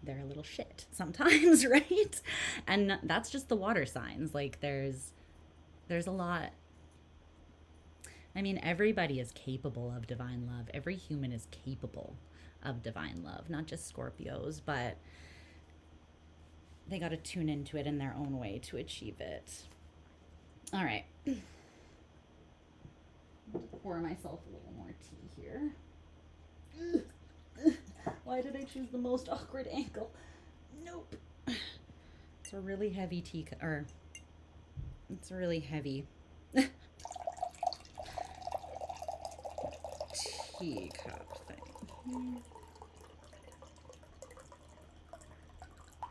Speaker 1: they're a little shit sometimes, right? And that's just the water signs. Like there's a lot. I mean, everybody is capable of divine love. Every human is capable of divine love, not just Scorpios, but they got to tune into it in their own way to achieve it. All right. Pour myself a little more tea here. Why did I choose the most awkward angle? Nope. It's a really heavy tea cup, or it's a really heavy teacup thing.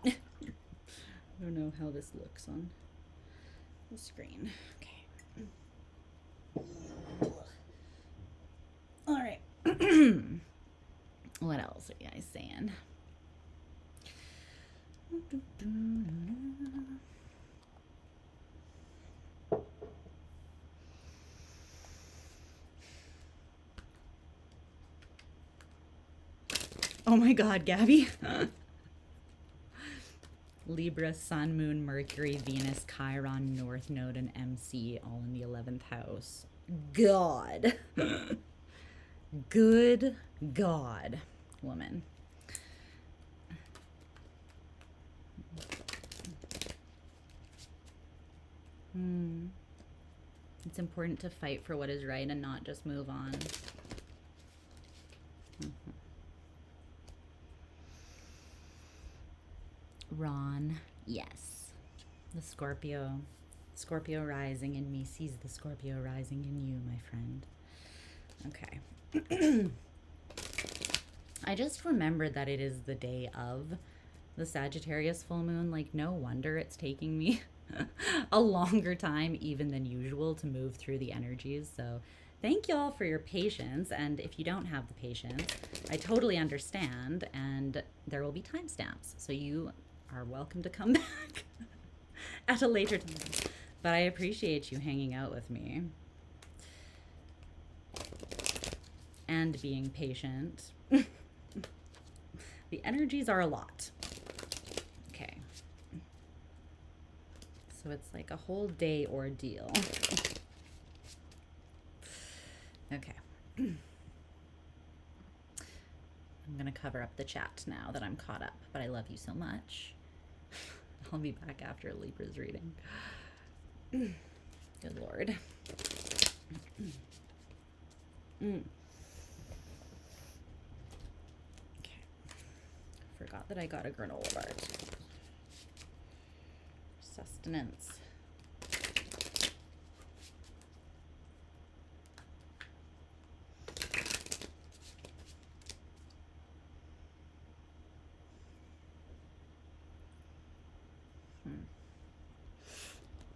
Speaker 1: I don't know how this looks on the screen. Okay. All right. What else are you guys saying? Oh my God, Gabby. Libra, Sun, Moon, Mercury, Venus, Chiron, North Node, and MC all in the 11th house. God. Good God, woman. It's important to fight for what is right and not just move on. Ron, yes. The Scorpio rising in me sees the Scorpio rising in you, my friend. Okay. I just remembered that it is the day of the Sagittarius full moon. Like, no wonder it's taking me a longer time even than usual to move through the energies. So thank y'all for your patience. And if you don't have the patience, I totally understand. And there will be timestamps. So you are welcome to come back at a later time. But I appreciate you hanging out with me and being patient. The energies are a lot. Okay. So it's like a whole day ordeal. Okay. I'm going to cover up the chat now that I'm caught up, but I love you so much. I'll be back after Libra's reading. Good Lord. Okay. Forgot that I got a granola bar. Sustenance.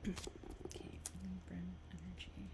Speaker 1: Okay, Libra energy.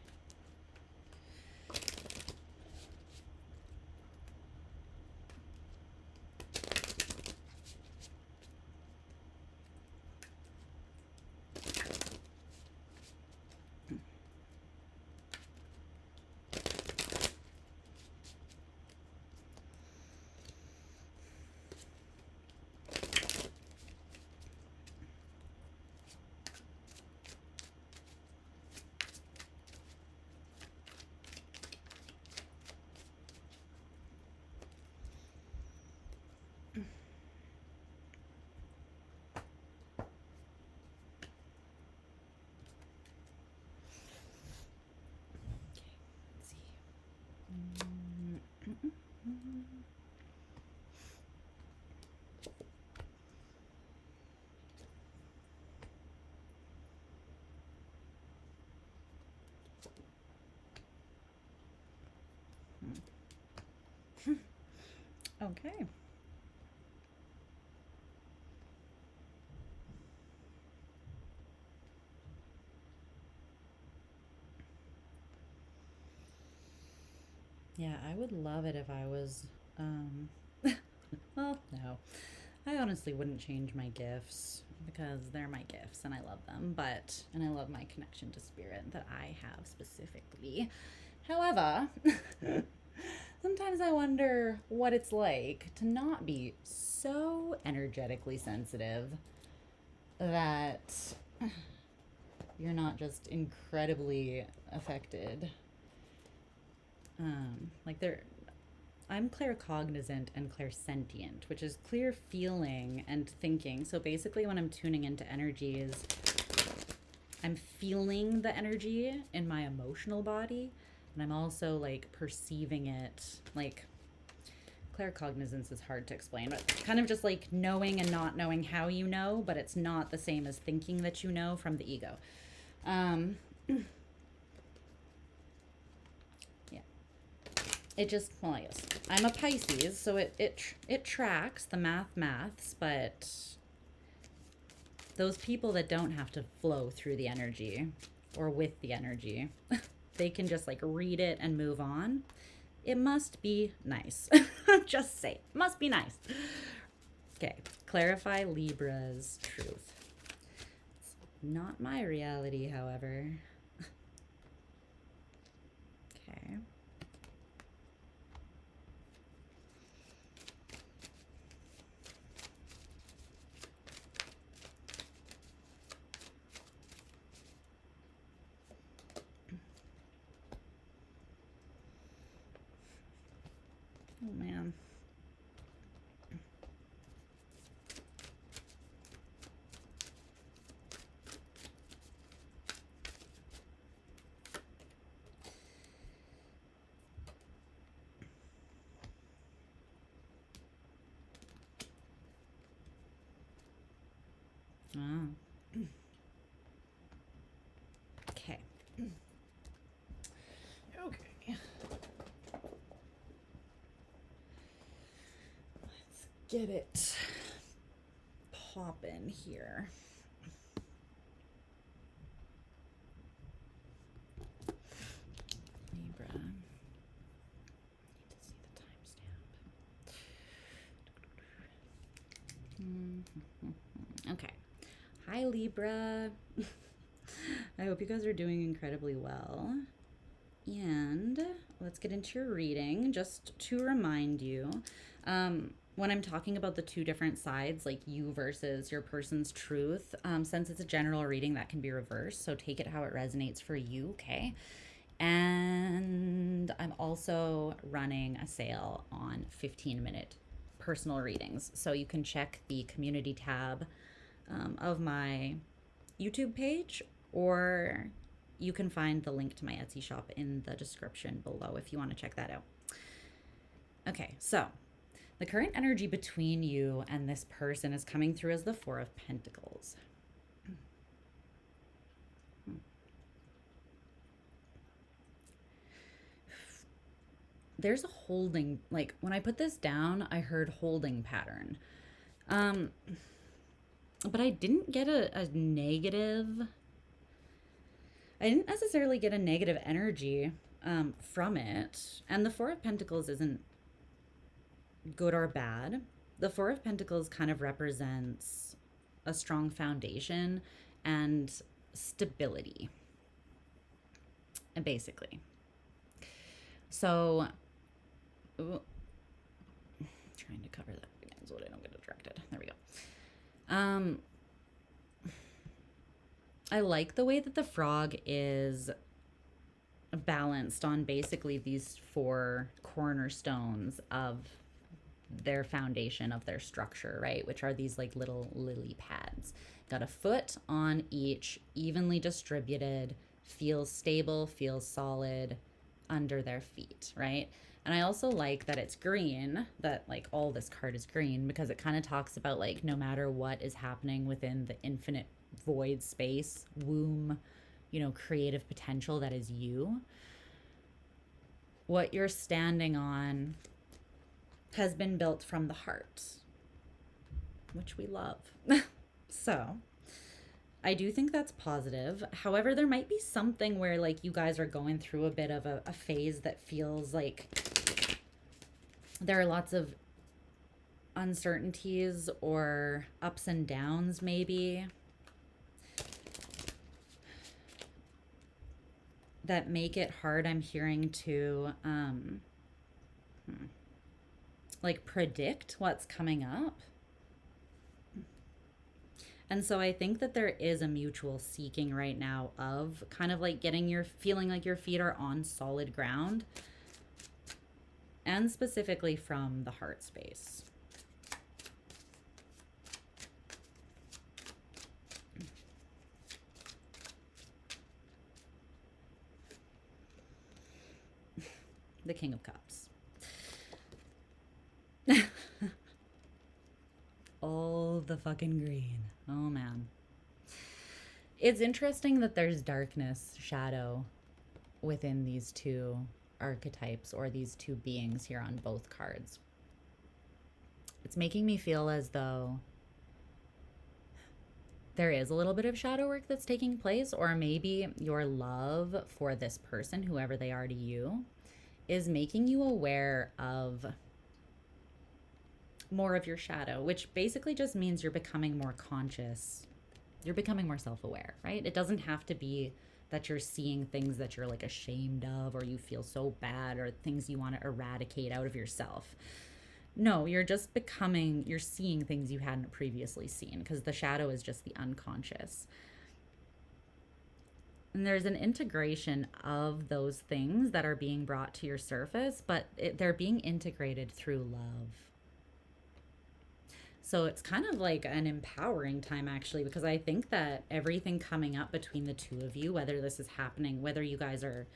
Speaker 1: Okay. Yeah, I would love it if I was, well, no. I honestly wouldn't change my gifts because they're my gifts and I love them, and I love my connection to spirit that I have specifically. However, sometimes I wonder what it's like to not be so energetically sensitive that you're not just incredibly affected. Like I'm claircognizant and clairsentient, which is clear feeling and thinking. So basically, when I'm tuning into energies, I'm feeling the energy in my emotional body, and I'm also like perceiving it. Like claircognizance is hard to explain, but kind of just like knowing and not knowing how you know, but it's not the same as thinking that you know from the ego. It just, well, I guess I'm a Pisces, so it tracks the maths, but those people that don't have to flow through the energy or with the energy, they can just like read it and move on. It must be nice. Just say, must be nice. Okay, clarify Libra's truth. It's not my reality, however. Okay. Oh, man. Oh. Okay. Okay. Let's get it poppin' here. Libra. Need to see the timestamp. Okay. Hi, Libra. I hope you guys are doing incredibly well. And let's get into your reading. Just to remind you, when I'm talking about the two different sides, like you versus your person's truth, since it's a general reading, that can be reversed. So take it how it resonates for you, okay? And I'm also running a sale on 15-minute personal readings. So you can check the community tab of my YouTube page, or you can find the link to my Etsy shop in the description below if you want to check that out. Okay, so the current energy between you and this person is coming through as the Four of Pentacles. There's a holding, like when I put this down, I heard holding pattern. But I didn't get a negative. I didn't necessarily get a negative energy from it. And the Four of Pentacles isn't good or bad. The Four of Pentacles kind of represents a strong foundation and stability, basically. So, trying to cover that again so I don't get distracted. There we go. I like the way that the frog is balanced on basically these four cornerstones of their foundation, of their structure, right? Which are these like little lily pads. Got a foot on each, evenly distributed, feels stable, feels solid under their feet, right? And I also like that it's green, that like all this card is green, because it kind of talks about like no matter what is happening within the infinite void space, womb, you know, creative potential that is you, what you're standing on has been built from the heart, which we love. So I do think that's positive. However, there might be something where like you guys are going through a bit of a phase that feels like there are lots of uncertainties or ups and downs maybe that make it hard, I'm hearing, to like predict what's coming up. And so I think that there is a mutual seeking right now of kind of like feeling like your feet are on solid ground, and specifically from the heart space. The King of Cups. All the fucking green. Oh man. It's interesting that there's darkness, shadow within these two archetypes or these two beings here on both cards. It's making me feel as though there is a little bit of shadow work that's taking place, or maybe your love for this person, whoever they are to you, is making you aware of more of your shadow, which basically just means you're becoming more conscious. You're becoming more self-aware, right? It doesn't have to be that you're seeing things that you're like ashamed of, or you feel so bad, or things you want to eradicate out of yourself. No, you're just you're seeing things you hadn't previously seen, because the shadow is just the unconscious. And there's an integration of those things that are being brought to your surface, but they're being integrated through love. So it's kind of like an empowering time, actually, because I think that everything coming up between the two of you, whether this is happening, whether you guys are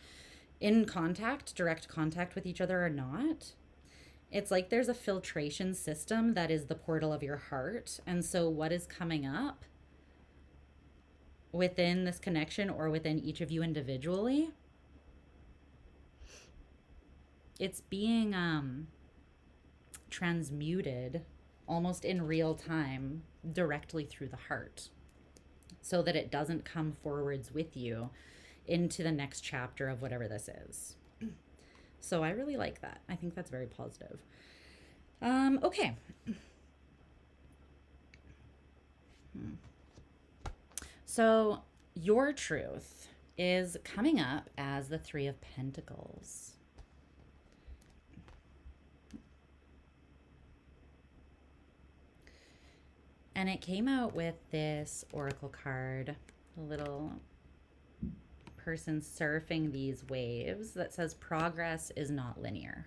Speaker 1: in contact, direct contact with each other or not, it's like there's a filtration system that is the portal of your heart. And so what is coming up within this connection, or within each of you individually, it's being transmuted almost in real time directly through the heart, so that it doesn't come forwards with you into the next chapter of whatever this is. So I really like that. I think that's very positive. Okay. So your truth is coming up as the Three of Pentacles. And it came out with this oracle card, a little person surfing these waves that says progress is not linear.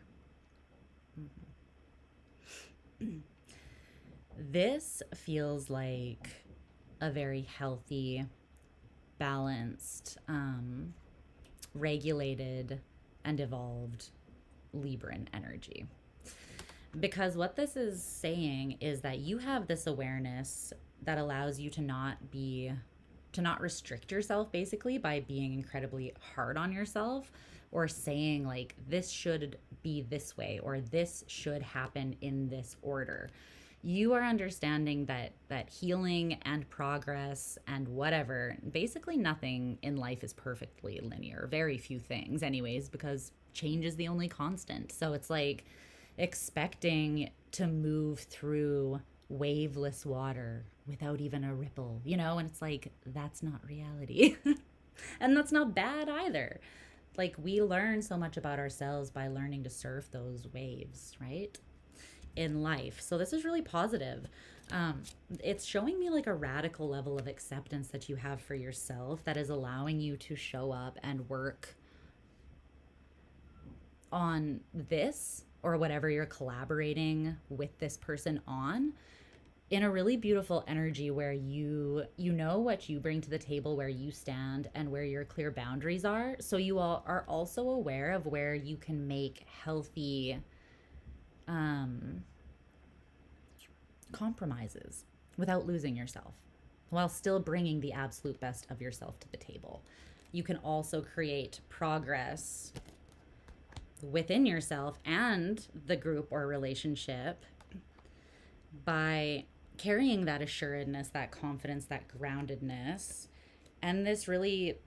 Speaker 1: This feels like a very healthy, balanced, regulated, and evolved Libran energy. Because what this is saying is that you have this awareness that allows you to not restrict yourself, basically, by being incredibly hard on yourself, or saying like, this should be this way, or this should happen in this order. You are understanding that healing and progress and whatever, basically nothing in life is perfectly linear. Very few things anyways, because change is the only constant. So it's like expecting to move through waveless water without even a ripple, you know? And it's like, that's not reality. And that's not bad either. Like, we learn so much about ourselves by learning to surf those waves, right? In life. So this is really positive. It's showing me like a radical level of acceptance that you have for yourself that is allowing you to show up and work on this, or whatever you're collaborating with this person on, in a really beautiful energy where you know what you bring to the table, where you stand, and where your clear boundaries are. So you all are also aware of where you can make healthy compromises without losing yourself, while still bringing the absolute best of yourself to the table. You can also create progress within yourself and the group or relationship by carrying that assuredness, that confidence, that groundedness, and this really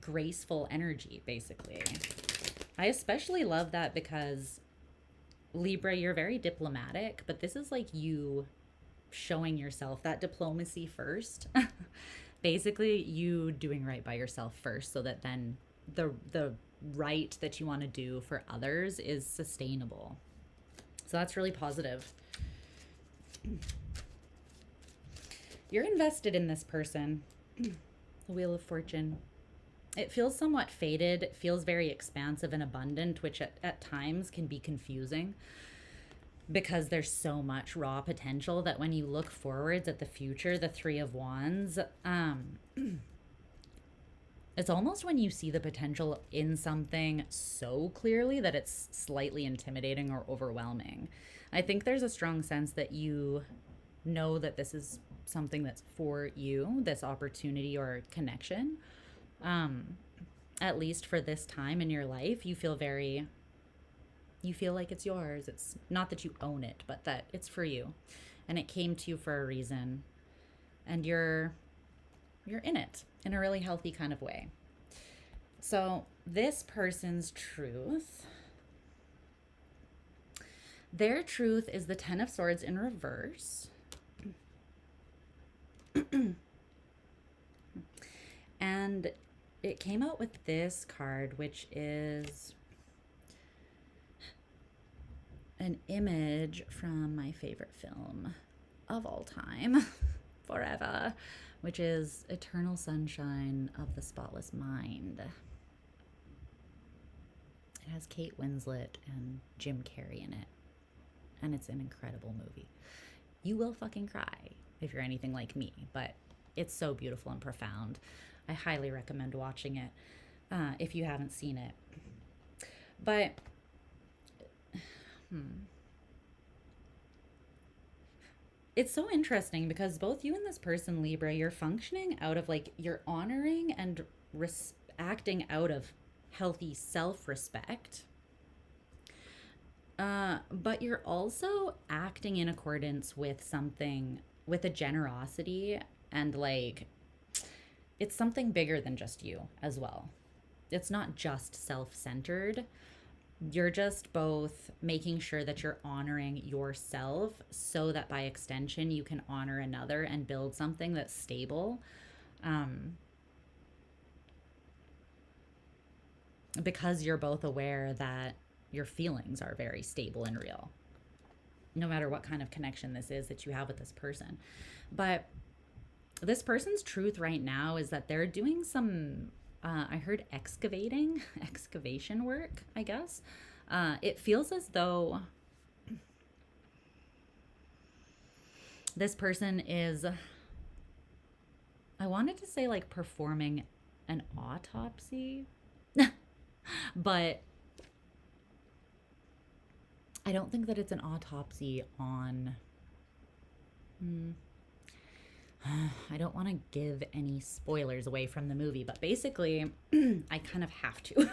Speaker 1: graceful energy, basically. I especially love that because Libra, you're very diplomatic, but this is like you showing yourself that diplomacy first. Basically, you doing right by yourself first so that then the right that you want to do for others is sustainable. So that's really positive. You're invested in this person. The Wheel of Fortune. It feels somewhat faded. It feels very expansive and abundant, which at times can be confusing because there's so much raw potential that when you look forwards at the future, the Three of Wands, it's almost when you see the potential in something so clearly that it's slightly intimidating or overwhelming. I think there's a strong sense that you know that this is something that's for you, this opportunity or connection. At least for this time in your life, you feel like it's yours. It's not that you own it, but that it's for you and it came to you for a reason, and you're in it in a really healthy kind of way. So this person's truth, their truth is the Ten of Swords in reverse. And it came out with this card, which is an image from my favorite film of all time, forever, which is Eternal Sunshine of the Spotless Mind. It has Kate Winslet and Jim Carrey in it, and it's an incredible movie. You will fucking cry if you're anything like me, but it's so beautiful and profound. I highly recommend watching it if you haven't seen it. But it's so interesting because both you and this person, Libra, you're functioning out of like, you're honoring and acting out of healthy self-respect. But you're also acting in accordance with something, with a generosity, and like, it's something bigger than just you as well. It's not just self-centered. You're just both making sure that you're honoring yourself so that by extension you can honor another and build something that's stable. Because you're both aware that your feelings are very stable and real, no matter what kind of connection this is that you have with this person. But this person's truth right now is that they're doing some, I heard excavation work, I guess. It feels as though this person is, I wanted to say like performing an autopsy, but I don't think that it's an autopsy on, I don't want to give any spoilers away from the movie, but basically, I kind of have to.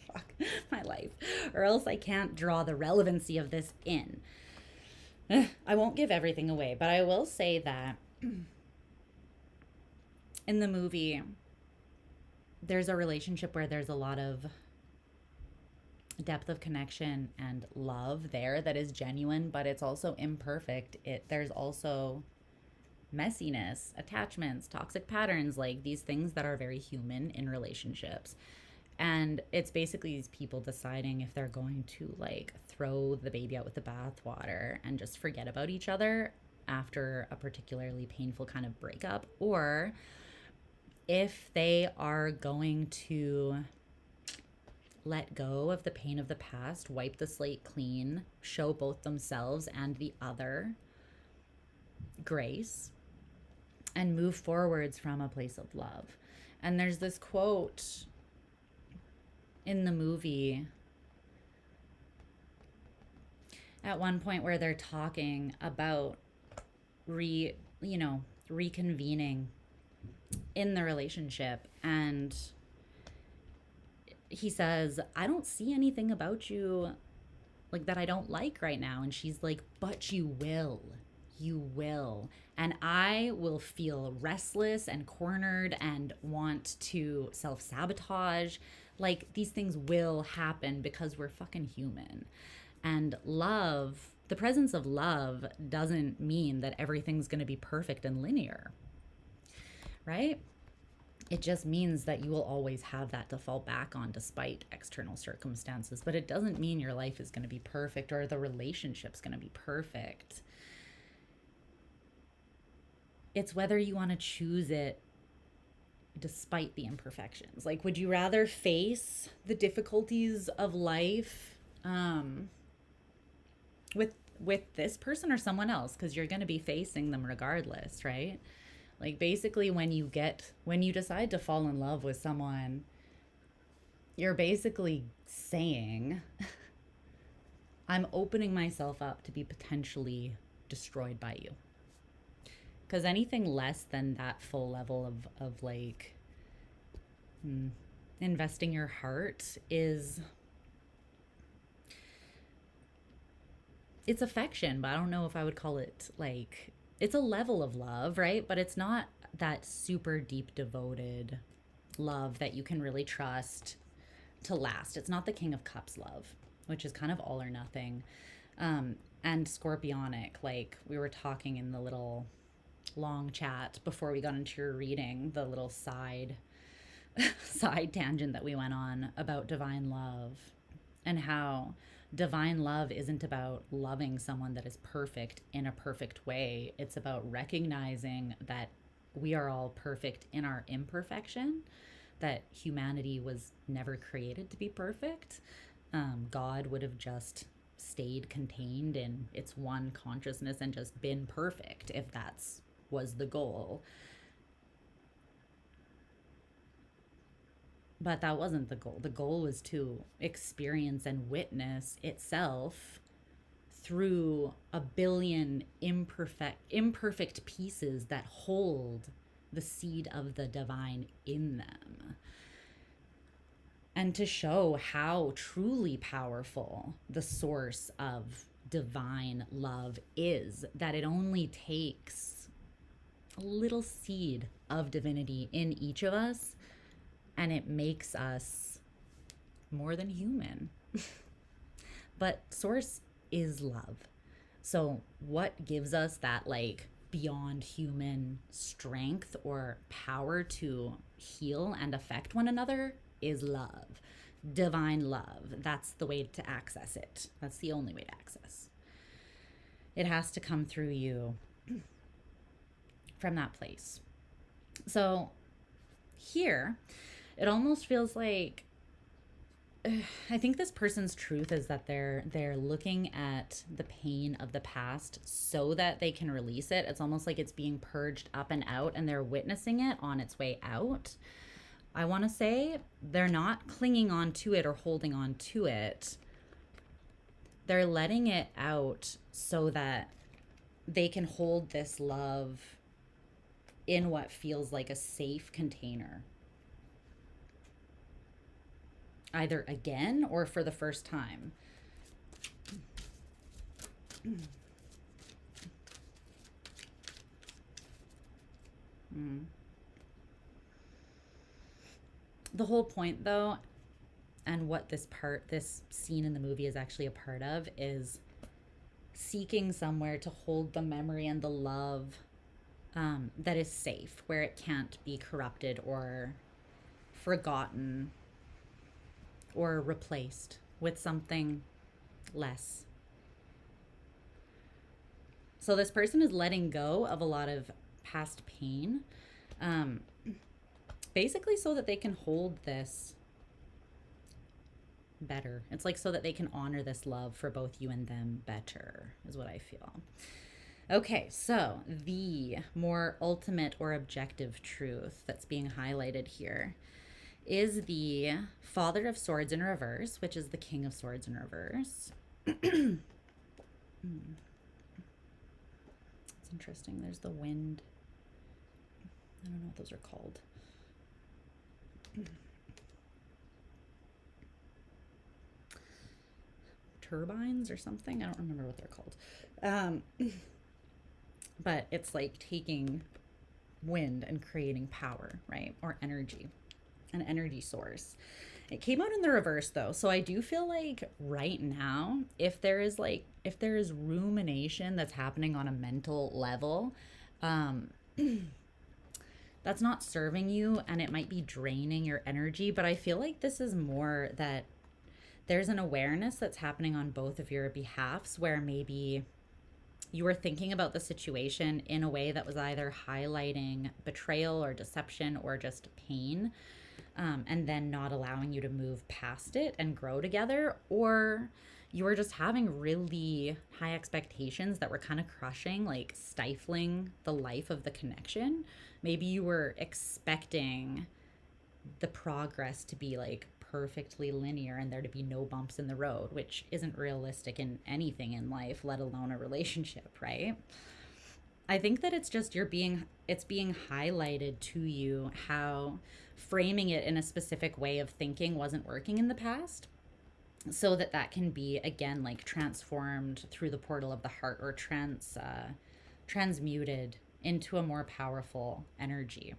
Speaker 1: Fuck my life. Or else I can't draw the relevancy of this in. I won't give everything away, but I will say that in the movie, there's a relationship where there's a lot of depth of connection and love there that is genuine, but it's also imperfect. There's also messiness, attachments, toxic patterns, like these things that are very human in relationships. And it's basically these people deciding if they're going to like throw the baby out with the bathwater and just forget about each other after a particularly painful kind of breakup, or if they are going to let go of the pain of the past, wipe the slate clean, show both themselves and the other grace, and move forwards from a place of love. And there's this quote in the movie at one point where they're talking about reconvening in the relationship, and he says, I don't see anything about you like that I don't like right now. And she's like, but you will. You will. And I will feel restless and cornered and want to self sabotage. Like, these things will happen because we're fucking human. And love, the presence of love, doesn't mean that everything's going to be perfect and linear, right? It just means that you will always have that to fall back on despite external circumstances. But it doesn't mean your life is going to be perfect or the relationship's going to be perfect. It's whether you want to choose it despite the imperfections. Like, would you rather face the difficulties of life with this person or someone else? Because you're going to be facing them regardless, right? Like, basically, when you decide to fall in love with someone, you're basically saying, I'm opening myself up to be potentially destroyed by you. Because anything less than that full level of like investing your heart is, it's affection, but I don't know if I would call it like, it's a level of love, right? But it's not that super deep devoted love that you can really trust to last. It's not the King of Cups love, which is kind of all or nothing. And scorpionic, like we were talking in the little long chat before we got into your reading, the little side tangent that we went on about divine love, and how divine love isn't about loving someone that is perfect in a perfect way. It's about recognizing that we are all perfect in our imperfection, that humanity was never created to be perfect. God would have just stayed contained in its one consciousness and just been perfect if that's was the goal. But that wasn't the goal. The goal was to experience and witness itself through a billion imperfect pieces that hold the seed of the divine in them. And to show how truly powerful the source of divine love is, that it only takes a little seed of divinity in each of us, and it makes us more than human. But source is love. So what gives us that like beyond human strength or power to heal and affect one another is love. Divine love. That's the way to access it. That's the only way to access. It has to come through you from that place. So here, it almost feels like, I think this person's truth is that they're looking at the pain of the past so that they can release it. It's almost like it's being purged up and out, and they're witnessing it on its way out. I want to say they're not clinging on to it or holding on to it. They're letting it out so that they can hold this love in what feels like a safe container, either again or for the first time. The whole point, though, and what this scene in the movie is actually a part of, is seeking somewhere to hold the memory and the love that is safe, where it can't be corrupted or forgotten or replaced with something less. So this person is letting go of a lot of past pain, basically so that they can hold this better. It's like so that they can honor this love for both you and them better, is what I feel. Okay, so the more ultimate or objective truth that's being highlighted here is the Father of Swords in reverse, which is the King of Swords in reverse. It's interesting. There's the wind. I don't know what those are called. turbines or something. I don't remember what they're called. But it's like taking wind and creating power, right? Or energy, an energy source. It came out in the reverse though. So I do feel like right now, if there is rumination that's happening on a mental level, that's not serving you, and it might be draining your energy. But I feel like this is more that there's an awareness that's happening on both of your behalfs, where maybe you were thinking about the situation in a way that was either highlighting betrayal or deception or just pain, and then not allowing you to move past it and grow together, or you were just having really high expectations that were kind of crushing, like stifling the life of the connection. Maybe you were expecting the progress to be like perfectly linear and there to be no bumps in the road, which isn't realistic in anything in life, let alone a relationship, right? I think that it's just it's being highlighted to you how framing it in a specific way of thinking wasn't working in the past, so that can be again like transformed through the portal of the heart, or transmuted into a more powerful energy.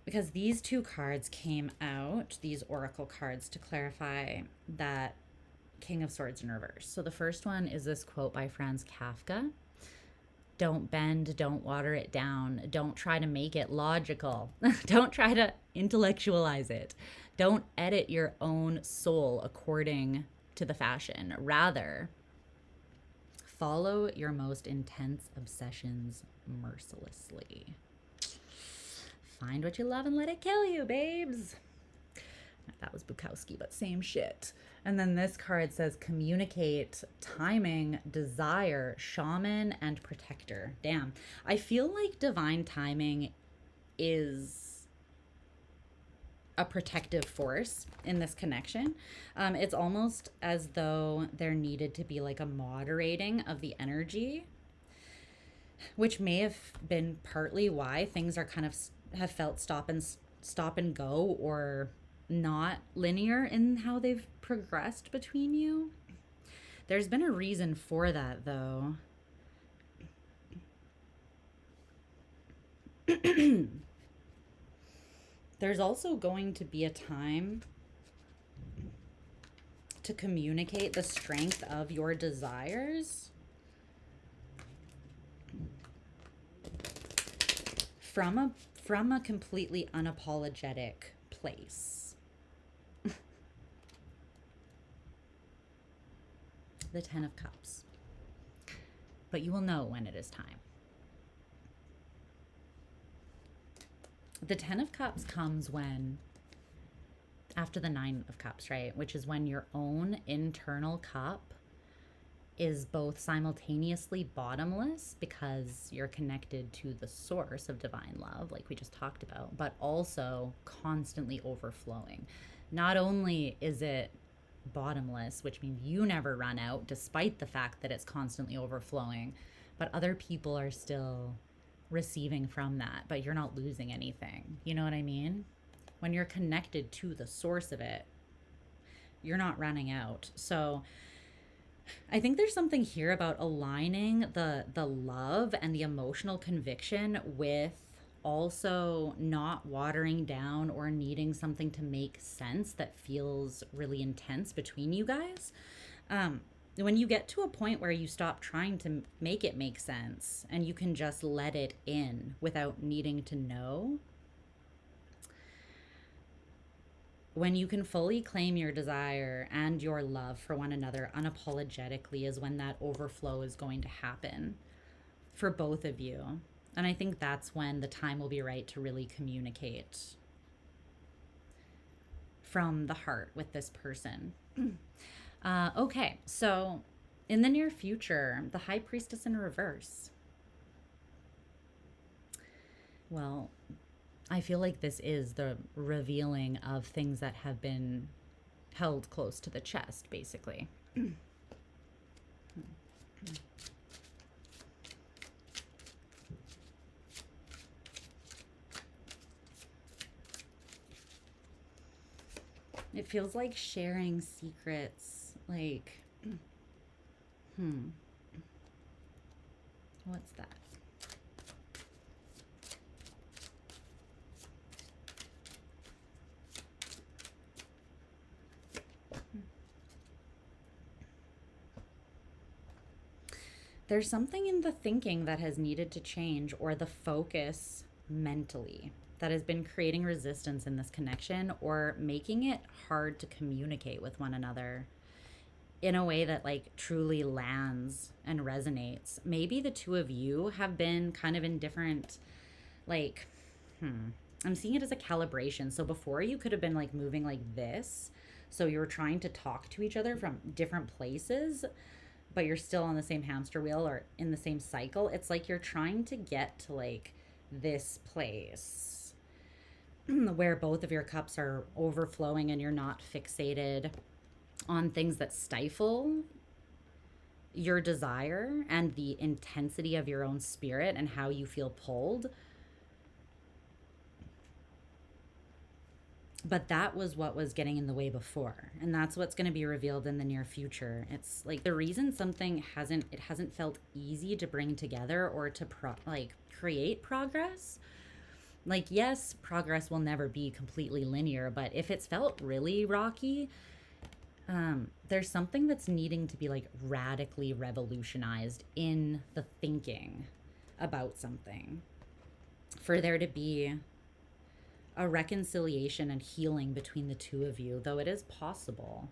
Speaker 1: Because these two cards came out, these oracle cards, to clarify that King of Swords in reverse. So the first one is this quote by Franz Kafka: "Don't bend, don't water it down. Don't try to make it logical. Don't try to intellectualize it. Don't edit your own soul according to the fashion. Rather, follow your most intense obsessions mercilessly. Find what you love and let it kill you, babes." That was Bukowski, but same shit. And then this card says communicate, timing, desire, shaman, and protector. Damn. I feel like divine timing is a protective force in this connection. It's almost as though there needed to be like a moderating of the energy, which may have been partly why things are kind of have felt stop and go, or not linear in how they've progressed between you. There's been a reason for that though. There's also going to be a time to communicate the strength of your desires from a completely unapologetic place. The 10 of Cups. But you will know when it is time. The 10 of Cups comes when, after the 9 of Cups, right? Which is when your own internal cup is both simultaneously bottomless because you're connected to the source of divine love, like we just talked about, but also constantly overflowing. Not only is it bottomless, which means you never run out despite the fact that it's constantly overflowing, but other people are still receiving from that, but you're not losing anything. You know what I mean? When you're connected to the source of it, you're not running out. So I think there's something here about aligning the love and the emotional conviction with also not watering down or needing something to make sense that feels really intense between you guys. When you get to a point where you stop trying to make it make sense and you can just let it in without needing to know, when you can fully claim your desire and your love for one another unapologetically, is when that overflow is going to happen for both of you. And I think that's when the time will be right to really communicate from the heart with this person. Okay, so in the near future, the High Priestess in reverse. Well, I feel like this is the revealing of things that have been held close to the chest, basically. It feels like sharing secrets Like, what's that? There's something in the thinking that has needed to change, or the focus mentally, that has been creating resistance in this connection or making it hard to communicate with one another in a way that like truly lands and resonates. Maybe the two of you have been kind of in different, like, I'm seeing it as a calibration. So before, you could have been like moving like this. So you were trying to talk to each other from different places, but you're still on the same hamster wheel or in the same cycle. It's like you're trying to get to like this place where both of your cups are overflowing and you're not fixated on things that stifle your desire and the intensity of your own spirit and how you feel pulled. But that was what was getting in the way before, and that's what's going to be revealed in the near future. It's like the reason something hasn't felt easy to bring together or to create progress. Like, yes, progress will never be completely linear, but if it's felt really rocky, there's something that's needing to be like radically revolutionized in the thinking about something for there to be a reconciliation and healing between the two of you, though it is possible.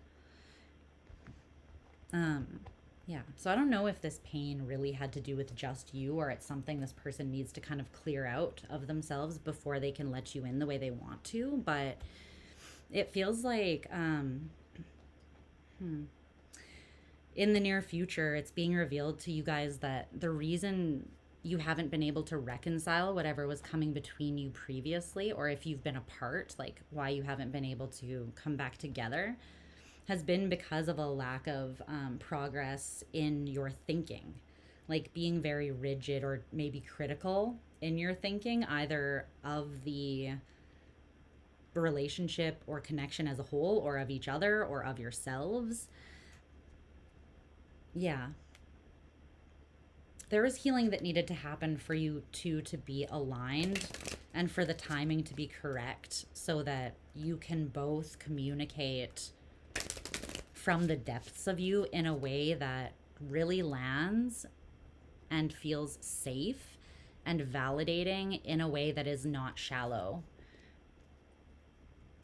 Speaker 1: Yeah, so I don't know if this pain really had to do with just you, or it's something this person needs to kind of clear out of themselves before they can let you in the way they want to. But it feels like in the near future, it's being revealed to you guys that the reason you haven't been able to reconcile whatever was coming between you previously, or if you've been apart, like why you haven't been able to come back together, has been because of a lack of progress in your thinking, like being very rigid or maybe critical in your thinking, either of the relationship or connection as a whole, or of each other, or of yourselves. Yeah. There was healing that needed to happen for you two to be aligned and for the timing to be correct so that you can both communicate from the depths of you in a way that really lands and feels safe and validating, in a way that is not shallow,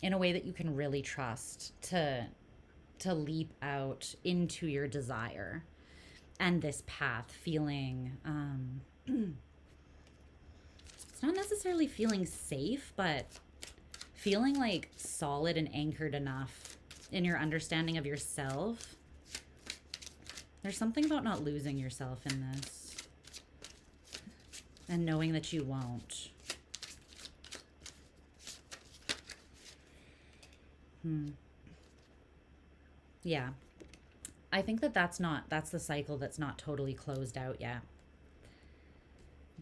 Speaker 1: in a way that you can really trust to leap out into your desire and this path, feeling it's not necessarily feeling safe, but feeling like solid and anchored enough in your understanding of yourself. There's something about not losing yourself in this and knowing that you won't. Yeah. I think that's the cycle that's not totally closed out yet.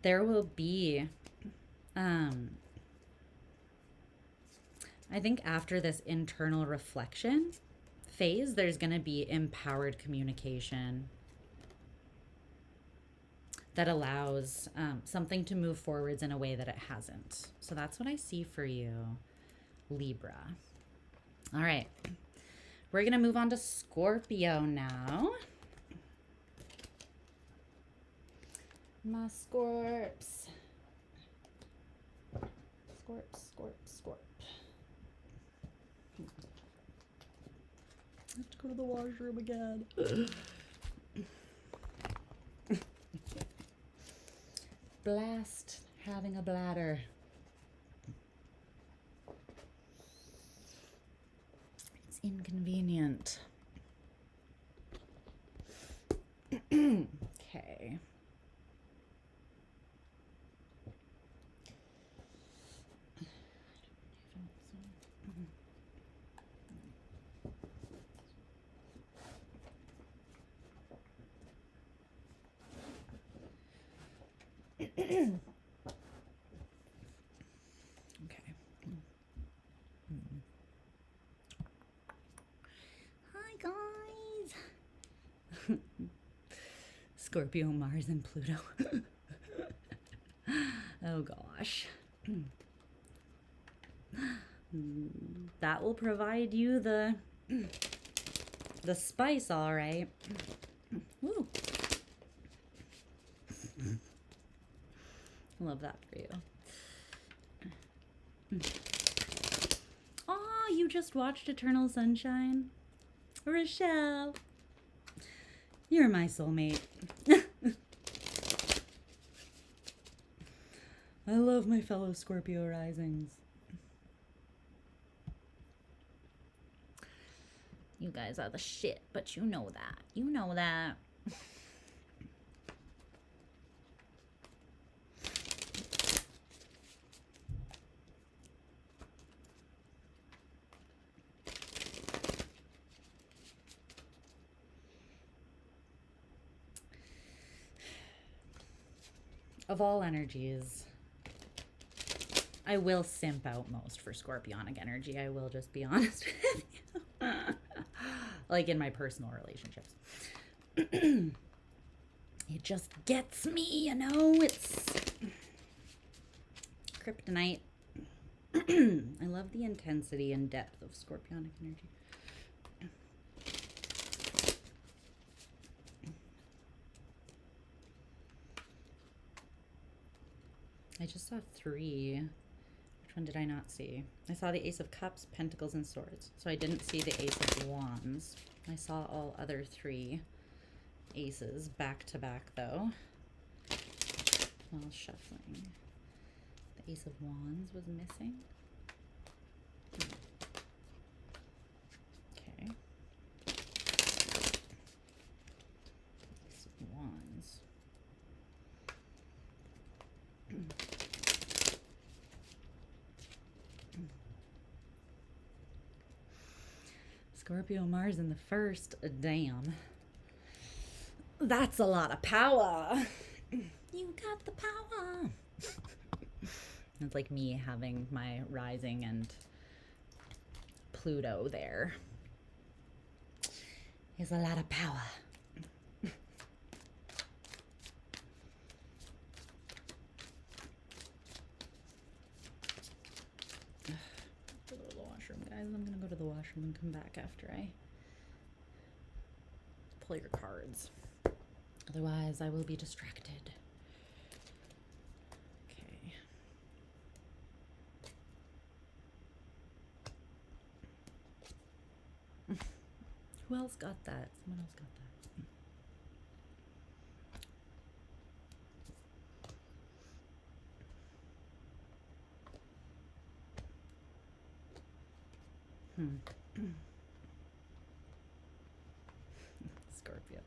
Speaker 1: There will be, I think after this internal reflection phase, there's going to be empowered communication that allows something to move forwards in a way that it hasn't. So that's what I see for you, Libra. All right. We're going to move on to Scorpio now. My Scorps. Scorp. I have to go to the washroom again. Blast having a bladder. Inconvenient. Okay. Scorpio, Mars, and Pluto. Oh gosh. That will provide you the spice, all right. Woo. Love that for you. Oh, you just watched Eternal Sunshine? Rochelle, you're my soulmate. I love my fellow Scorpio risings. You guys are the shit, but you know that. You know that. Of all energies, I will simp out most for scorpionic energy. I will just be honest with you. Like in my personal relationships. It just gets me, you know? It's kryptonite. I love the intensity and depth of scorpionic energy. I just saw 3. Which one did I not see? I saw the Ace of Cups, Pentacles, and Swords. So I didn't see the Ace of Wands. I saw all other 3 aces back to back, though. While shuffling. The Ace of Wands was missing. Okay. Ace of Wands. Scorpio Mars in the first. Damn. That's a lot of power. You got the power. It's like me having my rising and Pluto there. Is a lot of power. I'm gonna go to the washroom and come back after I pull your cards. Otherwise, I will be distracted. Okay. Who else got that? Someone else got that. Scorpio.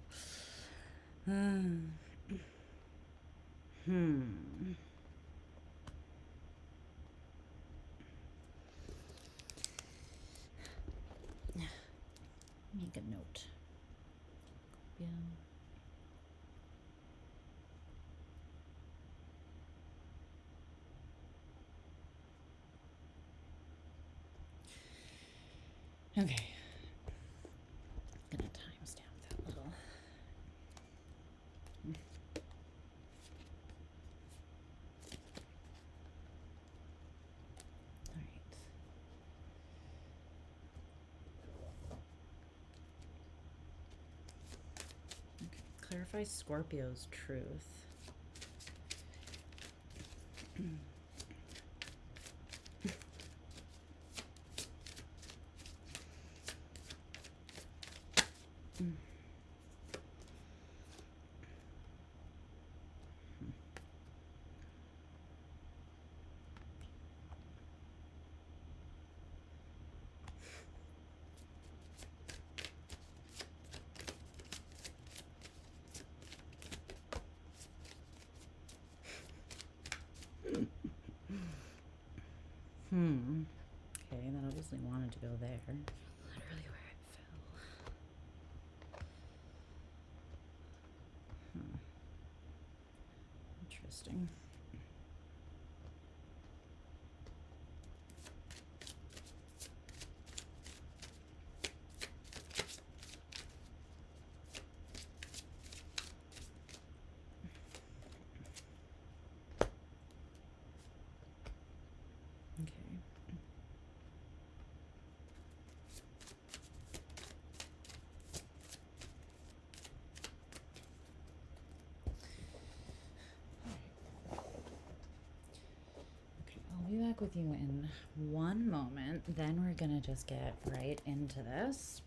Speaker 1: Make a note. Yeah. Okay. I'm gonna timestamp that little. All right. Okay. Clarify Scorpio's truth. Okay, that obviously wanted to go there. Literally where it fell. Interesting. back with you in one moment. Then we're going to just get right into this.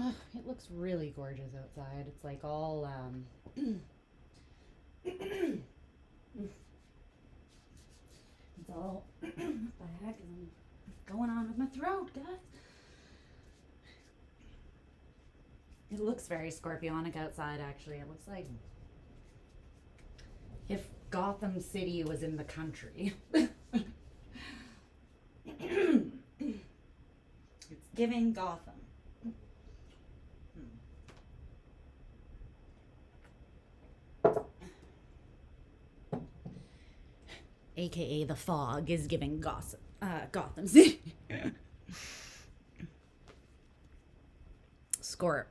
Speaker 1: Oh, it looks really gorgeous outside. It's like all it's all what the heck is going on with my throat, guys? It looks very Scorpionic outside, actually. It looks like if Gotham City was in the country. It's giving Gotham. AKA the fog is giving Gotham City. Scorp.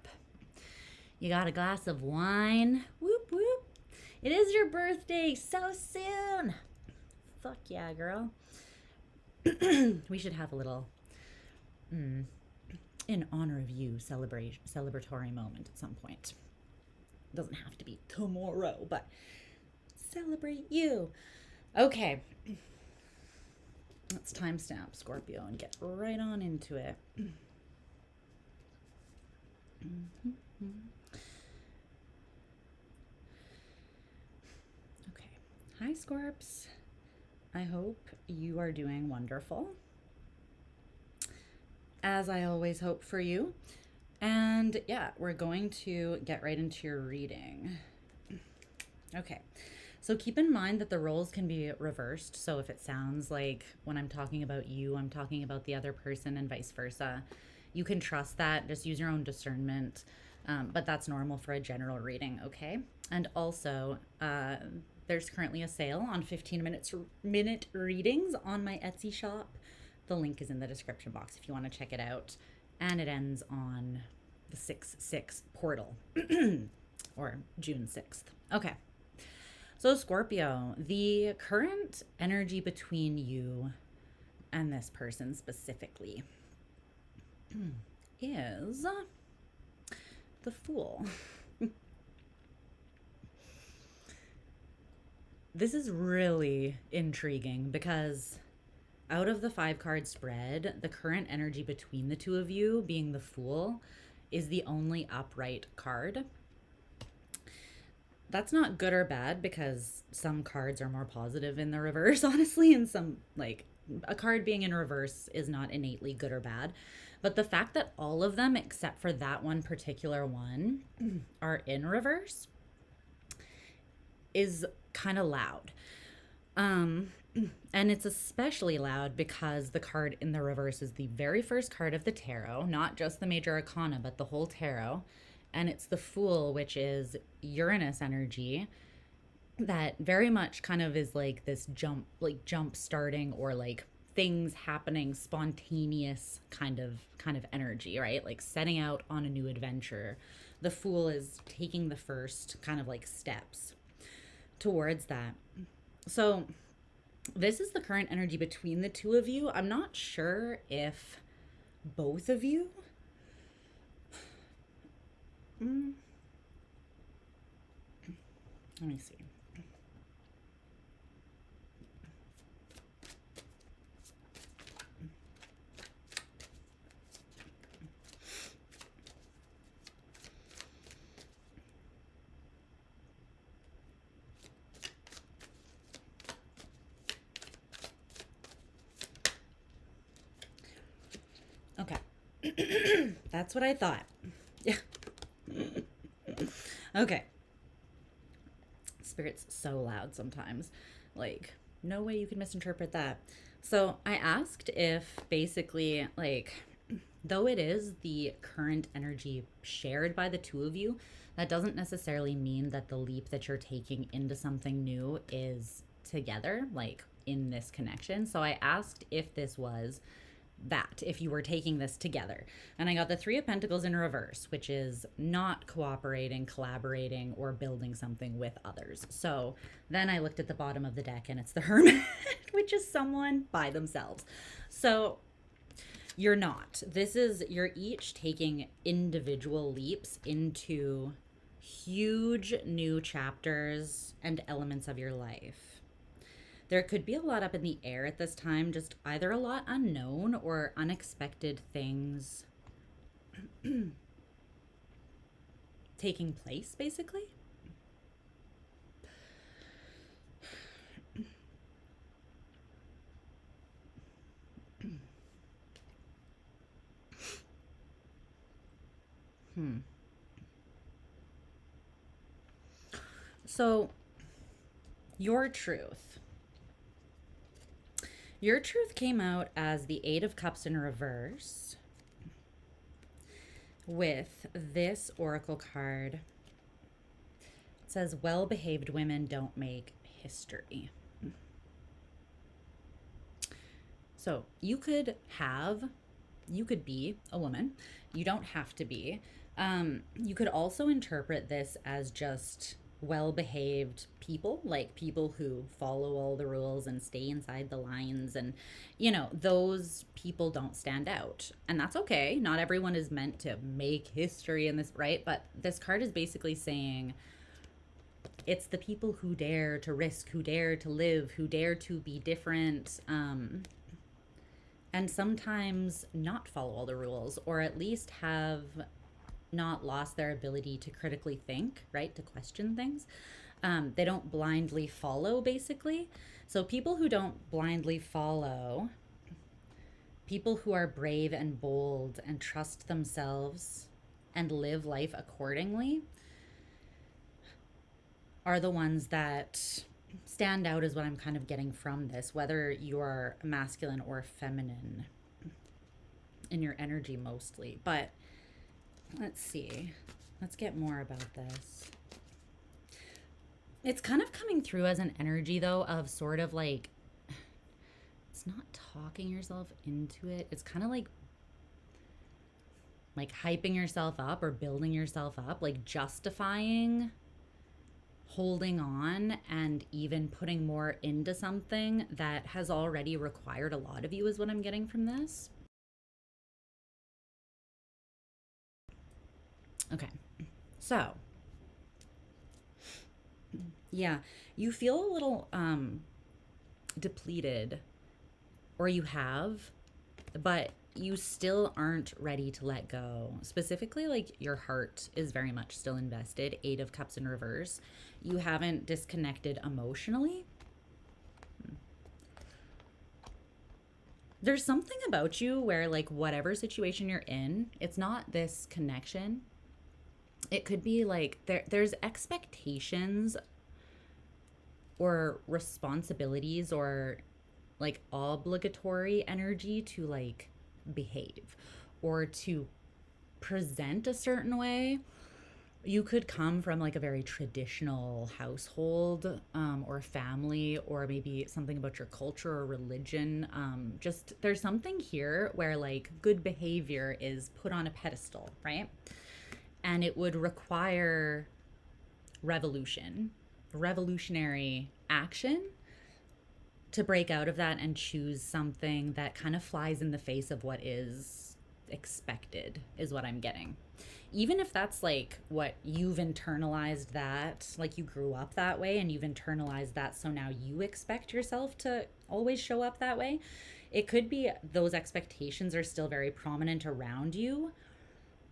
Speaker 1: You got a glass of wine? Whoop whoop. It is your birthday so soon. Fuck yeah, girl. We should have a little in honor of you celebratory moment at some point. Doesn't have to be tomorrow, but celebrate you. Okay. Let's timestamp Scorpio and get right on into it. Okay. Hi, Scorps. I hope you are doing wonderful, as I always hope for you. And yeah, we're going to get right into your reading. Okay. So keep in mind that the roles can be reversed. So if it sounds like when I'm talking about you, I'm talking about the other person and vice versa, you can trust that. Just use your own discernment. But that's normal for a general reading, okay? And also, there's currently a sale on 15-minute readings on my Etsy shop. The link is in the description box if you want to check it out. And it ends on the 6/6 portal, or June 6th. Okay. So Scorpio, the current energy between you and this person specifically is the Fool. This is really intriguing because out of the 5-card spread, the current energy between the two of you, being the Fool, is the only upright card. That's not good or bad because some cards are more positive in the reverse, honestly, and some, like, a card being in reverse is not innately good or bad. But the fact that all of them, except for that one particular one, are in reverse is kind of loud. And it's especially loud because the card in the reverse is the very first card of the tarot, not just the major arcana, but the whole tarot. And it's the Fool, which is Uranus energy that very much kind of is like this jump starting, or like things happening, spontaneous kind of energy, right? Like setting out on a new adventure. The Fool is taking the first kind of like steps towards that. So this is the current energy between the two of you. I'm not sure if both of you let me see. Okay. That's what I thought. Yeah. Okay. Spirit's so loud sometimes. Like, no way you can misinterpret that. So I asked if basically, like, though it is the current energy shared by the two of you, that doesn't necessarily mean that the leap that you're taking into something new is together, like in this connection. So I asked if this was that, if you were taking this together. And I got the 3 of Pentacles in reverse, which is not cooperating, collaborating, or building something with others. So then I looked at the bottom of the deck and it's the Hermit, which is someone by themselves. So you're not. You're each taking individual leaps into huge new chapters and elements of your life. There could be a lot up in the air at this time, just either a lot unknown or unexpected things taking place, basically. So, your truth. Your truth came out as the 8 of Cups in reverse with this oracle card. It says, well-behaved women don't make history. So you could be a woman. You don't have to be. You could also interpret this as just well-behaved people, like people who follow all the rules and stay inside the lines, and those people don't stand out, and that's okay. Not everyone is meant to make history in this, right? But this card is basically saying it's the people who dare to risk, who dare to live, who dare to be different, and sometimes not follow all the rules, or at least have not lost their ability to critically think, right? To question things. They don't blindly follow, basically. So people who don't blindly follow, people who are brave and bold and trust themselves and live life accordingly, are the ones that stand out, is what I'm kind of getting from this, whether you're masculine or feminine in your energy mostly. But let's see. Let's get more about this. It's kind of coming through as an energy, though, of sort of like, it's not talking yourself into it. It's kind of like hyping yourself up or building yourself up, like justifying holding on and even putting more into something that has already required a lot of you, is what I'm getting from this. Okay, so yeah, you feel a little depleted, or you have, but you still aren't ready to let go. Specifically, like your heart is very much still invested. 8 of Cups in reverse. You haven't disconnected emotionally. There's something about you where, like, whatever situation you're in, it's not this connection. It could be like there's expectations or responsibilities or like obligatory energy to like behave or to present a certain way. You could come from like a very traditional household, or family, or maybe something about your culture or religion. Just there's something here where like good behavior is put on a pedestal, right? And it would require revolutionary action to break out of that and choose something that kind of flies in the face of what is expected, is what I'm getting. Even if that's like what you've internalized, that like you grew up that way and you've internalized that, so now you expect yourself to always show up that way. It could be those expectations are still very prominent around you,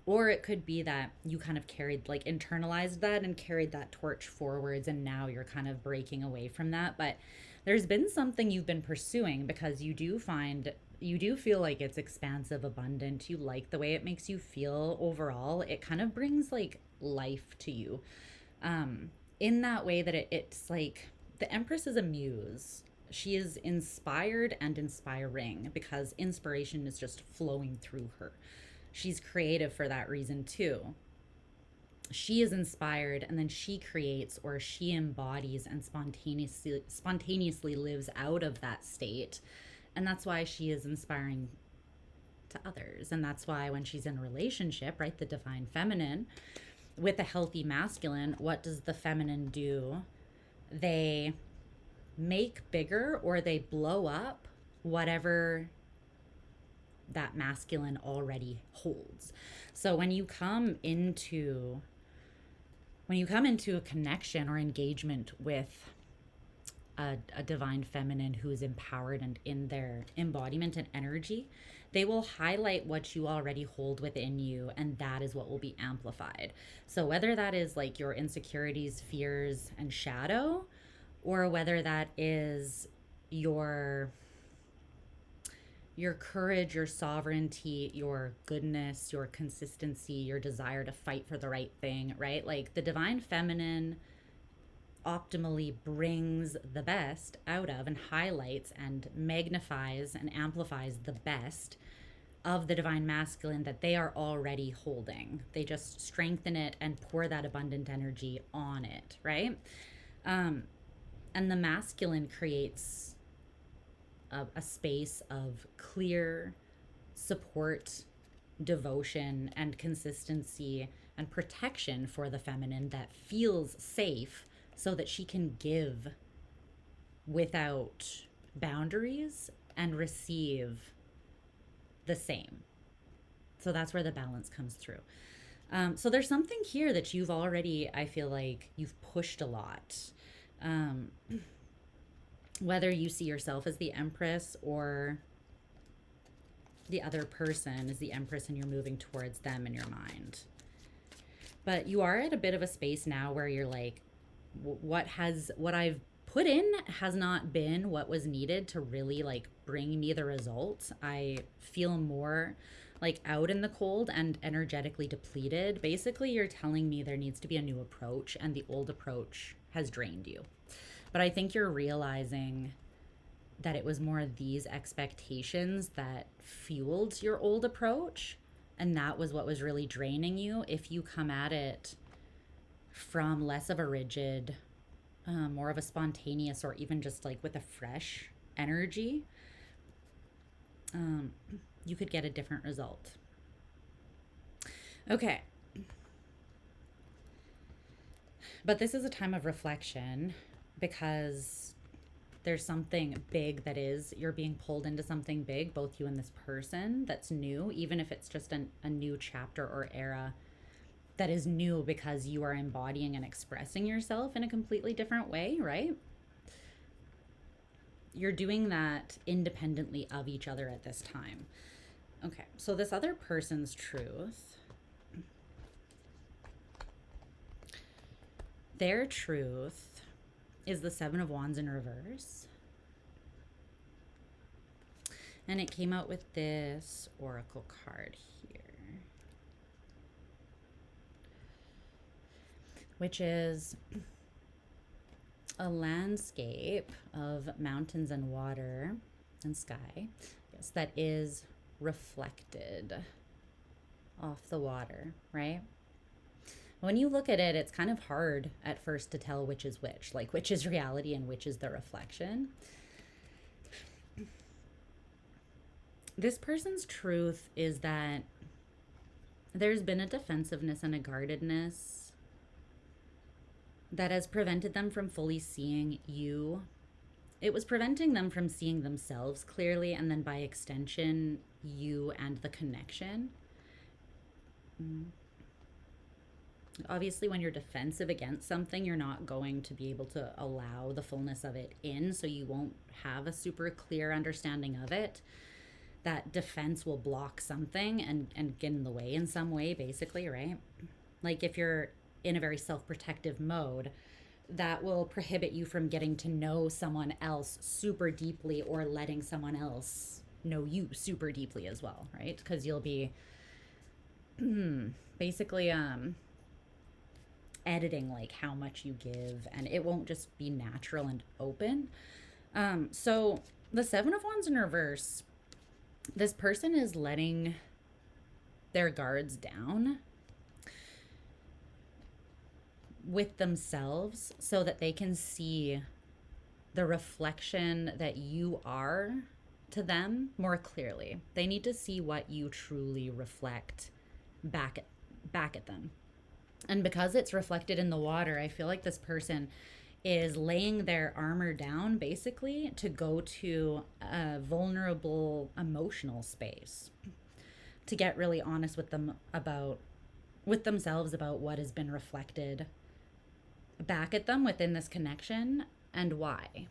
Speaker 1: or it could be that you kind of carried, like, internalized that and carried that torch forwards, and now you're kind of breaking away from that. But there's been something you've been pursuing because you do feel like it's expansive, abundant. You like the way it makes you feel overall. It kind of brings like life to you, in that way that it's like the Empress is a muse. She is inspired and inspiring because inspiration is just flowing through her. She's creative for that reason too. She is inspired and then she creates, or she embodies and spontaneously lives out of that state. And that's why she is inspiring to others. And that's why when she's in a relationship, right, the divine feminine with a healthy masculine, what does the feminine do? They make bigger, or they blow up whatever that masculine already holds. So when you come into a connection or engagement with a divine feminine who is empowered and in their embodiment and energy, they will highlight what you already hold within you, and that is what will be amplified. So whether that is like your insecurities, fears, and shadow, or whether that is your courage, your sovereignty, your goodness, your consistency, your desire to fight for the right thing, right? Like the divine feminine optimally brings the best out of and highlights and magnifies and amplifies the best of the divine masculine that they are already holding. They just strengthen it and pour that abundant energy on it, right? And the masculine creates a space of clear support, devotion, and consistency and protection for the feminine that feels safe, so that she can give without boundaries and receive the same. So that's where the balance comes through. So there's something here that you've already, I feel like you've pushed a lot. Whether you see yourself as the Empress or the other person is the Empress and you're moving towards them in your mind. But you are at a bit of a space now where you're like, what I've put in has not been what was needed to really like bring me the results. I feel more like out in the cold and energetically depleted. Basically, you're telling me there needs to be a new approach, and the old approach has drained you. But I think you're realizing that it was more these expectations that fueled your old approach, and that was what was really draining you. If you come at it from less of a rigid, more of a spontaneous, or even just like with a fresh energy, you could get a different result. Okay. But this is a time of reflection because there's something big that is, you're being pulled into something big, both you and this person, that's new, even if it's just a new chapter or era that is new because you are embodying and expressing yourself in a completely different way, right? You're doing that independently of each other at this time. Okay, so this other person's truth, their truth is the Seven of Wands in reverse. And it came out with this oracle card here, which is a landscape of mountains and water and sky, yes, that is reflected off the water, right? When you look at it, it's kind of hard at first to tell which is which, like which is reality and which is the reflection. This person's truth is that there's been a defensiveness and a guardedness that has prevented them from fully seeing you. It was preventing them from seeing themselves clearly, and then by extension, you and the connection. Obviously, when you're defensive against something, you're not going to be able to allow the fullness of it in, so you won't have a super clear understanding of it. That defense will block something and get in the way in some way, basically, right? Like if you're in a very self-protective mode, that will prohibit you from getting to know someone else super deeply or letting someone else know you super deeply as well, right? Because you'll be basically editing like how much you give, and it won't just be natural and open. So the Seven of Wands in reverse, this person is letting their guards down with themselves so that they can see the reflection that you are to them more clearly. They need to see what you truly reflect back at them. And because it's reflected in the water, I feel like this person is laying their armor down basically to go to a vulnerable emotional space, to get really honest with themselves about what has been reflected back at them within this connection and why.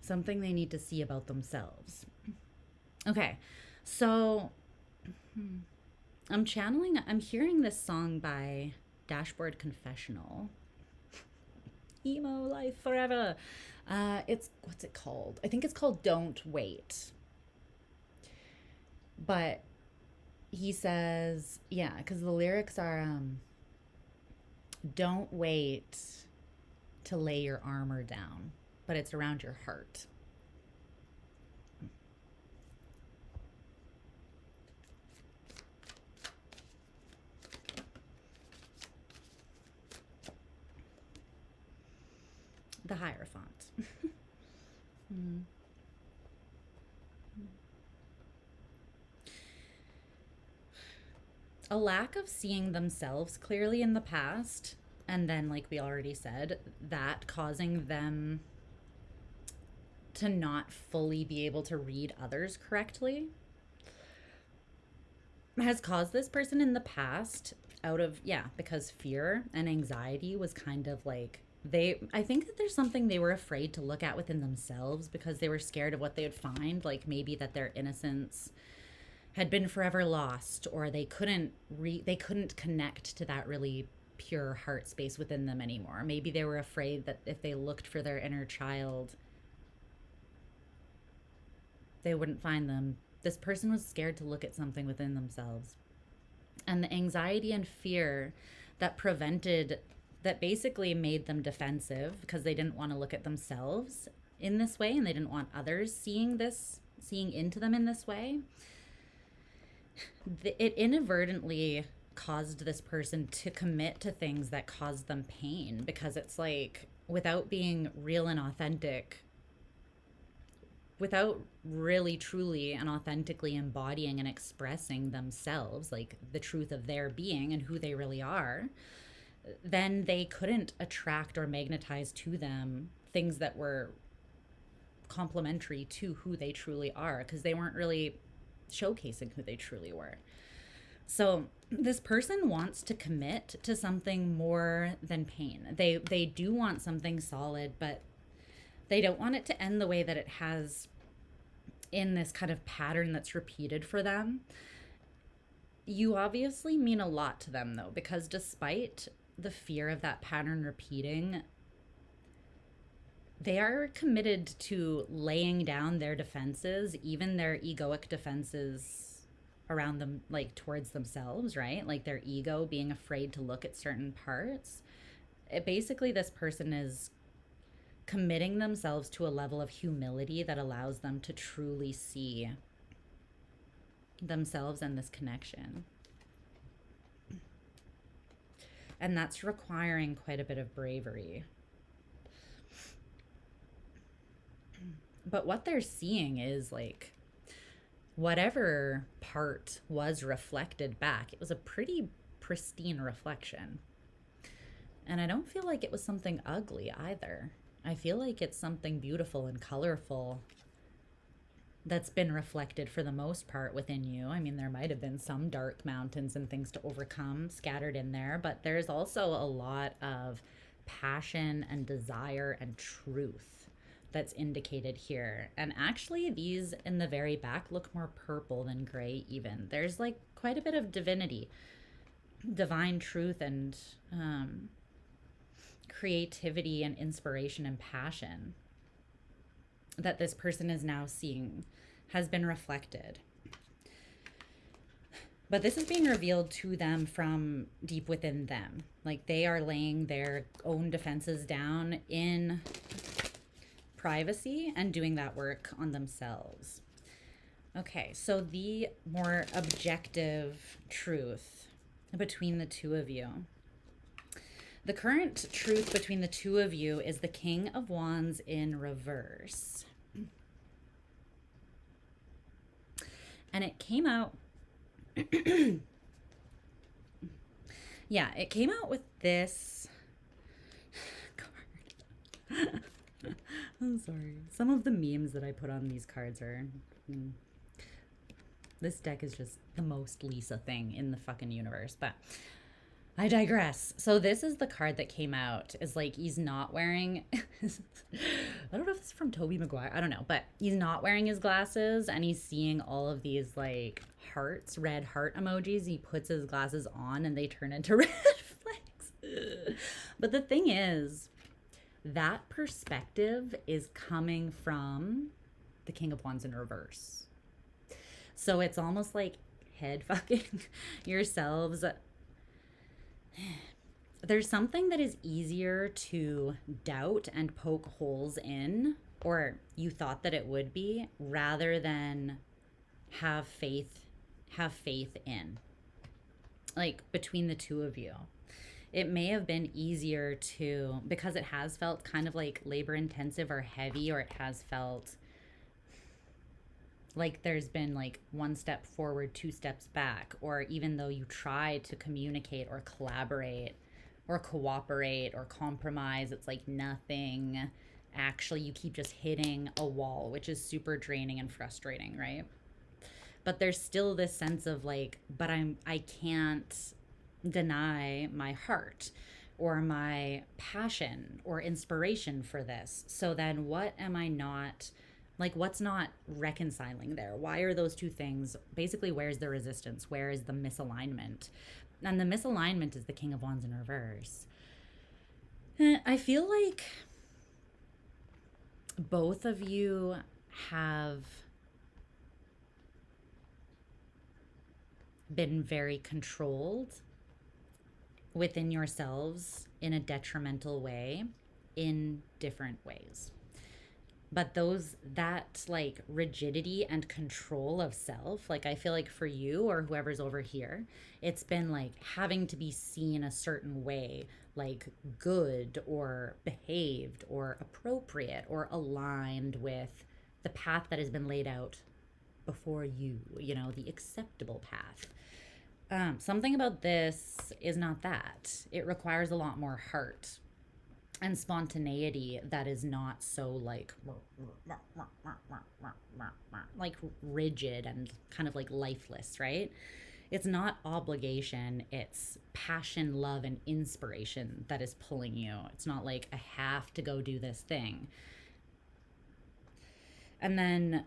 Speaker 1: Something they need to see about themselves. Okay, so I'm hearing this song by Dashboard Confessional. Emo life forever. What's it called? I think it's called Don't Wait. But he says, yeah, because the lyrics are, don't wait to lay your armor down, but it's around your heart. The Hierophant. A lack of seeing themselves clearly in the past, and then, like we already said, that causing them to not fully be able to read others correctly, has caused this person in the past because fear and anxiety was kind of like, I think that there's something they were afraid to look at within themselves because they were scared of what they would find, like maybe that their innocence had been forever lost, or they couldn't connect to that really pure heart space within them anymore. Maybe they were afraid that if they looked for their inner child, they wouldn't find them. This person was scared to look at something within themselves. And the anxiety and fear that basically made them defensive because they didn't want to look at themselves in this way, and they didn't want others seeing into them in this way. It inadvertently caused this person to commit to things that caused them pain, because it's like, without being real and authentic, without really truly and authentically embodying and expressing themselves, like the truth of their being and who they really are, then they couldn't attract or magnetize to them things that were complementary to who they truly are, because they weren't really showcasing who they truly were. So this person wants to commit to something more than pain. They do want something solid, but they don't want it to end the way that it has, in this kind of pattern that's repeated for them. You obviously mean a lot to them, though, because despite the fear of that pattern repeating, they are committed to laying down their defenses, even their egoic defenses around them, like towards themselves, right? Like their ego being afraid to look at certain parts. Basically, this person is committing themselves to a level of humility that allows them to truly see themselves and this connection. And that's requiring quite a bit of bravery. But what they're seeing is like whatever part was reflected back, it was a pretty pristine reflection. And I don't feel like it was something ugly either. I feel like it's something beautiful and colorful that's been reflected for the most part within you. I mean, there might have been some dark mountains and things to overcome scattered in there, but there's also a lot of passion and desire and truth that's indicated here. And actually, these in the very back look more purple than gray even. There's like quite a bit of divinity, divine truth, and creativity and inspiration and passion that this person is now seeing has been reflected. But this is being revealed to them from deep within them. Like they are laying their own defenses down in privacy and doing that work on themselves. Okay, so the more objective truth between the two of you. The current truth between the two of you is the King of Wands in reverse. And it came out... yeah, it came out with this card. I'm sorry. Some of the memes that I put on these cards are... This deck is just the most Lisa thing in the fucking universe, but I digress. So this is the card that came out. Is like he's not wearing... I don't know if this is from Tobey Maguire. I don't know, but he's not wearing his glasses and he's seeing all of these like hearts, red heart emojis. He puts his glasses on and they turn into red flags. But the thing is, that perspective is coming from the King of Wands in reverse. So it's almost like head fucking yourselves. There's something that is easier to doubt and poke holes in, or you thought that it would be, rather than have faith in. Like between the two of you. It may have been easier to, because it has felt kind of like labor intensive or heavy, or it has felt like there's been like one step forward, two steps back, or even though you try to communicate or collaborate or cooperate or compromise, it's like nothing. Actually, you keep just hitting a wall, which is super draining and frustrating, right? But there's still this sense of like, but I can't deny my heart or my passion or inspiration for this. So then what am I not, like what's not reconciling there? Why are those two things, basically where's the resistance? Where is the misalignment? And the misalignment is the King of Wands in reverse. I feel like both of you have been very controlled within yourselves in a detrimental way in different ways. But that like rigidity and control of self, like I feel like for you or whoever's over here, it's been like having to be seen a certain way, like good or behaved or appropriate or aligned with the path that has been laid out before you, you know, the acceptable path. Something about this is not that. It requires a lot more heart and spontaneity that is not so like rigid and kind of like lifeless, right? It's not obligation, it's passion, love, and inspiration that is pulling you. It's not like I have to go do this thing. And then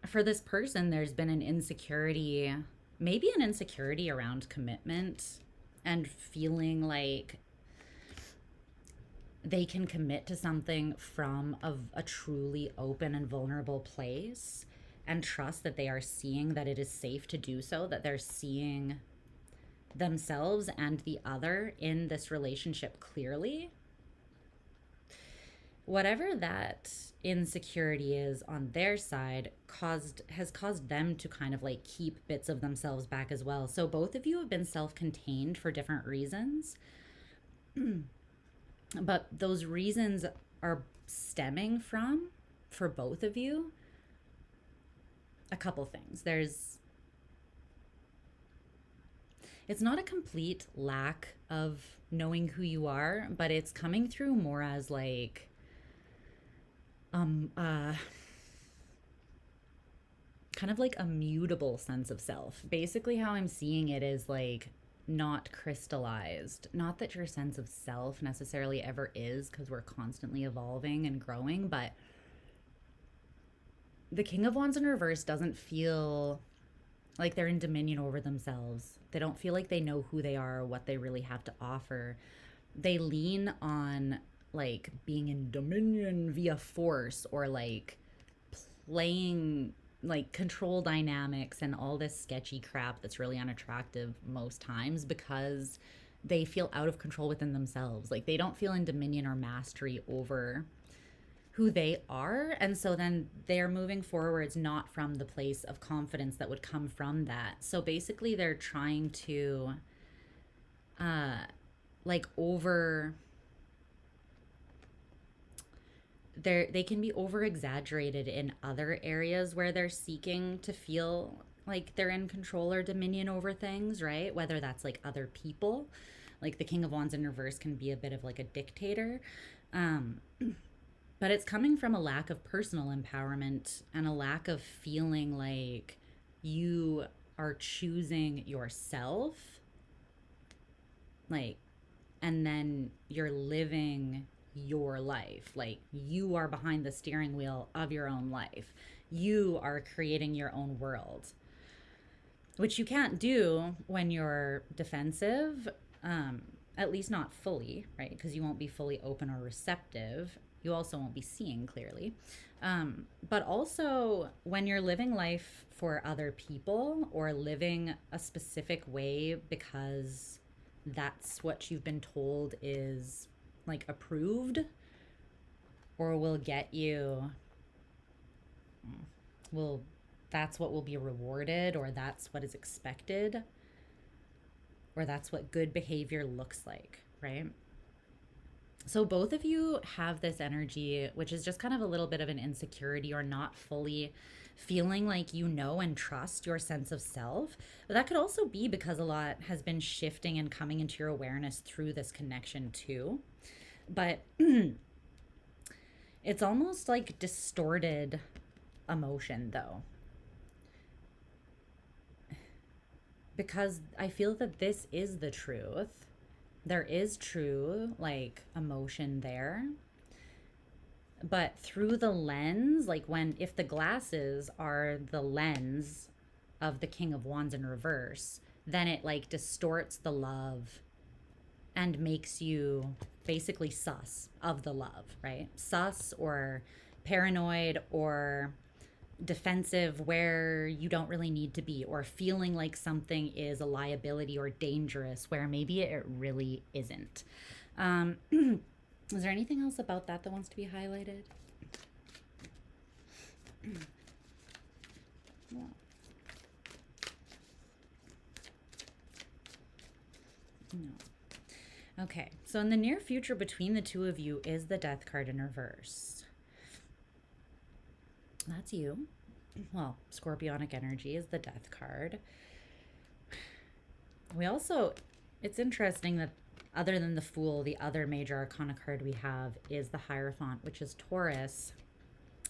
Speaker 1: for this person, there's been an insecurity, maybe an insecurity around commitment and feeling like they can commit to something from a truly open and vulnerable place and trust that they are seeing that it is safe to do so, that they're seeing themselves and the other in this relationship clearly. Whatever that insecurity is on their side has caused them to kind of like keep bits of themselves back as well. So both of you have been self-contained for different reasons. But those reasons are stemming from, for both of you, a couple things. It's not a complete lack of knowing who you are, but it's coming through more as like kind of like a mutable sense of self. Basically how I'm seeing it is like not crystallized. Not that your sense of self necessarily ever is, because we're constantly evolving and growing, but the King of Wands in reverse doesn't feel like they're in dominion over themselves. They don't feel like they know who they are or what they really have to offer. They lean on like being in dominion via force, or like playing like control dynamics and all this sketchy crap that's really unattractive most times, because they feel out of control within themselves. Like they don't feel in dominion or mastery over who they are. And so then they're moving forwards not from the place of confidence that would come from that. So basically they're trying to like they can be over exaggerated in other areas where they're seeking to feel like they're in control or dominion over things, right? Whether that's like other people, like the King of Wands in reverse can be a bit of like a dictator. But it's coming from a lack of personal empowerment and a lack of feeling like you are choosing yourself, like, and then you're living your life. Like you are behind the steering wheel of your own life. You are creating your own world, which you can't do when you're defensive, at least not fully, right? Because you won't be fully open or receptive. You also won't be seeing clearly. But also when you're living life for other people or living a specific way because that's what you've been told is like approved or will get you, that's what will be rewarded, or that's what is expected, or that's what good behavior looks like, right? So both of you have this energy, which is just kind of a little bit of an insecurity or not fully feeling like you know and trust your sense of self. But that could also be because a lot has been shifting and coming into your awareness through this connection too. But it's almost like distorted emotion though. Because I feel that this is the truth. There is true like emotion there, but through the lens, like if the glasses are the lens of the King of Wands in reverse, then it like distorts the love and makes you basically sus of the love, right? Sus or paranoid or defensive where you don't really need to be, or feeling like something is a liability or dangerous where maybe it really isn't. Is there anything else about that wants to be highlighted? Yeah. No. Okay, so in the near future between the two of you is the Death card in reverse. That's you. Well, Scorpionic energy is the Death card. We also, it's interesting that other than the Fool, the other major arcana card we have is the Hierophant, which is Taurus.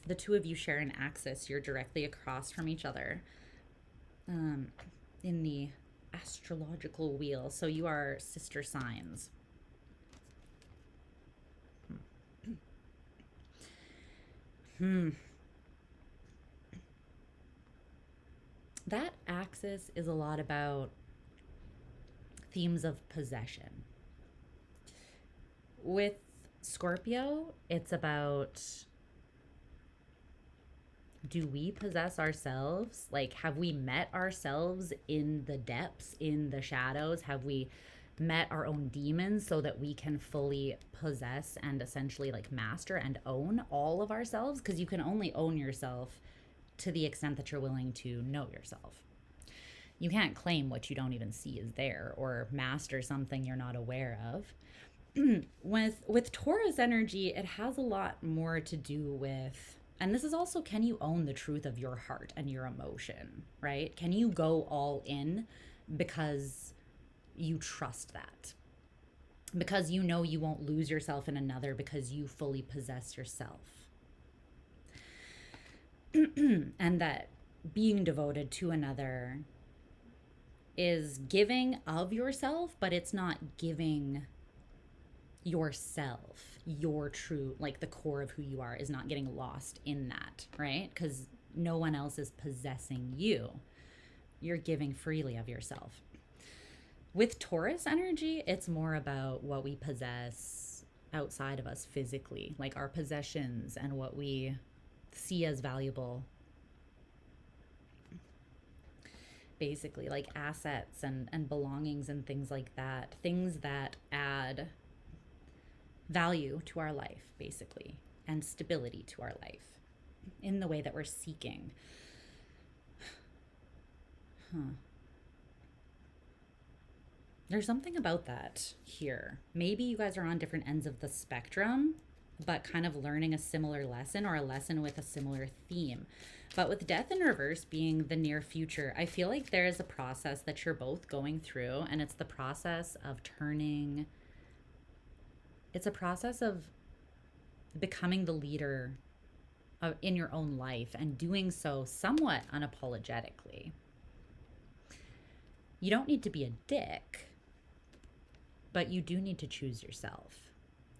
Speaker 1: The two of you share an axis. You're directly across from each other in the astrological wheel. So you are sister signs. That axis is a lot about themes of possession. With Scorpio, it's about, do we possess ourselves? Like, have we met ourselves in the depths, in the shadows? Have we met our own demons so that we can fully possess and essentially like master and own all of ourselves? Because you can only own yourself to the extent that you're willing to know yourself. You can't claim what you don't even see is there, or master something you're not aware of. With Taurus energy, it has a lot more to do with, and this is also, can you own the truth of your heart and your emotion, right? Can you go all in because you trust that? Because you know you won't lose yourself in another, because you fully possess yourself. And that being devoted to another is giving of yourself, but it's not giving yourself, your true, like the core of who you are is not getting lost in that, right? Because no one else is possessing you. You're giving freely of yourself. With Taurus energy, it's more about what we possess outside of us physically, like our possessions and what we see as valuable. Basically, like assets and belongings and things like that. Things that add value to our life, basically, and stability to our life in the way that we're seeking. There's something about that here. Maybe you guys are on different ends of the spectrum, but kind of learning a similar lesson, or a lesson with a similar theme. But with death in reverse being the near future, I feel like there is a process that you're both going through, and it's the process of turning, it's a process of becoming the leader in your own life, and doing so somewhat unapologetically. You don't need to be a dick, but you do need to choose yourself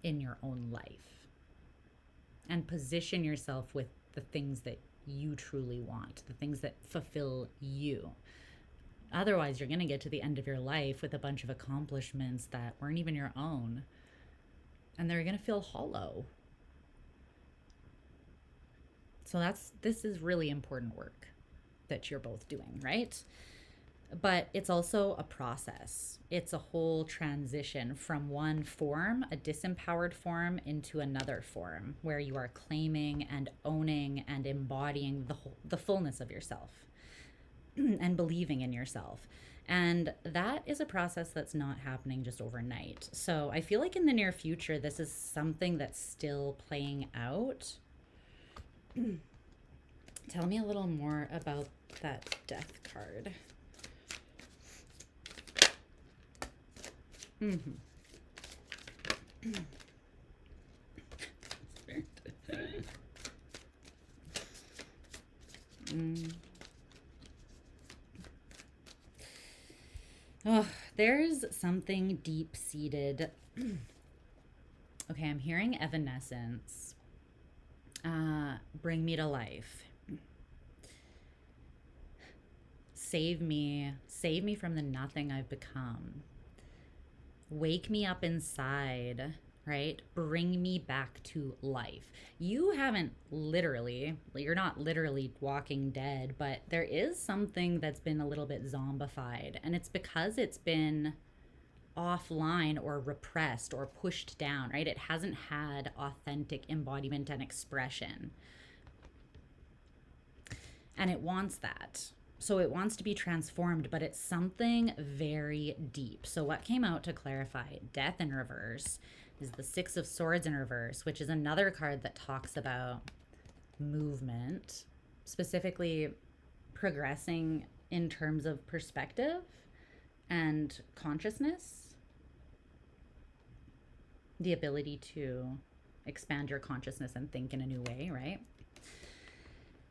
Speaker 1: in your own life and position yourself with the things that you truly want, the things that fulfill you. Otherwise, you're going to get to the end of your life with a bunch of accomplishments that weren't even your own, and they're going to feel hollow. So this is really important work that you're both doing, right? But it's also a process. It's a whole transition from one form, a disempowered form, into another form where you are claiming and owning and embodying the fullness of yourself and believing in yourself. And that is a process that's not happening just overnight. So I feel like in the near future, this is something that's still playing out. Tell me a little more about that death card. Oh, there's something deep-seated. Okay, I'm hearing evanescence. Bring me to life. Save me from the nothing I've become. Wake me up inside, right? Bring me back to life. You haven't literally, you're not literally walking dead, but there is something that's been a little bit zombified, and it's because it's been offline or repressed or pushed down, right? It hasn't had authentic embodiment and expression. And it wants that. So it wants to be transformed, but it's something very deep. So what came out to clarify death in reverse is the Six of Swords in reverse, which is another card that talks about movement, specifically progressing in terms of perspective, and consciousness, the ability to expand your consciousness and think in a new way, right?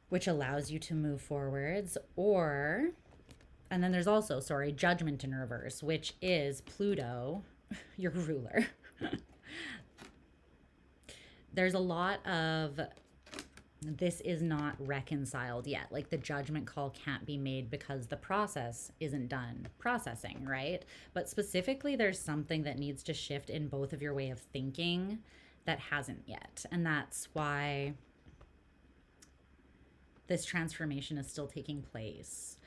Speaker 1: Which allows you to move forwards. Or, and then there's also, sorry, judgment in reverse, which is Pluto, your ruler. There's a lot of this is not reconciled yet. Like the judgment call can't be made because the process isn't done processing, right? But specifically, there's something that needs to shift in both of your way of thinking that hasn't yet. And that's why this transformation is still taking place.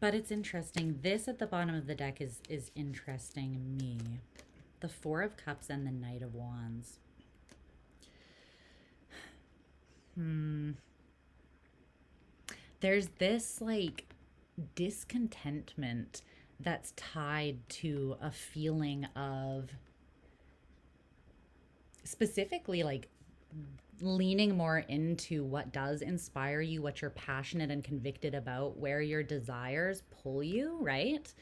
Speaker 1: But it's interesting. This at the bottom of the deck is interesting me. The Four of Cups and the Knight of Wands. There's this like discontentment that's tied to a feeling of specifically like leaning more into what does inspire you, what you're passionate and convicted about, where your desires pull you, right?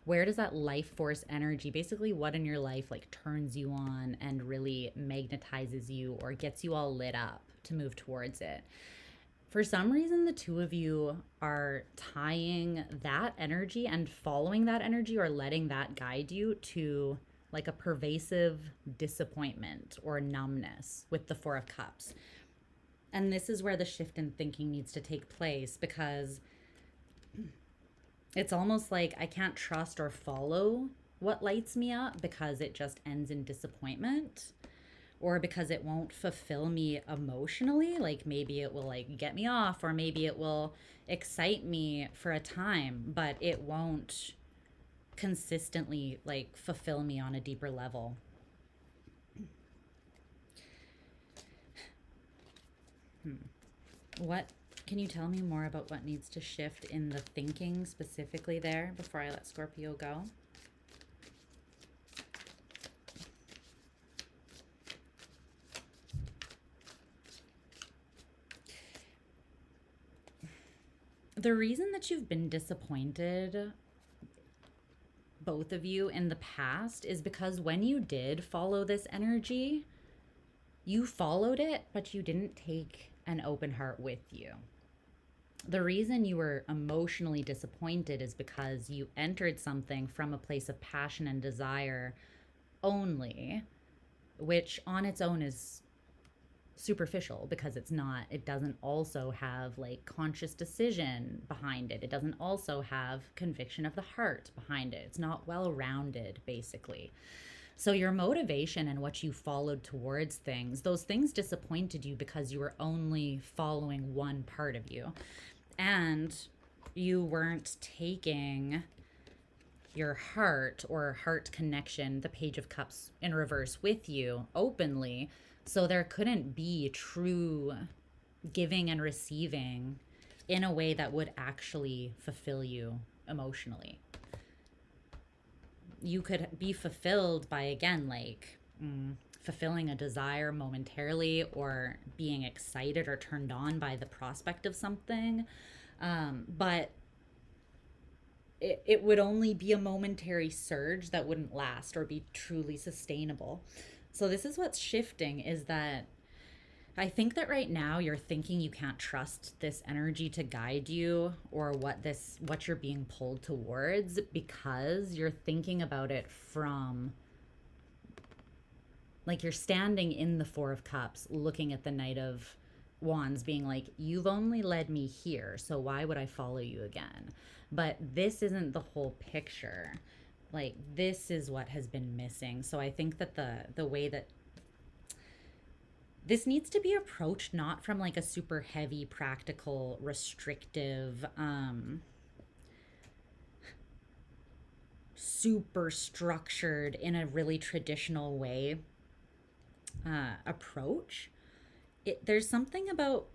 Speaker 1: Where does that life force energy, basically what in your life like turns you on and really magnetizes you or gets you all lit up to move towards it? For some reason, the two of you are tying that energy and following that energy or letting that guide you to like a pervasive disappointment or numbness with the Four of Cups. And this is where the shift in thinking needs to take place, because it's almost like I can't trust or follow what lights me up because it just ends in disappointment, or because it won't fulfill me emotionally. Like maybe it will like get me off, or maybe it will excite me for a time, but it won't consistently like fulfill me on a deeper level. What can you tell me more about what needs to shift in the thinking specifically there before I let Scorpio go? The reason that you've been disappointed, both of you, in the past is because when you did follow this energy, you followed it, but you didn't take an open heart with you. The reason you were emotionally disappointed is because you entered something from a place of passion and desire only, which on its own is superficial because it doesn't also have like conscious decision behind it. It doesn't also have conviction of the heart behind it. It's not well-rounded, basically. So your motivation and what you followed towards things, those things disappointed you because you were only following one part of you. And you weren't taking your heart or heart connection, the Page of Cups in reverse, with you openly. So there couldn't be true giving and receiving in a way that would actually fulfill you emotionally. You could be fulfilled by, again, like fulfilling a desire momentarily, or being excited or turned on by the prospect of something. But it would only be a momentary surge that wouldn't last or be truly sustainable. So this is what's shifting, is that I think that right now you're thinking you can't trust this energy to guide you, or what you're being pulled towards, because you're thinking about it from, like, you're standing in the Four of Cups looking at the Knight of Wands being like, you've only led me here, so why would I follow you again? But this isn't the whole picture. Like, this is what has been missing. So I think that the way that this needs to be approached, not from like a super heavy, practical, restrictive, super structured in a really traditional way approach. There's something about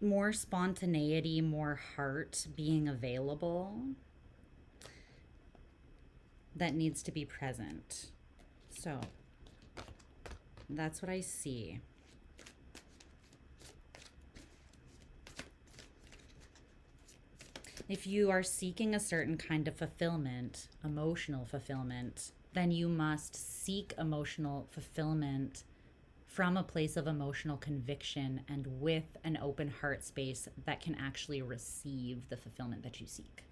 Speaker 1: more spontaneity, more heart being available that needs to be present. So that's what I see. If you are seeking a certain kind of fulfillment, emotional fulfillment, then you must seek emotional fulfillment from a place of emotional conviction and with an open heart space that can actually receive the fulfillment that you seek.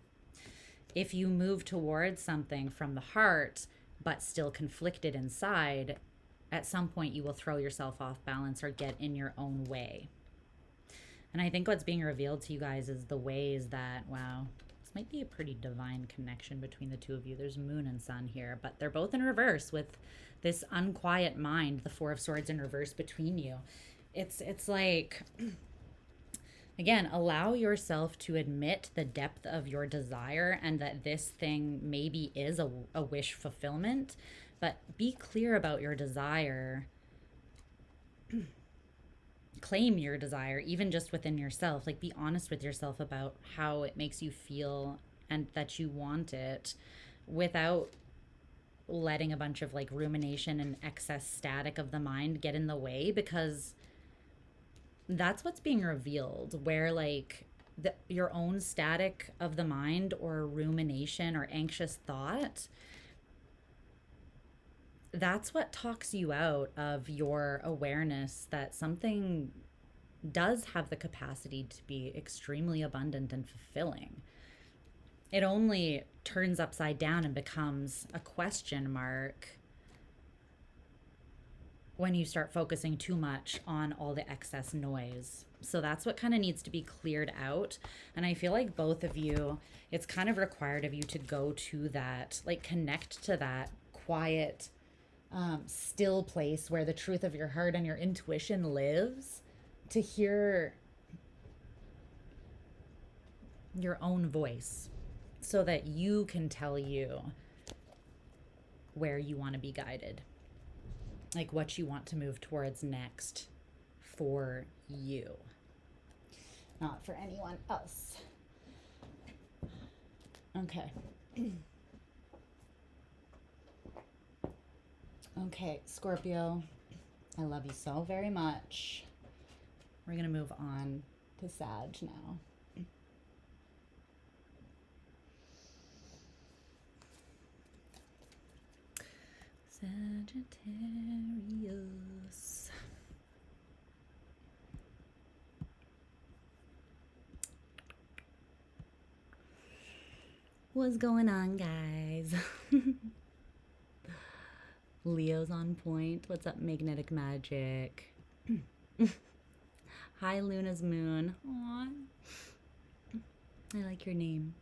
Speaker 1: If you move towards something from the heart, but still conflicted inside, at some point you will throw yourself off balance or get in your own way. And I think what's being revealed to you guys is the ways that, wow, this might be a pretty divine connection between the two of you. There's moon and sun here, but they're both in reverse with this unquiet mind, the Four of Swords in reverse between you. It's like, again, allow yourself to admit the depth of your desire and that this thing maybe is a wish fulfillment, but be clear about your desire. Claim your desire, even just within yourself. Like, be honest with yourself about how it makes you feel and that you want it, without letting a bunch of like rumination and excess static of the mind get in the way, because that's what's being revealed, where like your own static of the mind or rumination or anxious thought, that's what talks you out of your awareness that something does have the capacity to be extremely abundant and fulfilling. It only turns upside down and becomes a question mark when you start focusing too much on all the excess noise. So that's what kind of needs to be cleared out. And I feel like both of you, it's kind of required of you to go to that, like connect to that quiet, still place where the truth of your heart and your intuition lives, to hear your own voice so that you can tell you where you want to be guided, like what you want to move towards next for you, not for anyone else. Okay. Okay, Scorpio, I love you so very much. We're going to move on to Sag now. Sagittarius. What's going on, guys? Leo's on point. What's up, Magnetic Magic? Hi, Luna's Moon. Aw. I like your name.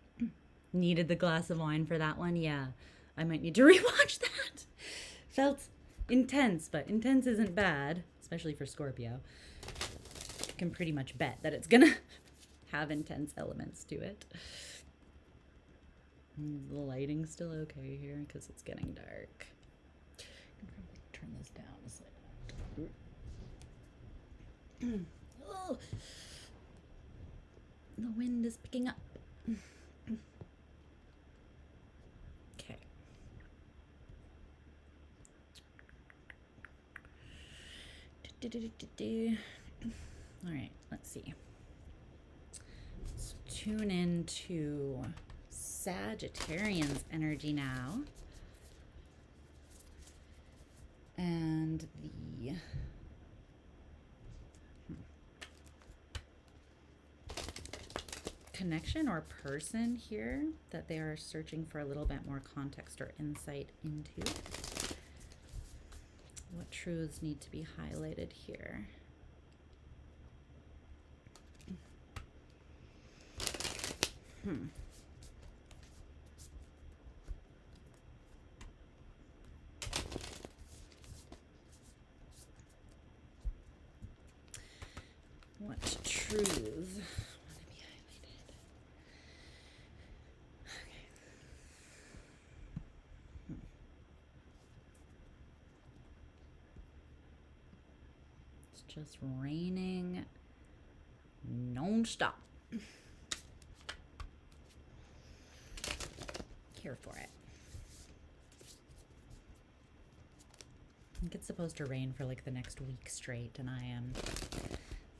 Speaker 1: Needed the glass of wine for that one? Yeah. I might need to rewatch that. Felt intense, but intense isn't bad, especially for Scorpio. You can pretty much bet that it's gonna have intense elements to it. The lighting's still okay here because it's getting dark. I can probably turn this down a second. Oh, the wind is picking up. Okay. All right, let's see. Let's tune into Sagittarian's energy now. And the connection or person here that they are searching for a little bit more context or insight into. What truths need to be highlighted here? What truths want to be highlighted? Okay. It's just raining non-stop. Here for it. I think it's supposed to rain for like the next week straight, and I am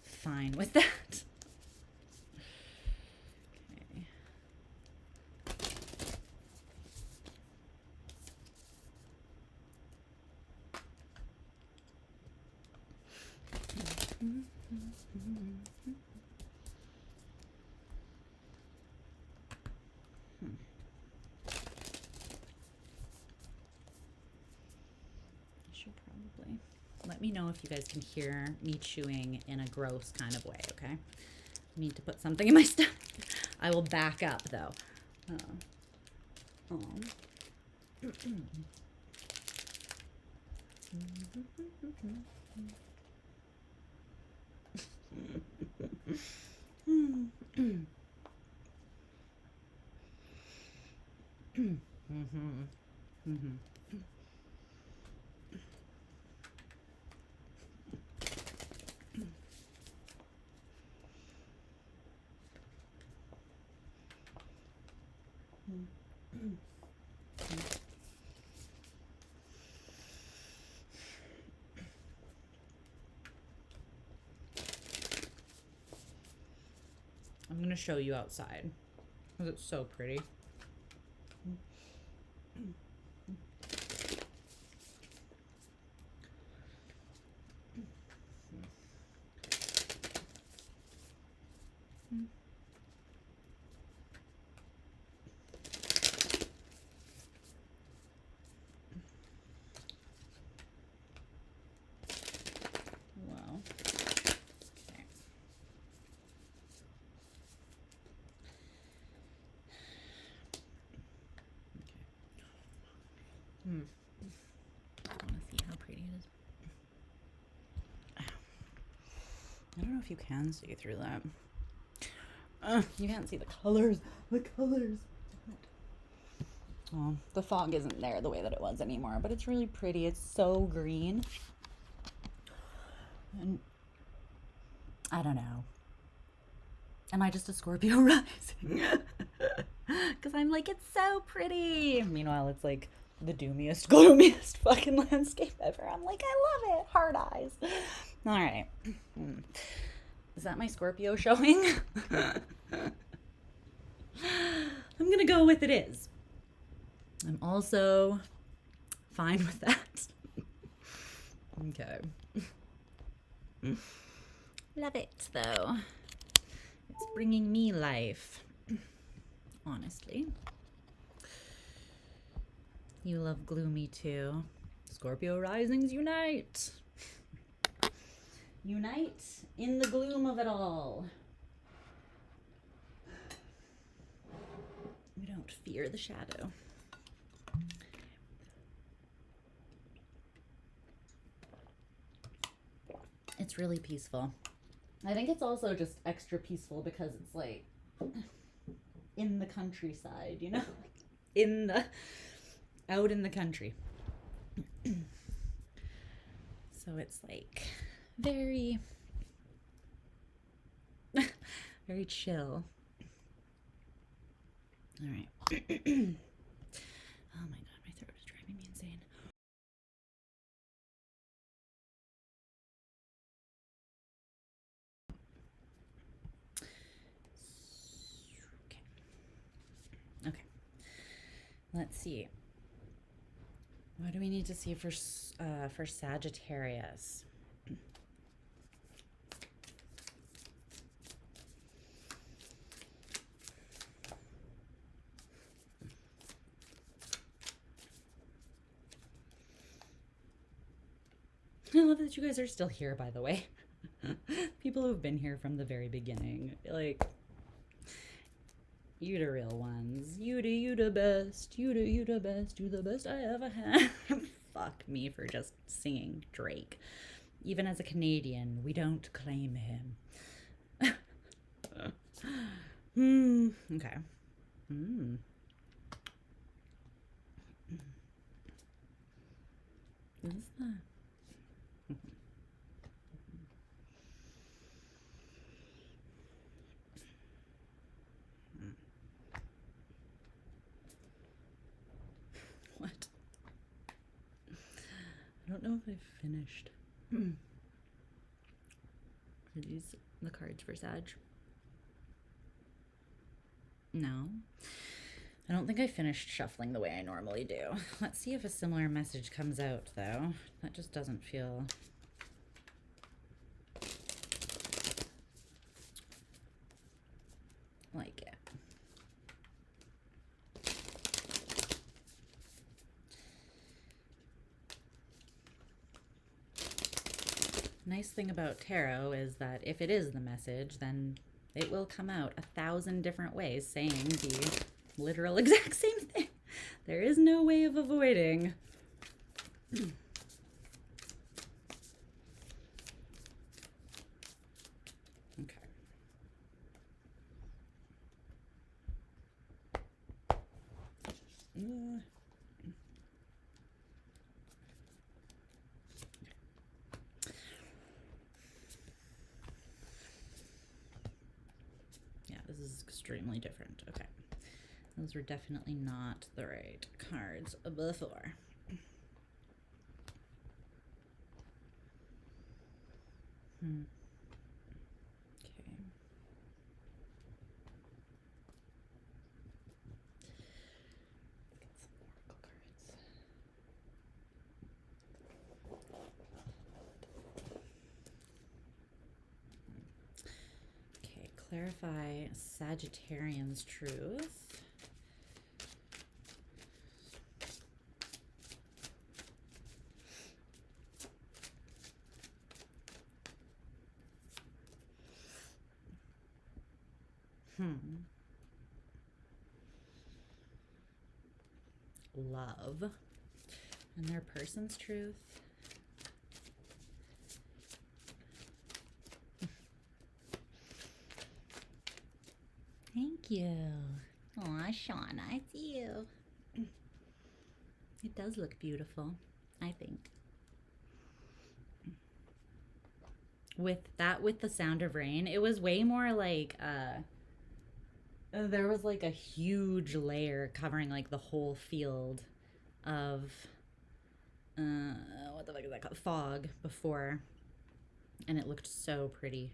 Speaker 1: fine with that. Okay. should probably let me know if you guys can hear me chewing in a gross kind of way, okay? I need to put something in my stomach. I will back up though. I'm going to show you outside because it's so pretty. Wow. Okay. I want to see how pretty it is. I don't know if you can see through that. You can't see the colors. The colors. Oh, the fog isn't there the way that it was anymore, but it's really pretty. It's so green. And I don't know. Am I just a Scorpio rising? Because I'm like, it's so pretty. Meanwhile, it's like the doomiest, gloomiest fucking landscape ever. I'm like, I love it. Hard eyes. All right. Is that my Scorpio showing? I'm going to go with it is. I'm also fine with that. Okay. Love it, though. It's bringing me life. Honestly. You love gloomy, too. Scorpio risings unite. Unite in the gloom of it all. We don't fear the shadow. It's really peaceful. I think it's also just extra peaceful because it's like in the countryside, you know? Out in the country. So it's like very, very chill. All right. Oh my God, my throat is driving me insane. Okay. Let's see. What do we need to see for Sagittarius? I love that you guys are still here, by the way. People who've been here from the very beginning. Like, you the real ones. You the best. You the best. You the best I ever had. Fuck me for just singing Drake. Even as a Canadian, we don't claim him. Okay. What is that? What? I don't know if I've finished. Are these the cards for Sag? No. I don't think I finished shuffling the way I normally do. Let's see if a similar message comes out, though. That just doesn't feel nice thing about tarot is that if it is the message, then it will come out 1,000 different ways saying the literal exact same thing. There is no way of avoiding. Okay. Yeah, this is extremely different. Okay. Those were definitely not the right cards before. Okay. Get some oracle cards. Okay, clarify Sagittarian's truth. Love and their person's truth. Thank you. Aw, Shauna, it's you. It does look beautiful, I think. With the sound of rain, it was way more like there was like a huge layer covering like the whole field of what the fuck is that called? Fog before, and it looked so pretty.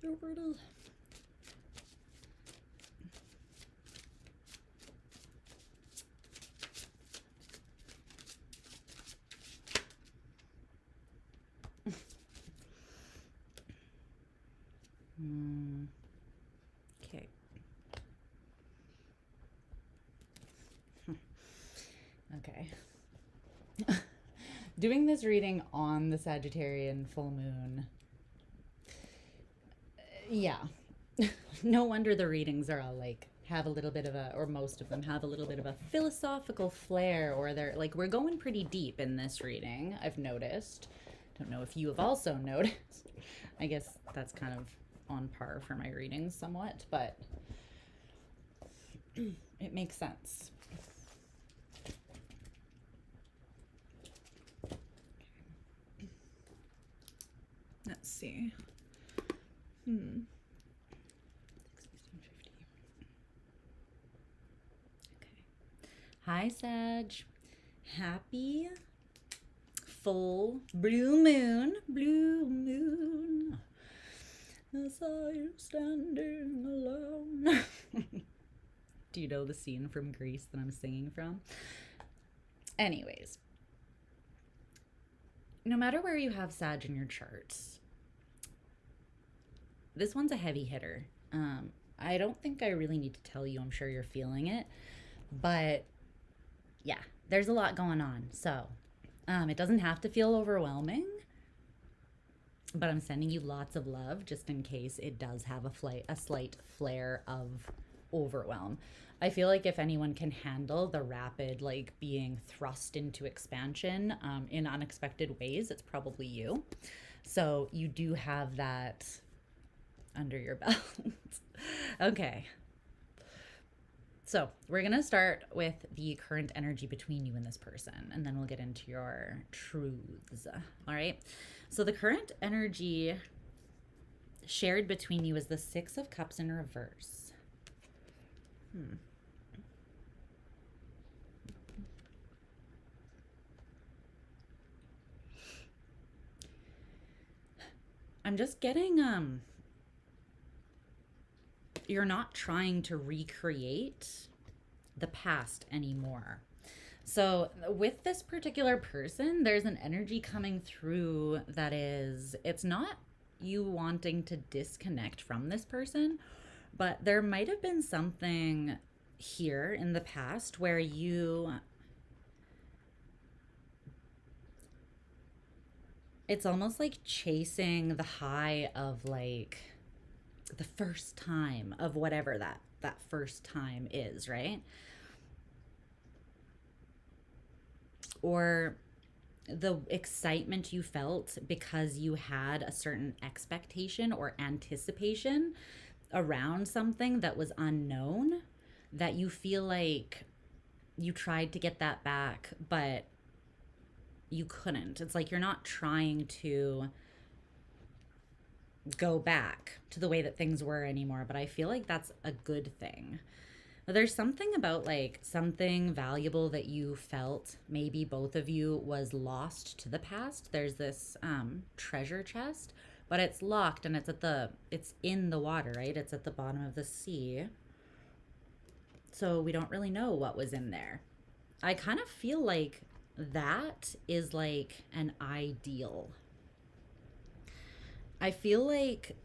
Speaker 1: So pretty. Okay. Okay. Doing this reading on the Sagittarian full moon. Yeah. No wonder the readings are all like have a little bit of a, or most of them have a little bit of a philosophical flair, or they're like, we're going pretty deep in this reading, I've noticed. Don't know if you have also noticed. I guess that's kind of on par for my readings somewhat, but it makes sense. Let's see. Okay. Hi, Sag. Happy full blue moon. Blue moon. I saw you standing alone. Do you know the scene from Grease that I'm singing from? Anyways, no matter where you have Sag in your charts, this one's a heavy hitter. I don't think I really need to tell you. I'm sure you're feeling it. But yeah, there's a lot going on. So it doesn't have to feel overwhelming. But I'm sending you lots of love just in case it does have a slight flare of overwhelm. I feel like if anyone can handle the rapid, like being thrust into expansion in unexpected ways, it's probably you. So you do have that under your belt. Okay. So we're going to start with the current energy between you and this person, and then we'll get into your truths. All right. So the current energy shared between you is the Six of Cups in reverse. I'm just getting, you're not trying to recreate the past anymore. So with this particular person, there's an energy coming through that is, it's not you wanting to disconnect from this person, but there might have been something here in the past where you It's almost like chasing the high of like the first time of whatever that first time is, right? Or the excitement you felt because you had a certain expectation or anticipation around something that was unknown, that you feel like you tried to get that back, but you couldn't. It's like you're not trying to go back to the way that things were anymore, but I feel like that's a good thing. There's something about like something valuable that you felt, maybe both of you, was lost to the past. There's this treasure chest, but it's locked and it's in the water, right? It's at the bottom of the sea. So we don't really know what was in there. I kind of feel like that is like an ideal. I feel like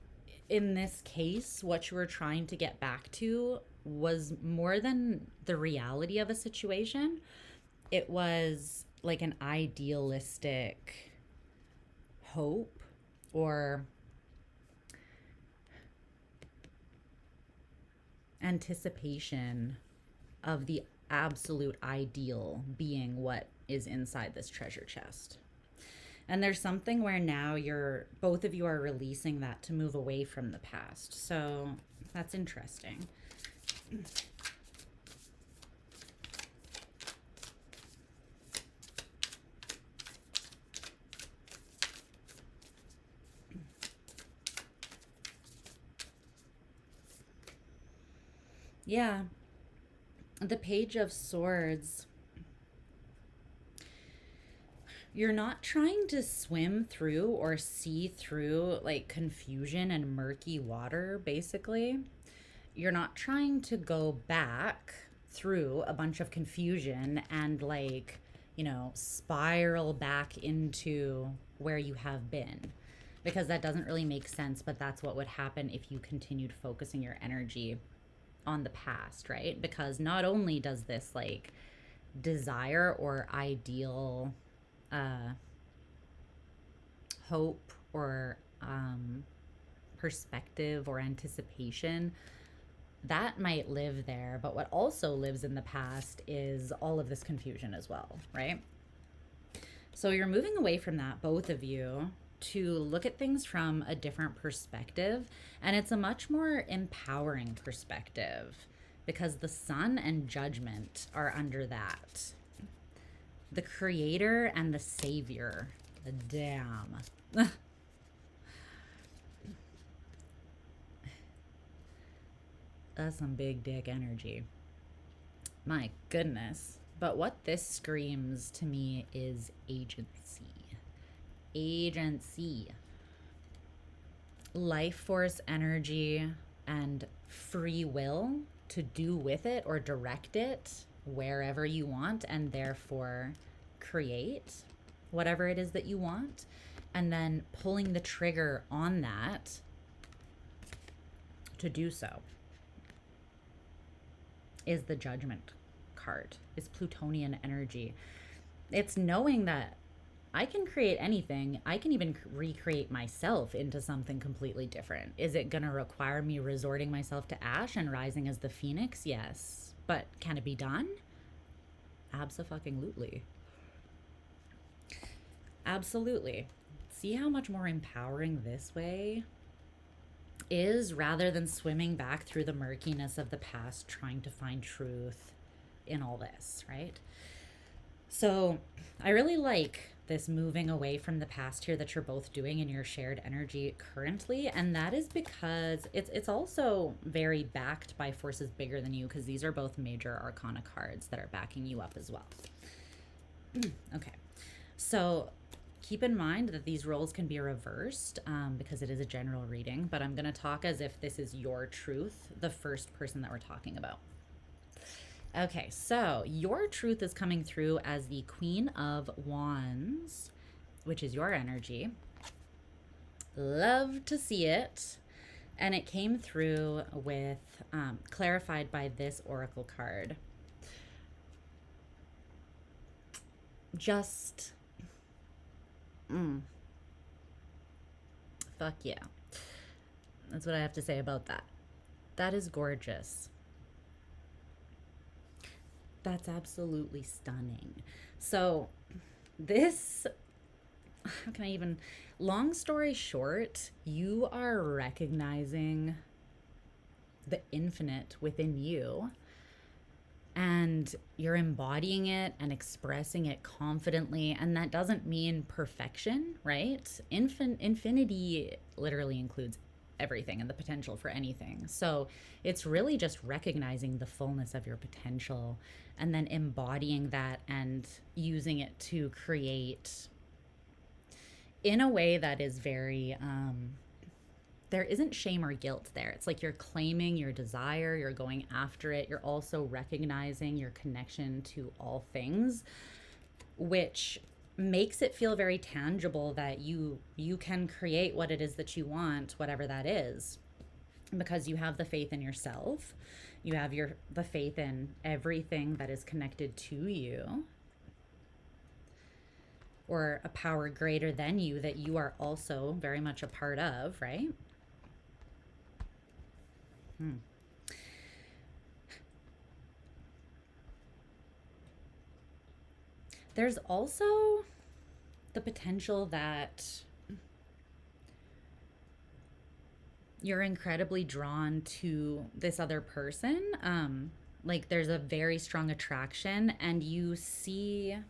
Speaker 1: in this case, what you were trying to get back to was more than the reality of a situation. It was like an idealistic hope or anticipation of the absolute ideal being what is inside this treasure chest. And there's something where now both of you are releasing that to move away from the past. So that's interesting. Yeah. The Page of Swords. You're not trying to swim through or see through like confusion and murky water, basically. You're not trying to go back through a bunch of confusion and like, spiral back into where you have been. Because that doesn't really make sense, but that's what would happen if you continued focusing your energy on the past, right? Because not only does this like desire or ideal hope or perspective or anticipation that might live there, but what also lives in the past is all of this confusion as well, right? So you're moving away from that, both of you, to look at things from a different perspective, and it's a much more empowering perspective because the Sun and Judgment are under that. The Creator and the Savior. Damn. That's some big dick energy. My goodness. But what this screams to me is agency. Agency. Life force energy and free will to do with it or direct it wherever you want, and therefore create whatever it is that you want, and then pulling the trigger on that to do so is the Judgment card, is Plutonian energy. It's knowing that I can create anything. I can even recreate myself into something completely different. Is it going to require me resorting myself to ash and rising as the phoenix? Yes. But can it be done? Abso-fucking-lutely. Absolutely. See how much more empowering this way is, rather than swimming back through the murkiness of the past trying to find truth in all this, right? So I really like this moving away from the past here that you're both doing in your shared energy currently, and that is because it's also very backed by forces bigger than you, because these are both major arcana cards that are backing you up as well. Okay, so keep in mind that these roles can be reversed because it is a general reading, but I'm going to talk as if this is your truth, the first person that we're talking about. Okay, so your truth is coming through as the Queen of Wands, which is your energy. Love to see it. And it came through with, clarified by this oracle card. Just, Fuck yeah. That's what I have to say about that. That is gorgeous. That's absolutely stunning. So, this, how can I even, long story short, you are recognizing the infinite within you, and you're embodying it and expressing it confidently. And that doesn't mean perfection, right? Infinity literally includes everything and the potential for anything. So it's really just recognizing the fullness of your potential and then embodying that and using it to create in a way that is very there isn't shame or guilt there. It's like you're claiming your desire, you're going after it, you're also recognizing your connection to all things, which makes it feel very tangible that you can create what it is that you want, whatever that is, because you have the faith in yourself. You have the faith in everything that is connected to you, or a power greater than you that you are also very much a part of, right? There's also the potential that you're incredibly drawn to this other person. Like there's a very strong attraction, and you're seeing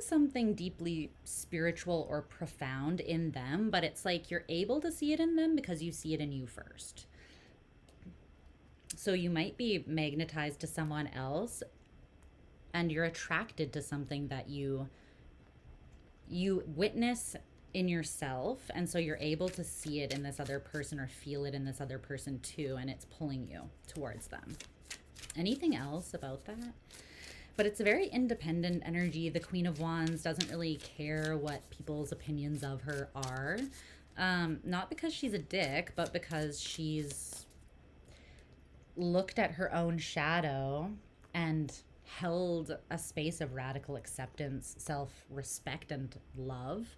Speaker 1: something deeply spiritual or profound in them, but it's like you're able to see it in them because you see it in you first. So you might be magnetized to someone else and you're attracted to something that you witness in yourself, and so you're able to see it in this other person or feel it in this other person too, and it's pulling you towards them. Anything else about that? But it's a very independent energy. The Queen of Wands doesn't really care what people's opinions of her are. Not because she's a dick, but because she's looked at her own shadow and held a space of radical acceptance, self-respect, and love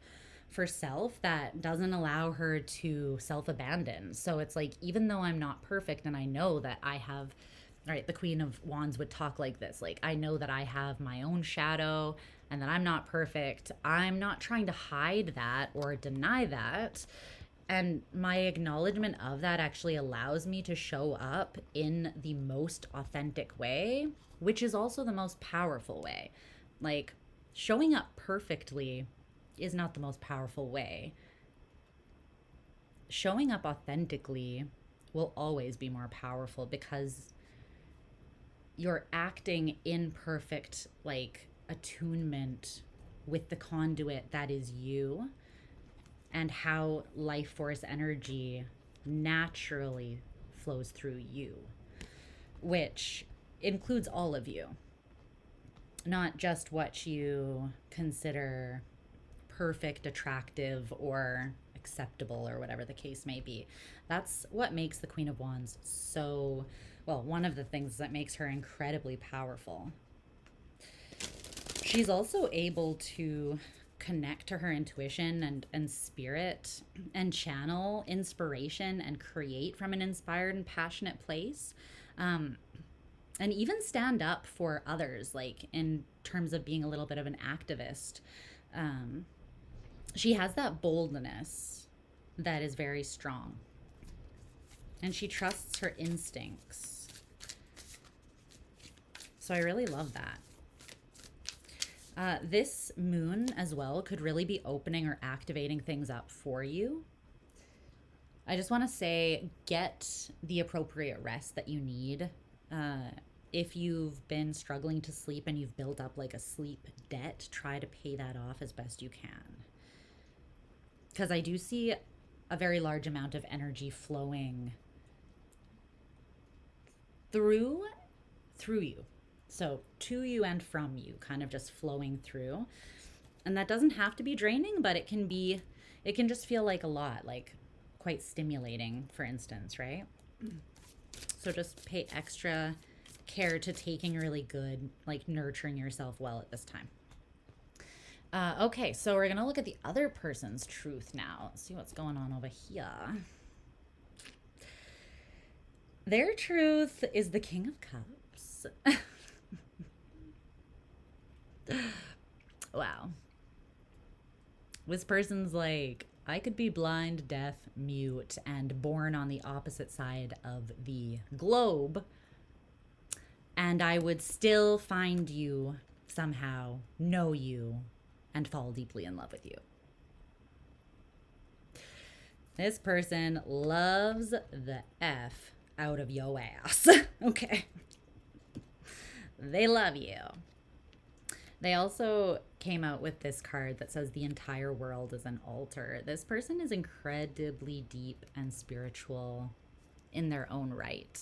Speaker 1: for self that doesn't allow her to self-abandon. So it's like, even though I'm not perfect and I know that I have, right, the Queen of Wands would talk like this, like, I know that I have my own shadow and that I'm not perfect. I'm not trying to hide that or deny that. And my acknowledgement of that actually allows me to show up in the most authentic way, which is also the most powerful way. Like, showing up perfectly is not the most powerful way. Showing up authentically will always be more powerful because you're acting in perfect, like, attunement with the conduit that is you, and how life force energy naturally flows through you, which includes all of you, not just what you consider perfect, attractive, or acceptable, or whatever the case may be. That's what makes the Queen of Wands so, well, one of the things that makes her incredibly powerful. She's also able to connect to her intuition and spirit and channel inspiration and create from an inspired and passionate place, and even stand up for others, like in terms of being a little bit of an activist. She has that boldness that is very strong, and she trusts her instincts. So I really love that. This moon as well could really be opening or activating things up for you. I just want to say, get the appropriate rest that you need. If you've been struggling to sleep and you've built up like a sleep debt, try to pay that off as best you can. Because I do see a very large amount of energy flowing through you. So to you and from you, kind of just flowing through. And that doesn't have to be draining, but it can just feel like a lot, like quite stimulating, for instance, right? So just pay extra care to taking really good, like nurturing yourself well at this time. Okay, so we're gonna look at the other person's truth now. Let's see what's going on over here. Their truth is the King of Cups. Wow. This person's like, I could be blind, deaf, mute, and born on the opposite side of the globe, and I would still find you somehow, know you, and fall deeply in love with you. This person loves the F out of yo ass. Okay. They love you. They also came out with this card that says the entire world is an altar. This person is incredibly deep and spiritual in their own right.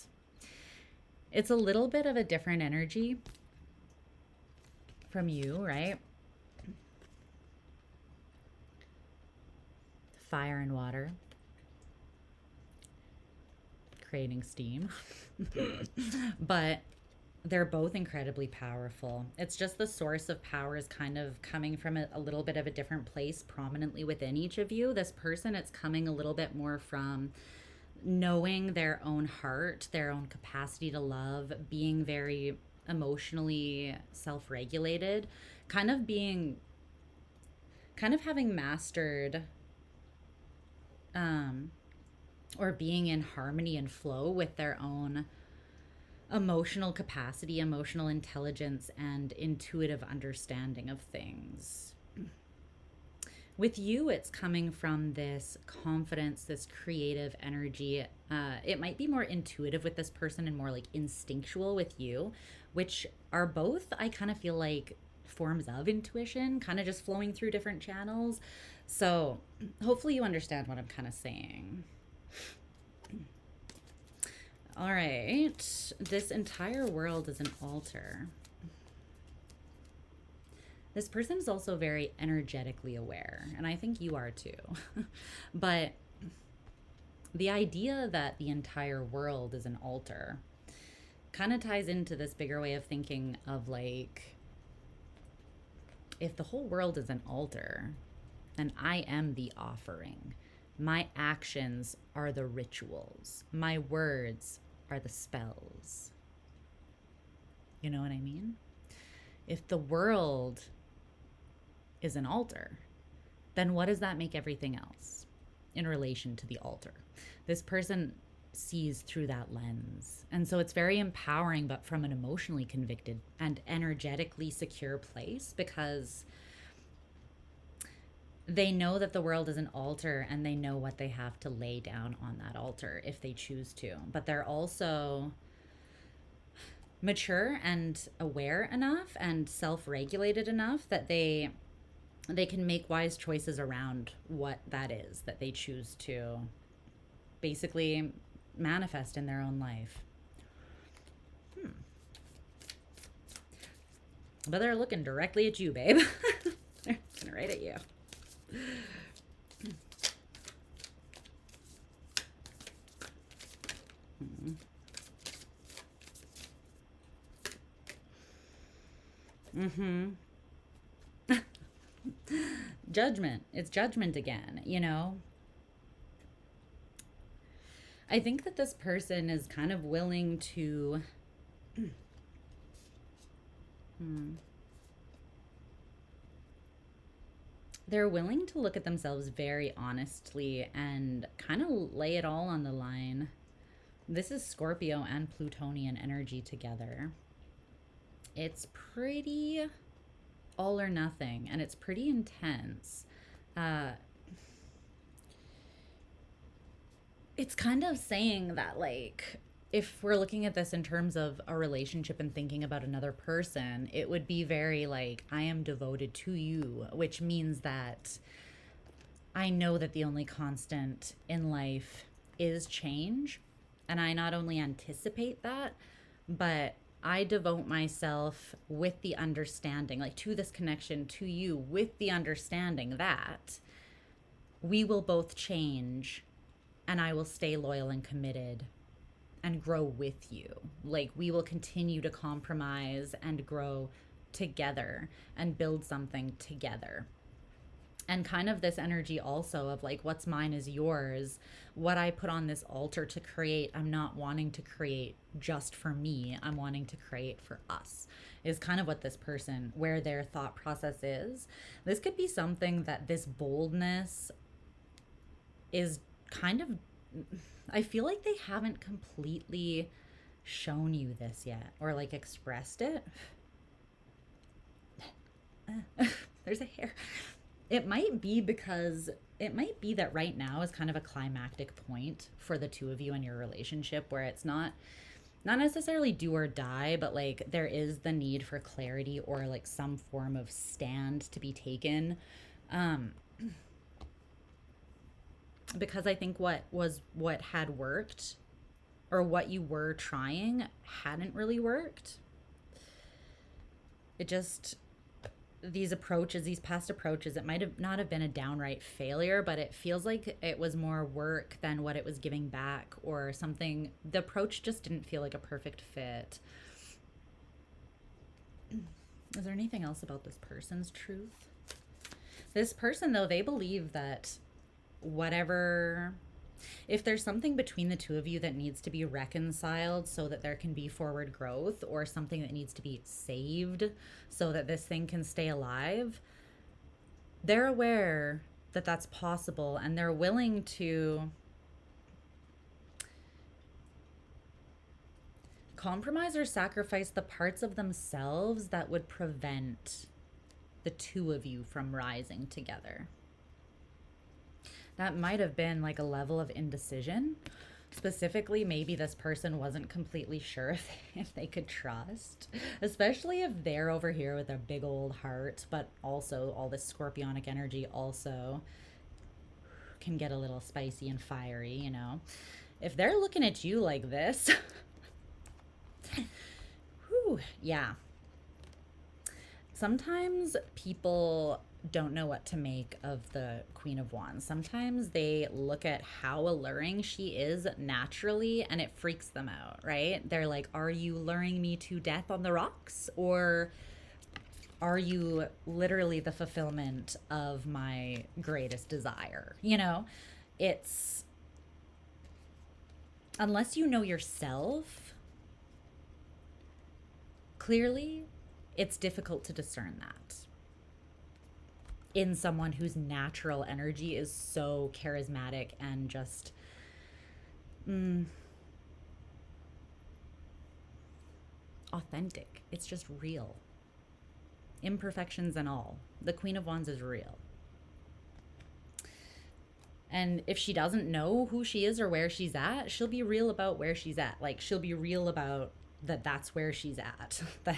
Speaker 1: It's a little bit of a different energy from you, right? Fire and water. Creating steam. But they're both incredibly powerful. It's just the source of power is kind of coming from a little bit of a different place prominently within each of you. This person, it's coming a little bit more from knowing their own heart, their own capacity to love, being very emotionally self-regulated, kind of having mastered or being in harmony and flow with their own emotional capacity, emotional intelligence, and intuitive understanding of things. With you, it's coming from this confidence, this creative energy. It might be more intuitive with this person and more like instinctual with you, which are both, I kind of feel like, forms of intuition, kind of just flowing through different channels. So hopefully you understand what I'm kind of saying. All right, this entire world is an altar. This person is also very energetically aware, and I think you are too. But the idea that the entire world is an altar kind of ties into this bigger way of thinking of like, if the whole world is an altar, then I am the offering. My actions are the rituals. My words are the spells. You know what I mean? If the world is an altar, then what does that make everything else in relation to the altar? This person sees through that lens. And so it's very empowering, but from an emotionally convicted and energetically secure place, because they know that the world is an altar and they know what they have to lay down on that altar if they choose to. But they're also mature and aware enough and self-regulated enough that they can make wise choices around what that is that they choose to basically manifest in their own life. But they're looking directly at you, babe. They're looking right at you. Judgment. It's judgment again, you know? I think that this person is kind of willing to they're willing to look at themselves very honestly and kind of lay it all on the line. This is Scorpio and Plutonian energy together. It's pretty all or nothing, and it's pretty intense. It's kind of saying that, like, if we're looking at this in terms of a relationship and thinking about another person, it would be very like, I am devoted to you, which means that I know that the only constant in life is change. And I not only anticipate that, but I devote myself with the understanding, like to this connection to you, with the understanding that we will both change and I will stay loyal and committed and grow with you. Like, we will continue to compromise and grow together and build something together. And kind of this energy also of like, what's mine is yours. What I put on this altar to create, I'm not wanting to create just for me. I'm wanting to create for us, is kind of what this person, where their thought process is. This could be something that this boldness is kind of, I feel like they haven't completely shown you this yet, or like expressed it. There's a hair. It might be because it might be that right now is kind of a climactic point for the two of you in your relationship, where it's not necessarily do or die, but like there is the need for clarity or like some form of stand to be taken. Because I think what had worked, or what you were trying, hadn't really worked. It just, these past approaches, it might have not have been a downright failure, but it feels like it was more work than what it was giving back, or something. The approach just didn't feel like a perfect fit. Is there anything else about this person's truth? This person, though, they believe that whatever, if there's something between the two of you that needs to be reconciled so that there can be forward growth, or something that needs to be saved so that this thing can stay alive, they're aware that that's possible, and they're willing to compromise or sacrifice the parts of themselves that would prevent the two of you from rising together. That might have been like a level of indecision. Specifically, maybe this person wasn't completely sure if they could trust, especially if they're over here with a big old heart, but also all this scorpionic energy also can get a little spicy and fiery, you know? If they're looking at you like this, whew, yeah. Sometimes people don't know what to make of the Queen of Wands. Sometimes they look at how alluring she is naturally and it freaks them out, right? They're like, are you luring me to death on the rocks? Or are you literally the fulfillment of my greatest desire? You know, it's, unless you know yourself clearly, it's difficult to discern that in someone whose natural energy is so charismatic and just authentic. It's just real. Imperfections and all. The Queen of Wands is real. And if she doesn't know who she is or where she's at, she'll be real about where she's at. Like, she'll be real about that's where she's at. That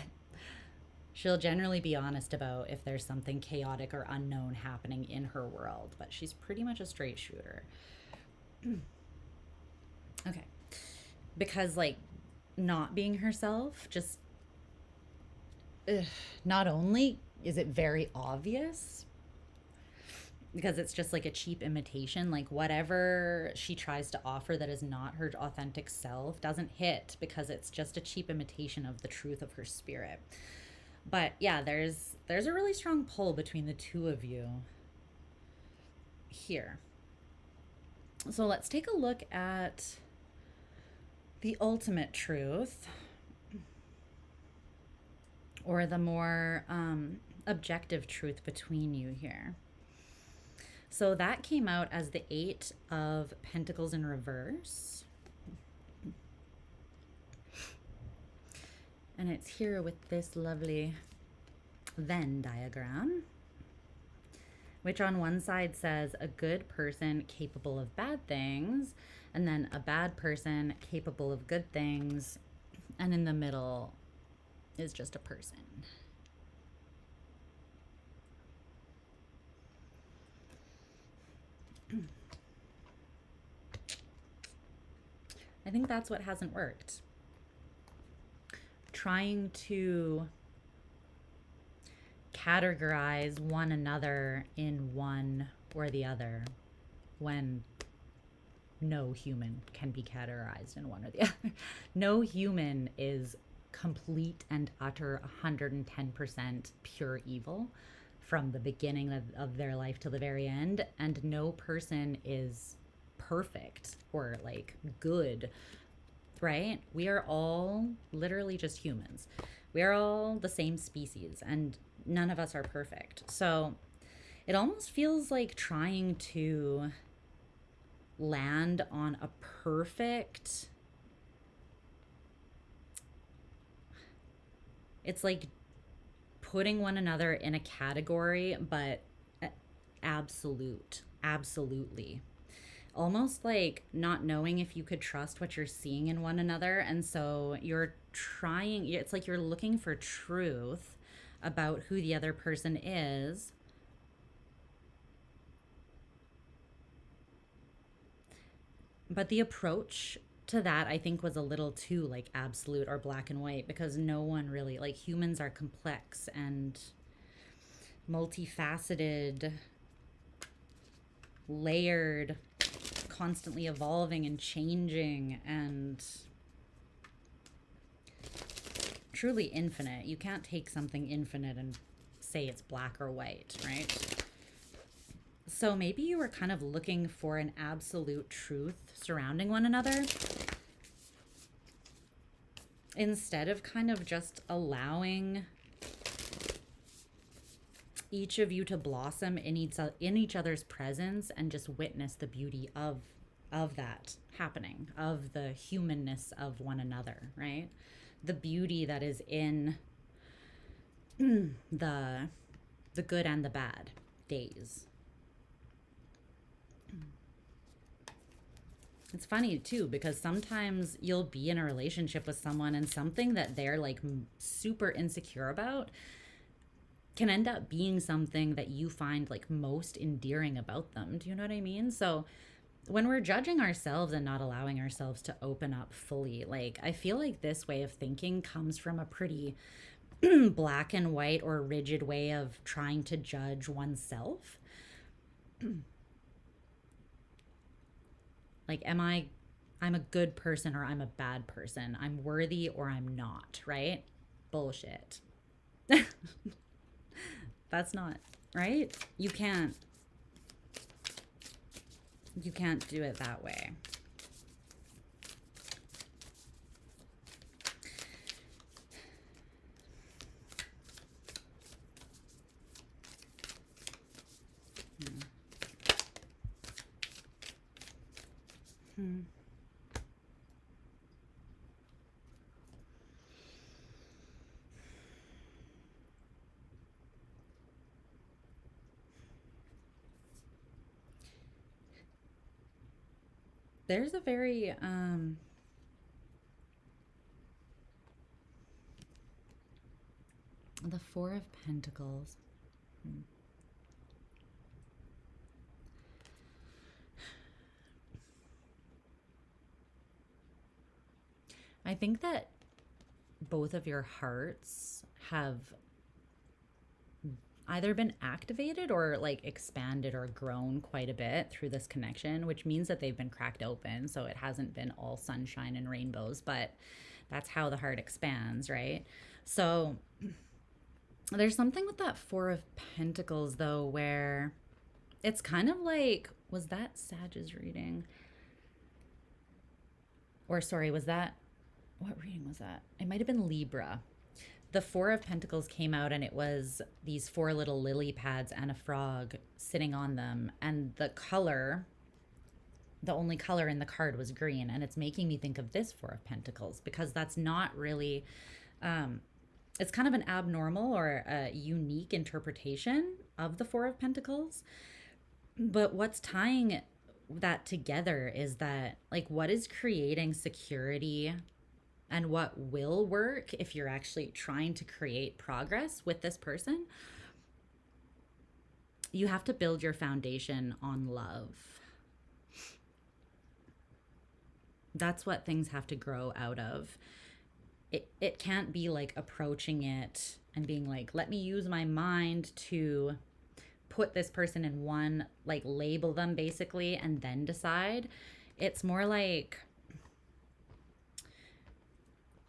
Speaker 1: she'll generally be honest about if there's something chaotic or unknown happening in her world, but she's pretty much a straight shooter. Okay. Because, like, not being herself, just, not only is it very obvious, because it's just like a cheap imitation, like whatever she tries to offer that is not her authentic self doesn't hit, because it's just a cheap imitation of the truth of her spirit. But yeah, there's a really strong pull between the two of you here. So let's take a look at the ultimate truth, or the more objective truth between you here. So that came out as the 8 of Pentacles in reverse. And it's here with this lovely Venn diagram, which on one side says a good person capable of bad things, and then a bad person capable of good things, and in the middle is just a person. I think that's what hasn't worked. Trying to categorize one another in one or the other, when no human can be categorized in one or the other. No human is complete and utter 110% pure evil from the beginning of their life till the very end. And no person is perfect or like good, right? We are all literally just humans. We are all the same species and none of us are perfect. So it almost feels like trying to land on a perfect, it's like putting one another in a category, but absolutely. Almost like not knowing if you could trust what you're seeing in one another. And so you're trying, it's like you're looking for truth about who the other person is. But the approach to that, I think, was a little too like absolute or black and white, because no one really, like, humans are complex and multifaceted, layered, constantly evolving and changing, and truly infinite. You can't take something infinite and say it's black or white, right? So maybe you were kind of looking for an absolute truth surrounding one another, instead of kind of just allowing each of you to blossom in each other's presence and just witness the beauty of that happening, of the humanness of one another, right? The beauty that is in the good and the bad days. It's funny too, because sometimes you'll be in a relationship with someone and something that they're like super insecure about can end up being something that you find like most endearing about them. Do you know what I mean? So when we're judging ourselves and not allowing ourselves to open up fully, like, I feel like this way of thinking comes from a pretty black and white or rigid way of trying to judge oneself. Like, I'm a good person or I'm a bad person. I'm worthy or I'm not, right? Bullshit. That's not, right? You can't do it that way. There's a very the Four of Pentacles. I think that both of your hearts have either been activated or like expanded or grown quite a bit through this connection, which means that they've been cracked open. So it hasn't been all sunshine and rainbows, but that's how the heart expands, right? So there's something with that Four of Pentacles though, where it's kind of like, was that Sag's reading? Or sorry, was that, what reading was that? It might have been Libra. The Four of Pentacles came out and it was these four little lily pads and a frog sitting on them. And the color, the only color in the card was green. And it's making me think of this Four of Pentacles, because that's not really, it's kind of an abnormal or a unique interpretation of the Four of Pentacles. But what's tying that together is that, like, what is creating security and what will work if you're actually trying to create progress with this person? You have to build your foundation on love. That's what things have to grow out of. It can't be like approaching it and being like, let me use my mind to put this person in one, like label them basically, and then decide. It's more like,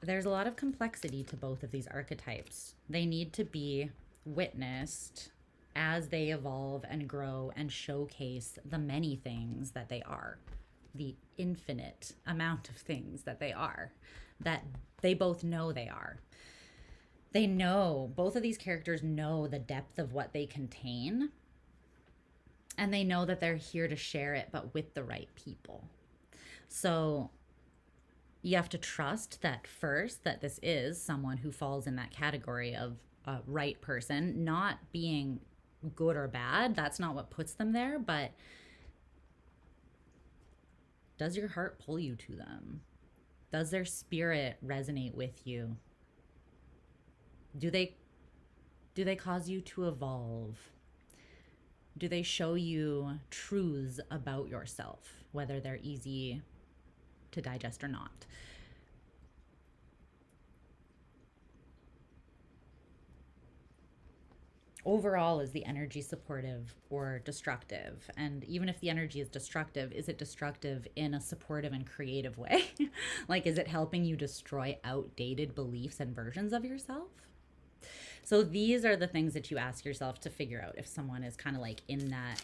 Speaker 1: there's a lot of complexity to both of these archetypes. They need to be witnessed as they evolve and grow and showcase the many things that they are, the infinite amount of things that they are, that they both know they are. They know, both of these characters know the depth of what they contain, and they know that they're here to share it, but with the right people. So you have to trust that first, that this is someone who falls in that category of a right person, not being good or bad. That's not what puts them there, but does your heart pull you to them? Does their spirit resonate with you? Do they cause you to evolve? Do they show you truths about yourself, whether they're easy to digest or not? Overall, is the energy supportive or destructive? And even if the energy is destructive, is it destructive in a supportive and creative way? Like, is it helping you destroy outdated beliefs and versions of yourself? So these are the things that you ask yourself to figure out if someone is kind of like in that,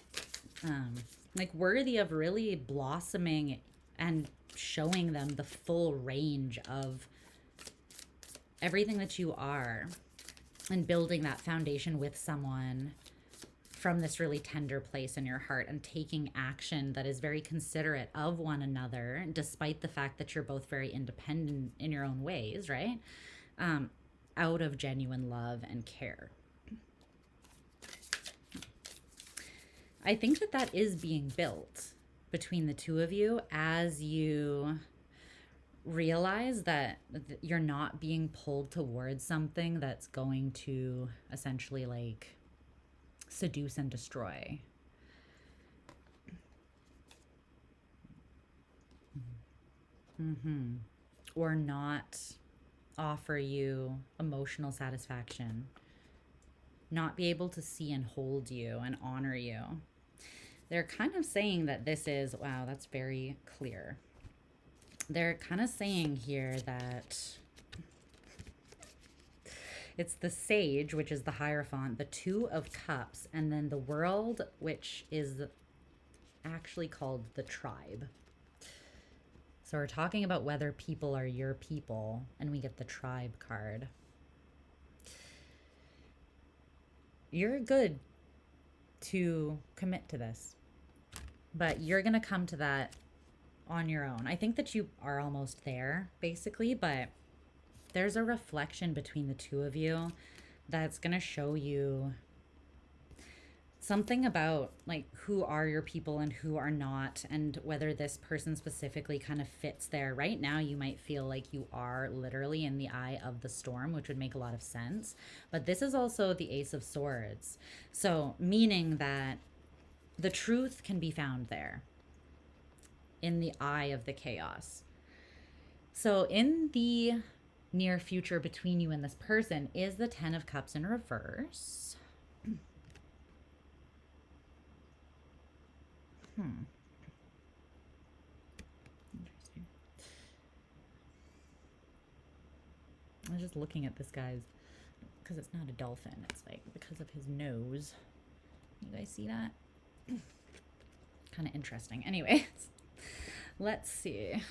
Speaker 1: like worthy of really blossoming and showing them the full range of everything that you are, and building that foundation with someone from this really tender place in your heart, and taking action that is very considerate of one another, despite the fact that you're both very independent in your own ways, right? Out of genuine love and care. I think that that is being built between the two of you as you realize that you're not being pulled towards something that's going to essentially like seduce and destroy. Or not offer you emotional satisfaction, not be able to see and hold you and honor you. They're kind of saying that this is, wow, that's very clear. They're kind of saying here that it's the Sage, which is the Hierophant, the Two of Cups, and then the World, which is actually called the Tribe. So we're talking about whether people are your people, and we get the Tribe card. You're good to commit to this, but you're going to come to that on your own. I think that you are almost there, basically, but there's a reflection between the two of you that's going to show you something about like who are your people and who are not, and whether this person specifically kind of fits there. Right now you might feel like you are literally in the eye of the storm, which would make a lot of sense, but this is also the Ace of Swords, so meaning that the truth can be found there in the eye of the chaos. So in the near future between you and this person is the Ten of Cups in reverse. Interesting. I was just looking at this guy's, because it's not a dolphin, it's like because of his nose. You guys see that? Kind of interesting. Anyways, let's see.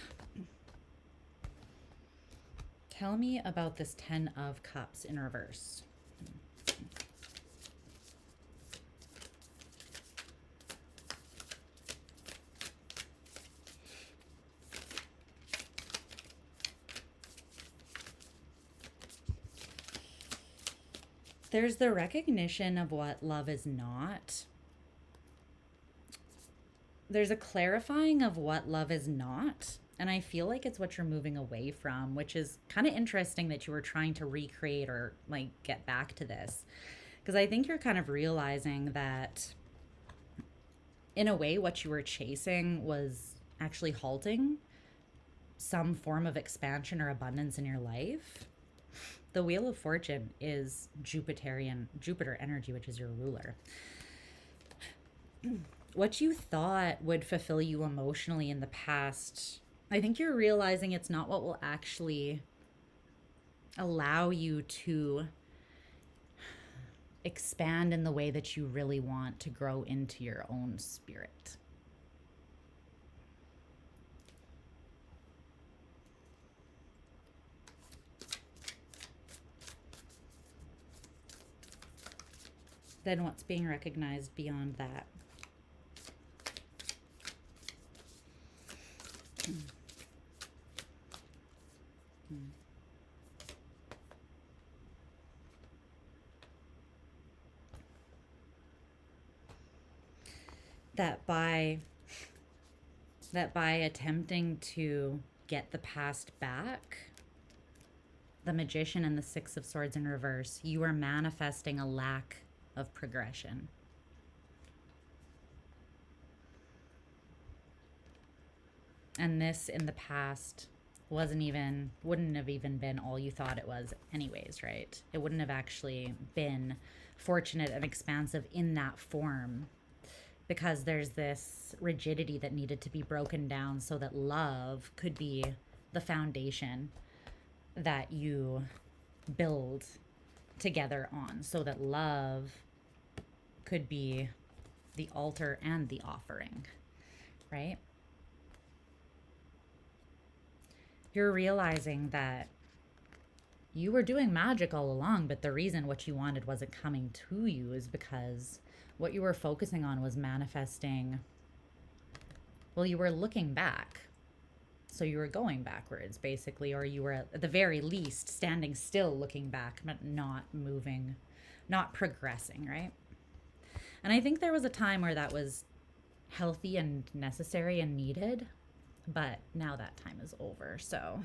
Speaker 1: Tell me about this Ten of Cups in reverse. There's the recognition of what love is not. There's a clarifying of what love is not. And I feel like it's what you're moving away from, which is kind of interesting that you were trying to recreate or like get back to this. Because I think you're kind of realizing that in a way, what you were chasing was actually halting some form of expansion or abundance in your life. The Wheel of Fortune is Jupiter energy, which is your ruler. What you thought would fulfill you emotionally in the past, I think you're realizing it's not what will actually allow you to expand in the way that you really want to grow into your own spirit. Then what's being recognized beyond that? That by attempting to get the past back, the Magician and the Six of Swords in reverse, you are manifesting a lack of progression. And this in the past wouldn't have even been all you thought it was anyways, right? It wouldn't have actually been fortunate and expansive in that form, because there's this rigidity that needed to be broken down so that love could be the foundation that you build together on, so that love could be the altar and the offering, right? You're realizing that you were doing magic all along, but the reason what you wanted wasn't coming to you is because what you were focusing on was manifesting. Well, you were looking back. So you were going backwards, basically, or you were at the very least standing still looking back, but not moving, not progressing, right? And I think there was a time where that was healthy and necessary and needed, but now that time is over. So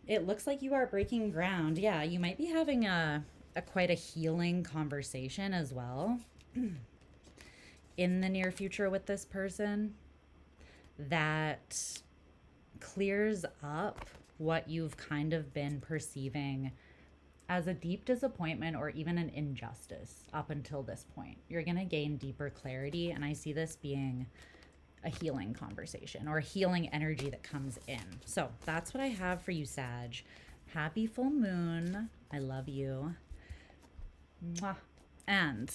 Speaker 1: it looks like you are breaking ground. Yeah, you might be having a quite a healing conversation as well in the near future with this person that clears up what you've kind of been perceiving as a deep disappointment or even an injustice up until this point. You're going to gain deeper clarity, and I see this being a healing conversation or a healing energy that comes in. So that's what I have for you, Sag. Happy full moon. I love you. Mwah. And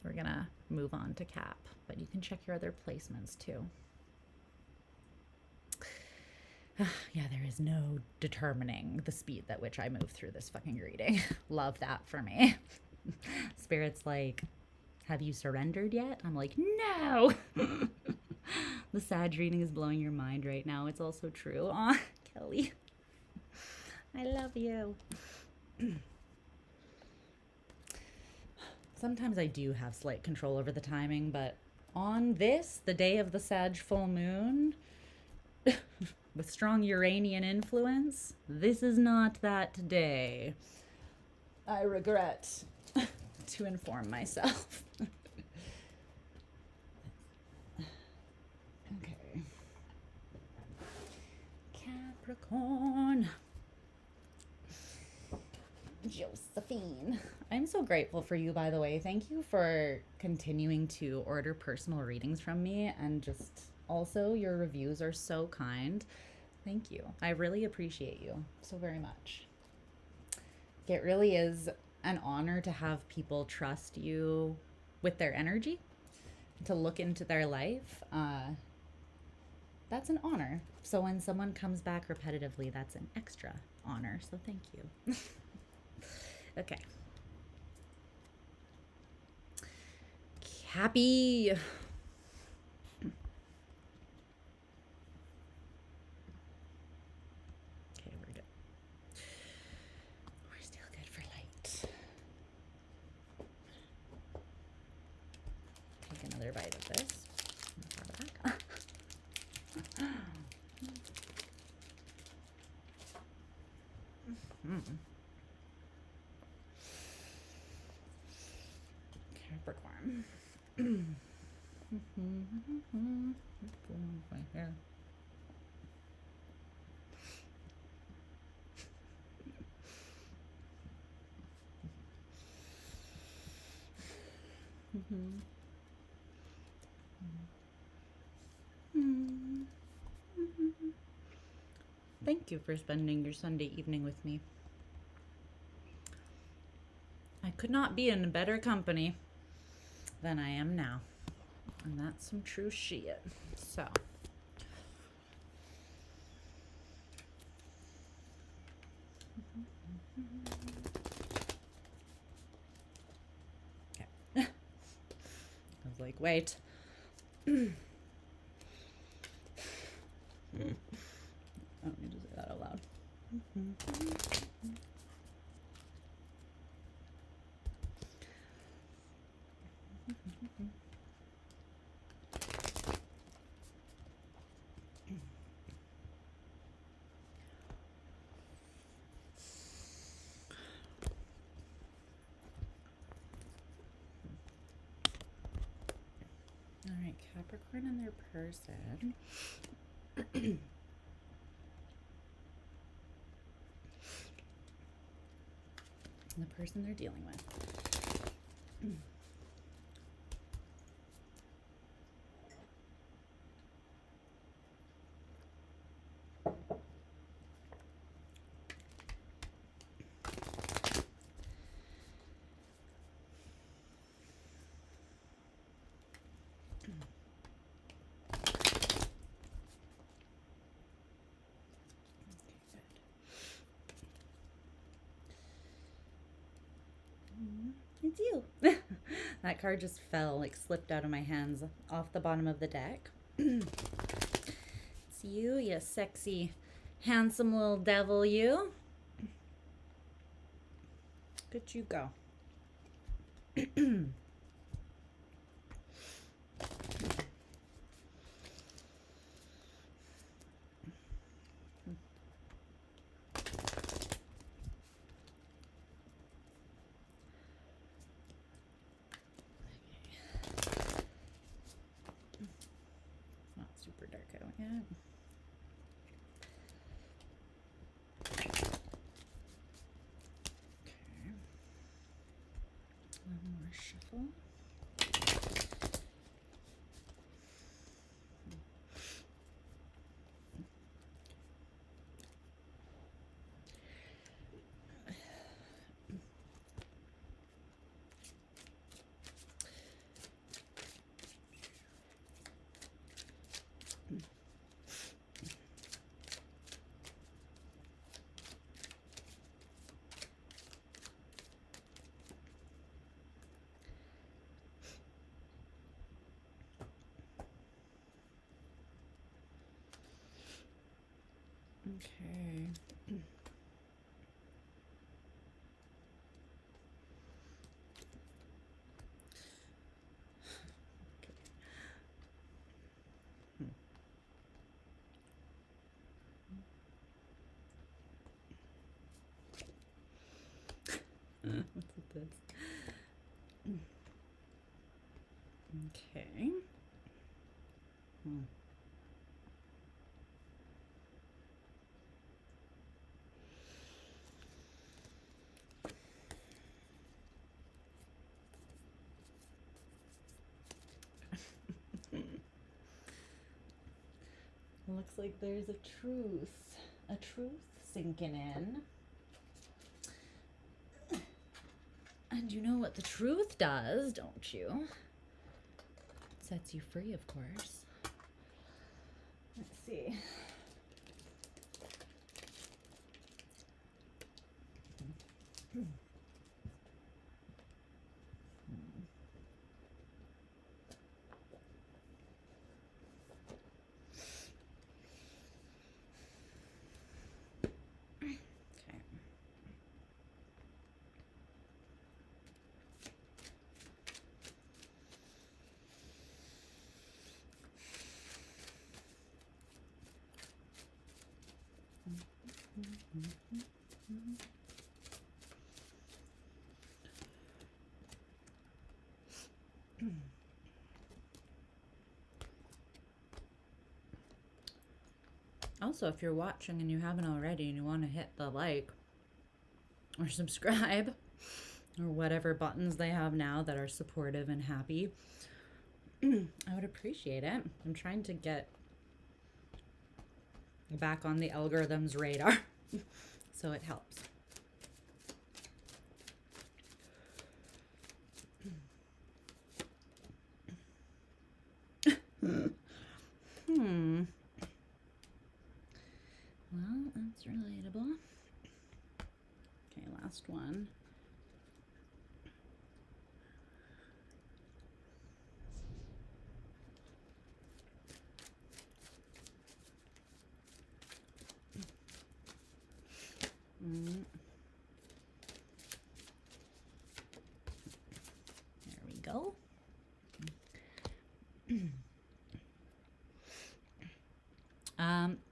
Speaker 1: we're going to move on to Cap, but you can check your other placements too. Yeah, there is no determining the speed at which I move through this fucking reading. Love that for me. Spirit's like, have you surrendered yet? I'm like, no. The Sag reading is blowing your mind right now. It's also true. Aw, Kelly. I love you. Sometimes I do have slight control over the timing, but on this, the day of the Sag full moon, with strong Uranian influence, this is not that day. I regret to inform myself. Okay. Capricorn. Josephine. I'm so grateful for you, by the way. Thank you for continuing to order personal readings from me, and just also your reviews are so kind. Thank you. I really appreciate you so very much. It really is an honor to have people trust you with their energy, to look into their life. That's an honor. So when someone comes back repetitively, that's an extra honor. So thank you. Okay. Happy. Okay, we're good. We're still good for light. Take another bite of this. Back. Capricorn. My hair. Thank you for spending your Sunday evening with me. could not be in better company than I am now. And that's some true shit. So. Okay. I was like, wait. I don't need to say that out loud. All right, Capricorn and their person. And the person they're dealing with. It's you. That card just fell, like slipped out of my hands off the bottom of the deck. It's you, you sexy, handsome little devil, you. Good you go. Shuffle. Okay. What's with this? Okay. Looks like there's a truth sinking in. And you know what the truth does, don't you? It sets you free, of course. Let's see. Also, if you're watching and you haven't already and you want to hit the like or subscribe or whatever buttons they have now that are supportive and happy, I would appreciate it. I'm trying to get back on the algorithm's radar, so it helps. Hmm. Well, that's relatable. Okay, last one. There we go.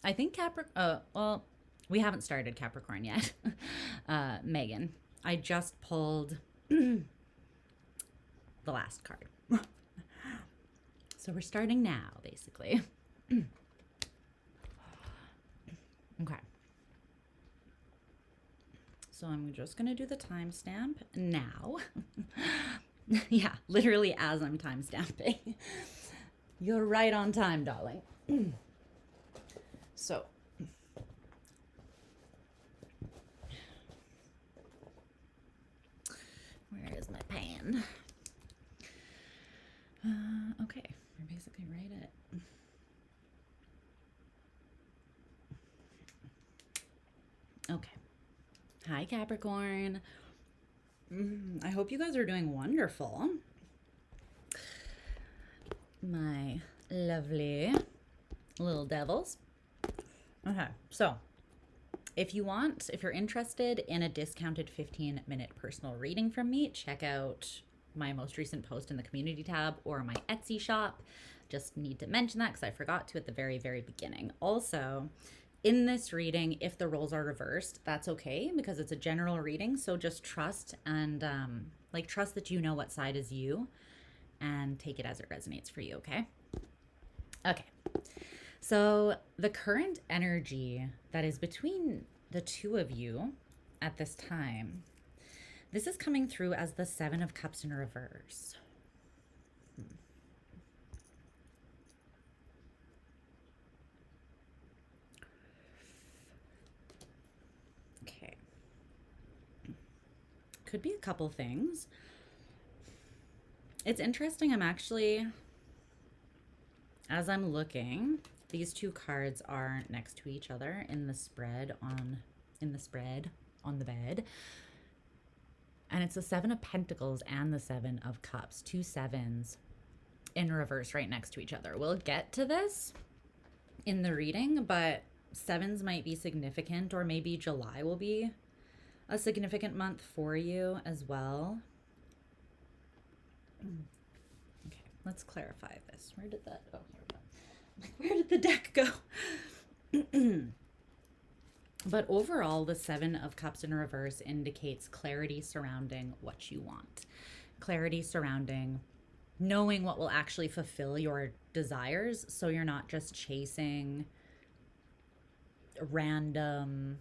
Speaker 1: I think well, we haven't started Capricorn yet. Megan, I just pulled the last card. So we're starting now, basically. Okay. So I'm just going to do the timestamp now. Yeah, literally as I'm timestamping. You're right on time, darling. So, where is my pen? Okay, we're basically right at... Okay. Hi, Capricorn. I hope you guys are doing wonderful. My lovely little devils. Okay, so if you're interested in a discounted 15-minute personal reading from me, check out my most recent post in the community tab or my Etsy shop. Just need to mention that because I forgot to at the very, very beginning. Also, in this reading, if the roles are reversed, that's okay because it's a general reading. So just trust and trust that you know what side is you and take it as it resonates for you, okay? Okay. So the current energy that is between the two of you at this time, this is coming through as the Seven of Cups in reverse. Okay. Could be a couple things. It's interesting. As I'm looking, these two cards are next to each other in the spread on the bed. And it's the Seven of Pentacles and the Seven of Cups, two sevens in reverse right next to each other. We'll get to this in the reading, but sevens might be significant, or maybe July will be a significant month for you as well. Okay, let's clarify this. Where did that, oh, here we go. Where did the deck go? But overall, the Seven of Cups in reverse indicates clarity surrounding what you want. Clarity surrounding knowing what will actually fulfill your desires, so you're not just chasing random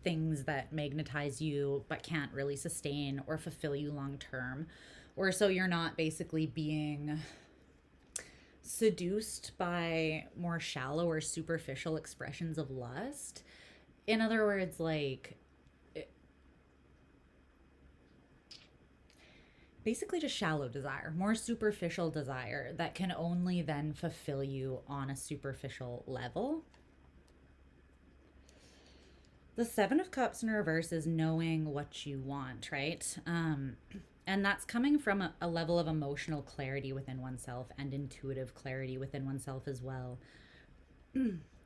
Speaker 1: things that magnetize you but can't really sustain or fulfill you long term, or so you're not basically being seduced by more shallow or superficial expressions of lust. In other words, like, basically just shallow desire, more superficial desire that can only then fulfill you on a superficial level. The Seven of Cups in reverse is knowing what you want, right? And that's coming from a level of emotional clarity within oneself and intuitive clarity within oneself as well.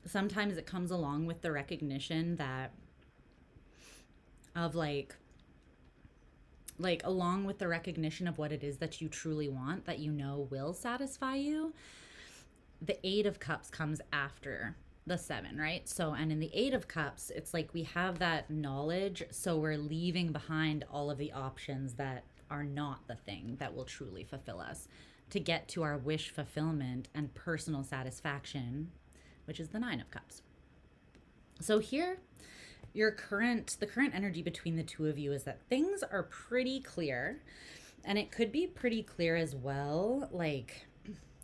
Speaker 1: Sometimes it comes along with the recognition that of like along with the recognition of what it is that you truly want, that you know will satisfy you. The Eight of Cups comes after the Seven, right? So, and in the Eight of Cups, it's like we have that knowledge, so we're leaving behind all of the options that are not the thing that will truly fulfill us to get to our wish fulfillment and personal satisfaction, which is the Nine of Cups. So here, the current energy between the two of you is that things are pretty clear, and it could be pretty clear as well, like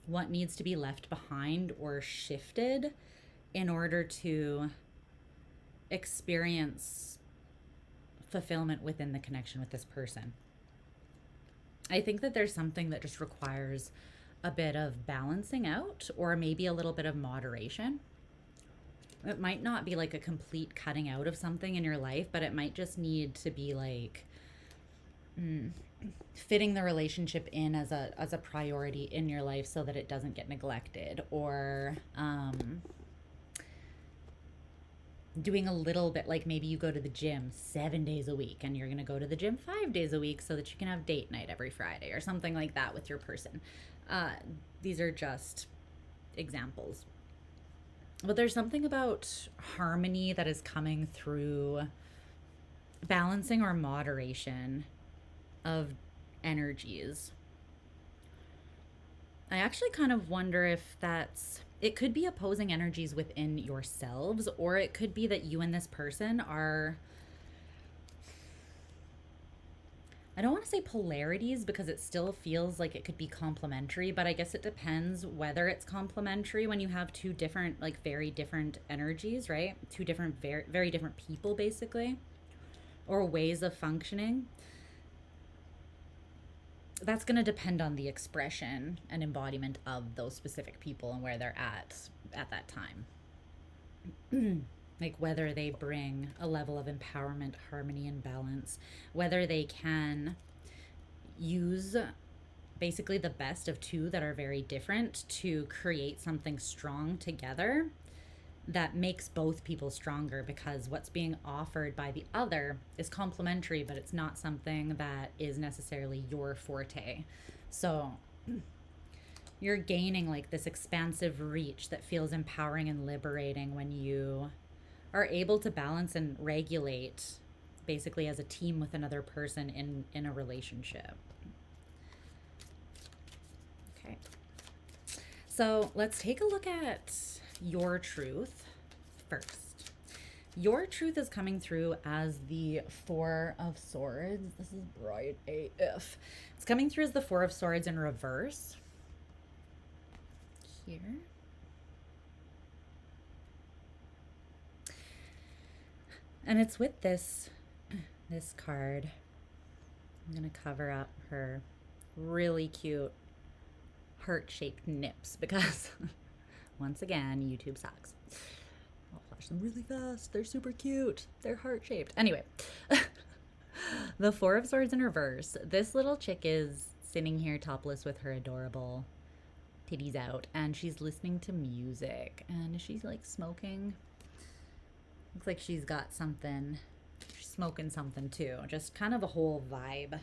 Speaker 1: what needs to be left behind or shifted in order to experience fulfillment within the connection with this person. I think that there's something that just requires a bit of balancing out, or maybe a little bit of moderation. It might not be like a complete cutting out of something in your life, but it might just need to be like fitting the relationship in as a priority in your life so that it doesn't get neglected, or doing a little bit, like maybe you go to the gym 7 days a week and you're going to go to the gym 5 days a week so that you can have date night every Friday or something like that with your person. These are just examples. But there's something about harmony that is coming through balancing or moderation of energies. I actually kind of wonder if it could be opposing energies within yourselves, or it could be that you and this person are, I don't want to say polarities because it still feels like it could be complementary, but I guess it depends whether it's complementary when you have two different, like very different energies, right? Two different, very different people basically, or ways of functioning. That's going to depend on the expression and embodiment of those specific people and where they're at that time. Like whether they bring a level of empowerment, harmony, and balance, whether they can use basically the best of two that are very different to create something strong together that makes both people stronger, because what's being offered by the other is complementary, but it's not something that is necessarily your forte. So you're gaining like this expansive reach that feels empowering and liberating when you are able to balance and regulate basically as a team with another person in a relationship. Okay. So let's take a look at your truth first. Your truth is coming through as the Four of Swords. This is bright AF. It's coming through as the Four of Swords in reverse. Here. And it's with this card. I'm going to cover up her really cute heart-shaped nips because once again, YouTube sucks. I'll flash them really fast. They're super cute. They're heart-shaped. Anyway, the Four of Swords in reverse. This little chick is sitting here topless with her adorable titties out, and she's listening to music, and she's like smoking. Looks like she's got something. She's smoking something too. Just kind of a whole vibe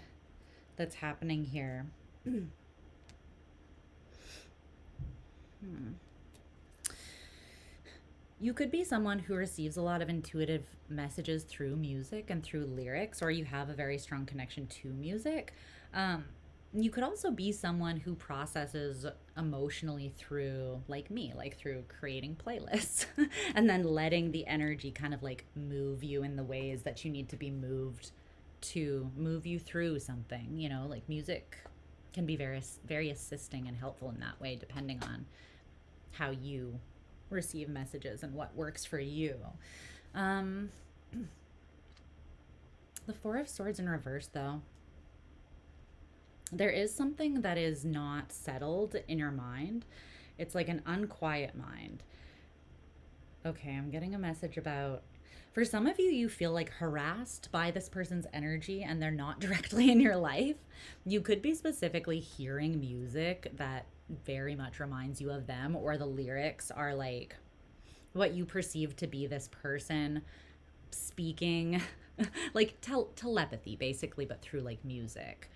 Speaker 1: that's happening here. You could be someone who receives a lot of intuitive messages through music and through lyrics, or you have a very strong connection to music. You could also be someone who processes emotionally through, like me, like through creating playlists and then letting the energy kind of like move you in the ways that you need to be moved to move you through something. You know, like music can be very, very assisting and helpful in that way, depending on how you receive messages and what works for you. The Four of Swords in reverse, though. There is something that is not settled in your mind. It's like an unquiet mind. Okay, I'm getting a message about, for some of you, you feel like harassed by this person's energy and they're not directly in your life. You could be specifically hearing music that very much reminds you of them, or the lyrics are like what you perceive to be this person speaking, like telepathy basically, but through like music.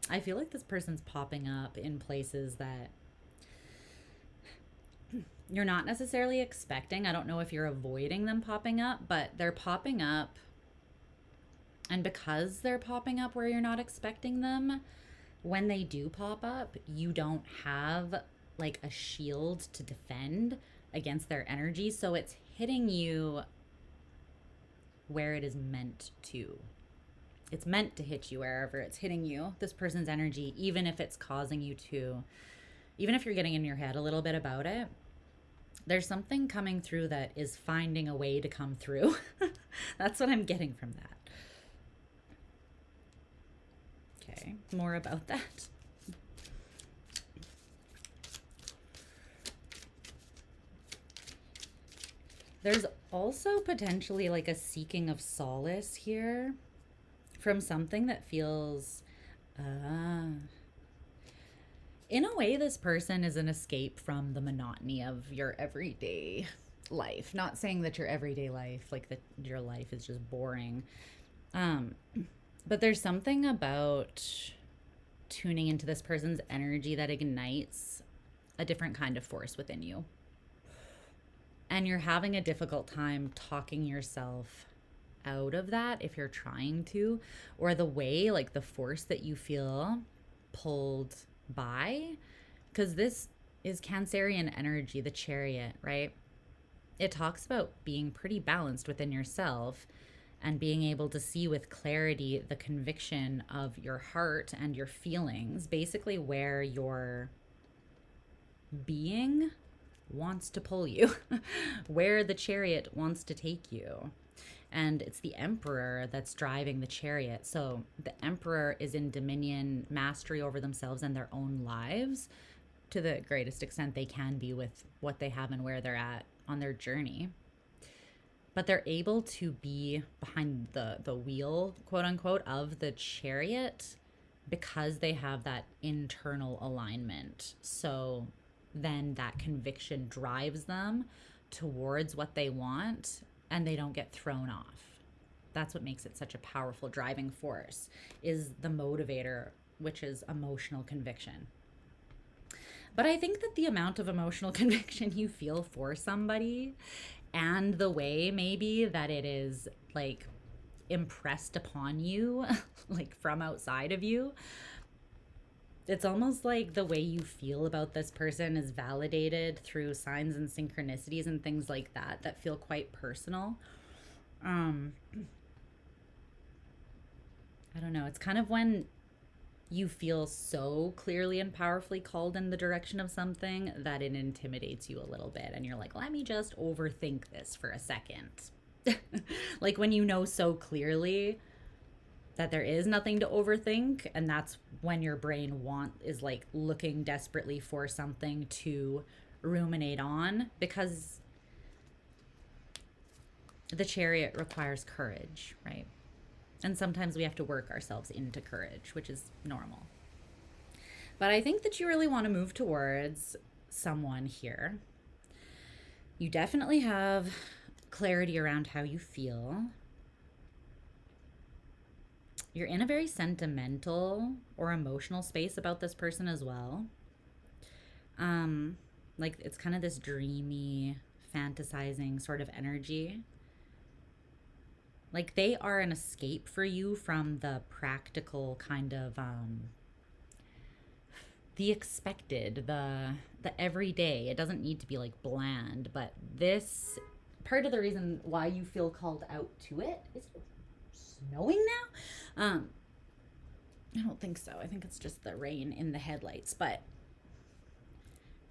Speaker 1: I feel like this person's popping up in places that you're not necessarily expecting. I don't know if you're avoiding them popping up, but they're popping up. And because they're popping up where you're not expecting them, when they do pop up, you don't have like a shield to defend against their energy. So it's hitting you where it is meant to. It's meant to hit you wherever it's hitting you, this person's energy, even if it's causing you to, even if you're getting in your head a little bit about it, there's something coming through that is finding a way to come through. That's what I'm getting from that. Okay. Okay, more about that. There's also potentially like a seeking of solace here from something that feels, in a way, this person is an escape from the monotony of your everyday life. Not saying that your everyday life, like that your life is just boring. Um, but there's something about tuning into this person's energy that ignites a different kind of force within you. And you're having a difficult time talking yourself out of that if you're trying to, or the way, like the force that you feel pulled by, because this is Cancerian energy, the Chariot, right? It talks about being pretty balanced within yourself and being able to see with clarity the conviction of your heart and your feelings, basically where your being wants to pull you, where the Chariot wants to take you. And it's the Emperor that's driving the Chariot. So the Emperor is in dominion, mastery over themselves and their own lives to the greatest extent they can be with what they have and where they're at on their journey. But they're able to be behind the wheel, quote unquote, of the Chariot because they have that internal alignment. So then that conviction drives them towards what they want and they don't get thrown off. That's what makes it such a powerful driving force, is the motivator, which is emotional conviction. But I think that the amount of emotional conviction you feel for somebody and the way maybe that it is like impressed upon you, like from outside of you, it's almost like the way you feel about this person is validated through signs and synchronicities and things like that that feel quite personal. I don't know. It's kind of when you feel so clearly and powerfully called in the direction of something that it intimidates you a little bit. And you're like, let me just overthink this for a second. Like when you know so clearly that there is nothing to overthink, and that's when your brain is like looking desperately for something to ruminate on, because the Chariot requires courage, right? And sometimes we have to work ourselves into courage, which is normal. But I think that you really want to move towards someone here. You definitely have clarity around how you feel. You're in a very sentimental or emotional space about this person as well. Like it's kind of this dreamy, fantasizing sort of energy. Like they are an escape for you from the practical kind of the expected, the everyday. It doesn't need to be like bland, but this part of the reason why you feel called out to it is snowing now. I don't think so. I think it's just the rain in the headlights, but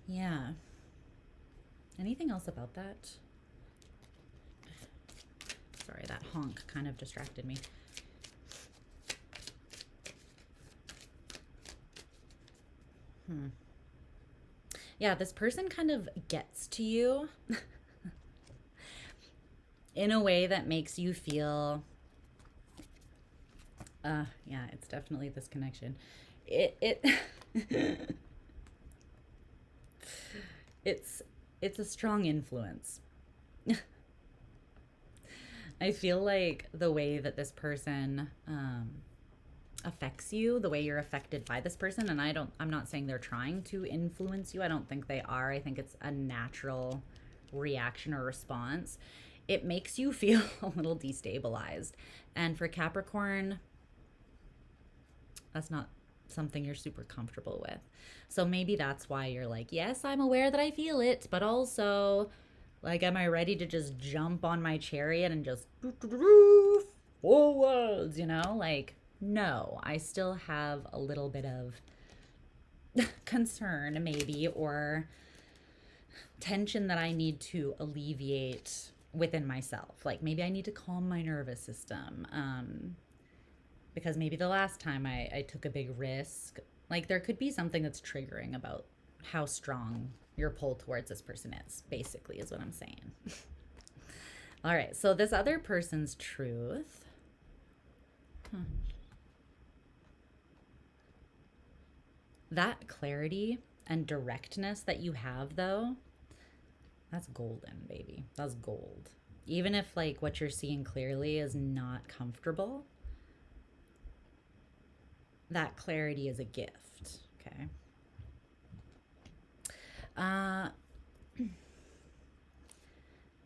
Speaker 1: yeah. Anything else about that? Sorry, that honk kind of distracted me. Yeah, this person kind of gets to you in a way that makes you feel yeah, it's definitely this connection. It's a strong influence. I feel like the way that this person affects you, the way you're affected by this person, and I'm not saying they're trying to influence you. I don't think they are. I think it's a natural reaction or response. It makes you feel a little destabilized. And for Capricorn, that's not something you're super comfortable with. So maybe that's why you're like, yes, I'm aware that I feel it, but also, like, am I ready to just jump on my Chariot and just forwards, you know? Like, no, I still have a little bit of concern maybe, or tension that I need to alleviate within myself. Like maybe I need to calm my nervous system. because maybe the last time I took a big risk, like there could be something that's triggering about how strong your pull towards this person is, basically, is what I'm saying. All right, so this other person's truth. That clarity and directness that you have, though, that's golden, baby. That's gold. Even if like what you're seeing clearly is not comfortable, that clarity is a gift, okay?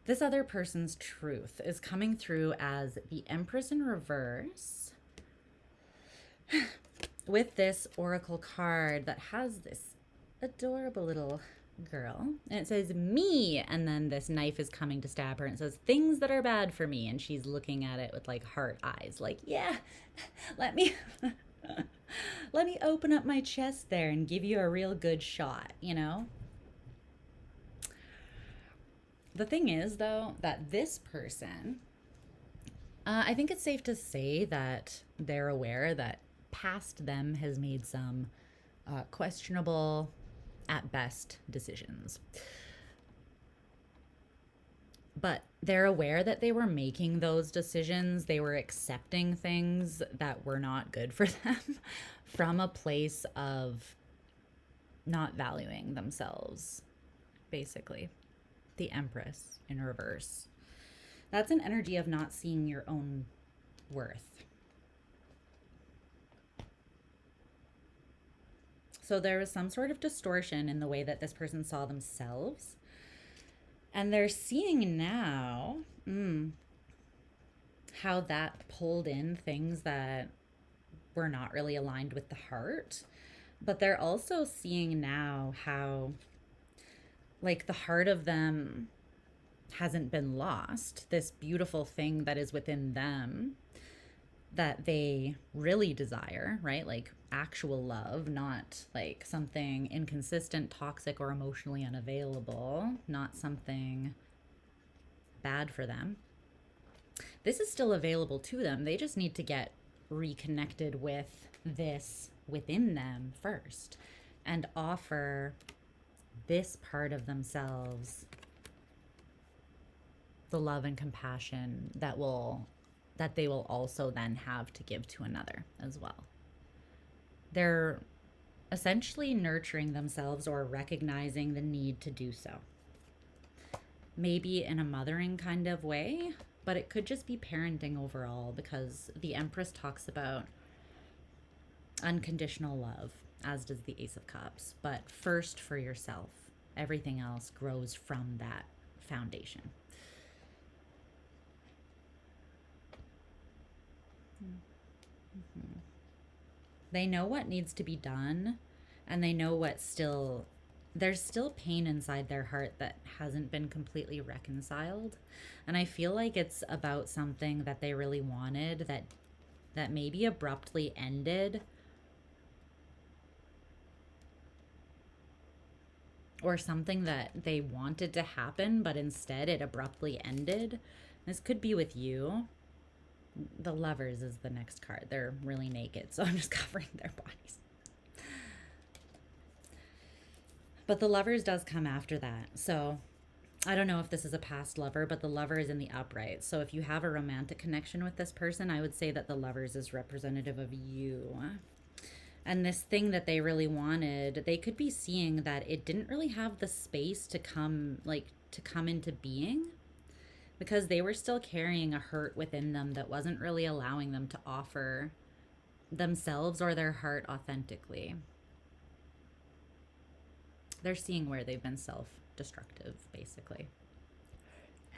Speaker 1: This other person's truth is coming through as the Empress in reverse with this oracle card that has this adorable little girl, and it says me, and then this knife is coming to stab her, and it says things that are bad for me, and she's looking at it with like heart eyes, like, yeah, let me let me open up my chest there and give you a real good shot, you know? The thing is, though, that this person, I think it's safe to say that they're aware that past them has made some questionable, at best, decisions. But they're aware that they were making those decisions. They were accepting things that were not good for them from a place of not valuing themselves, basically. The Empress in reverse. That's an energy of not seeing your own worth. So there was some sort of distortion in the way that this person saw themselves. And they're seeing now how that pulled in things that were not really aligned with the heart. But they're also seeing now how, like, the heart of them hasn't been lost. This beautiful thing that is within them that they really desire, right? Like actual love, not like something inconsistent, toxic, or emotionally unavailable, not something bad for them. This is still available to them. They just need to get reconnected with this within them first and offer this part of themselves the love and compassion that they will also then have to give to another as well. They're essentially nurturing themselves or recognizing the need to do so. Maybe in a mothering kind of way, but it could just be parenting overall, because the Empress talks about unconditional love, as does the Ace of Cups, but first for yourself. Everything else grows from that foundation. Mm-hmm. They know what needs to be done, and they know there's still pain inside their heart that hasn't been completely reconciled. And I feel like it's about something that they really wanted that maybe abruptly ended, or something that they wanted to happen, but instead it abruptly ended. This could be with you. The Lovers is the next card. They're really naked, so I'm just covering their bodies. But the Lovers does come after that. So I don't know if this is a past lover, but the Lover is in the upright. So if you have a romantic connection with this person, I would say that the Lovers is representative of you. And this thing that they really wanted, they could be seeing that it didn't really have the space to come into being, because they were still carrying a hurt within them that wasn't really allowing them to offer themselves or their heart authentically. They're seeing where they've been self-destructive, basically,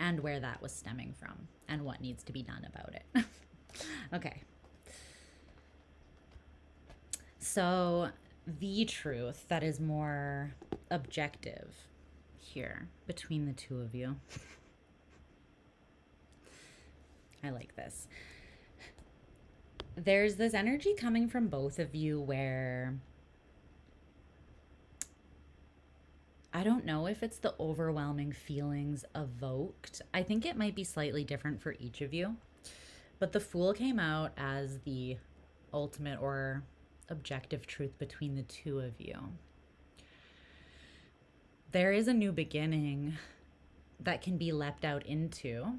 Speaker 1: and where that was stemming from and what needs to be done about it. Okay. So the truth that is more objective here between the two of you. I like this. There's this energy coming from both of you where I don't know if it's the overwhelming feelings evoked. I think it might be slightly different for each of you. But the Fool came out as the ultimate or objective truth between the two of you. There is a new beginning that can be leapt out into.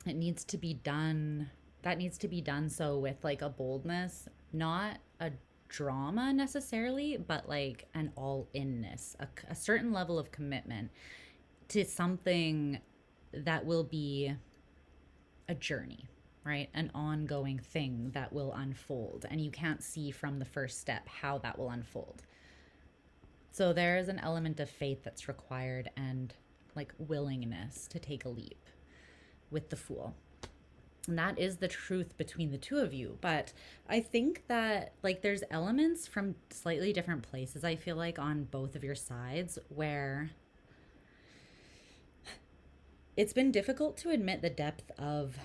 Speaker 1: It needs to be done. That needs to be done so with like a boldness, not a drama necessarily, but like an all-inness, a certain level of commitment to something that will be a journey, right? An ongoing thing that will unfold, and you can't see from the first step how that will unfold. So there is an element of faith that's required and like willingness to take a leap with the Fool. And that is the truth between the two of you. But I think that like there's elements from slightly different places, I feel like, on both of your sides, where it's been difficult to admit the depth of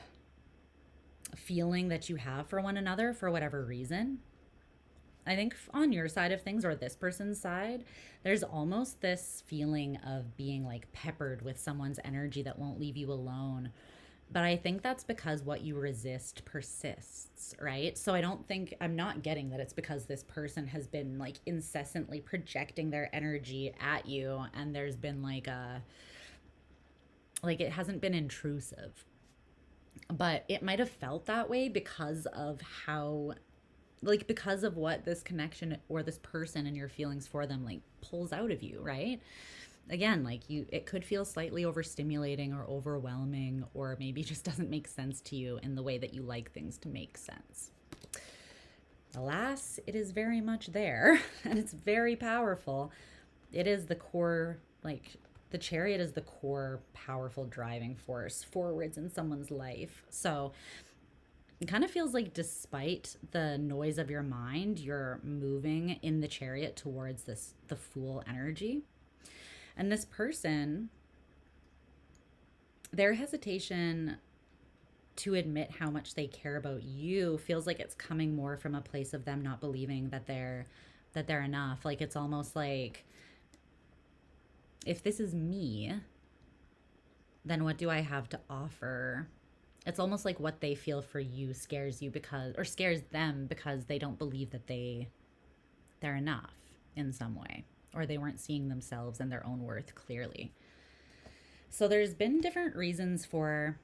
Speaker 1: feeling that you have for one another for whatever reason. I think on your side of things, or this person's side, there's almost this feeling of being like peppered with someone's energy that won't leave you alone. But I think that's because what you resist persists, right? So I'm not getting that it's because this person has been like incessantly projecting their energy at you and there's been like it hasn't been intrusive. But it might have felt that way because of because of what this connection or this person and your feelings for them like pulls out of you, right? Again, like it could feel slightly overstimulating or overwhelming, or maybe just doesn't make sense to you in the way that you like things to make sense. Alas, it is very much there, and it's very powerful. It is the core, like the Chariot is the core powerful driving force forwards in someone's life. So it kind of feels like despite the noise of your mind, you're moving in the Chariot towards the Fool energy. And this person, their hesitation to admit how much they care about you feels like it's coming more from a place of them not believing that they're enough. Like it's almost like, if this is me, then what do I have to offer? It's almost like what they feel for you scares you scares them because they don't believe that they're enough in some way, or they weren't seeing themselves and their own worth clearly. So there's been different reasons for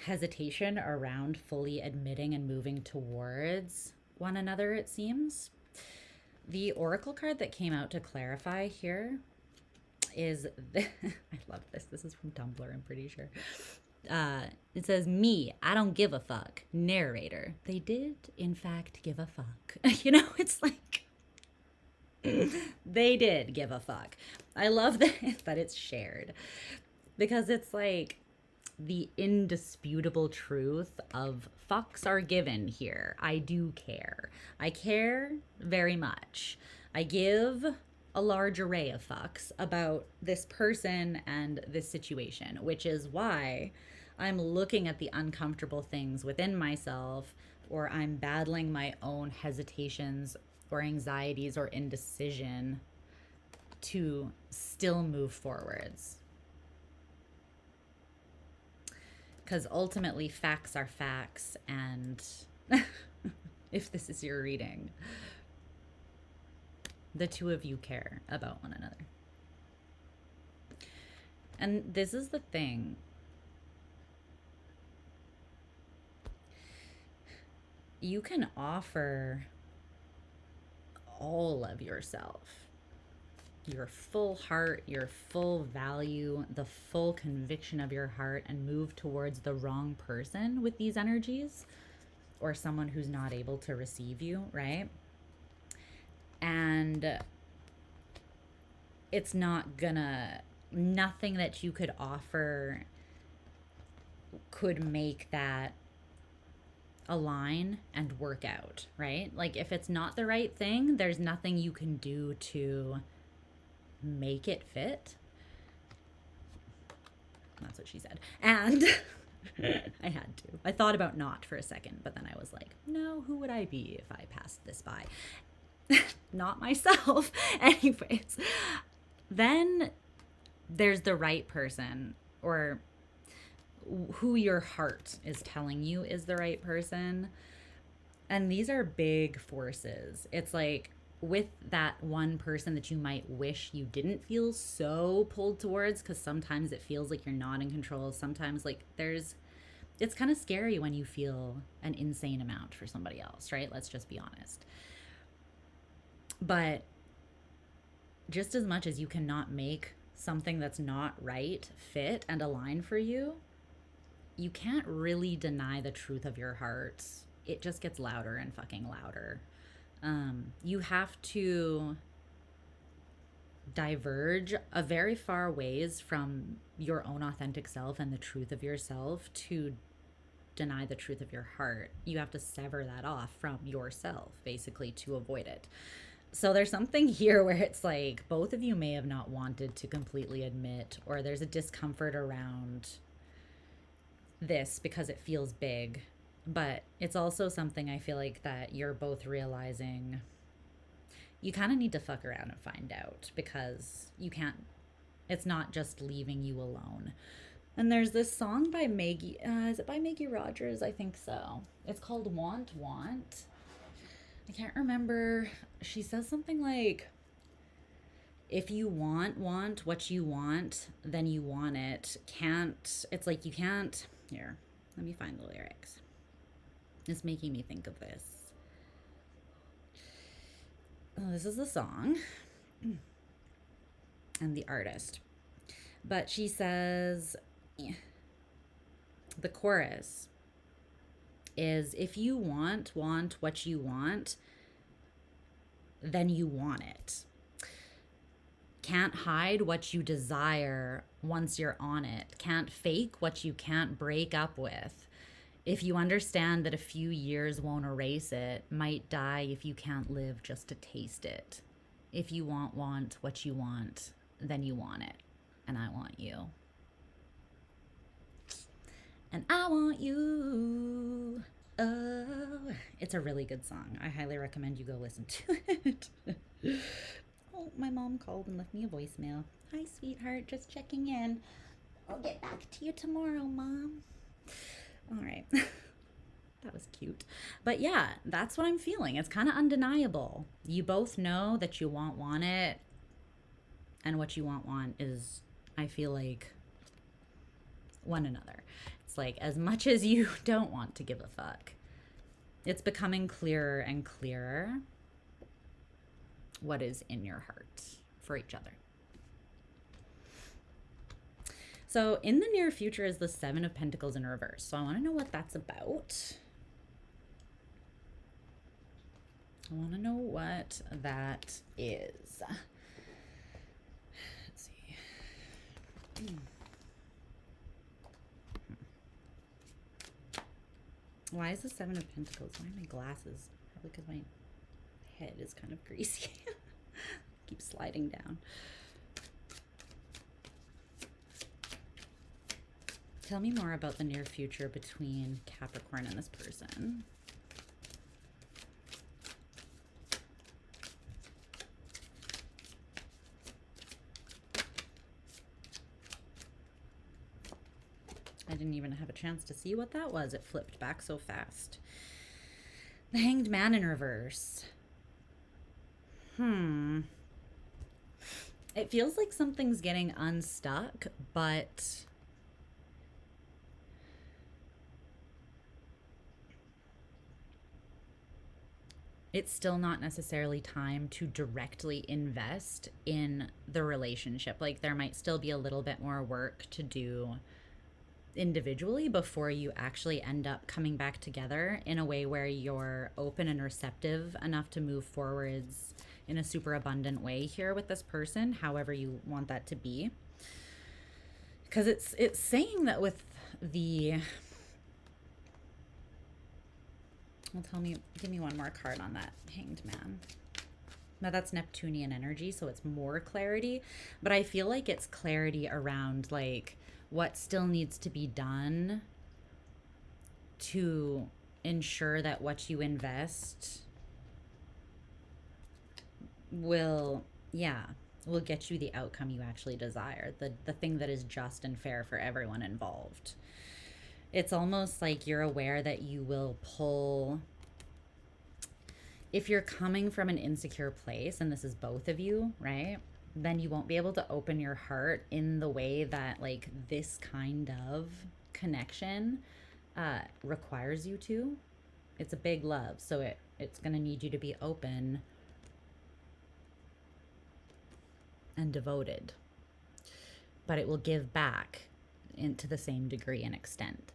Speaker 1: hesitation around fully admitting and moving towards one another, it seems. The Oracle card that came out to clarify here is, I love this. This is from Tumblr, I'm pretty sure. It says, me, I don't give a fuck. Narrator, they did, in fact, give a fuck. It's like, they did give a fuck. I love that it's shared, because it's like the indisputable truth of fucks are given here. I do care. I care very much. I give a large array of fucks about this person and this situation, which is why I'm looking at the uncomfortable things within myself, or I'm battling my own hesitations or anxieties or indecision to still move forwards. Because ultimately, facts are facts, and if this is your reading, the two of you care about one another. And this is the thing. You can offer all of yourself, your full heart, your full value, the full conviction of your heart, and move towards the wrong person with these energies, or someone who's not able to receive you, right? And it's nothing that you could offer could make that align and work out, right? Like if it's not the right thing, there's nothing you can do to make it fit. That's what she said. And I had to. I thought about not for a second, but then I was like, no, who would I be if I passed this by? Not myself. Anyways, then there's the right person, or who your heart is telling you is the right person. And these are big forces. It's like with that one person that you might wish you didn't feel so pulled towards, because sometimes it feels like you're not in control. Sometimes, like, it's kind of scary when you feel an insane amount for somebody else, right? Let's just be honest. But just as much as you cannot make something that's not right fit and align for you, you can't really deny the truth of your heart. It just gets louder and fucking louder. You have to diverge a very far ways from your own authentic self and the truth of yourself to deny the truth of your heart. You have to sever that off from yourself, basically, to avoid it. So there's something here where it's like both of you may have not wanted to completely admit, or there's a discomfort around this because it feels big. But it's also something I feel like that you're both realizing you kind of need to fuck around and find out, because you can't, it's not just leaving you alone. And there's this song by Maggie, is it by Maggie Rogers? I think so. It's called Want. I can't remember. She says something like, if you want what you want, then you want it. It's like you can't, here, let me find the lyrics. It's making me think of this. Oh, this is the song and the artist. But she says, the chorus is, if you want what you want, then you want it. Can't hide what you desire once you're on it. Can't fake what you can't break up with. If you understand that a few years won't erase it, might die if you can't live just to taste it. If you want what you want, then you want it. And I want you. And I want you. Oh, it's a really good song. I highly recommend you go listen to it. Oh, my mom called and left me a voicemail. Hi, sweetheart. Just checking in. I'll get back to you tomorrow, Mom. All right. That was cute. But yeah, that's what I'm feeling. It's kind of undeniable. You both know that you want it. And what you want is, I feel like, one another. It's like, as much as you don't want to give a fuck, it's becoming clearer and clearer what is in your heart for each other. So in the near future is the Seven of Pentacles in reverse. So I want to know what that's about. I want to know what that is. Let's see. Why is the Seven of Pentacles? Why are my glasses? Probably because my head is kind of greasy. Keep sliding down. Tell me more about the near future between Capricorn and this person. I didn't even have a chance to see what that was. It flipped back so fast. The Hanged Man in reverse. It feels like something's getting unstuck, but it's still not necessarily time to directly invest in the relationship. Like, there might still be a little bit more work to do individually before you actually end up coming back together in a way where you're open and receptive enough to move forwards in a super abundant way here with this person, however you want that to be. Because it's saying that with the, well, give me one more card on that Hanged Man. Now that's Neptunian energy, so it's more clarity, but I feel like it's clarity around like what still needs to be done to ensure that what you invest will get you the outcome you actually desire, the thing that is just and fair for everyone involved. It's almost like you're aware that you will pull if you're coming from an insecure place, and this is both of you, right? Then you won't be able to open your heart in the way that like this kind of connection requires you to. It's a big love, so it's going to need you to be open and devoted, but it will give back into the same degree and extent.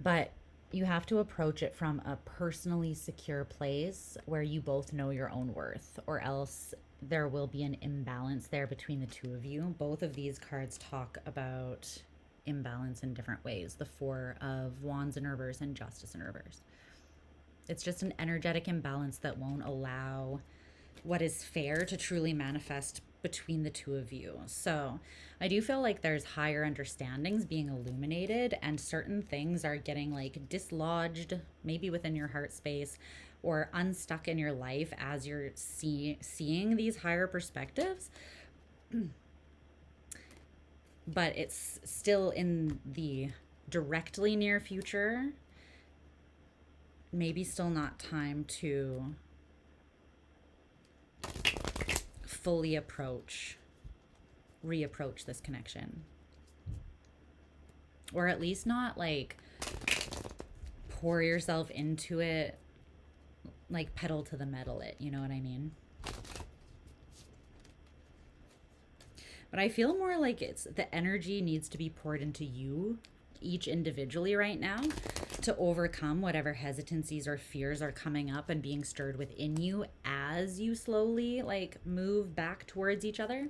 Speaker 1: But you have to approach it from a personally secure place where you both know your own worth, or else there will be an imbalance there between the two of you. Both of these cards talk about imbalance in different ways. The Four of Wands in reverse and Justice in reverse. It's just an energetic imbalance that won't allow what is fair to truly manifest between the two of you. So I do feel like there's higher understandings being illuminated, and certain things are getting like dislodged, maybe within your heart space, or unstuck in your life as you're seeing these higher perspectives. But it's still in the directly near future. Maybe still not time to fully reapproach this connection, or at least not like pour yourself into it, like pedal to the metal it, you know what I mean? But I feel more like it's the energy needs to be poured into you each individually right now to overcome whatever hesitancies or fears are coming up and being stirred within you as you slowly like move back towards each other,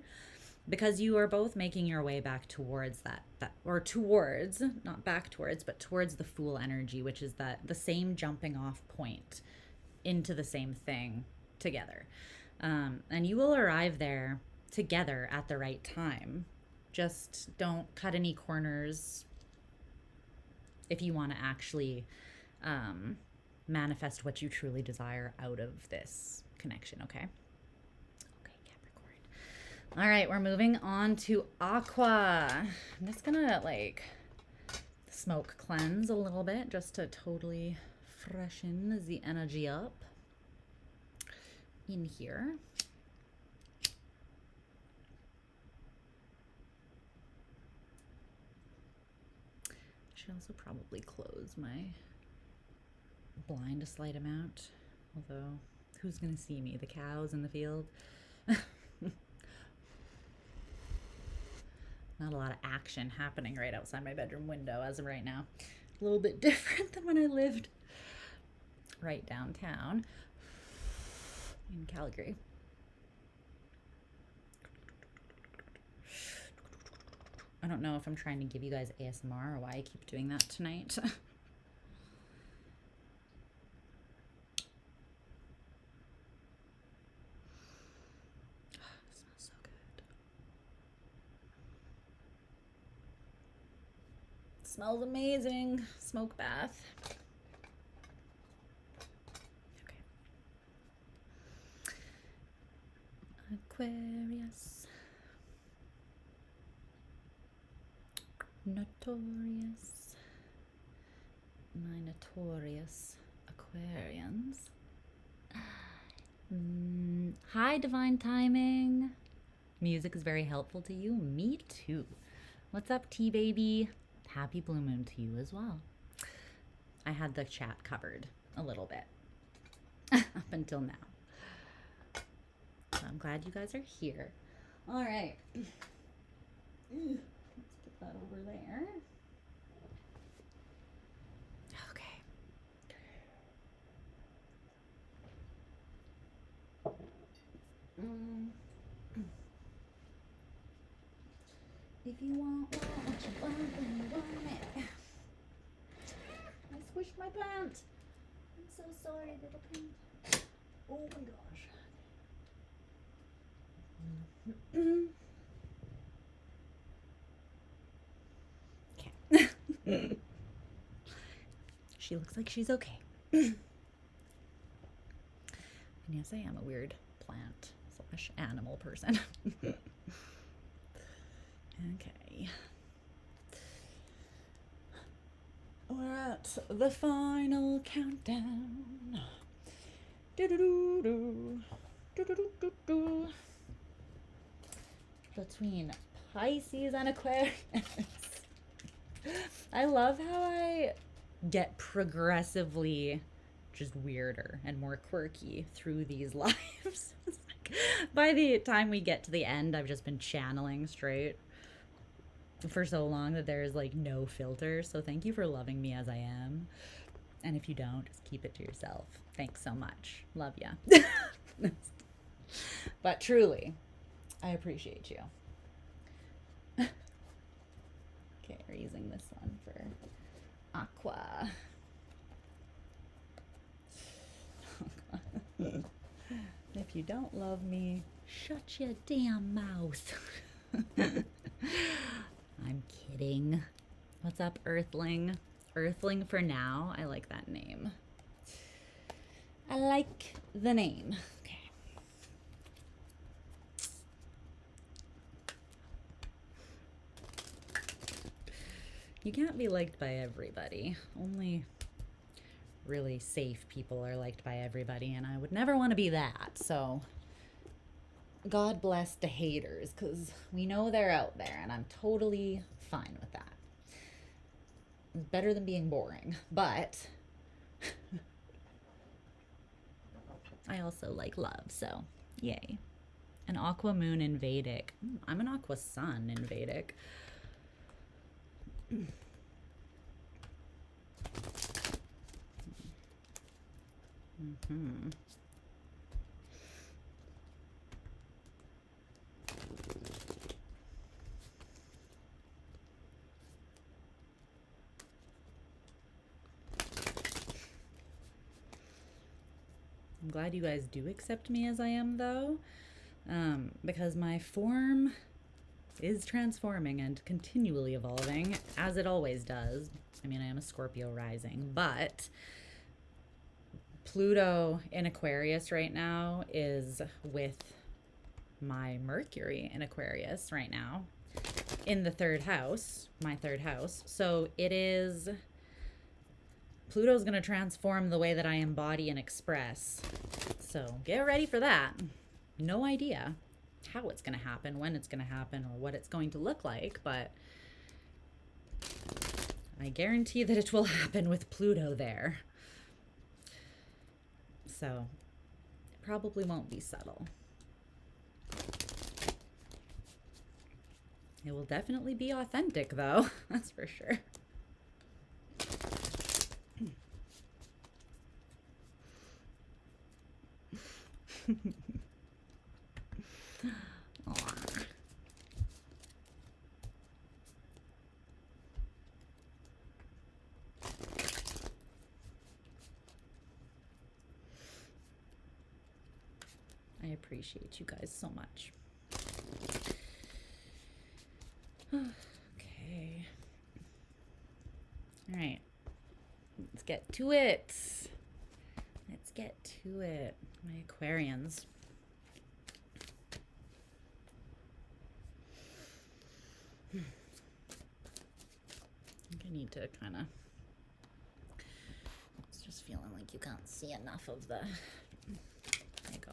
Speaker 1: because you are both making your way back towards that or towards, not back towards, but towards the Fool energy, which is that the same jumping off point into the same thing together. And you will arrive there together at the right time. Just don't cut any corners if you want to actually manifest what you truly desire out of this connection, okay? Okay, Capricorn. All right, we're moving on to Aqua. I'm just gonna like smoke cleanse a little bit just to totally freshen the energy up in here. Should also probably close my blind a slight amount, although who's gonna see me? The cows in the field? Not a lot of action happening right outside my bedroom window as of right now. A little bit different than when I lived right downtown in Calgary. I don't know if I'm trying to give you guys ASMR or why I keep doing that tonight. It smells so good. It smells amazing. Smoke bath. Okay. Aquarius. Notorious. My notorious Aquarians. Hi, divine timing. Music is very helpful to you. Me too. What's up, T-baby? Happy blue moon to you as well. I had the chat covered a little bit up until now. So I'm glad you guys are here. All right. Let's put that over there. Okay. If you want what you want, then you want it. I squished my plant. I'm so sorry, little plant. Oh my gosh. Okay. She looks like she's okay. And yes, I am a weird plant / animal person. Okay. We're at the final countdown. Do-do-do-do. Do-do-do-do-do. Between Pisces and Aquarius. I love how I get progressively just weirder and more quirky through these lives. It's like, by the time we get to the end, I've just been channeling straight for so long that there's like no filter. So thank you for loving me as I am. And if you don't, just keep it to yourself. Thanks so much. Love ya. But truly, I appreciate you. Okay, we're using this one for Aqua. If you don't love me, shut your damn mouth. I'm kidding. What's up, Earthling? Earthling for now. I like that name. I like the name. Okay. You can't be liked by everybody. Only really safe people are liked by everybody, and I would never want to be that. So God bless the haters, because we know they're out there, and I'm totally fine with that. It's better than being boring, but I also like love, so yay. An aqua moon in Vedic. I'm an aqua sun in Vedic. Mm-hmm. I'm glad you guys do accept me as I am, though, because my form is transforming and continually evolving, as it always does. I mean, I am a Scorpio rising, but Pluto in Aquarius right now is with my Mercury in Aquarius right now in the third house, my third house. So it is, Pluto's going to transform the way that I embody and express. So get ready for that. No idea how it's going to happen, when it's going to happen, or what it's going to look like, but I guarantee that it will happen with Pluto there. So it probably won't be subtle. It will definitely be authentic, though. That's for sure. I appreciate you guys so much. Okay. All right. Let's get to it. Let's get to it. My Aquarians. I think I need to kind of... It's just feeling like you can't see enough of the... There you go.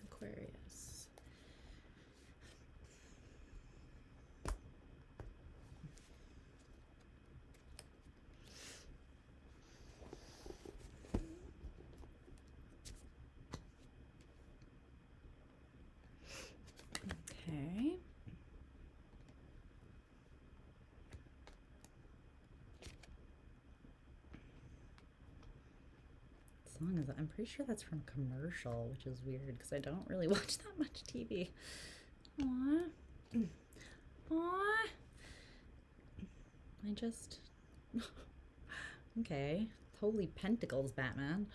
Speaker 1: Aquarius. Okay. Song is, I'm pretty sure that's from Commercial, which is weird because I don't really watch that much TV. Aww. Aww. I just... Okay. Holy Pentacles, Batman.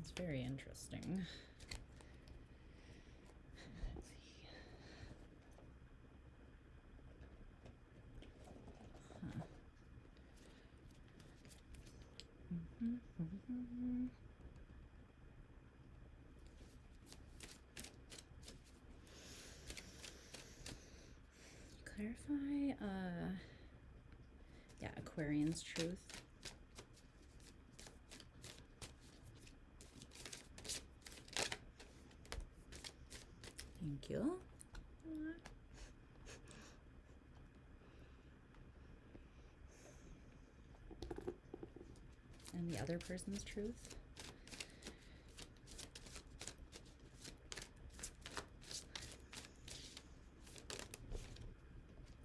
Speaker 1: It's very interesting. clarify, yeah, Aquarian's truth. Thank you. And the other person's truth.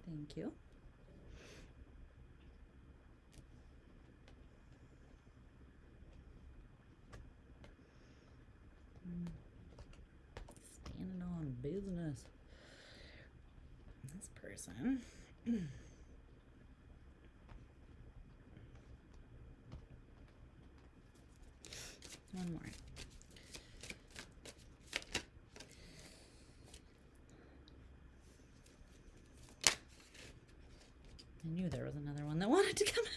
Speaker 1: Thank you. Standing on business. This person. One more. I knew there was another one that wanted to come out.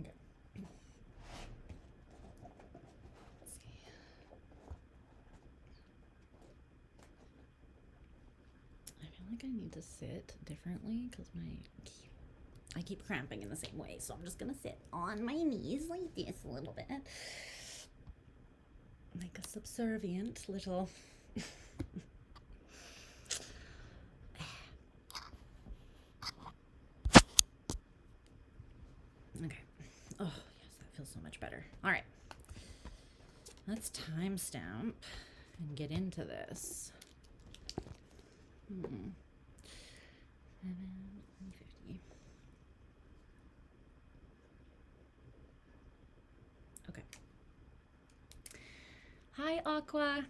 Speaker 1: Okay. Let's see. I feel like I need to sit differently because I keep cramping in the same way, so I'm just gonna sit on my knees like this a little bit, like a subservient little. Okay. Oh yes, that feels so much better. All right, let's timestamp and get into this. 750. Okay. Hi, Aqua.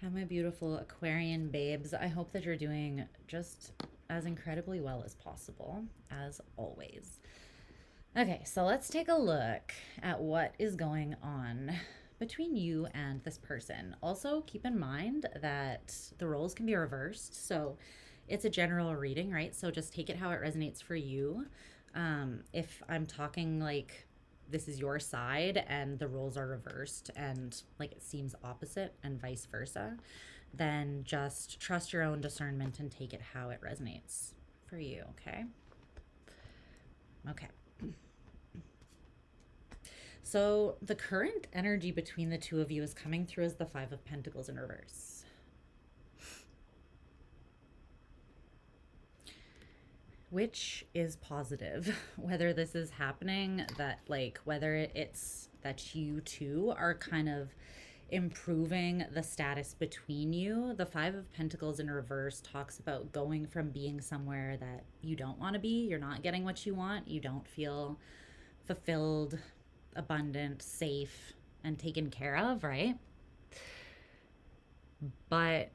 Speaker 1: Hi, my beautiful Aquarian babes. I hope that you're doing just as incredibly well as possible, as always. Okay, so let's take a look at what is going on between you and this person. Also, keep in mind that the roles can be reversed. So it's a general reading, right? So just take it how it resonates for you. If I'm talking like this is your side and the roles are reversed and like it seems opposite and vice versa, then just trust your own discernment and take it how it resonates for you, okay? Okay. So the current energy between the two of you is coming through as the Five of Pentacles in reverse. Which is positive, whether this is happening, that like whether it's that you two are kind of improving the status between you. The Five of Pentacles in reverse talks about going from being somewhere that you don't want to be, you're not getting what you want, you don't feel fulfilled, abundant, safe, and taken care of, right? But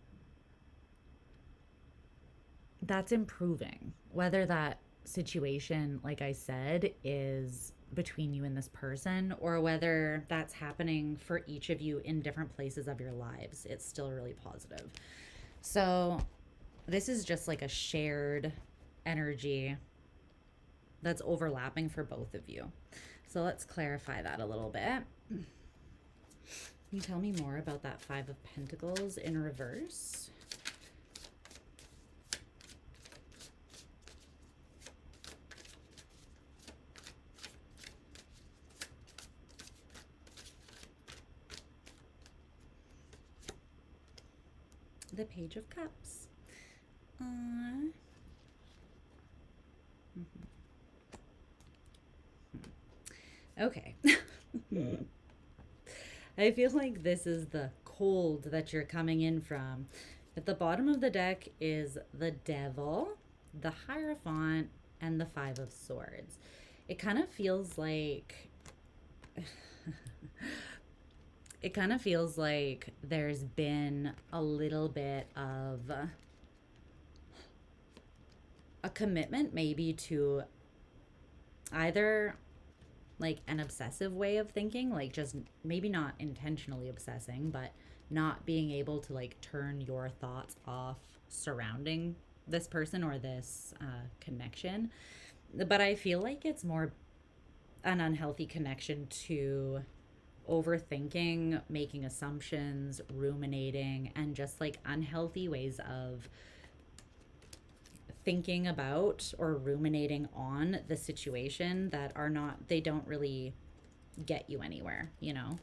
Speaker 1: that's improving. Whether that situation, like I said, is between you and this person, or whether that's happening for each of you in different places of your lives, it's still really positive. So this is just like a shared energy that's overlapping for both of you. So let's clarify that a little bit. Can you tell me more about that Five of Pentacles in reverse? The Page of Cups. Okay. I feel like this is the cold that you're coming in from. At the bottom of the deck is the Devil, the Hierophant, and the Five of Swords. It kind of feels like it kind of feels like there's been a little bit of a commitment maybe to either like an obsessive way of thinking, like just maybe not intentionally obsessing, but not being able to like turn your thoughts off surrounding this person or this connection. But I feel like it's more an unhealthy connection to overthinking, making assumptions, ruminating, and just like unhealthy ways of thinking about or ruminating on the situation that are not, they don't really get you anywhere, you know?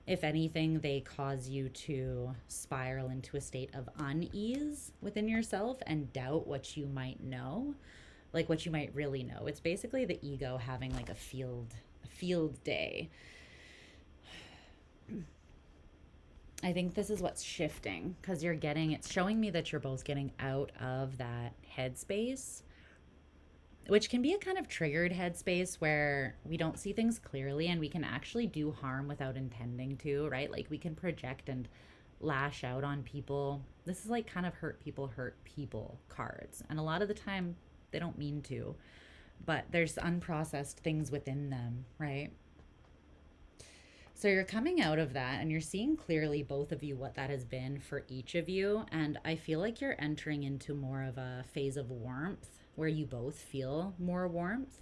Speaker 1: If anything, they cause you to spiral into a state of unease within yourself and doubt what you might know, like what you might really know. It's basically the ego having like a field day. I think this is what's shifting, because it's showing me that you're both getting out of that headspace, which can be a kind of triggered headspace where we don't see things clearly and we can actually do harm without intending to, right? Like we can project and lash out on people. This is like kind of hurt people cards. And a lot of the time they don't mean to, but there's unprocessed things within them, right? So you're coming out of that and you're seeing clearly, both of you, what that has been for each of you. And I feel like you're entering into more of a phase of warmth where you both feel more warmth,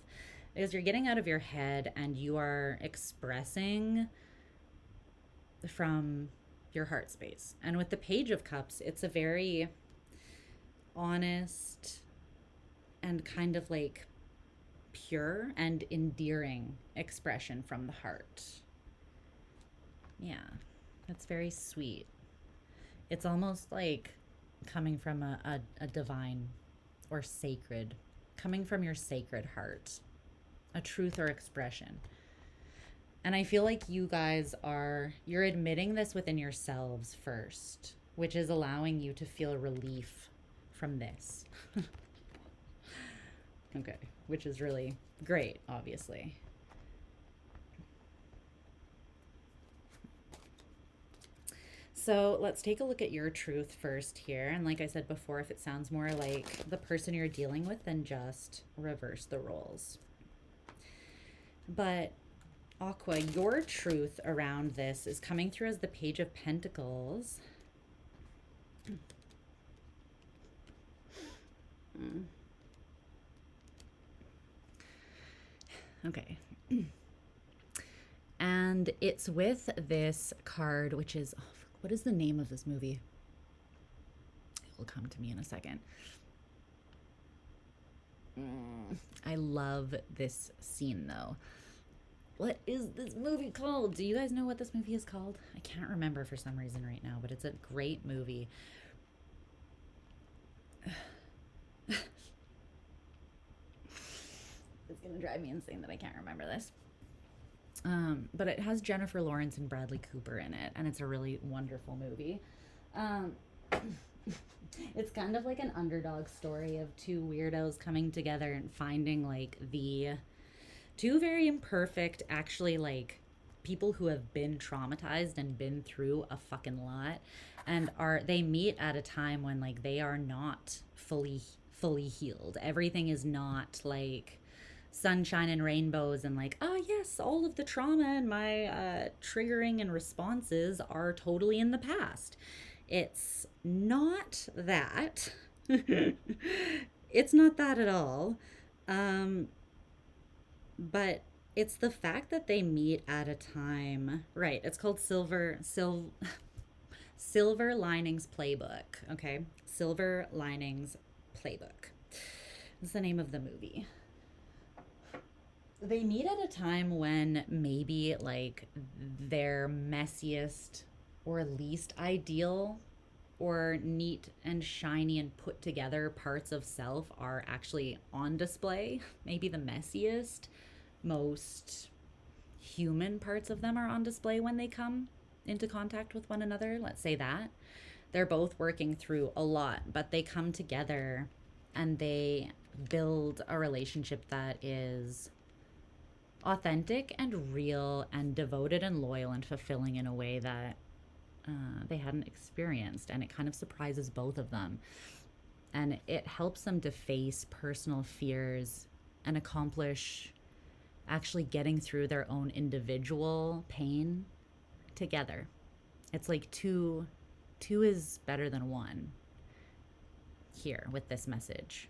Speaker 1: because you're getting out of your head and you are expressing from your heart space. And with the Page of Cups, it's a very honest and kind of like pure and endearing expression from the heart. Yeah, that's very sweet. It's almost like coming from a divine or sacred, coming from your sacred heart, a truth or expression. And I feel like you guys you're admitting this within yourselves first, which is allowing you to feel relief from this. Okay, which is really great, obviously. So let's take a look at your truth first here. And like I said before, if it sounds more like the person you're dealing with, then just reverse the roles. But Aqua, your truth around this is coming through as the Page of Pentacles. Okay. And it's with this card, which is, what is the name of this movie? It will come to me in a second. I love this scene though. What is this movie called? Do you guys know what this movie is called? I can't remember for some reason right now, but it's a great movie. It's gonna drive me insane that I can't remember this. But it has Jennifer Lawrence and Bradley Cooper in it, and it's a really wonderful movie. It's kind of like an underdog story of two weirdos coming together and finding like the two very imperfect, actually, like people who have been traumatized and been through a fucking lot, and they meet at a time when like they are not fully healed. Everything is not like sunshine and rainbows and like, oh yes, all of the trauma and my triggering and responses are totally in the past. It's not that. It's not that at all. But it's the fact that they meet at a time, right? It's called Silver Linings Playbook. Okay, Silver Linings Playbook. That's the name of the movie. They meet at a time when maybe like their messiest or least ideal or neat and shiny and put together parts of self are actually on display. Maybe the messiest, most human parts of them are on display when they come into contact with one another. Let's say that. They're both working through a lot, but they come together and they build a relationship that is authentic and real and devoted and loyal and fulfilling in a way that they hadn't experienced, and it kind of surprises both of them, and it helps them to face personal fears and accomplish actually getting through their own individual pain together. It's like two is better than one here with this message.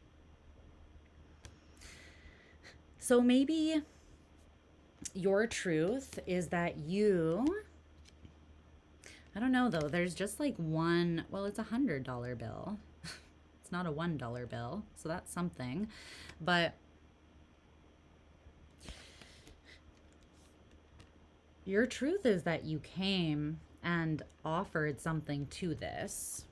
Speaker 1: So maybe your truth is that I don't know though, there's just like one, well, it's $100 bill. It's not a $1 bill, so that's something. But your truth is that you came and offered something to this.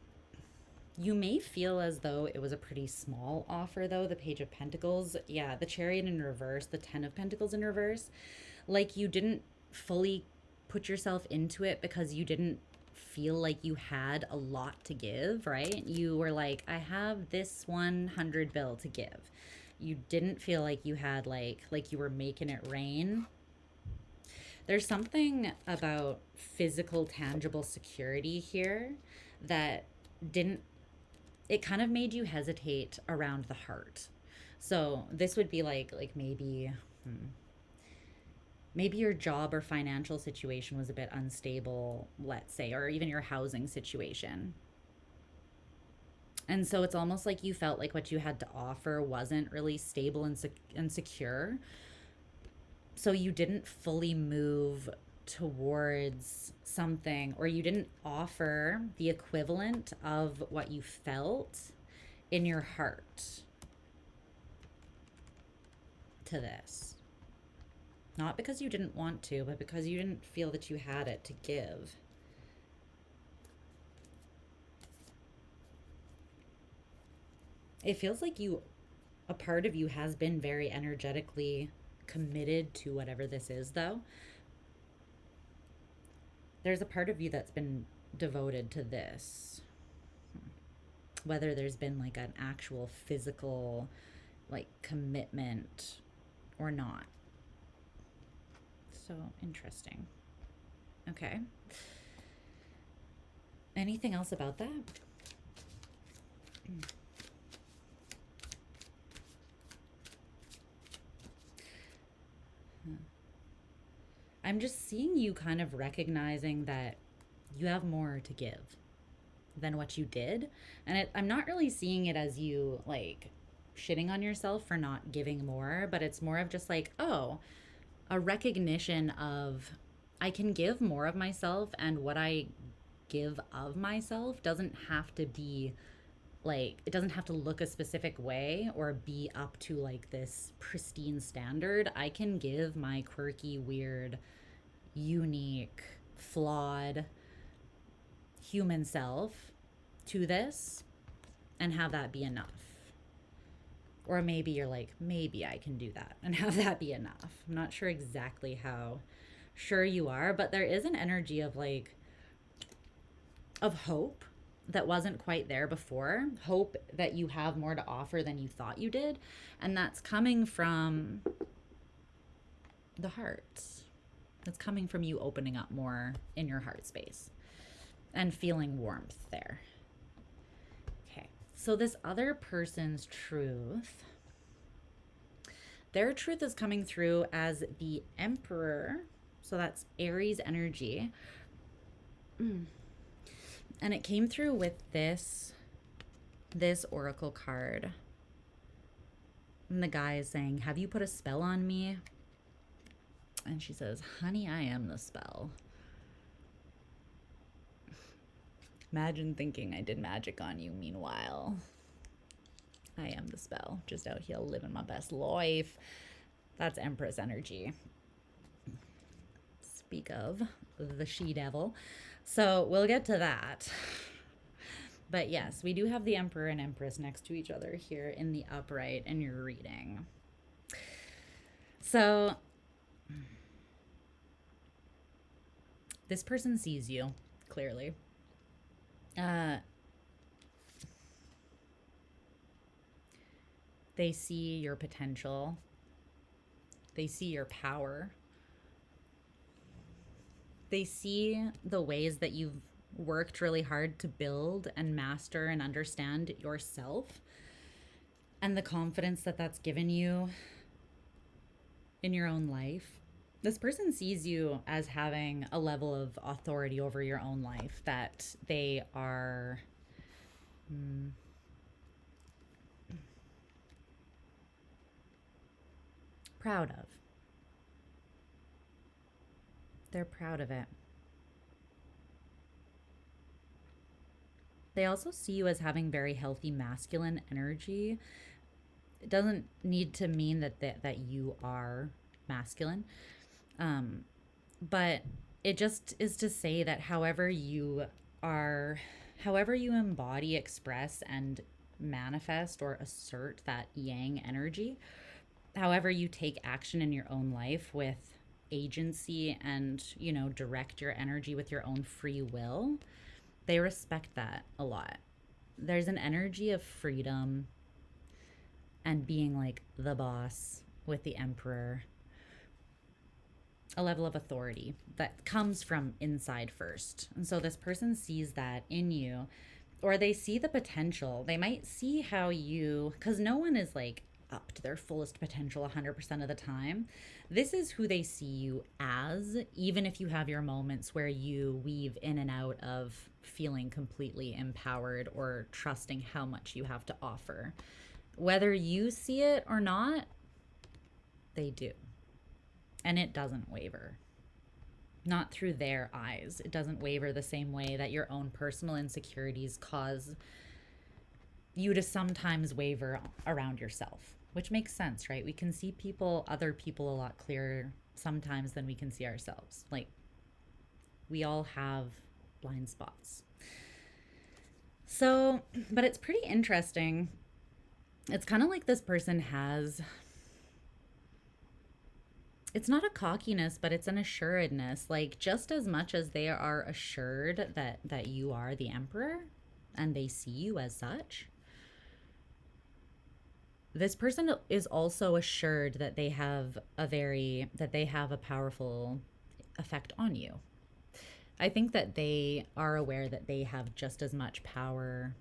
Speaker 1: You may feel as though it was a pretty small offer, though. The Page of Pentacles, yeah, the Chariot in reverse, the Ten of Pentacles in reverse. Like you didn't fully put yourself into it because you didn't feel like you had a lot to give, right? You were like, I have this 100 bill to give. You didn't feel like you had like you were making it rain. There's something about physical, tangible security here that it kind of made you hesitate around the heart. So this would be like maybe your job or financial situation was a bit unstable, let's say, or even your housing situation. And so it's almost like you felt like what you had to offer wasn't really stable and secure. So you didn't fully move towards something, or you didn't offer the equivalent of what you felt in your heart to this. Not because you didn't want to, but because you didn't feel that you had it to give. It feels like a part of you has been very energetically committed to whatever this is, though. There's a part of you that's been devoted to this. Whether there's been like an actual physical like commitment or not. So interesting. Okay. Anything else about that? I'm just seeing you kind of recognizing that you have more to give than what you did. And I'm not really seeing it as you like shitting on yourself for not giving more, but it's more of just like, oh, a recognition of I can give more of myself, and what I give of myself doesn't have to be like, it doesn't have to look a specific way or be up to like this pristine standard. I can give my quirky, weird, unique, flawed human self to this and have that be enough. Or maybe you're like, maybe I can do that and have that be enough. I'm not sure exactly how sure you are, but there is an energy of like, of hope that wasn't quite there before. Hope that you have more to offer than you thought you did. And that's coming from the heart. That's coming from you opening up more in your heart space and feeling warmth there. Okay. So this other person's truth, their truth is coming through as the Emperor. So that's Aries energy. And it came through with this oracle card. And the guy is saying, have you put a spell on me? And she says, honey, I am the spell. Imagine thinking I did magic on you. Meanwhile, I am the spell. Just out here living my best life. That's Empress energy. Speak of the she-devil. So we'll get to that. But yes, we do have the Emperor and Empress next to each other here in the upright in your reading. So this person sees you, clearly. They see your potential. They see your power. They see the ways that you've worked really hard to build and master and understand yourself, and the confidence that that's given you in your own life. This person sees you as having a level of authority over your own life that they are proud of. They're proud of it. They also see you as having very healthy masculine energy. It doesn't need to mean that you are masculine, but it just is to say that however you embody, express, and manifest or assert that yang energy, however you take action in your own life with agency and, direct your energy with your own free will, they respect that a lot. There's an energy of freedom and being like the boss with the emperor, a level of authority that comes from inside first. And so this person sees that in you, or they see the potential. They might see how you, because no one is like up to their fullest potential 100% of the time. This is who they see you as, even if you have your moments where you weave in and out of feeling completely empowered or trusting how much you have to offer. Whether you see it or not, they do. And it doesn't waver. Not through their eyes. It doesn't waver the same way that your own personal insecurities cause you to sometimes waver around yourself, which makes sense, right? We can see other people a lot clearer sometimes than we can see ourselves. Like, we all have blind spots. So, but it's pretty interesting. It's kind of like this person has, it's not a cockiness, but it's an assuredness. Like, just as much as they are assured that you are the emperor and they see you as such, this person is also assured that they have a powerful effect on you. I think that they are aware that they have just as much power,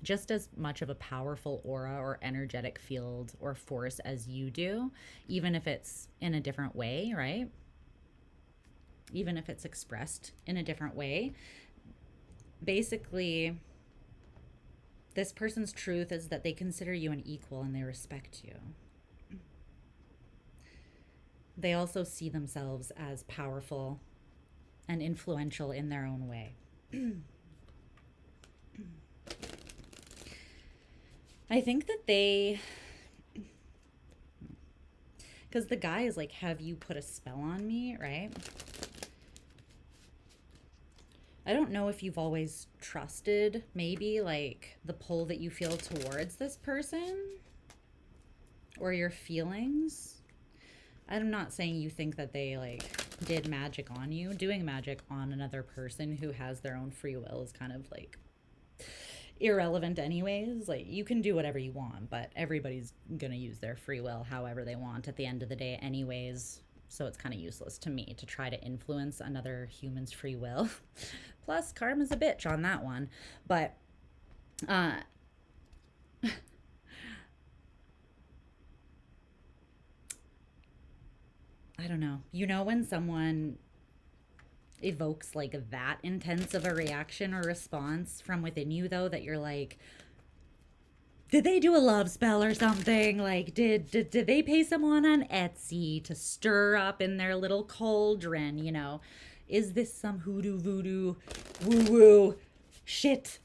Speaker 1: just as much of a powerful aura or energetic field or force as you do, even if it's in a different way, right? Even if it's expressed in a different way. Basically, this person's truth is that they consider you an equal and they respect you. They also see themselves as powerful and influential in their own way. I think that because the guy is like, have you put a spell on me, right? I don't know if you've always trusted maybe like the pull that you feel towards this person or your feelings. I'm not saying you think that they like did magic on you. Doing magic on another person who has their own free will is kind of like irrelevant anyways. Like, you can do whatever you want, but everybody's gonna use their free will however they want at the end of the day anyways. So it's kind of useless to me to try to influence another human's free will. Plus, karma's a bitch on that one. But I don't know. You know when someone evokes like that intense of a reaction or response from within you, though, that you're like, did they do a love spell or something? Like, did they pay someone on Etsy to stir up in their little cauldron, you know? Is this some hoodoo voodoo woo woo shit?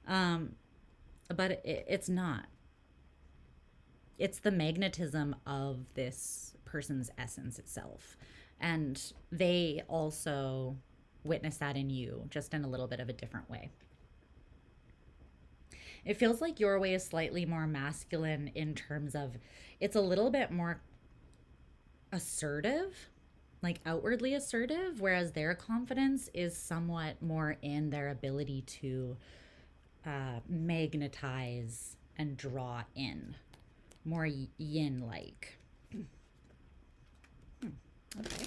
Speaker 1: But it's not. It's the magnetism of this person's essence itself. And they also witness that in you, just in a little bit of a different way. It feels like your way is slightly more masculine in terms of it's a little bit more assertive, like outwardly assertive, whereas their confidence is somewhat more in their ability to magnetize and draw in, more yin-like. Okay.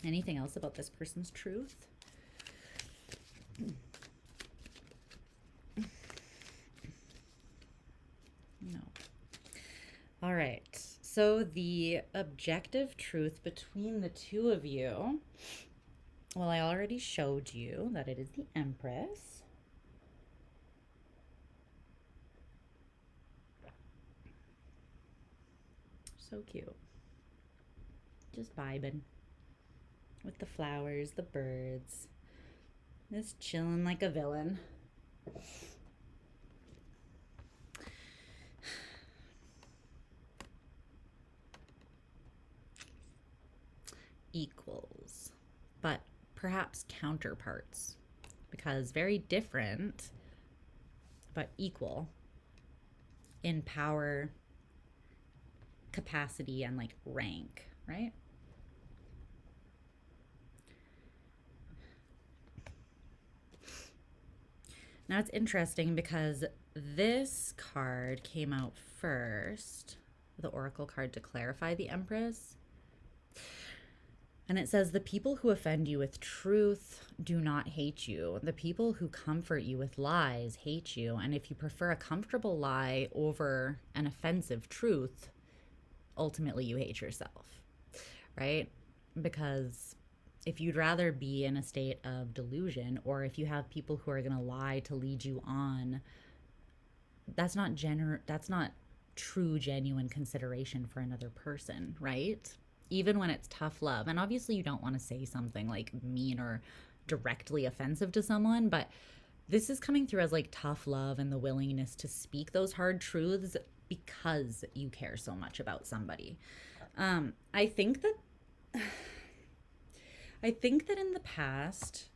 Speaker 1: Anything else about this person's truth? No. All right. So the objective truth between the two of you, well, I already showed you that it is the Empress. So cute. Just vibing with the flowers, the birds. Just chilling like a villain. Equals, but perhaps counterparts, because very different, but equal in power, capacity, and like rank, right? Now it's interesting because this card came out first, the Oracle card to clarify the Empress. And it says, the people who offend you with truth do not hate you. The people who comfort you with lies hate you. And if you prefer a comfortable lie over an offensive truth, ultimately you hate yourself, right? Because if you'd rather be in a state of delusion, or if you have people who are going to lie to lead you on, that's not true, genuine consideration for another person, right? Even when it's tough love. And obviously you don't want to say something like mean or directly offensive to someone, but this is coming through as like tough love and the willingness to speak those hard truths because you care so much about somebody. I think that in the past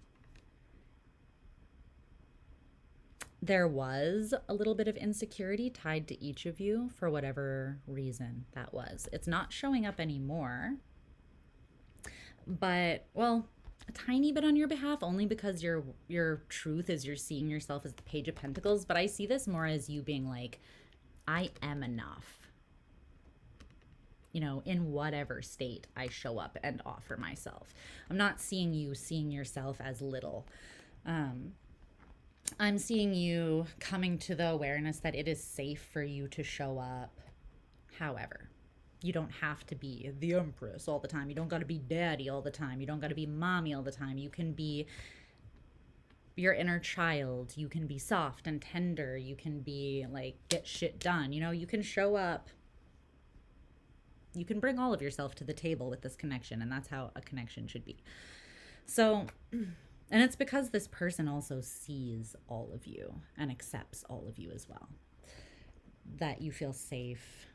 Speaker 1: there was a little bit of insecurity tied to each of you for whatever reason that was. It's not showing up anymore, but, well, a tiny bit on your behalf, only because your truth is you're seeing yourself as the Page of Pentacles. But I see this more as you being like, I am enough, you know, in whatever state I show up and offer myself. I'm not seeing you seeing yourself as little. I'm seeing you coming to the awareness that it is safe for you to show up. However, you don't have to be the Empress all the time. You don't got to be daddy all the time. You don't got to be mommy all the time. You can be your inner child. You can be soft and tender. You can be like, get shit done. You know, you can show up. You can bring all of yourself to the table with this connection, and that's how a connection should be. So, and it's because this person also sees all of you and accepts all of you as well, that you feel safe,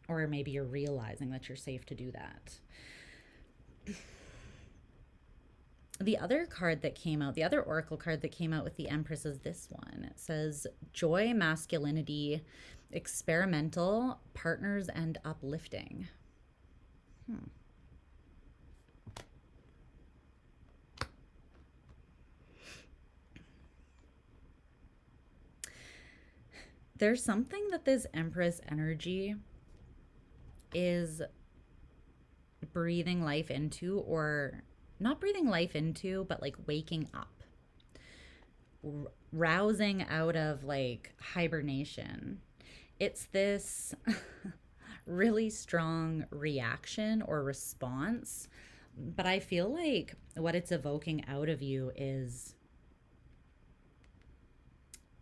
Speaker 1: or maybe you're realizing that you're safe to do that. The other card that came out, the other Oracle card that came out with the Empress is this one. It says, joy, masculinity, experimental, partners, and uplifting. There's something that this Empress energy is breathing life into, or not breathing life into, but like waking up, rousing out of like hibernation. It's this really strong reaction or response, but I feel like what it's evoking out of you is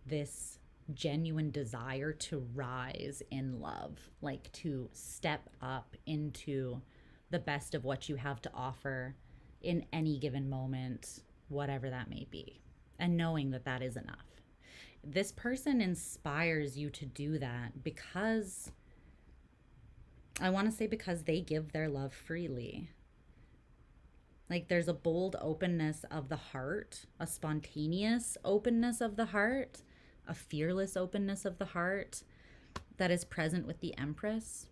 Speaker 1: this genuine desire to rise in love, like to step up into the best of what you have to offer in any given moment, whatever that may be, and knowing that that is enough. This person inspires you to do that because, I want to say, because they give their love freely. Like there's a bold openness of the heart, a spontaneous openness of the heart, a fearless openness of the heart that is present with the Empress,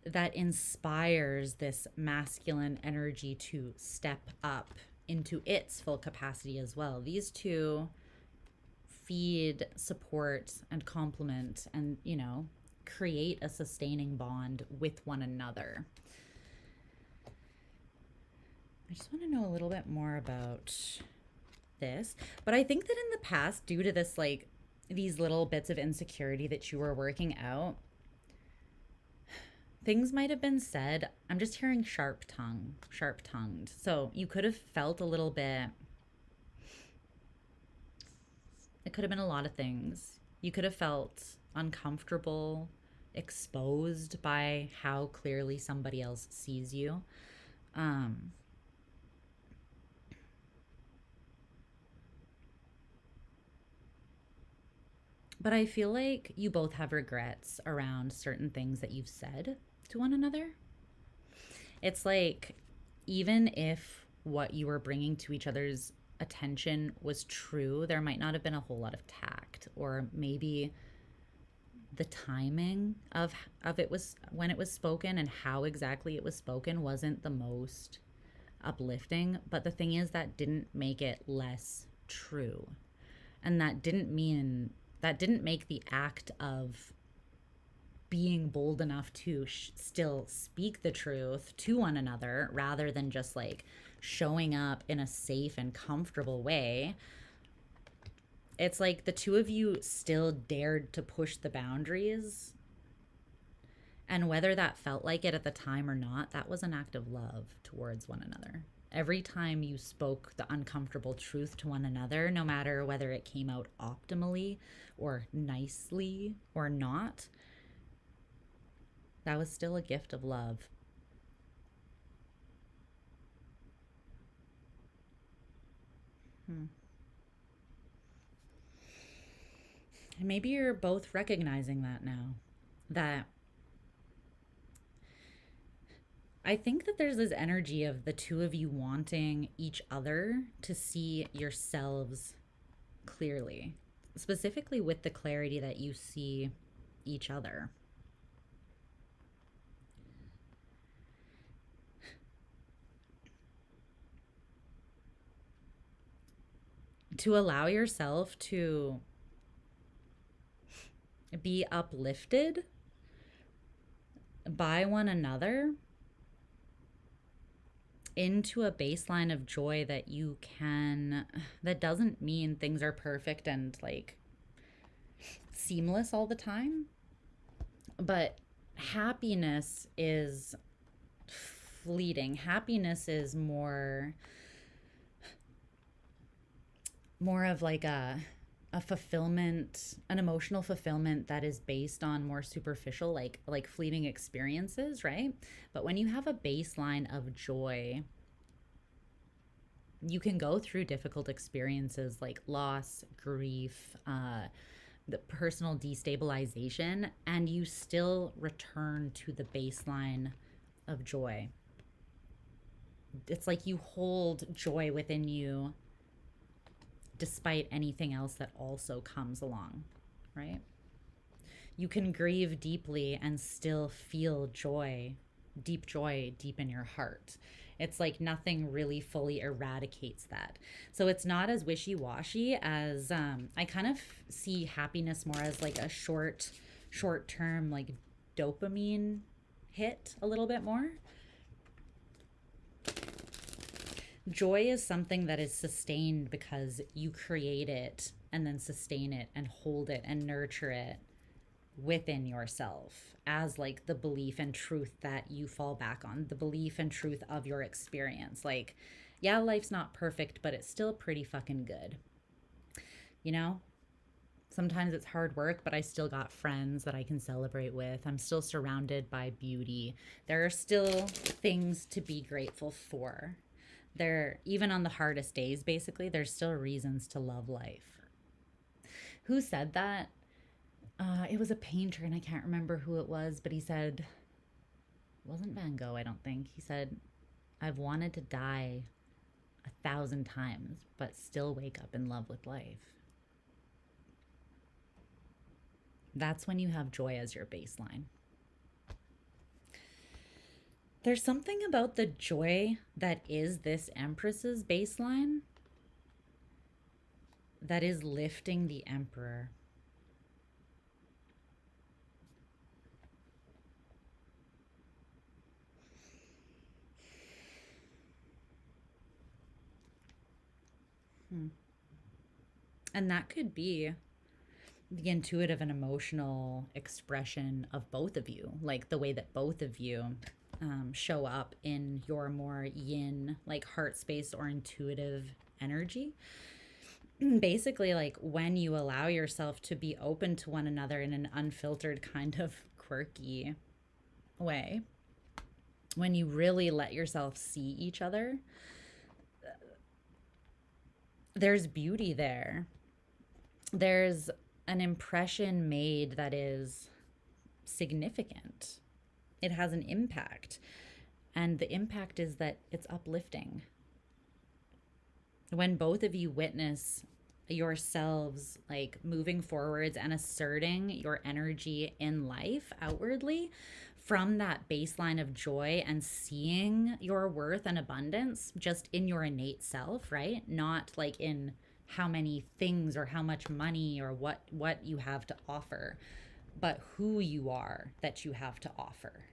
Speaker 1: that inspires this masculine energy to step up into its full capacity as well. These two feed, support, and complement, and, you know, create a sustaining bond with one another. I just want to know a little bit more about this, but I think that in the past, due to this, like, these little bits of insecurity that you were working out, things might have been said. I'm just hearing sharp tongued. So you could have felt a little bit, it could have been a lot of things. You could have felt uncomfortable, exposed by how clearly somebody else sees you. Um, but I feel like you both have regrets around certain things that you've said to one another. It's like, even if what you were bringing to each other's attention was true, there might not have been a whole lot of tact, or maybe the timing of it was when it was spoken and how exactly it was spoken wasn't the most uplifting. But the thing is, that didn't make it less true, and that didn't make the act of being bold enough to still speak the truth to one another, rather than just like showing up in a safe and comfortable way. It's like the two of you still dared to push the boundaries. And whether that felt like it at the time or not, that was an act of love towards one another. Every time you spoke the uncomfortable truth to one another, no matter whether it came out optimally or nicely or not, that was still a gift of love. And maybe you're both recognizing that now. That I think that there's this energy of the two of you wanting each other to see yourselves clearly, specifically with the clarity that you see each other. To allow yourself to be uplifted by one another into a baseline of joy that you can, that doesn't mean things are perfect and like seamless all the time, but happiness is fleeting. Happiness is more of like a fulfillment, an emotional fulfillment that is based on more superficial, like fleeting experiences, right? But when you have a baseline of joy, you can go through difficult experiences like loss, grief, the personal destabilization, and you still return to the baseline of joy. It's like you hold joy within you despite anything else that also comes along, right? You can grieve deeply and still feel joy deep in your heart. It's like nothing really fully eradicates that. So it's not as wishy-washy as I kind of see happiness more as like a short term like dopamine hit a little bit more. Joy is something that is sustained because you create it and then sustain it and hold it and nurture it within yourself as like the belief and truth that you fall back on, the belief and truth of your experience. Like, yeah, life's not perfect, but it's still pretty fucking good. You know? Sometimes it's hard work, but I still got friends that I can celebrate with. I'm still surrounded by beauty. There are still things to be grateful for. There, even on the hardest days, basically, there's still reasons to love life. Who said that? It was a painter, and I can't remember who it was, but he said, it wasn't Van Gogh, I don't think. He said, I've wanted to die 1,000 times, but still wake up in love with life. That's when you have joy as your baseline. There's something about the joy that is this Empress's baseline that is lifting the Emperor. And that could be the intuitive and emotional expression of both of you, like the way that both of you show up in your more yin, like heart space or intuitive energy. Basically, like when you allow yourself to be open to one another in an unfiltered, kind of quirky way, when you really let yourself see each other, there's beauty there. There's an impression made that is significant. It has an impact. And the impact is that it's uplifting. When both of you witness yourselves like moving forwards and asserting your energy in life outwardly from that baseline of joy and seeing your worth and abundance just in your innate self, right? Not like in how many things or how much money or what you have to offer, but who you are that you have to offer.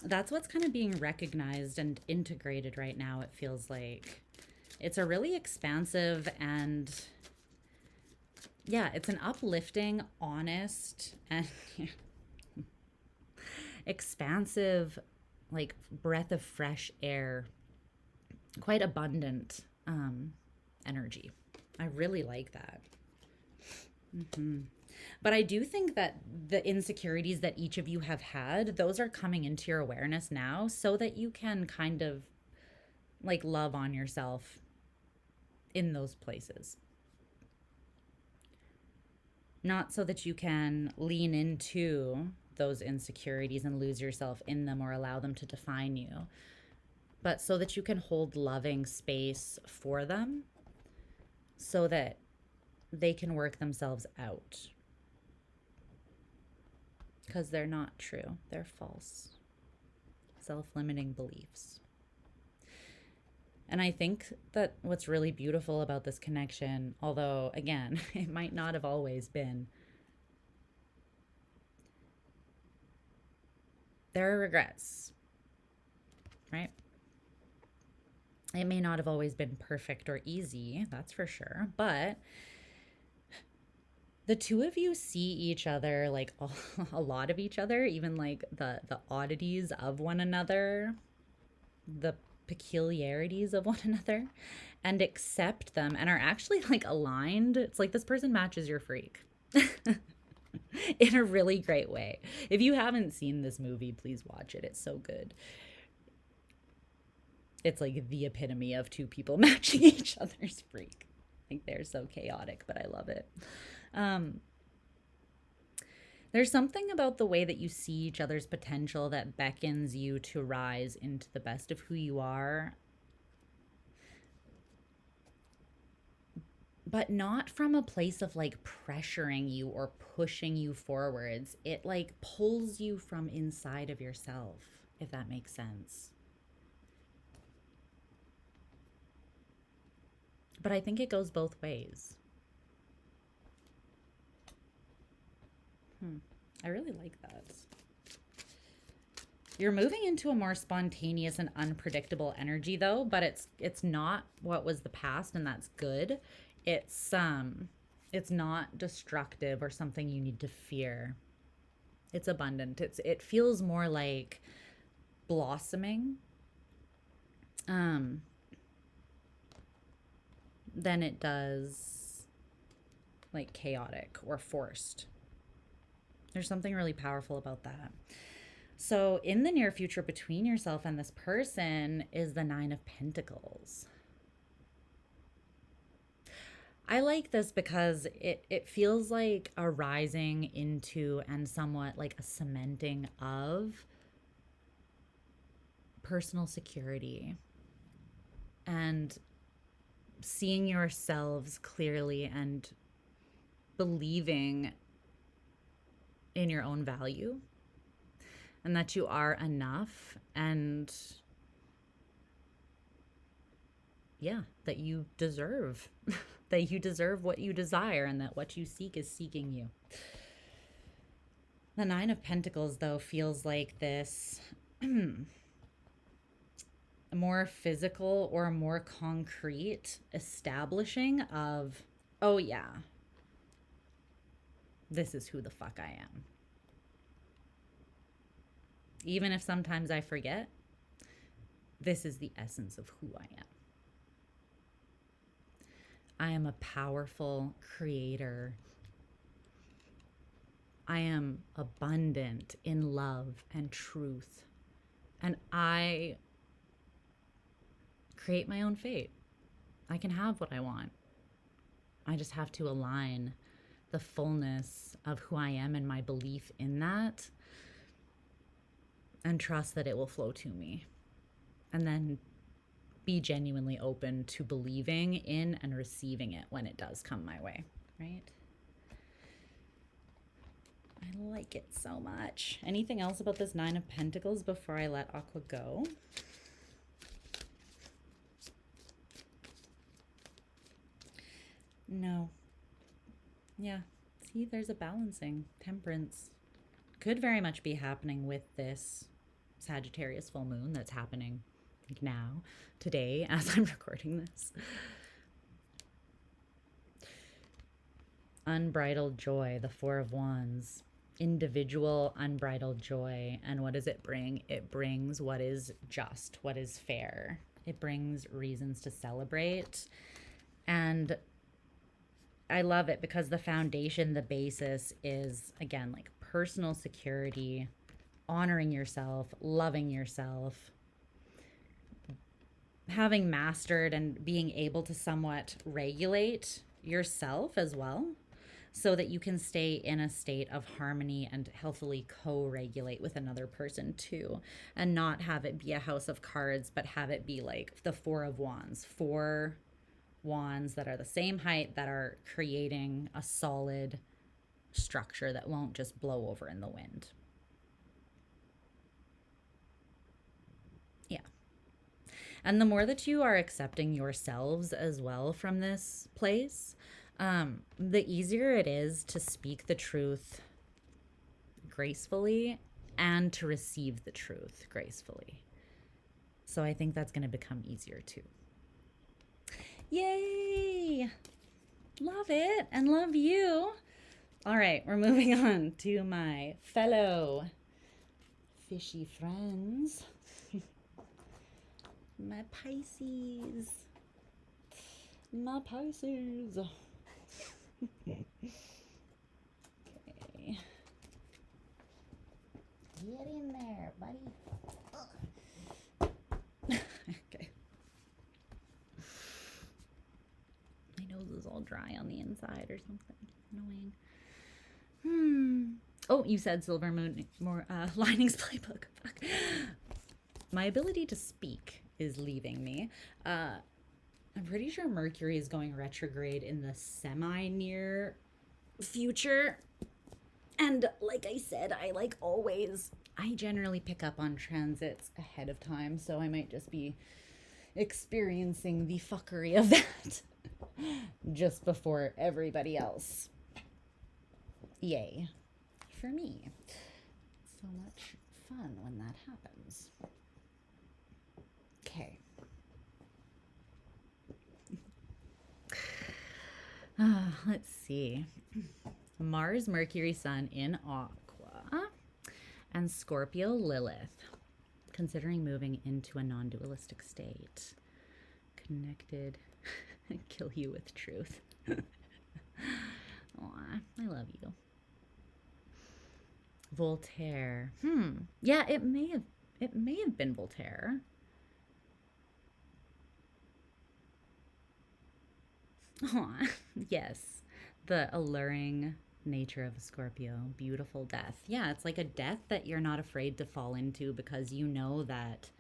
Speaker 1: That's what's kind of being recognized and integrated right now. It feels like it's a really expansive and yeah, it's an uplifting, honest, and expansive, like breath of fresh air, quite abundant energy. I really like that. But I do think that the insecurities that each of you have had, those are coming into your awareness now so that you can kind of like love on yourself in those places. Not so that you can lean into those insecurities and lose yourself in them or allow them to define you, but so that you can hold loving space for them so that they can work themselves out. Because they're not true. They're false. Self-limiting beliefs. And I think that what's really beautiful about this connection, although, again, it might not have always been, there are regrets, right? It may not have always been perfect or easy, that's for sure, but the two of you see each other, like a lot of each other, even like the oddities of one another, the peculiarities of one another, and accept them and are actually like aligned. It's like this person matches your freak in a really great way. If you haven't seen this movie, please watch it. It's so good. It's like the epitome of two people matching each other's freak. Like they're so chaotic, but I love it. There's something about the way that you see each other's potential that beckons you to rise into the best of who you are, but not from a place of like pressuring you or pushing you forwards. It like pulls you from inside of yourself, if that makes sense. But I think it goes both ways. I really like that. You're moving into a more spontaneous and unpredictable energy though, but it's not what was the past, and that's good. It's not destructive or something you need to fear. It's abundant. It feels more like blossoming than it does like chaotic or forced. There's something really powerful about that. So in the near future between yourself and this person is the 9 of Pentacles. I like this because it feels like a rising into and somewhat like a cementing of personal security and seeing yourselves clearly and believing in your own value and that you are enough, and yeah, that you deserve that you deserve what you desire, and that what you seek is seeking you. The 9 of Pentacles though feels like this more physical or more concrete establishing of, oh yeah, this is who the fuck I am. Even if sometimes I forget, this is the essence of who I am. I am a powerful creator. I am abundant in love and truth. And I create my own fate. I can have what I want. I just have to align the fullness of who I am and my belief in that, and trust that it will flow to me. And then be genuinely open to believing in and receiving it when it does come my way, right? I like it so much. Anything else about this Nine of Pentacles before I let Aqua go? No. Yeah. See, there's a balancing. Temperance could very much be happening with this Sagittarius full moon that's happening now, today, as I'm recording this. Unbridled joy, the Four of Wands. Individual unbridled joy. And what does it bring? It brings what is just, what is fair. It brings reasons to celebrate. And I love it because the foundation, the basis is, again, like personal security, honoring yourself, loving yourself, having mastered and being able to somewhat regulate yourself as well, so that you can stay in a state of harmony and healthily co-regulate with another person too, and not have it be a house of cards, but have it be like the Four of Wands, four wands that are the same height, that are creating a solid structure that won't just blow over in the wind. Yeah. And the more that you are accepting yourselves as well from this place, the easier it is to speak the truth gracefully and to receive the truth gracefully. So I think that's going to become easier too. Yay! Love it and love you. All right, we're moving on to my fellow fishy friends. My Pisces. My Pisces. Okay. Get in there, buddy. Okay. My nose is all dry on the inside or something. Annoying. Oh, you said Silver Moon, more Linings Playbook. Fuck. My ability to speak is leaving me. I'm pretty sure Mercury is going retrograde in the semi-near future. And like I said, I generally pick up on transits ahead of time, so I might just be experiencing the fuckery of that just before everybody else. Yay. For me. So much fun when that happens. Okay. Let's see. Mars, Mercury, Sun in Aqua, and Scorpio, Lilith. Considering moving into a non-dualistic state. Connected. Kill you with truth. Aw, I love you. Voltaire. Yeah, it may have been Voltaire. Aw, yes. The alluring nature of a Scorpio. Beautiful death. Yeah, it's like a death that you're not afraid to fall into because you know that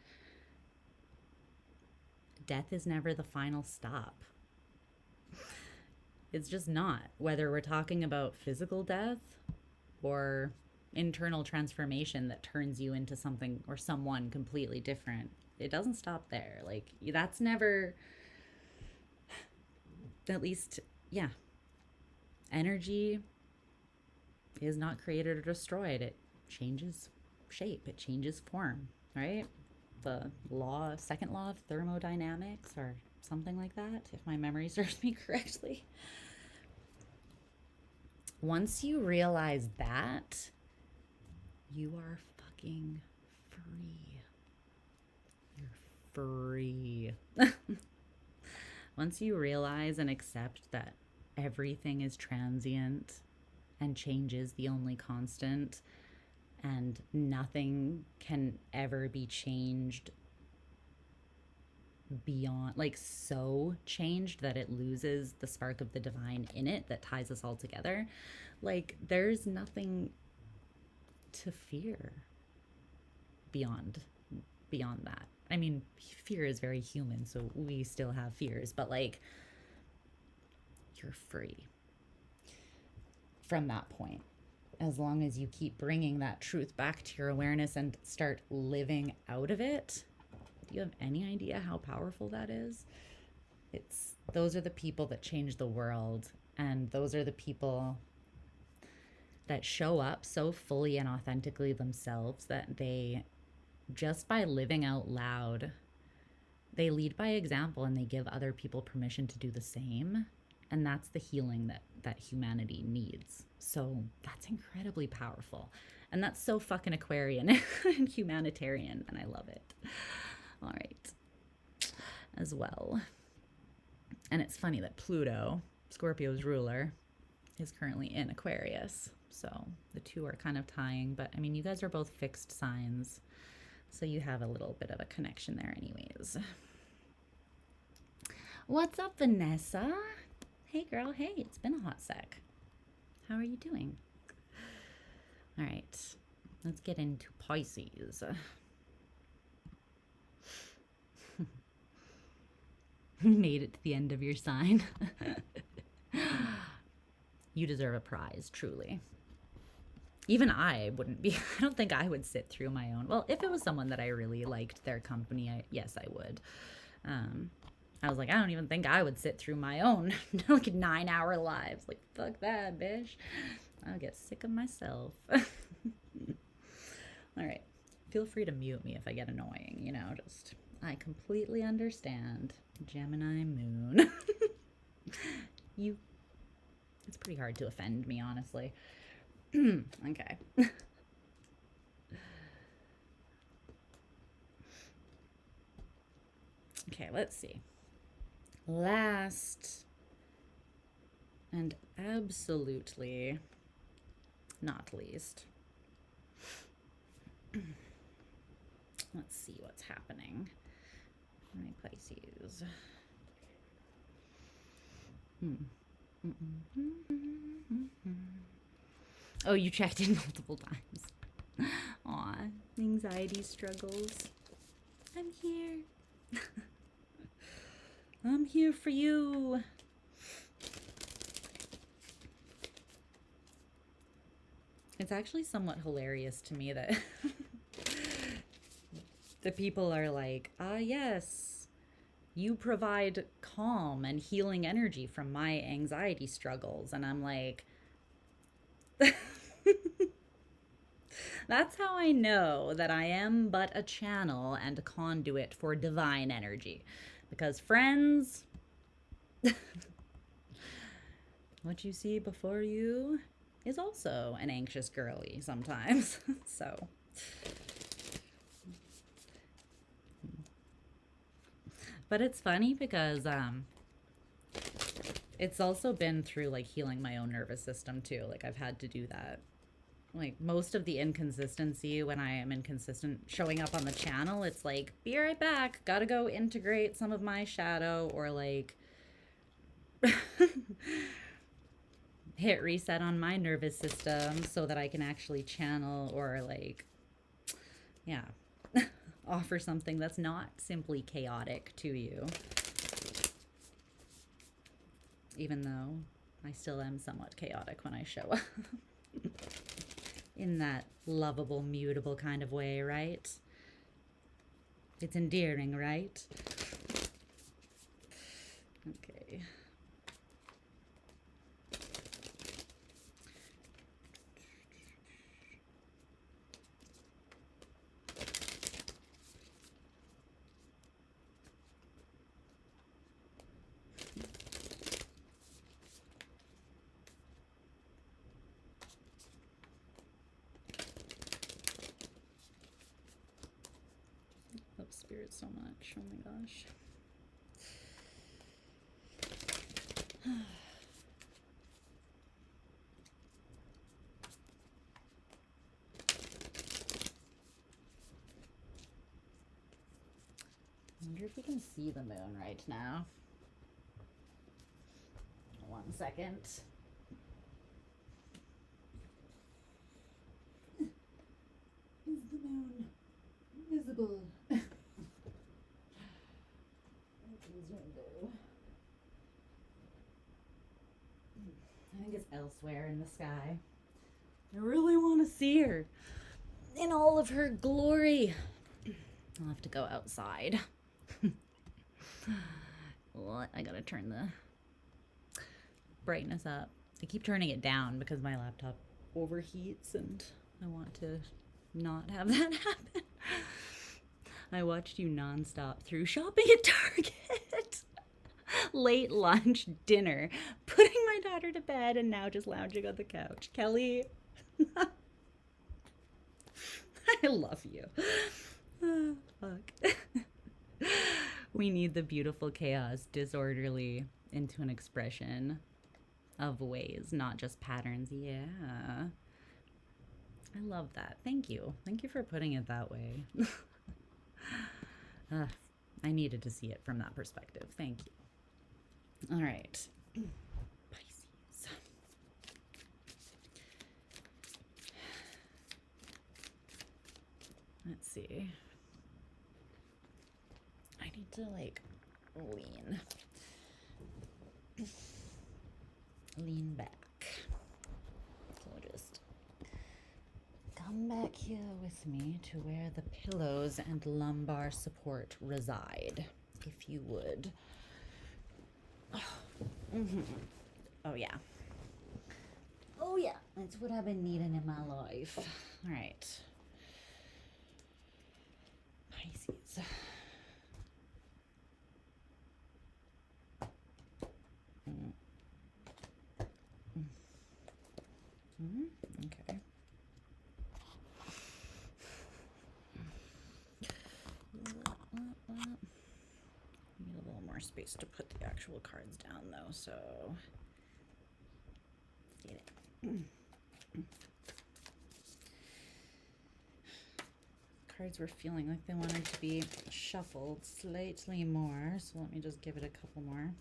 Speaker 1: death is never the final stop. It's just not. Whether we're talking about physical death or internal transformation that turns you into something or someone completely different, it doesn't stop there. Like, that's never... At least, yeah. Energy is not created or destroyed. It changes shape. It changes form, right? the second law of thermodynamics or something like that, if my memory serves me correctly. Once you realize that, you are fucking free. You're free. Once you realize and accept that everything is transient and change is the only constant, and nothing can ever be changed beyond, like, so changed that it loses the spark of the divine in it that ties us all together, like, there's nothing to fear beyond that. I mean, fear is very human, so we still have fears, but like, you're free from that point, as long as you keep bringing that truth back to your awareness and start living out of it. Do you have any idea how powerful that is? Those are the people that change the world, and those are the people that show up so fully and authentically themselves that they, just by living out loud, they lead by example and they give other people permission to do the same. And that's the healing that humanity needs. So that's incredibly powerful. And that's so fucking Aquarian and humanitarian, and I love it. All right. As well. And it's funny that Pluto, Scorpio's ruler, is currently in Aquarius. So the two are kind of tying, but I mean, you guys are both fixed signs, so you have a little bit of a connection there anyways. What's up, Vanessa? Hey girl, hey, it's been a hot sec. How are you doing? All right, let's get into Pisces. Made it to the end of your sign. You deserve a prize, truly. Even I wouldn't be, I don't think I would sit through my own. Well, if it was someone that I really liked their company, yes, I would. I was like, I don't even think I would sit through my own like 9-hour lives. Like, fuck that, bitch. I'll get sick of myself. All right. Feel free to mute me if I get annoying, you know, just, I completely understand. Gemini moon. It's pretty hard to offend me, honestly. Okay. Okay, let's see. Last and absolutely not least, let's see what's happening. My Pisces. Oh, you checked in multiple times. Aw, anxiety struggles. I'm here. I'm here for you. It's actually somewhat hilarious to me that the people are like, ah, yes, you provide calm and healing energy from my anxiety struggles. And I'm like, that's how I know that I am but a channel and a conduit for divine energy. Because friends, what you see before you is also an anxious girly sometimes. So, but it's funny because it's also been through like healing my own nervous system too. Like I've had to do that. Like most of the inconsistency when I am inconsistent showing up on the channel, it's like, be right back, gotta go integrate some of my shadow, or like hit reset on my nervous system so that I can actually channel, or like, yeah, offer something that's not simply chaotic to you. Even though I still am somewhat chaotic when I show up. In that lovable, mutable kind of way, right? It's endearing, right? Okay. Oh my gosh. I wonder if you can see the moon right now. 1 second. Is the moon visible? I think it's elsewhere in the sky. I really want to see her in all of her glory. I'll have to go outside. What? I gotta turn the brightness up. I keep turning it down because my laptop overheats and I want to not have that happen. I watched you nonstop through shopping at Target, late lunch, dinner, putting my daughter to bed, and now just lounging on the couch. Kelly, I love you. Oh, fuck. We need the beautiful chaos, disorderly into an expression of ways, not just patterns. Yeah. I love that. Thank you. Thank you for putting it that way. I needed to see it from that perspective. Thank you. All right. Pisces. Let's see. I need to like lean back. So just come back here with me to where the pillows and lumbar support reside, if you would. Oh yeah. Oh yeah, that's what I've been needing in my life. All right. Pisces. Okay. Need a little more space to put the actual cards down though, so get it. Cards were feeling like they wanted to be shuffled slightly more, so let me just give it a couple more.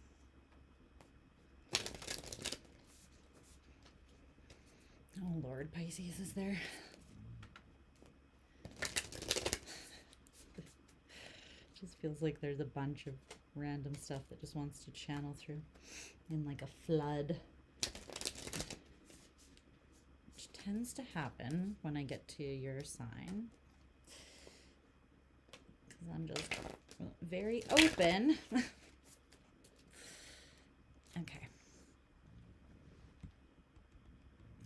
Speaker 1: Oh Lord, Pisces is there. Just feels like there's a bunch of random stuff that just wants to channel through in like a flood. Which tends to happen when I get to your sign. Because I'm just very open. Okay.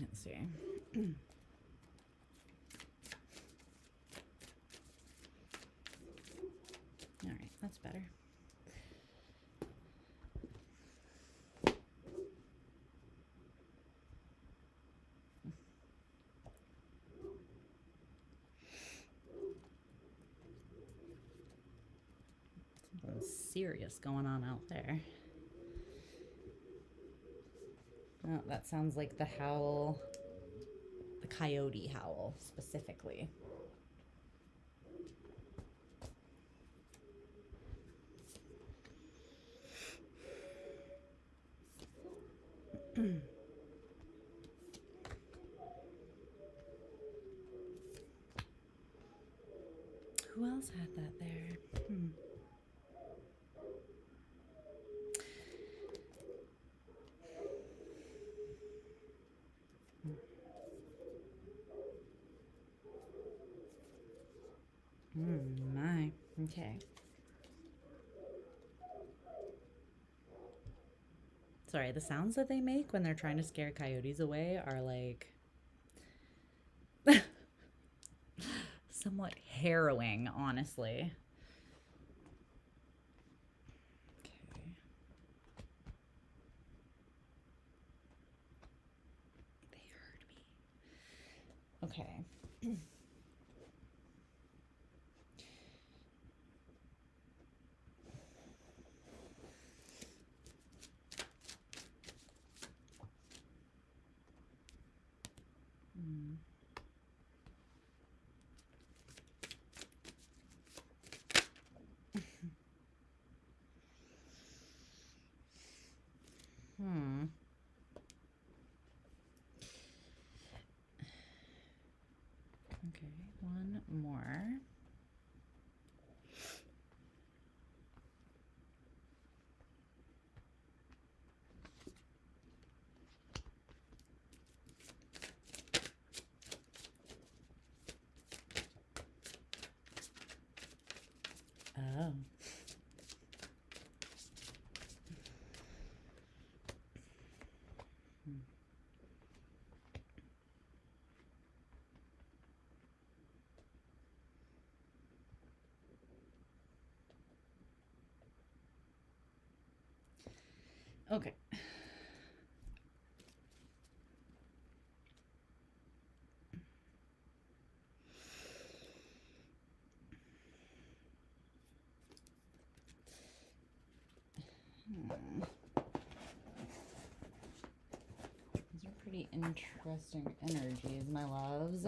Speaker 1: Let's see. All right, that's better. Something serious going on out there. Oh, that sounds like the howl, the coyote howl specifically. Who else had that there? My. Okay. Sorry, the sounds that they make when they're trying to scare coyotes away are like somewhat harrowing, honestly. Okay. They heard me. Okay. more. Oh. Okay. These are pretty interesting energies, my loves.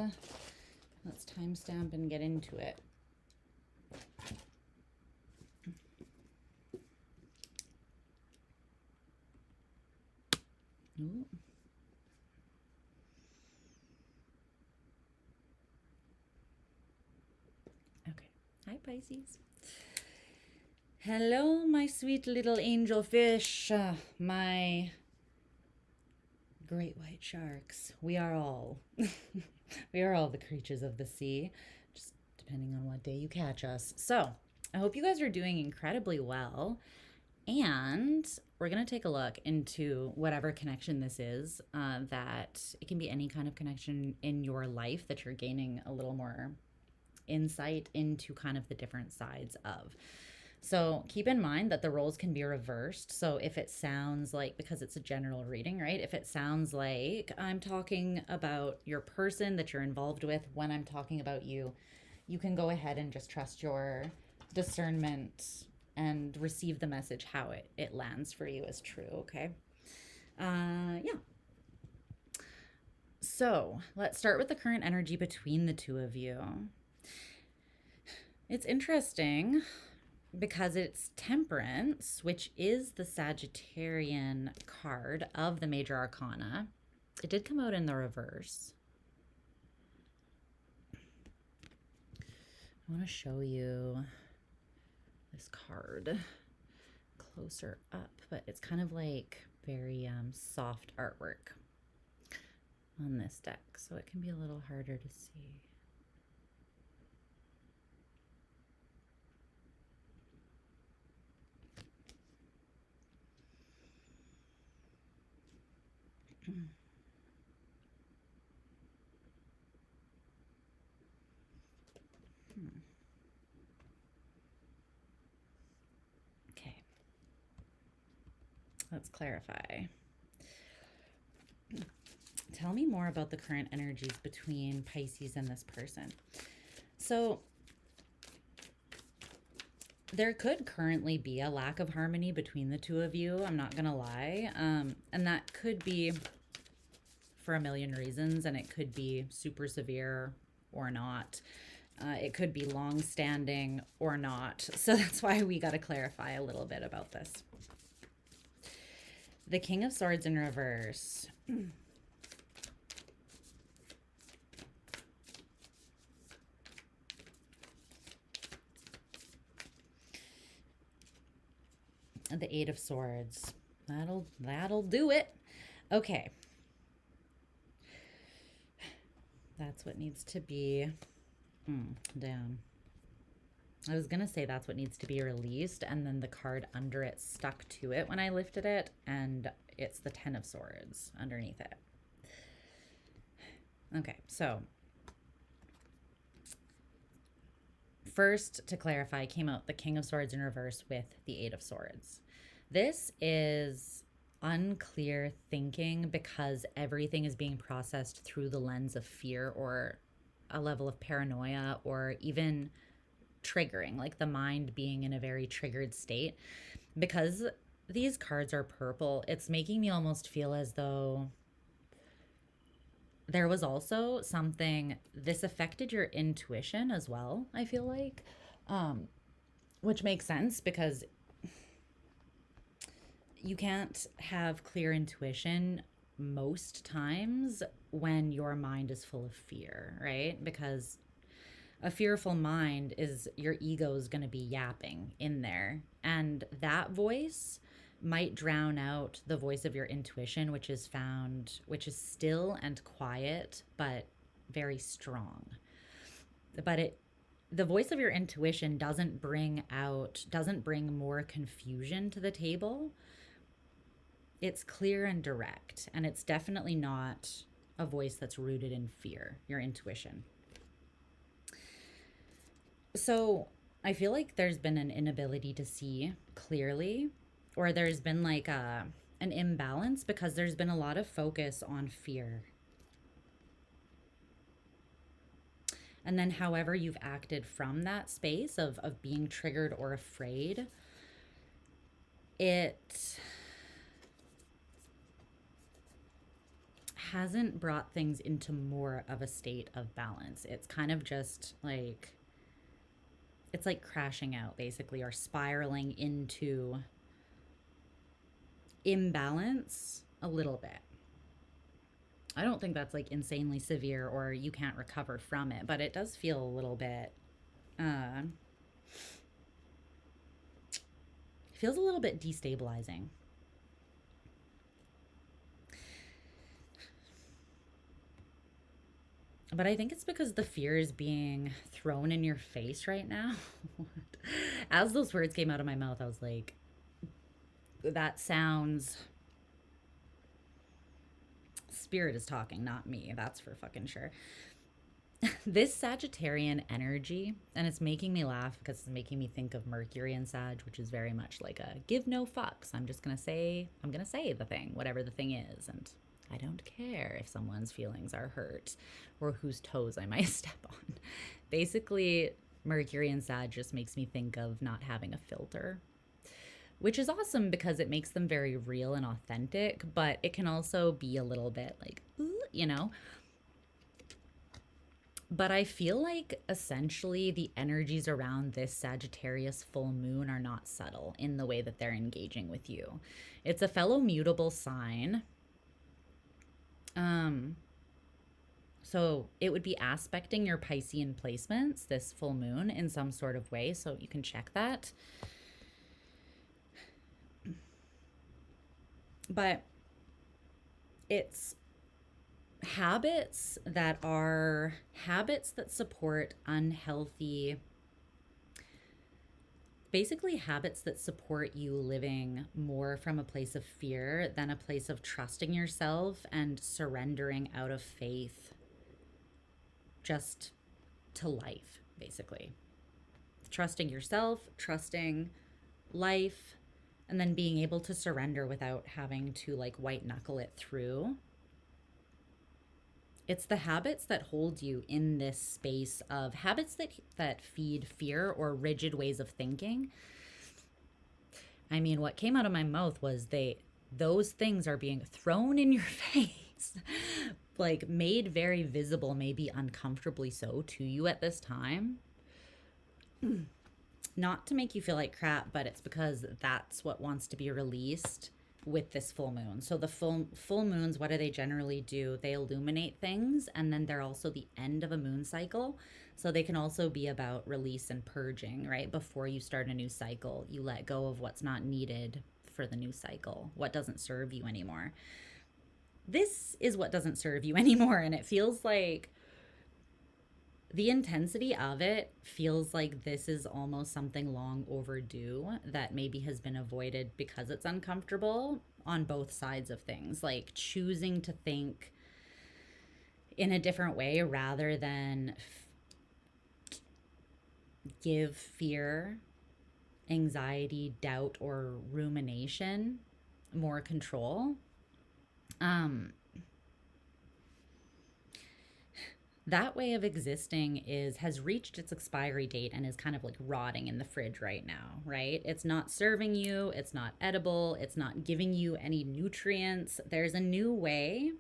Speaker 1: Let's timestamp and get into it. Ooh. Okay. Hi, Pisces. Hello, my sweet little angel fish, my great white sharks. We are all, we are all the creatures of the sea, just depending on what day you catch us. So I hope you guys are doing incredibly well. And we're going to take a look into whatever connection this is, that it can be any kind of connection in your life that you're gaining a little more insight into kind of the different sides of. So keep in mind that the roles can be reversed. So if it sounds like, because it's a general reading, right? If it sounds like I'm talking about your person that you're involved with when I'm talking about you, you can go ahead and just trust your discernment and receive the message how it lands for you as true, okay? Yeah. So let's start with the current energy between the two of you. It's interesting because it's Temperance, which is the Sagittarian card of the Major Arcana. It did come out in the reverse. I want to show you this card closer up, but it's kind of like very soft artwork on this deck, so it can be a little harder to see. Okay, let's clarify. Tell me more about the current energies between Pisces and this person. So there could currently be a lack of harmony between the two of you, I'm not gonna lie, and that could be for a million reasons, and it could be super severe or not. It could be long-standing or not. So that's why we got to clarify a little bit about this. The King of Swords in reverse. The Eight of Swords. That'll do it. Okay. That's what needs to be. Damn. I was going to say that's what needs to be released, and then the card under it stuck to it when I lifted it, and it's the Ten of Swords underneath it. Okay, so first, to clarify, came out the King of Swords in reverse with the Eight of Swords. This is unclear thinking because everything is being processed through the lens of fear or a level of paranoia, or even triggering, like the mind being in a very triggered state. Because these cards are purple, it's making me almost feel as though there was also something, this affected your intuition as well, I feel like, which makes sense because you can't have clear intuition most times when your mind is full of fear, right? Because A fearful mind is your ego is going to be yapping in there. And that voice might drown out the voice of your intuition, which is still and quiet, but very strong. But the voice of your intuition doesn't bring more confusion to the table. It's clear and direct, and it's definitely not a voice that's rooted in fear, your intuition. So I feel like there's been an inability to see clearly, or there's been like an imbalance because there's been a lot of focus on fear. And then however you've acted from that space of being triggered or afraid, it hasn't brought things into more of a state of balance. It's kind of just like, it's like crashing out basically, or spiraling into imbalance a little bit. I don't think that's like insanely severe or you can't recover from it, but it does feel a little bit, feels a little bit destabilizing. But I think it's because the fear is being thrown in your face right now. As those words came out of my mouth, I was like, that sounds... Spirit is talking, not me. That's for fucking sure. This Sagittarian energy, and it's making me laugh because it's making me think of Mercury and Sag, which is very much like a give no fucks. I'm going to say the thing, whatever the thing is. And I don't care if someone's feelings are hurt or whose toes I might step on. Basically, Mercury and Sag just makes me think of not having a filter, which is awesome because it makes them very real and authentic, but it can also be a little bit like, ooh, you know. But I feel like essentially the energies around this Sagittarius full moon are not subtle in the way that they're engaging with you. It's a fellow mutable sign. So it would be aspecting your Piscean placements, this full moon, in some sort of way. So you can check that. But it's habits that support unhealthy, basically habits that support you living more from a place of fear than a place of trusting yourself and surrendering out of faith just to life, basically. Trusting yourself, trusting life, and then being able to surrender without having to like white knuckle it through. It's the habits that hold you in this space of habits that feed fear or rigid ways of thinking. I mean, what came out of my mouth was those things are being thrown in your face, like made very visible, maybe uncomfortably so to you at this time. Not to make you feel like crap, but it's because that's what wants to be released with this full moon. So the full moons, what do they generally do? They illuminate things, and then they're also the end of a moon cycle. So they can also be about release and purging, right? Before you start a new cycle, you let go of what's not needed for the new cycle, what doesn't serve you anymore. This is what doesn't serve you anymore, and it feels like the intensity of it feels like this is almost something long overdue that maybe has been avoided because it's uncomfortable on both sides of things, like choosing to think in a different way rather than give fear, anxiety, doubt, or rumination more control. That way of existing has reached its expiry date and is kind of like rotting in the fridge right now, right? It's not serving you, it's not edible, it's not giving you any nutrients. There's a new way,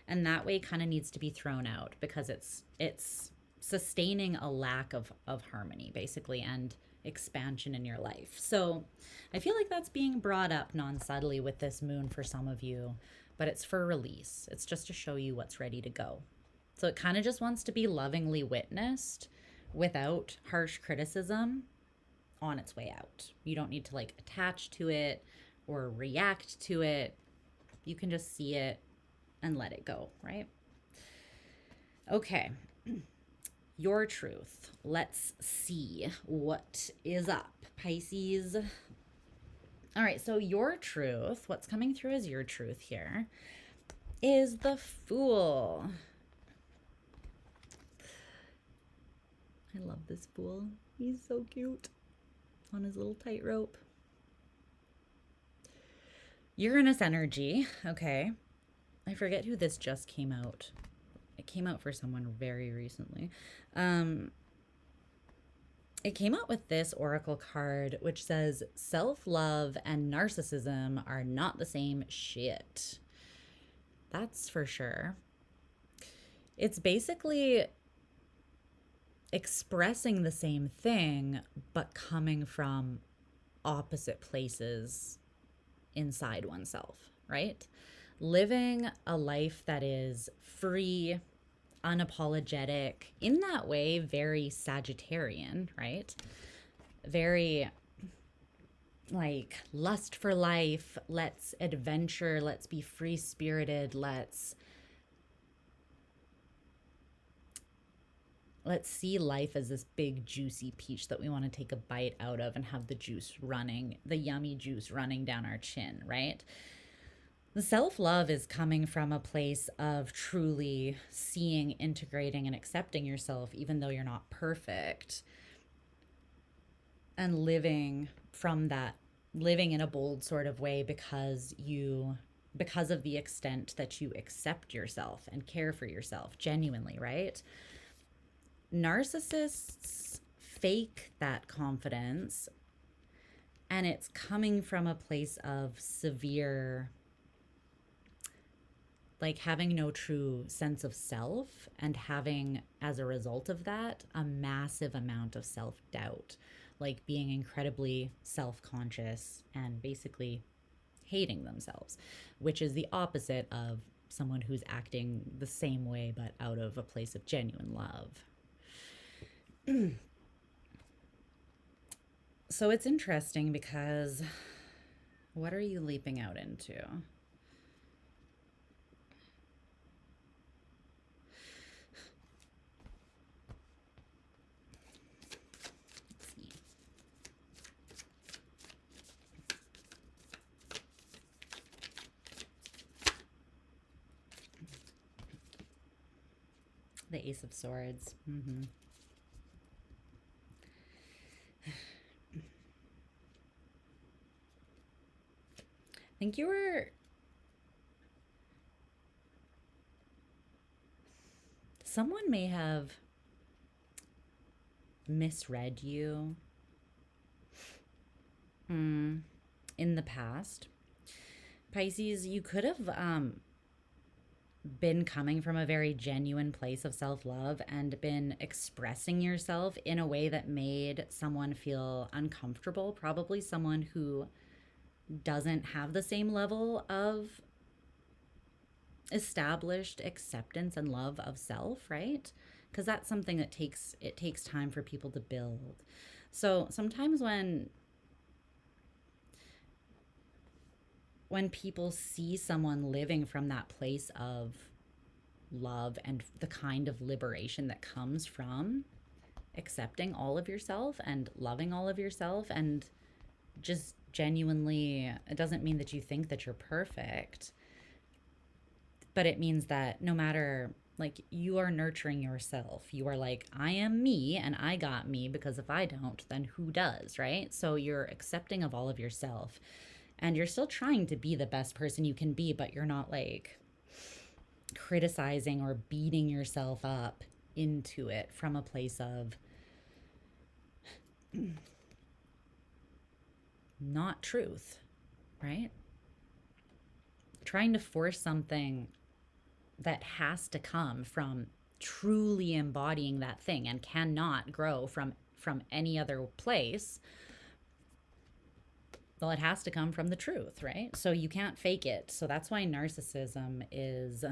Speaker 1: and that way kind of needs to be thrown out because it's sustaining a lack of harmony, basically, and expansion in your life. So I feel like that's being brought up non-subtly with this moon for some of you, but it's for release. It's just to show you what's ready to go. So it kind of just wants to be lovingly witnessed without harsh criticism on its way out. You don't need to like attach to it or react to it. You can just see it and let it go, right? Okay. Your truth. Let's see what is up, Pisces. All right, so your truth, what's coming through as your truth here, is the Fool. I love this Fool. He's so cute on his little tightrope. Uranus energy, okay. I forget who this just came out. It came out for someone very recently. It came out with this oracle card, which says self-love and narcissism are not the same shit. That's for sure. It's basically expressing the same thing, but coming from opposite places inside oneself, right? Living a life that is free, unapologetic, in that way, very Sagittarian, right? Very like lust for life, let's adventure, let's be free-spirited, let's see life as this big juicy peach that we want to take a bite out of and have the juice running, the yummy juice running down our chin, right? The self-love is coming from a place of truly seeing, integrating, and accepting yourself, even though you're not perfect, and living from that, living in a bold sort of way because of the extent that you accept yourself and care for yourself genuinely, right? Narcissists fake that confidence, and it's coming from a place of severe, like having no true sense of self, and having, as a result of that, a massive amount of self-doubt, like being incredibly self-conscious and basically hating themselves, which is the opposite of someone who's acting the same way but out of a place of genuine love. So it's interesting because what are you leaping out into? Let's see. The Ace of Swords. I think someone may have misread you in the past. Pisces, you could have been coming from a very genuine place of self-love and been expressing yourself in a way that made someone feel uncomfortable, probably someone who doesn't have the same level of established acceptance and love of self, right? Because that's something that takes time for people to build. So sometimes when people see someone living from that place of love and the kind of liberation that comes from accepting all of yourself and loving all of yourself, and just genuinely, it doesn't mean that you think that you're perfect, but it means that no matter, like, you are nurturing yourself. You are like, I am me and I got me, because if I don't, then who does, right? So you're accepting of all of yourself, and you're still trying to be the best person you can be, but you're not like criticizing or beating yourself up into it from a place of not truth, right? Trying to force something that has to come from truly embodying that thing and cannot grow from any other place. Well, it has to come from the truth, right? So you can't fake it. So that's why narcissism is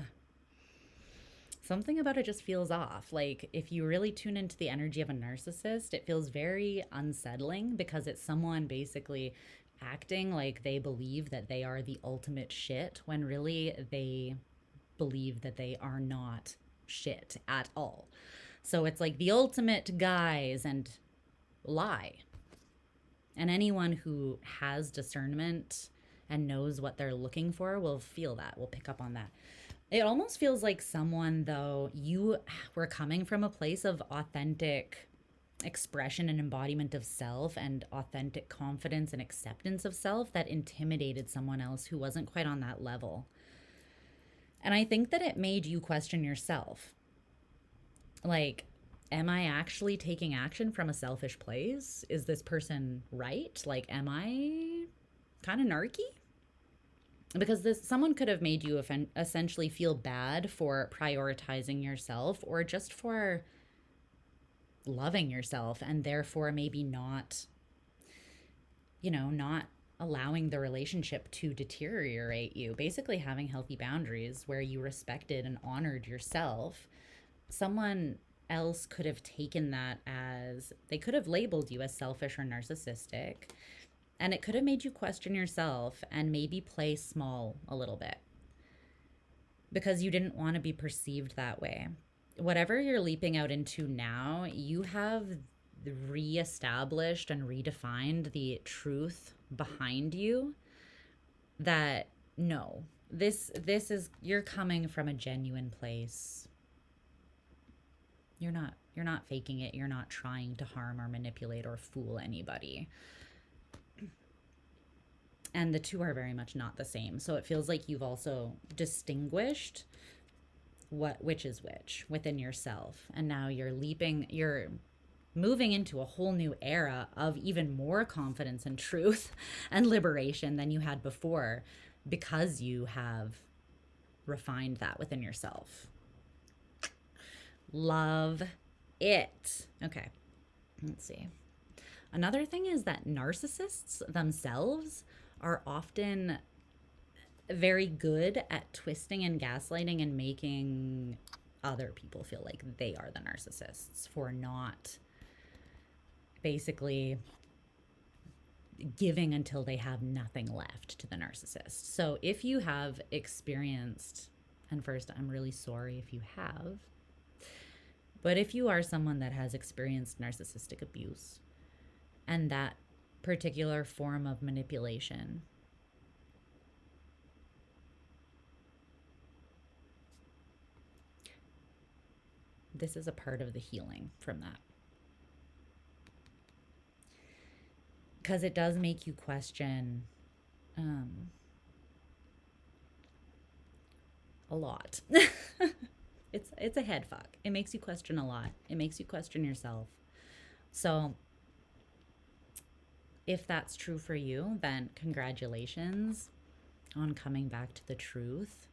Speaker 1: Something about it just feels off. Like, if you really tune into the energy of a narcissist, it feels very unsettling because it's someone basically acting like they believe that they are the ultimate shit when really they believe that they are not shit at all. So it's like the ultimate guise and lie. And anyone who has discernment and knows what they're looking for will feel that, will pick up on that. It almost feels like someone, though, you were coming from a place of authentic expression and embodiment of self and authentic confidence and acceptance of self that intimidated someone else who wasn't quite on that level. And I think that it made you question yourself. Like, am I actually taking action from a selfish place? Is this person right? Like, am I kind of narky? Because someone could have made you essentially feel bad for prioritizing yourself or just for loving yourself, and therefore maybe not, not allowing the relationship to deteriorate you. Basically having healthy boundaries where you respected and honored yourself. Someone else could have taken that as, they could have labeled you as selfish or narcissistic, and it could have made you question yourself and maybe play small a little bit because you didn't want to be perceived that way. Whatever you're leaping out into now, you have reestablished and redefined the truth behind you that no, this is, you're coming from a genuine place. You're not faking it. You're not trying to harm or manipulate or fool anybody. And the two are very much not the same. So it feels like you've also distinguished which is which within yourself. And now you're moving into a whole new era of even more confidence and truth and liberation than you had before because you have refined that within yourself. Love it. Okay, let's see. Another thing is that narcissists themselves are often very good at twisting and gaslighting and making other people feel like they are the narcissists for not basically giving until they have nothing left to the narcissist. So if you have experienced, and first, I'm really sorry if you have, but if you are someone that has experienced narcissistic abuse and that particular form of manipulation, this is a part of the healing from that. Because it does make you question a lot. It's a head fuck. It makes you question a lot. It makes you question yourself. So if that's true for you, then congratulations on coming back to the truth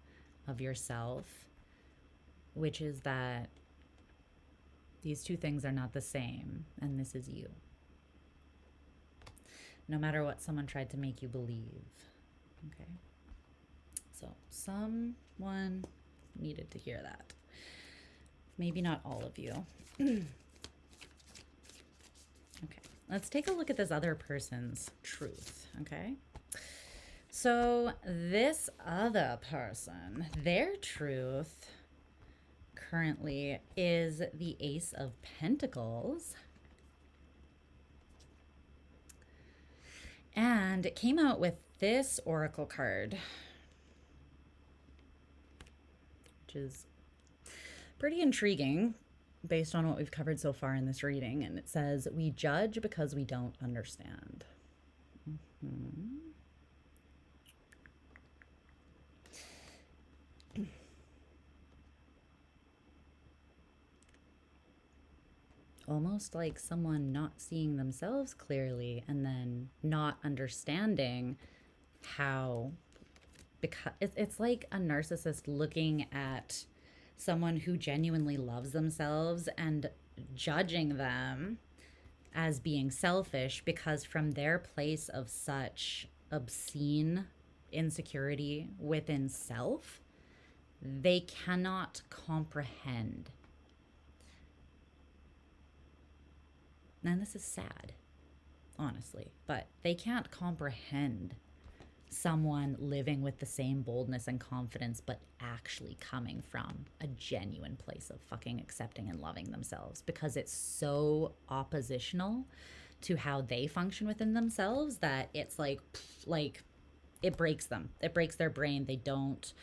Speaker 1: of yourself, which is that these two things are not the same, and this is you. No matter what someone tried to make you believe. Okay. So someone needed to hear that. Maybe not all of you. Okay. Let's take a look at this other person's truth. Okay. So this other person, their truth currently is the Ace of Pentacles. And it came out with this oracle card, which is pretty intriguing based on what we've covered so far in this reading. And it says, we judge because we don't understand. Almost like someone not seeing themselves clearly and then not understanding how, because it's like a narcissist looking at someone who genuinely loves themselves and judging them as being selfish because from their place of such obscene insecurity within self, they cannot comprehend. And this is sad, honestly, but they can't comprehend someone living with the same boldness and confidence, but actually coming from a genuine place of fucking accepting and loving themselves, because it's so oppositional to how they function within themselves that it's like it breaks them. It breaks their brain. They don't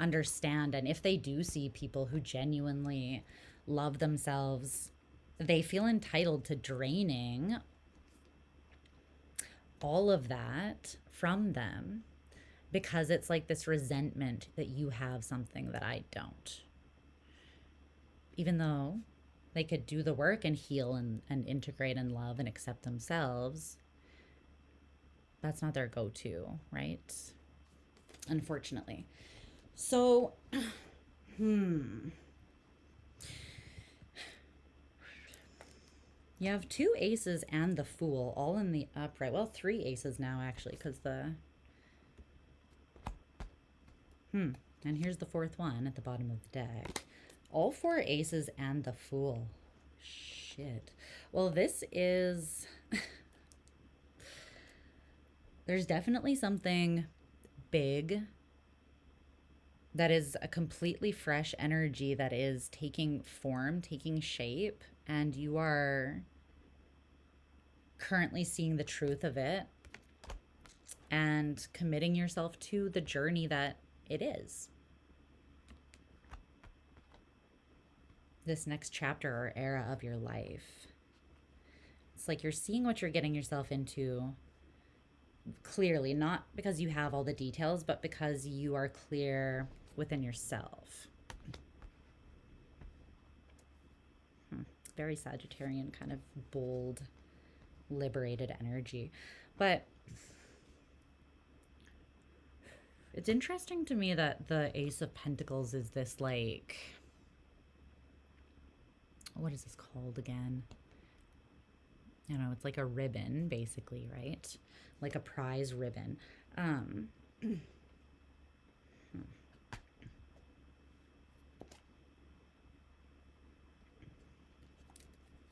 Speaker 1: understand. And if they do see people who genuinely love themselves, they feel entitled to draining all of that from them, because it's like this resentment that you have something that I don't. Even though they could do the work and heal and integrate and love and accept themselves, that's not their go-to, right? Unfortunately. So, you have 2 aces and the Fool all in the upright. Well, 3 aces now, actually, because the... And here's the 4th one at the bottom of the deck. All 4 aces and the Fool. Shit. Well, this is... There's definitely something big that is a completely fresh energy that is taking form, taking shape, and you are currently seeing the truth of it and committing yourself to the journey that it is. This next chapter or era of your life. It's like you're seeing what you're getting yourself into clearly, not because you have all the details, but because you are clear within yourself. Very Sagittarian, kind of bold, liberated energy. But it's interesting to me that the Ace of Pentacles is this, like, what is this called again? You know, it's like a ribbon, basically, right? Like a prize ribbon.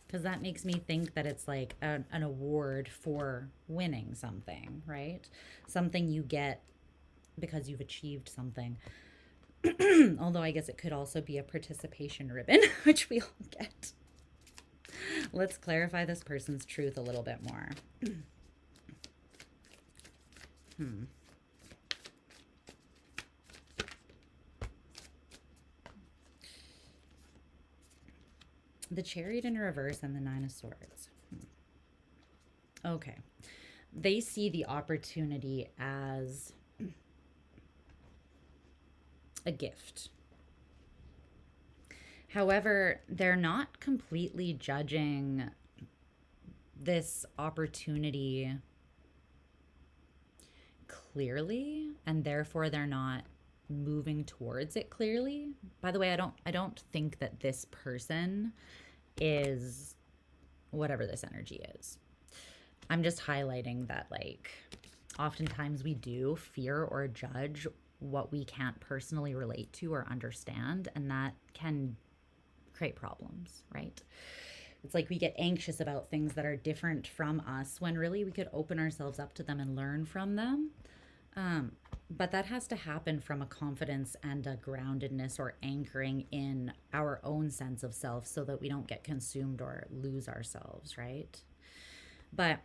Speaker 1: Because that makes me think that it's like an award for winning something, right? Something you get because you've achieved something. Although I guess it could also be a participation ribbon, which we all get. Let's clarify this person's truth a little bit more. The Chariot in reverse and the 9 of Swords. Okay. They see the opportunity as a gift. However, they're not completely judging this opportunity clearly, and therefore they're not moving towards it clearly. By the way, I don't think that this person is whatever this energy is. I'm just highlighting that, like, oftentimes we do fear or judge what we can't personally relate to or understand, and that can create problems, right? It's like we get anxious about things that are different from us when really we could open ourselves up to them and learn from them. But that has to happen from a confidence and a groundedness or anchoring in our own sense of self so that we don't get consumed or lose ourselves, right? But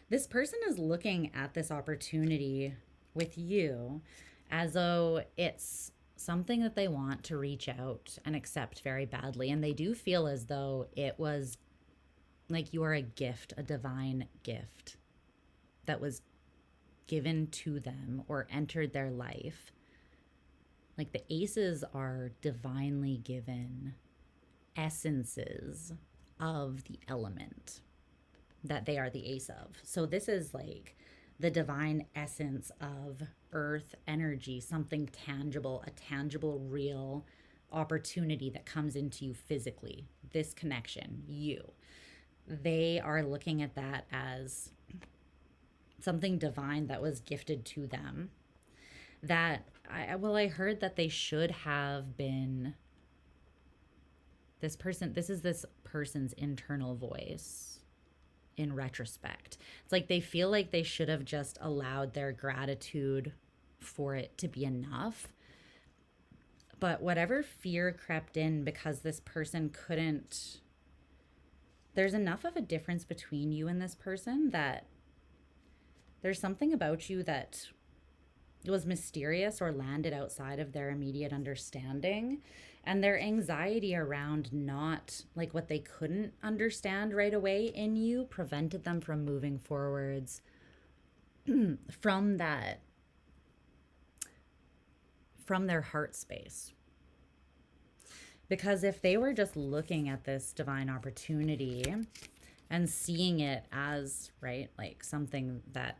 Speaker 1: this person is looking at this opportunity with you as though it's something that they want to reach out and accept very badly. And they do feel as though it was like you are a gift, a divine gift that was given to them or entered their life. Like the aces are divinely given essences of the element that they are the ace of. So this is like the divine essence of earth energy, something tangible, a tangible, real opportunity that comes into you physically. This connection, you. They are looking at that as something divine that was gifted to them that I heard that they should have been this person. This is this person's internal voice in retrospect. It's like they feel like they should have just allowed their gratitude for it to be enough. But whatever fear crept in because this person couldn't, there's enough of a difference between you and this person that there's something about you that was mysterious or landed outside of their immediate understanding. And their anxiety around not, like, what they couldn't understand right away in you prevented them from moving forwards from that, from their heart space. Because if they were just looking at this divine opportunity and seeing it as, right, like something that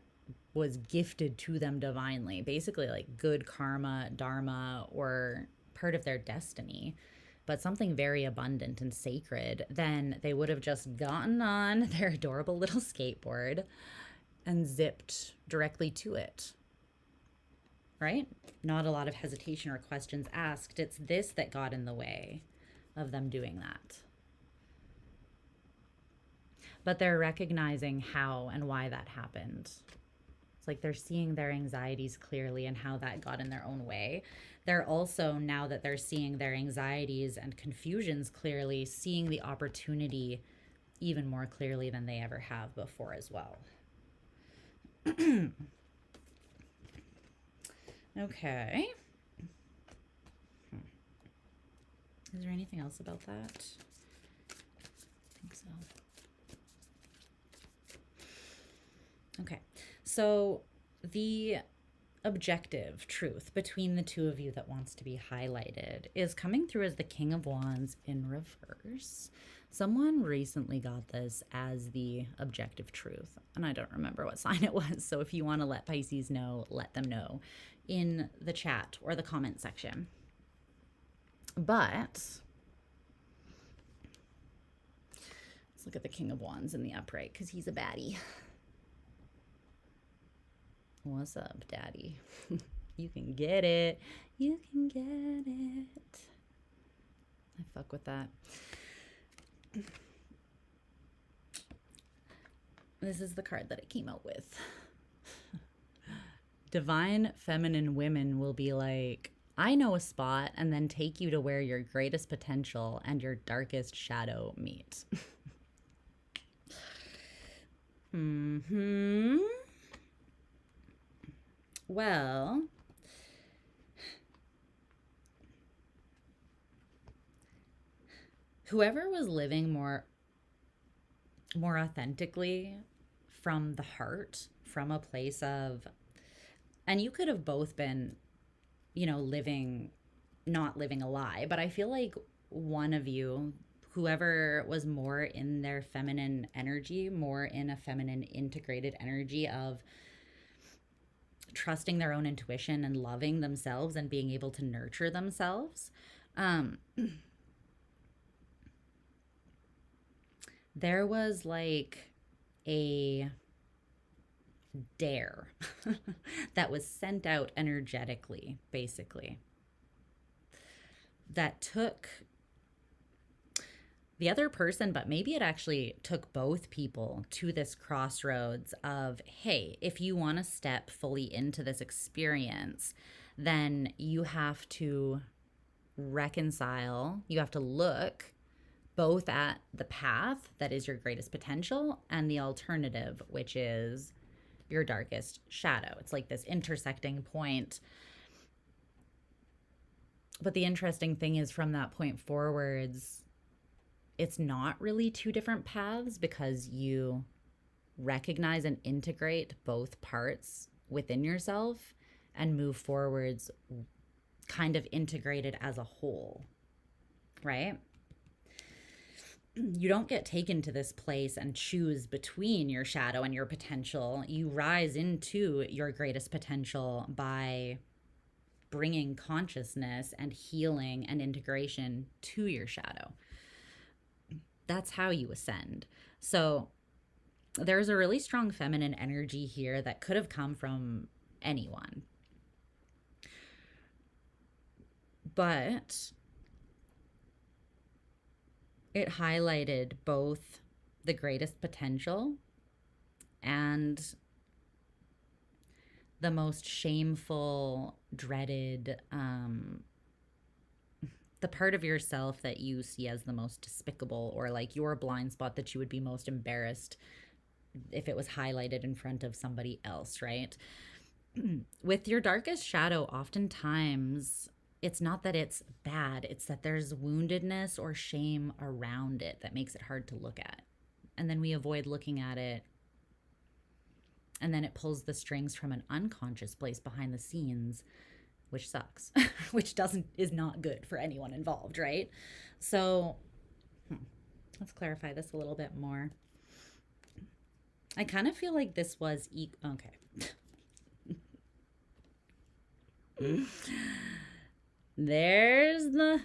Speaker 1: was gifted to them divinely, basically like good karma, dharma, or part of their destiny, but something very abundant and sacred, then they would have just gotten on their adorable little skateboard and zipped directly to it. Right? Not a lot of hesitation or questions asked. It's this that got in the way of them doing that. But they're recognizing how and why that happened. It's like they're seeing their anxieties clearly and how that got in their own way. They're also, now that they're seeing their anxieties and confusions clearly, seeing the opportunity even more clearly than they ever have before as well. Okay. Is there anything else about that? I think so. Okay. So the objective truth between the two of you that wants to be highlighted is coming through as the King of Wands in reverse. Someone recently got this as the objective truth, and I don't remember what sign it was. So if you want to let Pisces know, let them know in the chat or the comment section. But let's look at the King of Wands in the upright because he's a baddie. What's up, daddy? You can get it. You can get it. I fuck with that. This is the card that I came out with. Divine feminine women will be like, I know a spot, and then take you to where your greatest potential and your darkest shadow meet. Well, whoever was living more authentically from the heart, from a place of, and you could have both been, you know, not living a lie, but I feel like one of you, whoever was more in their feminine energy, more in a feminine integrated energy of trusting their own intuition and loving themselves and being able to nurture themselves, there was like a dare that was sent out energetically, basically, that took the other person, but maybe it actually took both people to this crossroads of, hey, if you want to step fully into this experience, then you have to reconcile, you have to look both at the path that is your greatest potential and the alternative, which is your darkest shadow. It's like this intersecting point. But the interesting thing is, from that point forwards, it's not really two different paths, because you recognize and integrate both parts within yourself and move forwards kind of integrated as a whole, right? You don't get taken to this place and choose between your shadow and your potential. You rise into your greatest potential by bringing consciousness and healing and integration to your shadow. That's how you ascend. So there's a really strong feminine energy here that could have come from anyone. But it highlighted both the greatest potential and the most shameful, dreaded, the part of yourself that you see as the most despicable, or like your blind spot that you would be most embarrassed if it was highlighted in front of somebody else, right? With your darkest shadow, oftentimes it's not that it's bad, it's that there's woundedness or shame around it that makes it hard to look at. And then we avoid looking at it. And then it pulls the strings from an unconscious place behind the scenes, which sucks, which is not good for anyone involved, right? So let's clarify this a little bit more. I kind of feel like this was okay. There's the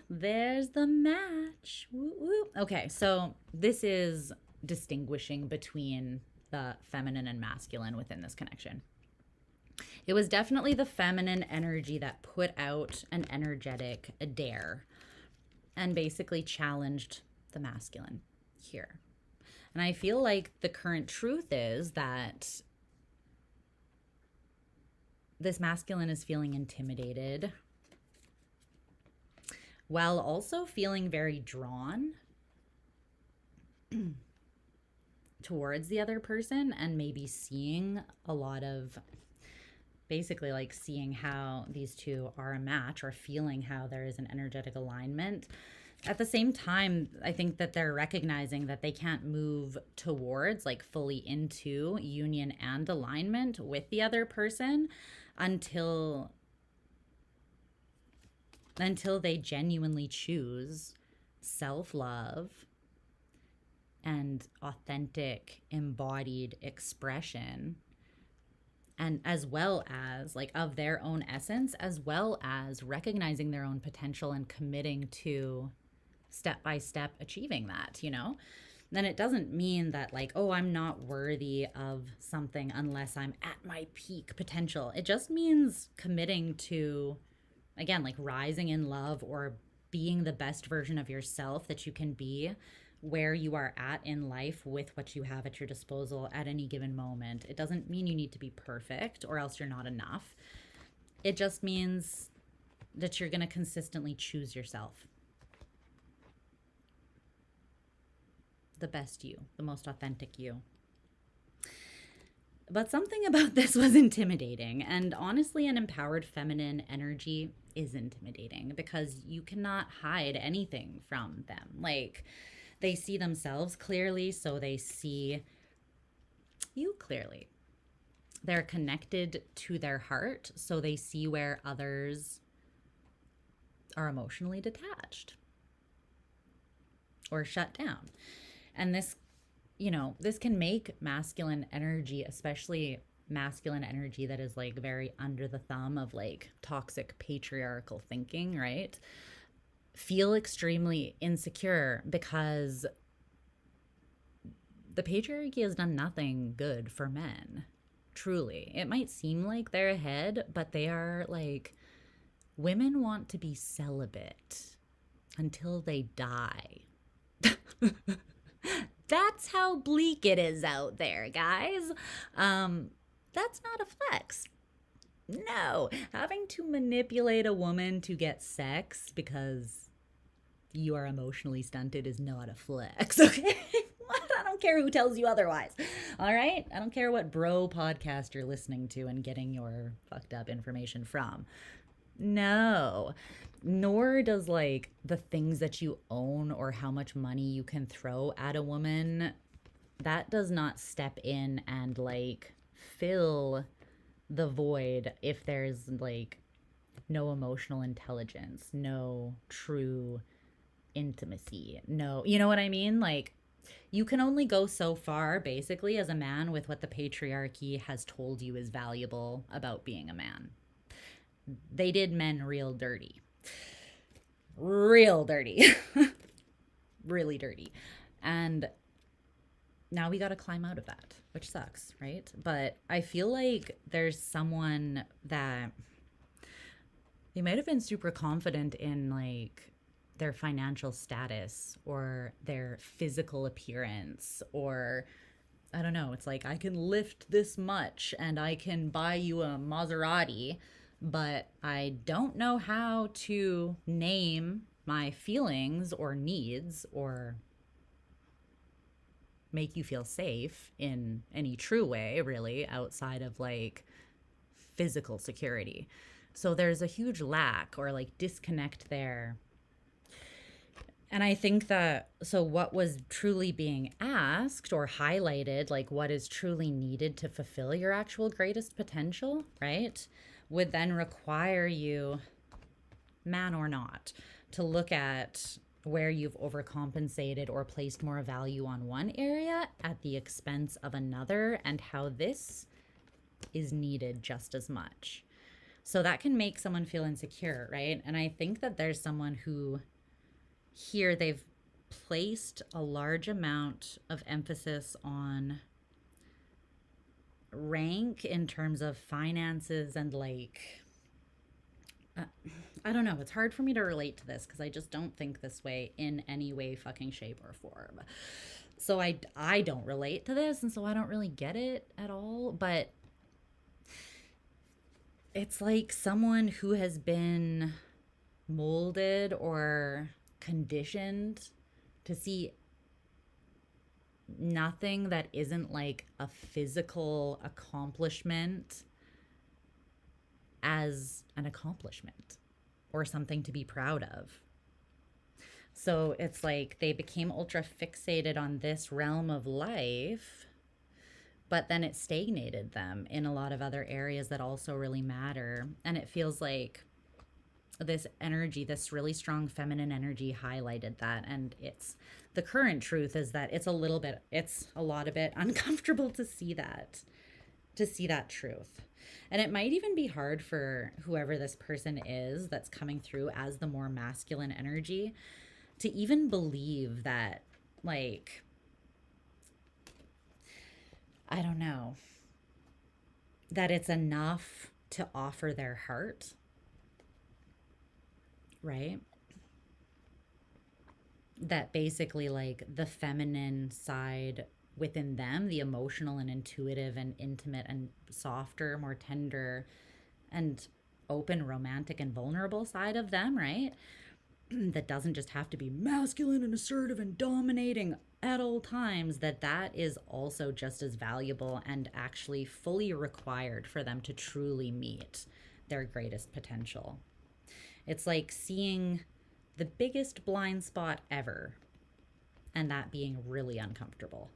Speaker 1: match. Woo woo. Okay, so this is distinguishing between the feminine and masculine within this connection. It was definitely the feminine energy that put out an energetic dare and basically challenged the masculine here. And I feel like the current truth is that this masculine is feeling intimidated while also feeling very drawn towards the other person, and maybe seeing a lot of, basically like seeing how these two are a match, or feeling how there is an energetic alignment. At the same time, I think that they're recognizing that they can't move towards like fully into union and alignment with the other person until they genuinely choose self-love and authentic embodied expression, and as well as like of their own essence, as well as recognizing their own potential and committing to step by step achieving that, you know? Then it doesn't mean that like, oh, I'm not worthy of something unless I'm at my peak potential. It just means committing to, again, like rising in love or being the best version of yourself that you can be where you are at in life with what you have at your disposal at any given moment. It doesn't mean you need to be perfect or else you're not enough. It just means that you're going to consistently choose yourself. The best you, the most authentic you. But something about this was intimidating, and honestly, an empowered feminine energy is intimidating because you cannot hide anything from them. Like, they see themselves clearly, so they see you clearly. They're connected to their heart, so they see where others are emotionally detached or shut down. And this, you know, this can make masculine energy, especially masculine energy that is like very under the thumb of like toxic patriarchal thinking, right? Feel extremely insecure because the patriarchy has done nothing good for men. Truly. It might seem like they're ahead, but they are like, women want to be celibate until they die. That's how bleak it is out there, guys. That's not a flex. No, having to manipulate a woman to get sex because you are emotionally stunted is not a flex, okay? I don't care who tells you otherwise, all right? I don't care what bro podcast you're listening to and getting your fucked up information from. No, nor does like the things that you own or how much money you can throw at a woman, that does not step in and like fill the void if there's like no emotional intelligence, no true intimacy, no, you know what I mean? Like, you can only go so far basically as a man with what the patriarchy has told you is valuable about being a man. They did men real dirty. Real dirty. Really dirty. And now we got to climb out of that, which sucks, right? But I feel like there's someone that They might have been super confident in like their financial status or their physical appearance, or I don't know, it's like I can lift this much and I can buy you a Maserati, but I don't know how to name my feelings or needs or make you feel safe in any true way, really, outside of like physical security. So there's a huge lack or like disconnect there. And I think that, so what was truly being asked or highlighted, like what is truly needed to fulfill your actual greatest potential, right, would then require you, man or not, to look at where you've overcompensated or placed more value on one area at the expense of another, and how this is needed just as much. So that can make someone feel insecure, right? And I think that there's someone who here they've placed a large amount of emphasis on rank in terms of finances and like I don't know, it's hard for me to relate to this because I just don't think this way in any way, fucking shape or form. So I don't relate to this, and so I don't really get it at all. But it's like someone who has been molded or conditioned to see nothing that isn't like a physical accomplishment as an accomplishment or something to be proud of. So it's like they became ultra fixated on this realm of life, but then it stagnated them in a lot of other areas that also really matter. And it feels like this energy, this really strong feminine energy highlighted that. And it's the current truth is that it's a lot of it uncomfortable to see that truth. And it might even be hard for whoever this person is that's coming through as the more masculine energy to even believe that, like, I don't know, that it's enough to offer their heart, right? That basically, like, the feminine side within them, the emotional and intuitive and intimate and softer, more tender and open, romantic and vulnerable side of them, right? That doesn't just have to be masculine and assertive and dominating at all times, that is also just as valuable and actually fully required for them to truly meet their greatest potential. It's like seeing the biggest blind spot ever and that being really uncomfortable.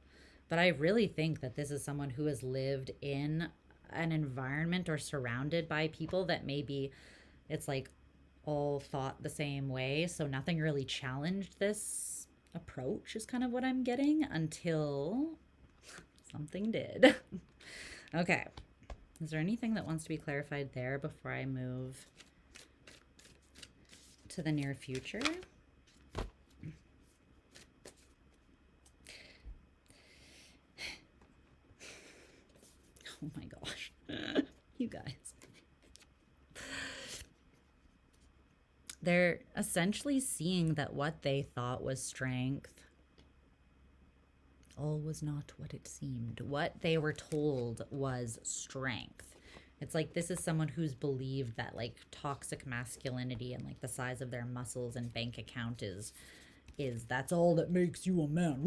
Speaker 1: But I really think that this is someone who has lived in an environment or surrounded by people that maybe it's like all thought the same way. So nothing really challenged this approach is kind of what I'm getting until something did. Okay. Is there anything that wants to be clarified there before I move to the near future? Oh my gosh. You guys. They're essentially seeing that what they thought was strength all was not what it seemed. What they were told was strength. It's like this is someone who's believed that like toxic masculinity and like the size of their muscles and bank account is that's all that makes you a man.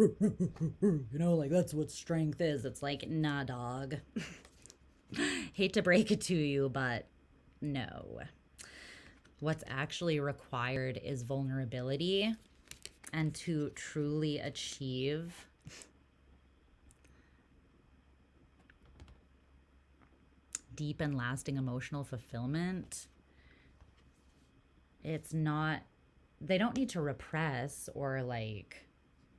Speaker 1: You know, like that's what strength is. It's like, nah, dog. Hate to break it to you, but no. What's actually required is vulnerability, and to truly achieve deep and lasting emotional fulfillment, it's not, they don't need to repress or like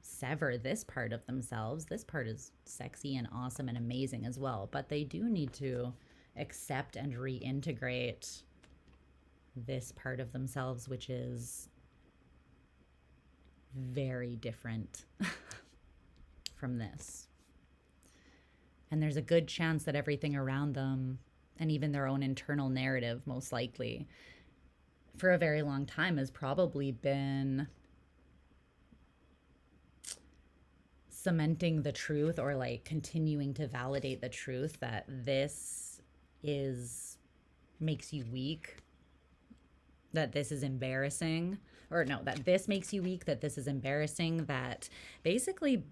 Speaker 1: sever this part of themselves. This part is sexy and awesome and amazing as well, but they do need to accept and reintegrate this part of themselves, which is very different from this. And there's a good chance that everything around them and even their own internal narrative most likely for a very long time has probably been cementing the truth, or like continuing to validate the truth that this is makes you weak, that this is embarrassing, or no, that this makes you weak, that this is embarrassing, that basically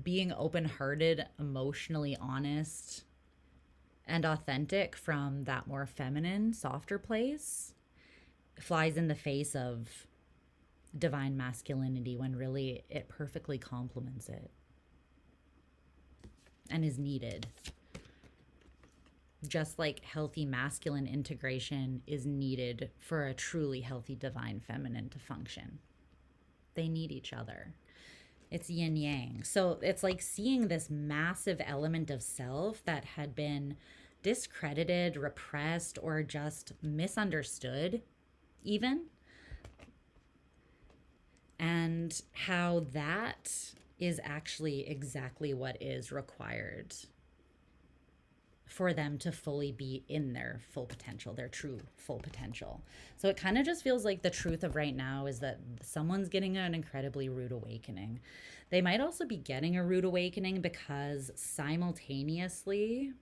Speaker 1: being open-hearted, emotionally honest, and authentic from that more feminine, softer place flies in the face of divine masculinity, when really it perfectly complements it and is needed. Just like healthy masculine integration is needed for a truly healthy divine feminine to function. They need each other. It's yin yang. So it's like seeing this massive element of self that had been discredited, repressed, or just misunderstood, even. And how that is actually exactly what is required for them to fully be in their full potential, their true full potential. So it kind of just feels like the truth of right now is that someone's getting an incredibly rude awakening. They might also be getting a rude awakening because simultaneously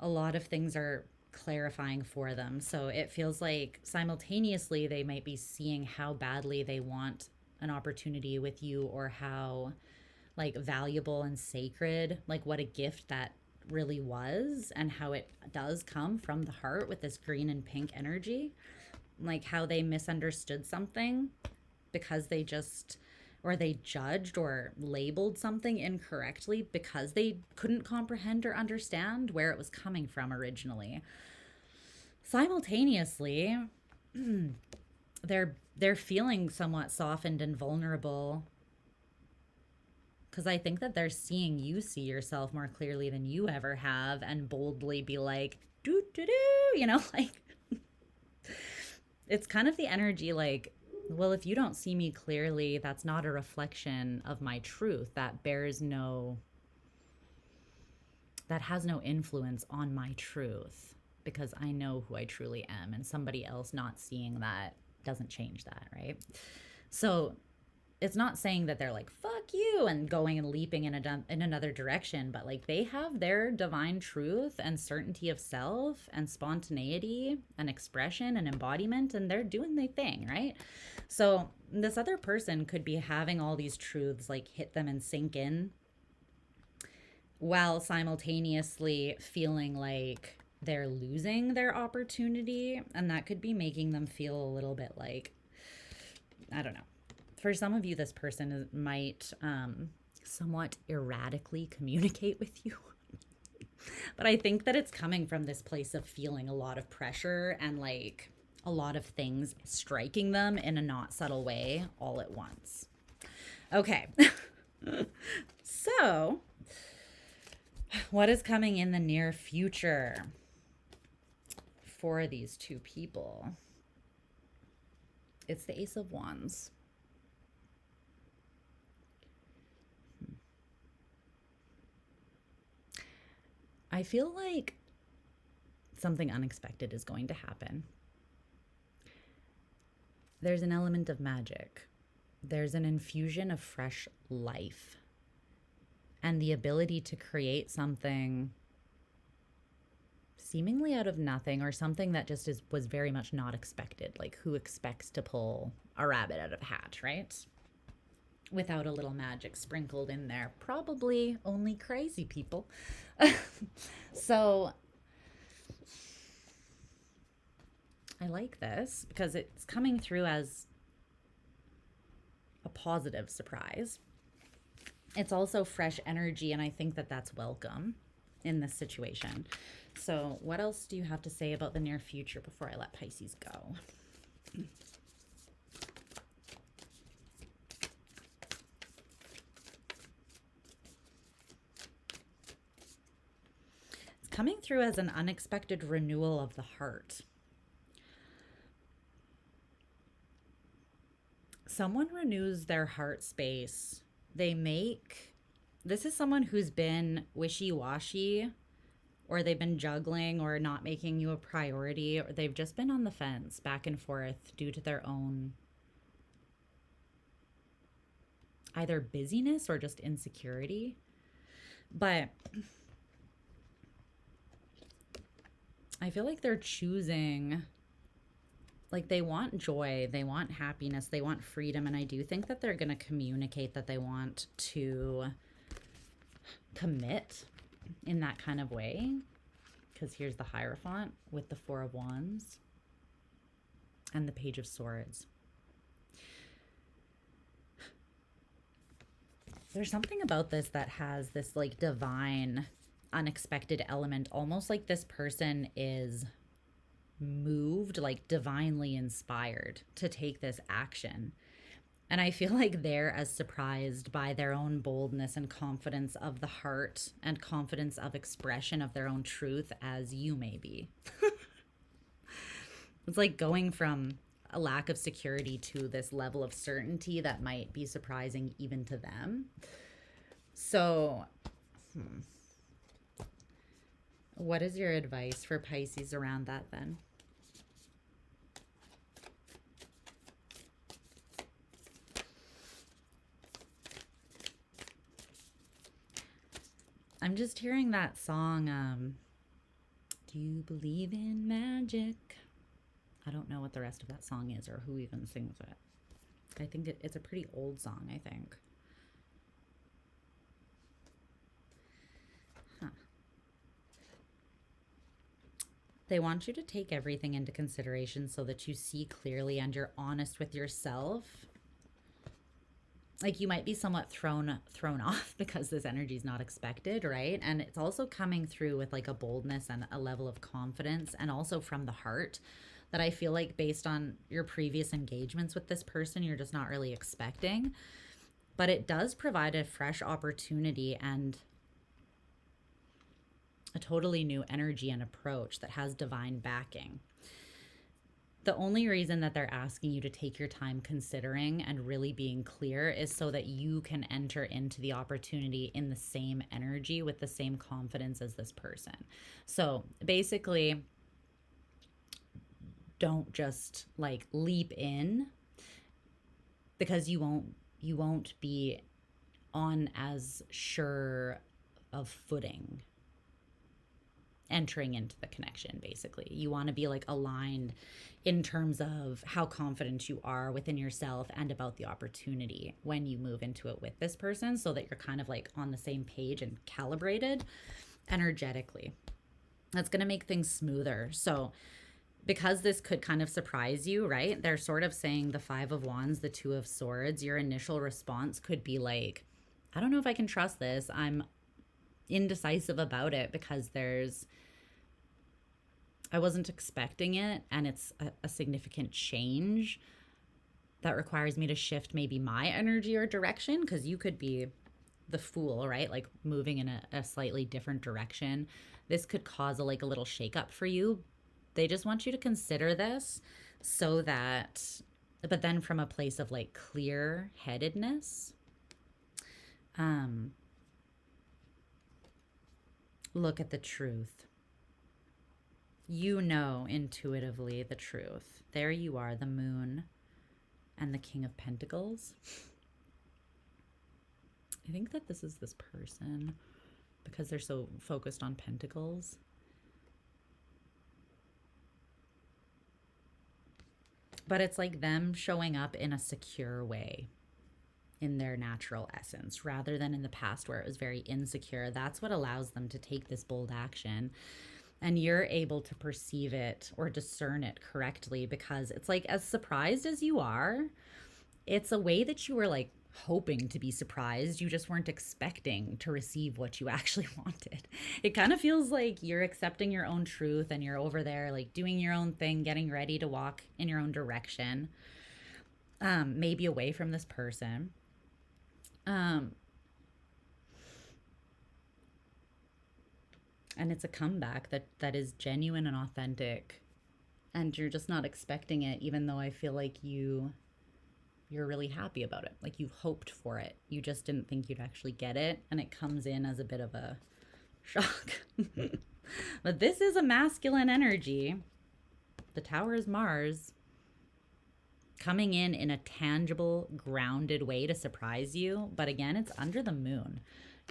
Speaker 1: a lot of things are clarifying for them. So it feels like simultaneously they might be seeing how badly they want an opportunity with you, or how like valuable and sacred, like what a gift that really was, and how it does come from the heart with this green and pink energy. Like how they misunderstood something because they just, or they judged or labeled something incorrectly because they couldn't comprehend or understand where it was coming from originally. Simultaneously, they're feeling somewhat softened and vulnerable, because I think that they're seeing you see yourself more clearly than you ever have, and boldly be like, do do do, you know, like it's kind of the energy like, well, if you don't see me clearly, that's not a reflection of my truth. That has no influence on my truth, because I know who I truly am, and somebody else not seeing that doesn't change that, right? So it's not saying that they're like, fuck you, and going and leaping in another direction, but like they have their divine truth and certainty of self and spontaneity and expression and embodiment, and they're doing their thing, right? So this other person could be having all these truths like hit them and sink in, while simultaneously feeling like they're losing their opportunity, and that could be making them feel a little bit like, I don't know. For some of you, this person might somewhat erratically communicate with you. But I think that it's coming from this place of feeling a lot of pressure and like a lot of things striking them in a not subtle way all at once. Okay. So, what is coming in the near future for these two people? It's the Ace of Wands. I feel like something unexpected is going to happen. There's an element of magic. There's an infusion of fresh life and the ability to create something seemingly out of nothing, or something that just was very much not expected. Like, who expects to pull a rabbit out of a hat, right? Without a little magic sprinkled in there. Probably only crazy people. So I like this because it's coming through as a positive surprise. It's also fresh energy, and I think that that's welcome in this situation. So what else do you have to say about the near future before I let Pisces go? It's coming through as an unexpected renewal of the heart. Someone renews their heart space. This is someone who's been wishy-washy or they've been juggling or not making you a priority, or they've just been on the fence back and forth due to their own either busyness or just insecurity. But I feel like they're choosing, like they want joy, they want happiness, they want freedom. And I do think that they're going to communicate that they want to commit in that kind of way. Because here's the Hierophant with the Four of Wands and the Page of Swords. There's something about this that has this like divine, unexpected element, almost like this person is moved, like divinely inspired to take this action. And I feel like they're as surprised by their own boldness and confidence of the heart and confidence of expression of their own truth as you may be. It's like going from a lack of security to this level of certainty that might be surprising even to them. So, what is your advice for Pisces around that then? I'm just hearing that song, Do You Believe in Magic? I don't know what the rest of that song is or who even sings it. I think it's a pretty old song, I think. Huh. They want you to take everything into consideration so that you see clearly and you're honest with yourself. Like you might be somewhat thrown off because this energy is not expected, right? And it's also coming through with like a boldness and a level of confidence, and also from the heart, that I feel like based on your previous engagements with this person, you're just not really expecting. But it does provide a fresh opportunity and a totally new energy and approach that has divine backing. The only reason that they're asking you to take your time considering and really being clear is so that you can enter into the opportunity in the same energy with the same confidence as this person. So basically, don't just like leap in, because you won't be on as sure of footing entering into the connection. Basically, you want to be like aligned in terms of how confident you are within yourself and about the opportunity when you move into it with this person, so that you're kind of like on the same page and calibrated energetically. That's going to make things smoother. So because this could kind of surprise you, right? They're sort of saying the Five of Wands, the Two of Swords, your initial response could be like, I don't know if I can trust this. I'm indecisive about it because I wasn't expecting it, and it's a significant change that requires me to shift maybe my energy or direction, because you could be the Fool, right? Like moving in a slightly different direction. This could cause a little shakeup for you. They just want you to consider this so that, but then from a place of like clear-headedness. Look at the truth. You know intuitively the truth. There you are, the Moon and the King of Pentacles. I think that this is this person because they're so focused on pentacles. But it's like them showing up in a secure way, in their natural essence, rather than in the past where it was very insecure. That's what allows them to take this bold action. And you're able to perceive it or discern it correctly, because it's like, as surprised as you are, it's a way that you were like hoping to be surprised. You just weren't expecting to receive what you actually wanted. It kind of feels like you're accepting your own truth and you're over there like doing your own thing, getting ready to walk in your own direction, maybe away from this person. And it's a comeback that is genuine and authentic, and you're just not expecting it, even though I feel like you're really happy about it. Like you've hoped for it. You just didn't think you'd actually get it, and it comes in as a bit of a shock. But this is a masculine energy. The Tower is Mars coming in a tangible, grounded way to surprise you. But again, it's under the moon.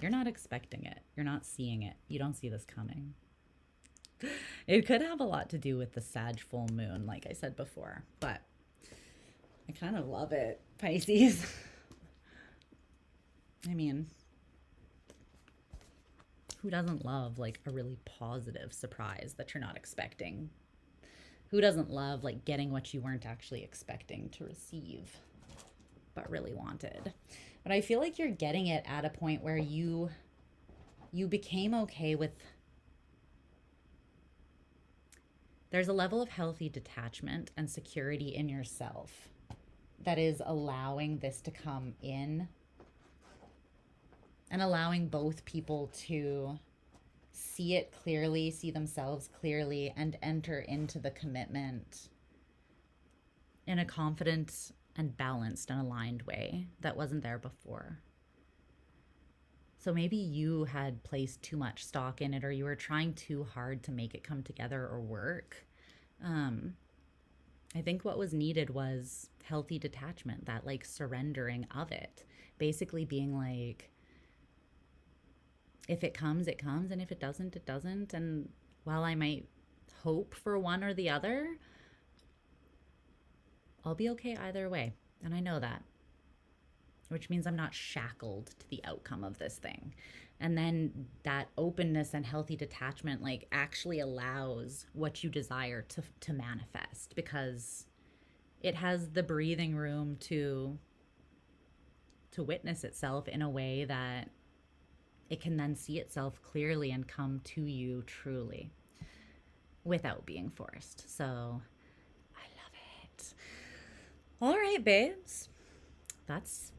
Speaker 1: You're not expecting it. You're not seeing it. You don't see this coming. It could have a lot to do with the Sag full moon, like I said before. But I kind of love it, Pisces. I mean, who doesn't love like a really positive surprise that you're not expecting? Who doesn't love like getting what you weren't actually expecting to receive, but really wanted? But I feel like you're getting it at a point where you became okay with, there's a level of healthy detachment and security in yourself that is allowing this to come in and allowing both people to see it clearly, see themselves clearly, and enter into the commitment in a confident and balanced and aligned way that wasn't there before. So maybe you had placed too much stock in it, or you were trying too hard to make it come together or work. I think what was needed was healthy detachment, that like surrendering of it. Basically being like, if it comes, it comes, and if it doesn't, it doesn't. And while I might hope for one or the other, I'll be okay either way. And I know that, which means I'm not shackled to the outcome of this thing. And then that openness and healthy detachment like actually allows what you desire to manifest, because it has the breathing room to witness itself in a way that it can then see itself clearly and come to you truly without being forced. So I love it. All right, babes. That's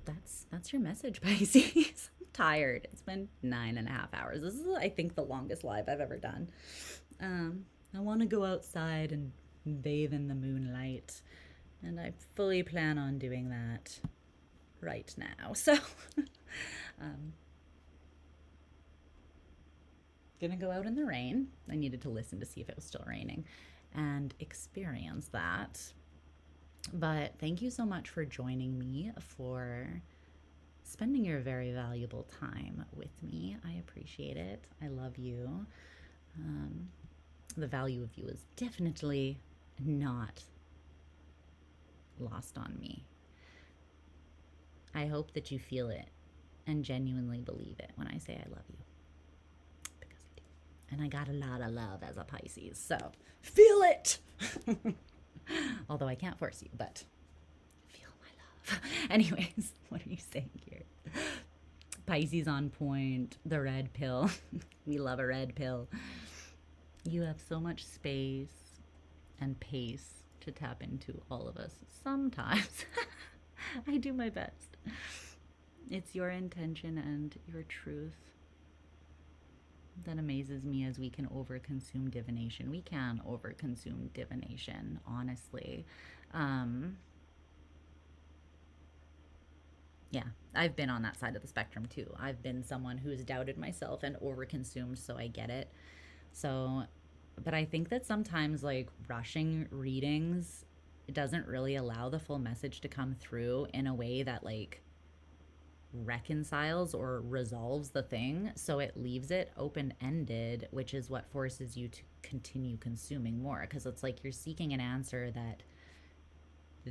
Speaker 1: your message, Pisces. I'm tired. It's been 9.5 hours. This is, I think, the longest live I've ever done. I want to go outside and bathe in the moonlight, and I fully plan on doing that right now. So gonna go out in the rain. I needed to listen to see if it was still raining and experience that. But thank you so much for joining me, for spending your very valuable time with me. I appreciate it. I love you. The value of you is definitely not lost on me. I hope that you feel it and genuinely believe it when I say I love you. And I got a lot of love as a Pisces, so feel it. Although I can't force you, but feel my love. Anyways, what are you saying here? Pisces on point, the red pill. We love a red pill. You have so much space and pace to tap into, all of us. Sometimes I do my best. It's your intention and your truth that amazes me as we can overconsume divination. We can overconsume divination, honestly. Yeah, I've been on that side of the spectrum too. I've been someone who's doubted myself and overconsumed, so I get it. So, but I think that sometimes like rushing readings, it doesn't really allow the full message to come through in a way that like reconciles or resolves the thing, so it leaves it open-ended, which is what forces you to continue consuming more, because it's like you're seeking an answer that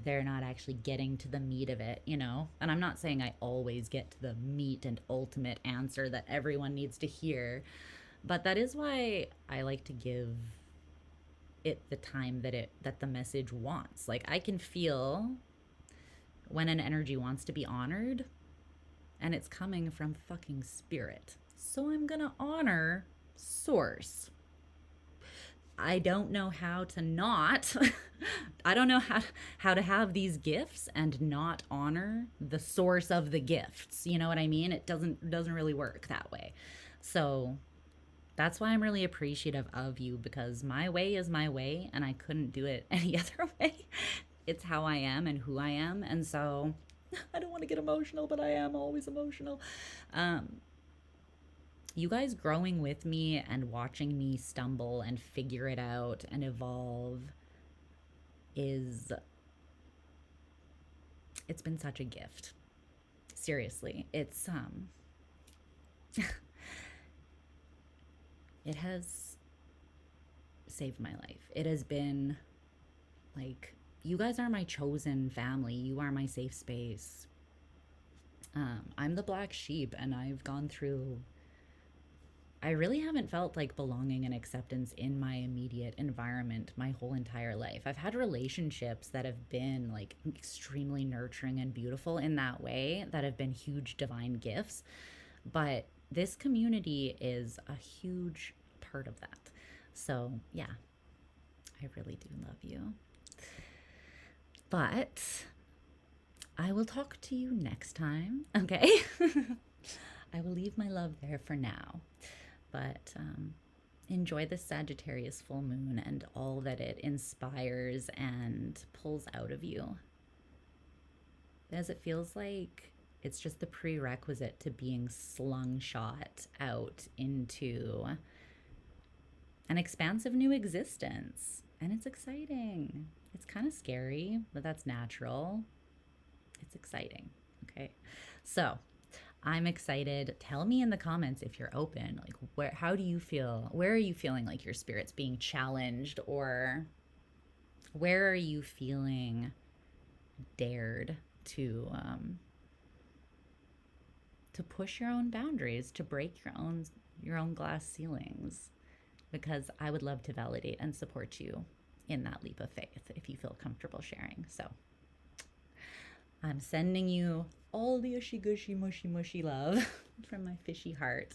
Speaker 1: they're not actually getting to the meat of it, you know? And I'm not saying I always get to the meat and ultimate answer that everyone needs to hear, but that is why I like to give it the time that the message wants. Like, I can feel when an energy wants to be honored, and it's coming from fucking spirit. So I'm gonna honor source. I don't know how to not, I don't know how to have these gifts and not honor the source of the gifts. You know what I mean? It doesn't really work that way. So that's why I'm really appreciative of you, because my way is my way and I couldn't do it any other way. It's how I am and who I am. And so I don't want to get emotional, but I am always emotional. You guys growing with me and watching me stumble and figure it out and evolve is, it's been such a gift. Seriously, it's it has saved my life. It has been like, you guys are my chosen family. You are my safe space. I'm the black sheep, and I've gone through, I really haven't felt like belonging and acceptance in my immediate environment my whole entire life. I've had relationships that have been like extremely nurturing and beautiful in that way, that have been huge divine gifts. But this community is a huge part of that. So, yeah, I really do love you. But I will talk to you next time, okay? I will leave my love there for now. But enjoy the Sagittarius full moon and all that it inspires and pulls out of you. As it feels like it's just the prerequisite to being slungshot out into an expansive new existence. And it's exciting. It's kind of scary, but that's natural. It's exciting, okay? So I'm excited. Tell me in the comments if you're open. Like, how do you feel? Where are you feeling like your spirit's being challenged, or where are you feeling dared to push your own boundaries, to break your own glass ceilings? Because I would love to validate and support you in that leap of faith if you feel comfortable sharing. So I'm sending you all the ushy gushy mushy mushy love from my fishy heart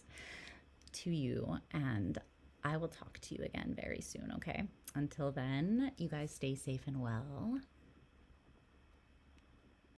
Speaker 1: to you, and I will talk to you again very soon, okay? Until then, you guys stay safe and well.